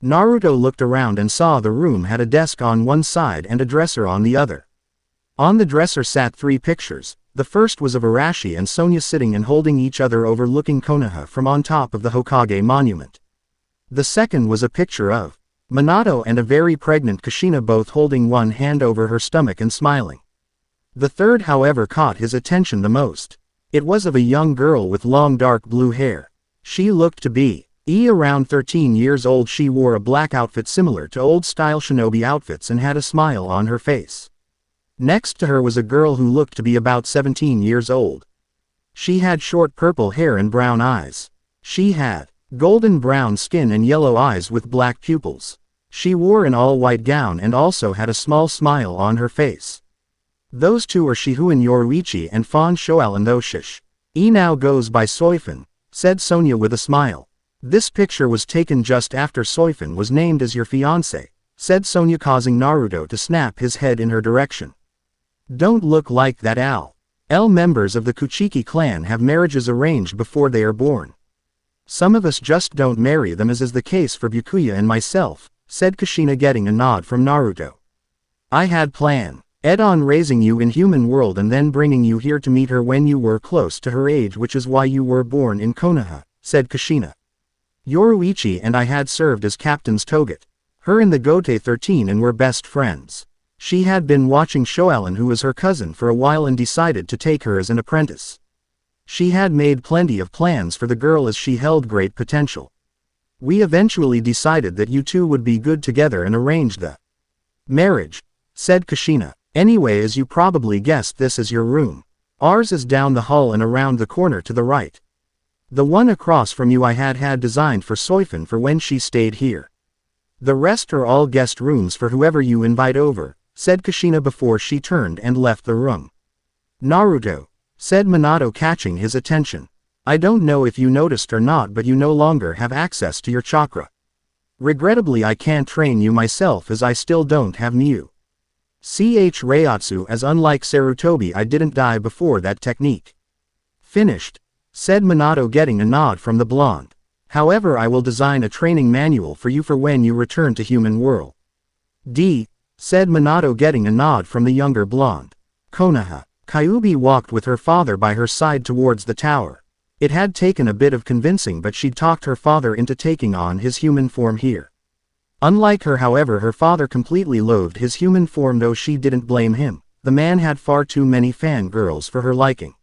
Naruto looked around and saw the room had a desk on one side and a dresser on the other. On the dresser sat 3 pictures. The first was of Arashi and Sonia sitting and holding each other overlooking Konoha from on top of the Hokage monument. The second was a picture of Minato and a very pregnant Kushina both holding one hand over her stomach and smiling. The third however caught his attention the most. It was of a young girl with long dark blue hair. She looked to be around 13 years old. She wore a black outfit similar to old-style shinobi outfits and had a smile on her face. Next to her was a girl who looked to be about 17 years old. She had short purple hair and brown eyes. She had golden brown skin and yellow eyes with black pupils. She wore an all-white gown and also had a small smile on her face. Those two are Shihuin Yoruichi and Fon Shoal, though Shish now goes by Soifun, said Sonia with a smile. This picture was taken just after Soifun was named as your fiancé, said Sonia, causing Naruto to snap his head in her direction. Don't look like that, Al. Members of the Kuchiki clan have marriages arranged before they are born. Some of us just don't marry them, as is the case for Byakuya and myself, said Kushina, getting a nod from Naruto. I had planned on raising you in human world and then bringing you here to meet her when you were close to her age, which is why you were born in Konoha, said Kushina. Yoruichi and I had served as captains Toget, her in the Gote 13, and were best friends. She had been watching Shoalen, who was her cousin, for a while and decided to take her as an apprentice. She had made plenty of plans for the girl as she held great potential. We eventually decided that you two would be good together and arranged the marriage, said Kushina. Anyway, as you probably guessed, this is your room. Ours is down the hall and around the corner to the right. The one across from you I had designed for Soifun for when she stayed here. The rest are all guest rooms for whoever you invite over, said Kushina before she turned and left the room. Naruto, said Minato, catching his attention. I don't know if you noticed or not, but you no longer have access to your chakra. Regrettably, I can't train you myself as I still don't have Mu. Reiatsu, as unlike Sarutobi, I didn't die before that technique. Finished, said Minato, getting a nod from the blonde. However, I will design a training manual for you for when you return to human world. Said Minato, getting a nod from the younger blonde. Konoha. Kyubbi walked with her father by her side towards the tower. It had taken a bit of convincing, but she'd talked her father into taking on his human form here. Unlike her, however, her father completely loathed his human form, though she didn't blame him. The man had far too many fangirls for her liking.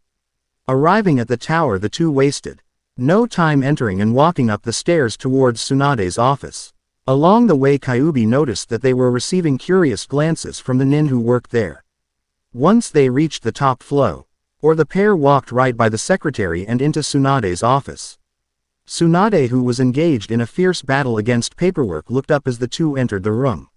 Arriving at the tower, the two wasted no time entering and walking up the stairs towards Tsunade's office. Along the way, Kyubbi noticed that they were receiving curious glances from the nin who worked there. Once they reached the top floor, the pair walked right by the secretary and into Tsunade's office. Tsunade, who was engaged in a fierce battle against paperwork, looked up as the two entered the room.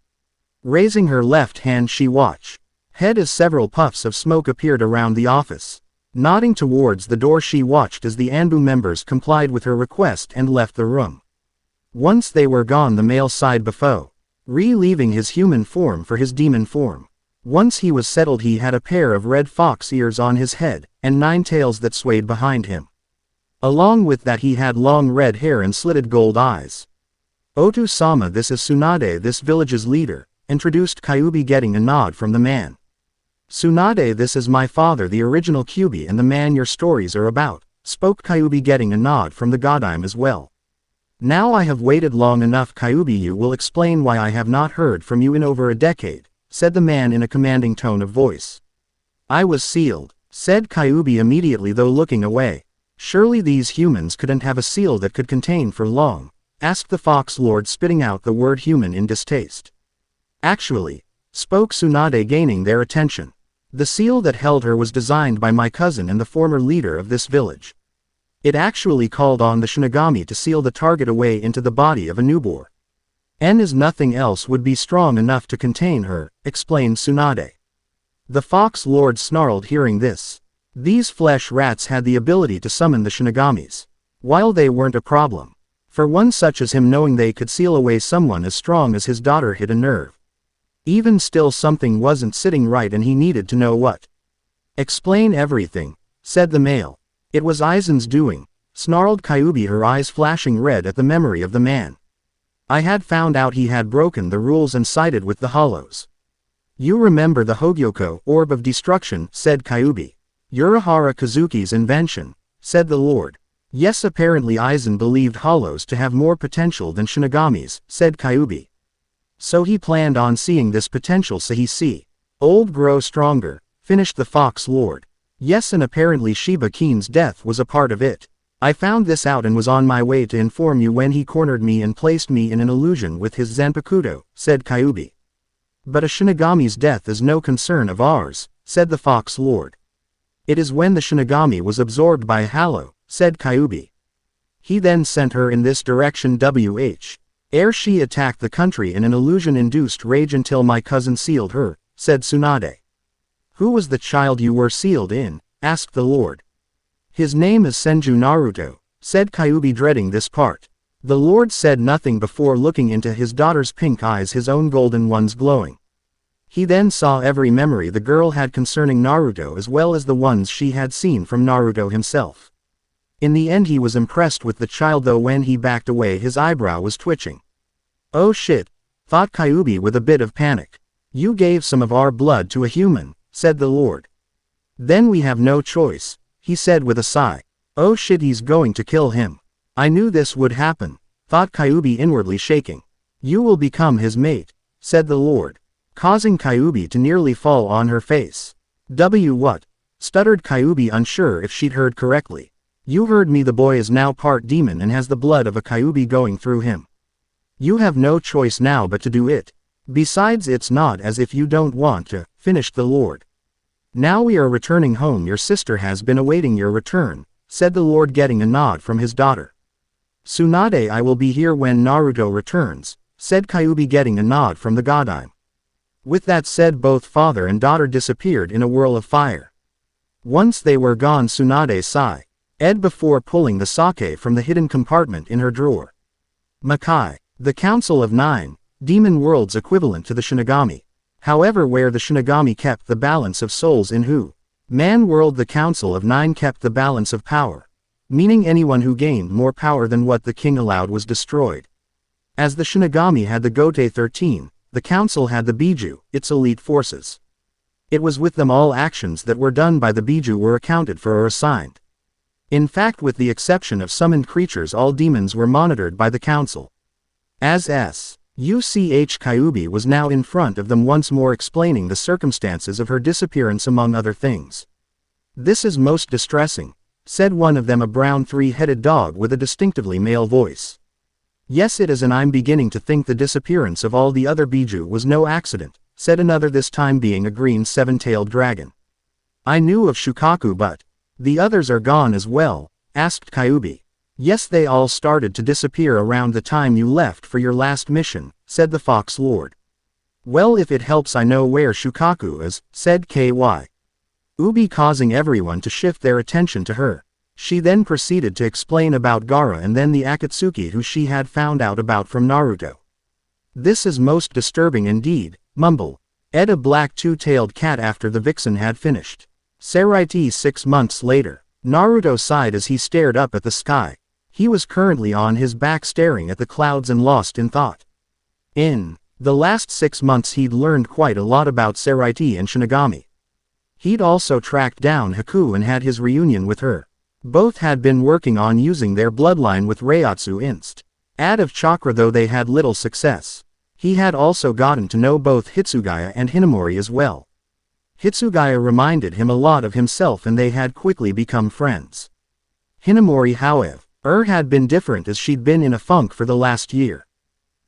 Raising her left hand, she watched head as several puffs of smoke appeared around the office. Nodding towards the door, she watched as the Anbu members complied with her request and left the room. Once they were gone, the male sighed before leaving his human form for his demon form. Once he was settled, he had a pair of red fox ears on his head, and 9 tails that swayed behind him. Along with that, he had long red hair and slitted gold eyes. Otu-sama, this is Tsunade, this village's leader, introduced Kyubbi, getting a nod from the man. Tsunade, this is my father, the original Kyubbi, and the man your stories are about, spoke Kyubbi, getting a nod from the Godime as well. Now I have waited long enough, Kyubbi. You will explain why I have not heard from you in over a decade, said the man in a commanding tone of voice. I was sealed, said Kyubbi immediately, though looking away. Surely these humans couldn't have a seal that could contain for long, asked the Fox Lord, spitting out the word human in distaste. Actually, spoke Tsunade, gaining their attention. The seal that held her was designed by my cousin and the former leader of this village. It actually called on the Shinigami to seal the target away into the body of a newborn. N is nothing else would be strong enough to contain her, explained Tsunade. The Fox Lord snarled hearing this. These flesh rats had the ability to summon the Shinigamis. While they weren't a problem, for one such as him, knowing they could seal away someone as strong as his daughter hit a nerve. Even still, something wasn't sitting right and he needed to know what. Explain everything, said the male. It was Aizen's doing, snarled Kyubbi, her eyes flashing red at the memory of the man. I had found out he had broken the rules and sided with the Hollows. You remember the Hogyoko, Orb of Destruction, said Kyubbi. Urahara Kazuki's invention, said the Lord. Yes, apparently Aizen believed Hollows to have more potential than Shinigamis, said Kyubbi. So he planned on seeing this potential so he see old grow stronger, finished the Fox Lord. Yes, and apparently Shiba Kin's death was a part of it. I found this out and was on my way to inform you when he cornered me and placed me in an illusion with his Zanpakuto, said Kyubbi. But a Shinigami's death is no concern of ours, said the Fox Lord. It is when the Shinigami was absorbed by a Hallow, said Kyubbi. He then sent her in this direction ere she attacked the country in an illusion-induced rage until my cousin sealed her, said Tsunade. Who was the child you were sealed in? Asked the Lord. His name is Senju Naruto, said Kyubbi, dreading this part. The Lord said nothing before looking into his daughter's pink eyes, his own golden ones glowing. He then saw every memory the girl had concerning Naruto as well as the ones she had seen from Naruto himself. In the end he was impressed with the child, though when he backed away his eyebrow was twitching. Oh shit, thought Kyubbi with a bit of panic. You gave some of our blood to a human, said the Lord. Then we have no choice, he said with a sigh. Oh shit, he's going to kill him. I knew this would happen, thought Kyubbi, inwardly shaking. You will become his mate, said the Lord, causing Kyubbi to nearly fall on her face. What? Stuttered Kyubbi, unsure if she'd heard correctly. You heard me. The boy is now part demon and has the blood of a Kyubbi going through him. You have no choice now but to do it. Besides, it's not as if you don't want to, finished the Lord. Now we are returning home. Your sister has been awaiting your return, said the Lord, getting a nod from his daughter. Tsunade, I will be here when Naruto returns, said Kyubbi, getting a nod from the Godime. With that said, both father and daughter disappeared in a whirl of fire. Once they were gone, Tsunade sighed before pulling the sake from the hidden compartment in her drawer. Makai. The Council of Nine, demon worlds equivalent to the Shinigami. However, where the Shinigami kept the balance of souls in man world, the Council of Nine kept the balance of power. Meaning anyone who gained more power than what the king allowed was destroyed. As the Shinigami had the Gote 13, the Council had the Biju, its elite forces. It was with them all actions that were done by the Biju were accounted for or assigned. In fact, with the exception of summoned creatures, all demons were monitored by the Council. As Uch Kyubbi was now in front of them once more, explaining the circumstances of her disappearance among other things. This is most distressing, said one of them, a brown three-headed dog with a distinctively male voice. Yes, it is, and I'm beginning to think the disappearance of all the other Biju was no accident, said another, this time being a green seven-tailed dragon. I knew of Shukaku, but the others are gone as well, asked Kyubbi. Yes, they all started to disappear around the time you left for your last mission, said the Fox Lord. Well, if it helps, I know where Shukaku is, said Ky. Ubi, causing everyone to shift their attention to her. She then proceeded to explain about Gaara and then the Akatsuki who she had found out about from Naruto. This is most disturbing indeed, mumbled a black two-tailed cat after the vixen had finished. Saraiti 6 months later. Naruto sighed as he stared up at the sky. He was currently on his back staring at the clouds and lost in thought. In the last 6 months he'd learned quite a lot about Saraiti and Shinigami. He'd also tracked down Haku and had his reunion with her. Both had been working on using their bloodline with Reiatsu Inst. Of chakra, though they had little success. He had also gotten to know both Hitsugaya and Hinamori as well. Hitsugaya reminded him a lot of himself and they had quickly become friends. Hinamori, however, had been different, as she'd been in a funk for the last year.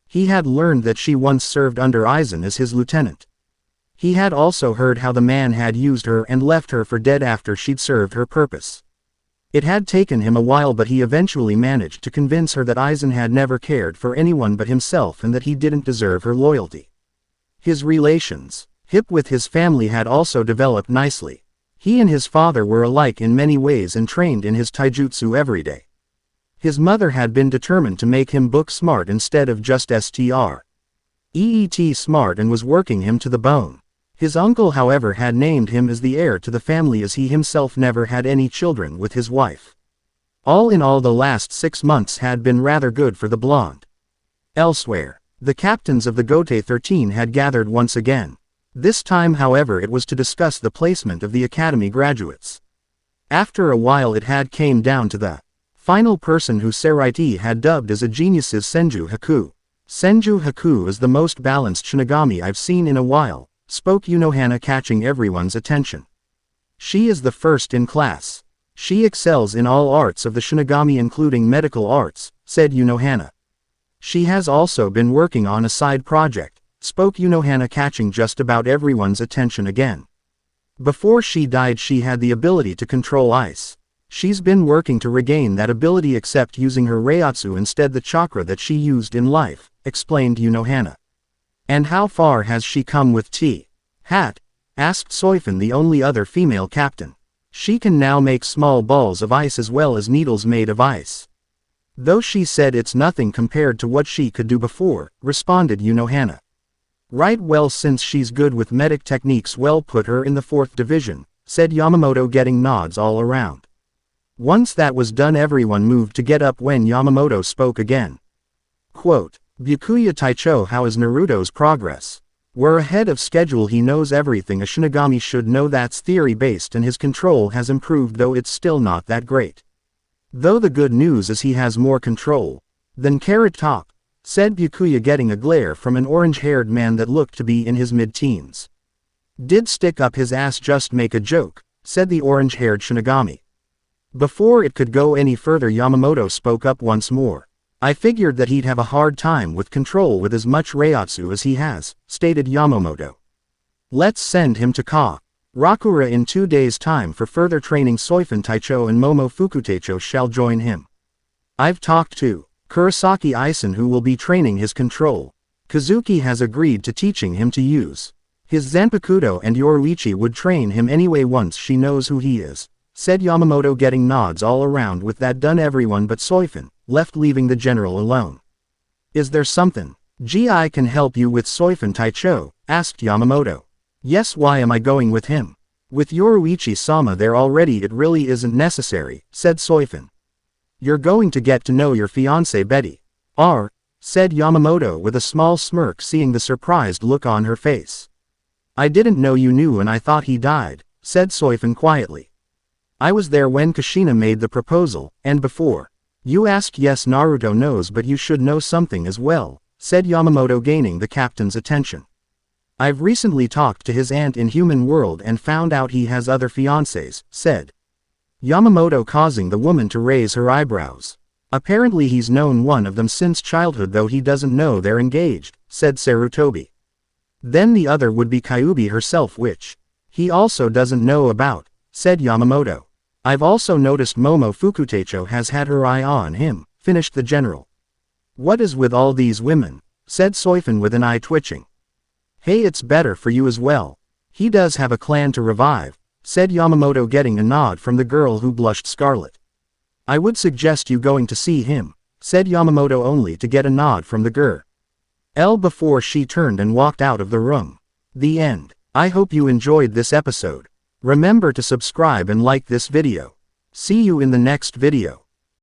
He had learned that she once served under Aizen as his lieutenant. He had also heard how the man had used her and left her for dead after she'd served her purpose. It had taken him a while, but he eventually managed to convince her that Aizen had never cared for anyone but himself and that he didn't deserve her loyalty. His relations with his family had also developed nicely. He and his father were alike in many ways and trained in his taijutsu every day. His mother had been determined to make him book smart instead of just STREET smart and was working him to the bone. His uncle, however, had named him as the heir to the family as he himself never had any children with his wife. All in all, the last 6 months had been rather good for the blonde. Elsewhere, the captains of the Gote 13 had gathered once again. This time, however, it was to discuss the placement of the academy graduates. After a while it had came down to the final person who Seraiti had dubbed as a genius's Senju Haku. Senju Haku is the most balanced Shinigami I've seen in a while, spoke Unohana, catching everyone's attention. She is the first in class. She excels in all arts of the Shinigami including medical arts, said Unohana. She has also been working on a side project, spoke Unohana, catching just about everyone's attention again. Before she died she had the ability to control ice. She's been working to regain that ability except using her Reiatsu instead the chakra that she used in life, explained Unohana. And how far has she come with Hat? Asked Soifin, the only other female captain. She can now make small balls of ice as well as needles made of ice. Though she said it's nothing compared to what she could do before, responded Unohana. Right, well, since she's good with medic techniques, well, put her in the 4th division, said Yamamoto, getting nods all around. Once that was done everyone moved to get up when Yamamoto spoke again. Quote, Byakuya Taicho, how is Naruto's progress? We're ahead of schedule, he knows everything a Shinigami should know, that's theory-based, and his control has improved, though it's still not that great. Though the good news is he has more control than Carrot Top, said Byakuya, getting a glare from an orange-haired man that looked to be in his mid-teens. Did stick up his ass, just make a joke, said the orange-haired Shinigami. Before it could go any further Yamamoto spoke up once more. I figured that he'd have a hard time with control with as much Reiatsu as he has, stated Yamamoto. Let's send him to Rakura in 2 days' time for further training. Soifin Taicho and Momo Fukutecho shall join him. I've talked to Kurosaki Aizen, who will be training his control. Kazuki has agreed to teaching him to use his Zanpakuto, and Yoruichi would train him anyway once she knows who he is, said Yamamoto, getting nods all around. With that done, everyone but Soifin left, leaving the general alone. Is there something I can help you with, Soifin Taicho? Asked Yamamoto. Yes, why am I going with him? With Yoruichi-sama there already, it really isn't necessary, said Soifin. You're going to get to know your fiancée Betty. Said Yamamoto with a small smirk, seeing the surprised look on her face. I didn't know you knew, and I thought he died, said Soifin quietly. I was there when Kushina made the proposal, and before you asked. Yes, Naruto knows, but you should know something as well, said Yamamoto, gaining the captain's attention. I've recently talked to his aunt in human world and found out he has other fiancés, said Yamamoto, causing the woman to raise her eyebrows. Apparently he's known one of them since childhood, though he doesn't know they're engaged, said Sarutobi. Then the other would be Kyubbi herself, which he also doesn't know about, said Yamamoto. I've also noticed Momo Fukutecho has had her eye on him, finished the general. What is with all these women? Said Soifin with an eye twitching. Hey, it's better for you as well. He does have a clan to revive, said Yamamoto, getting a nod from the girl who blushed scarlet. I would suggest you going to see him, said Yamamoto, only to get a nod from the girl before she turned and walked out of the room. The end. I hope you enjoyed this episode. Remember to subscribe and like this video. See you in the next video.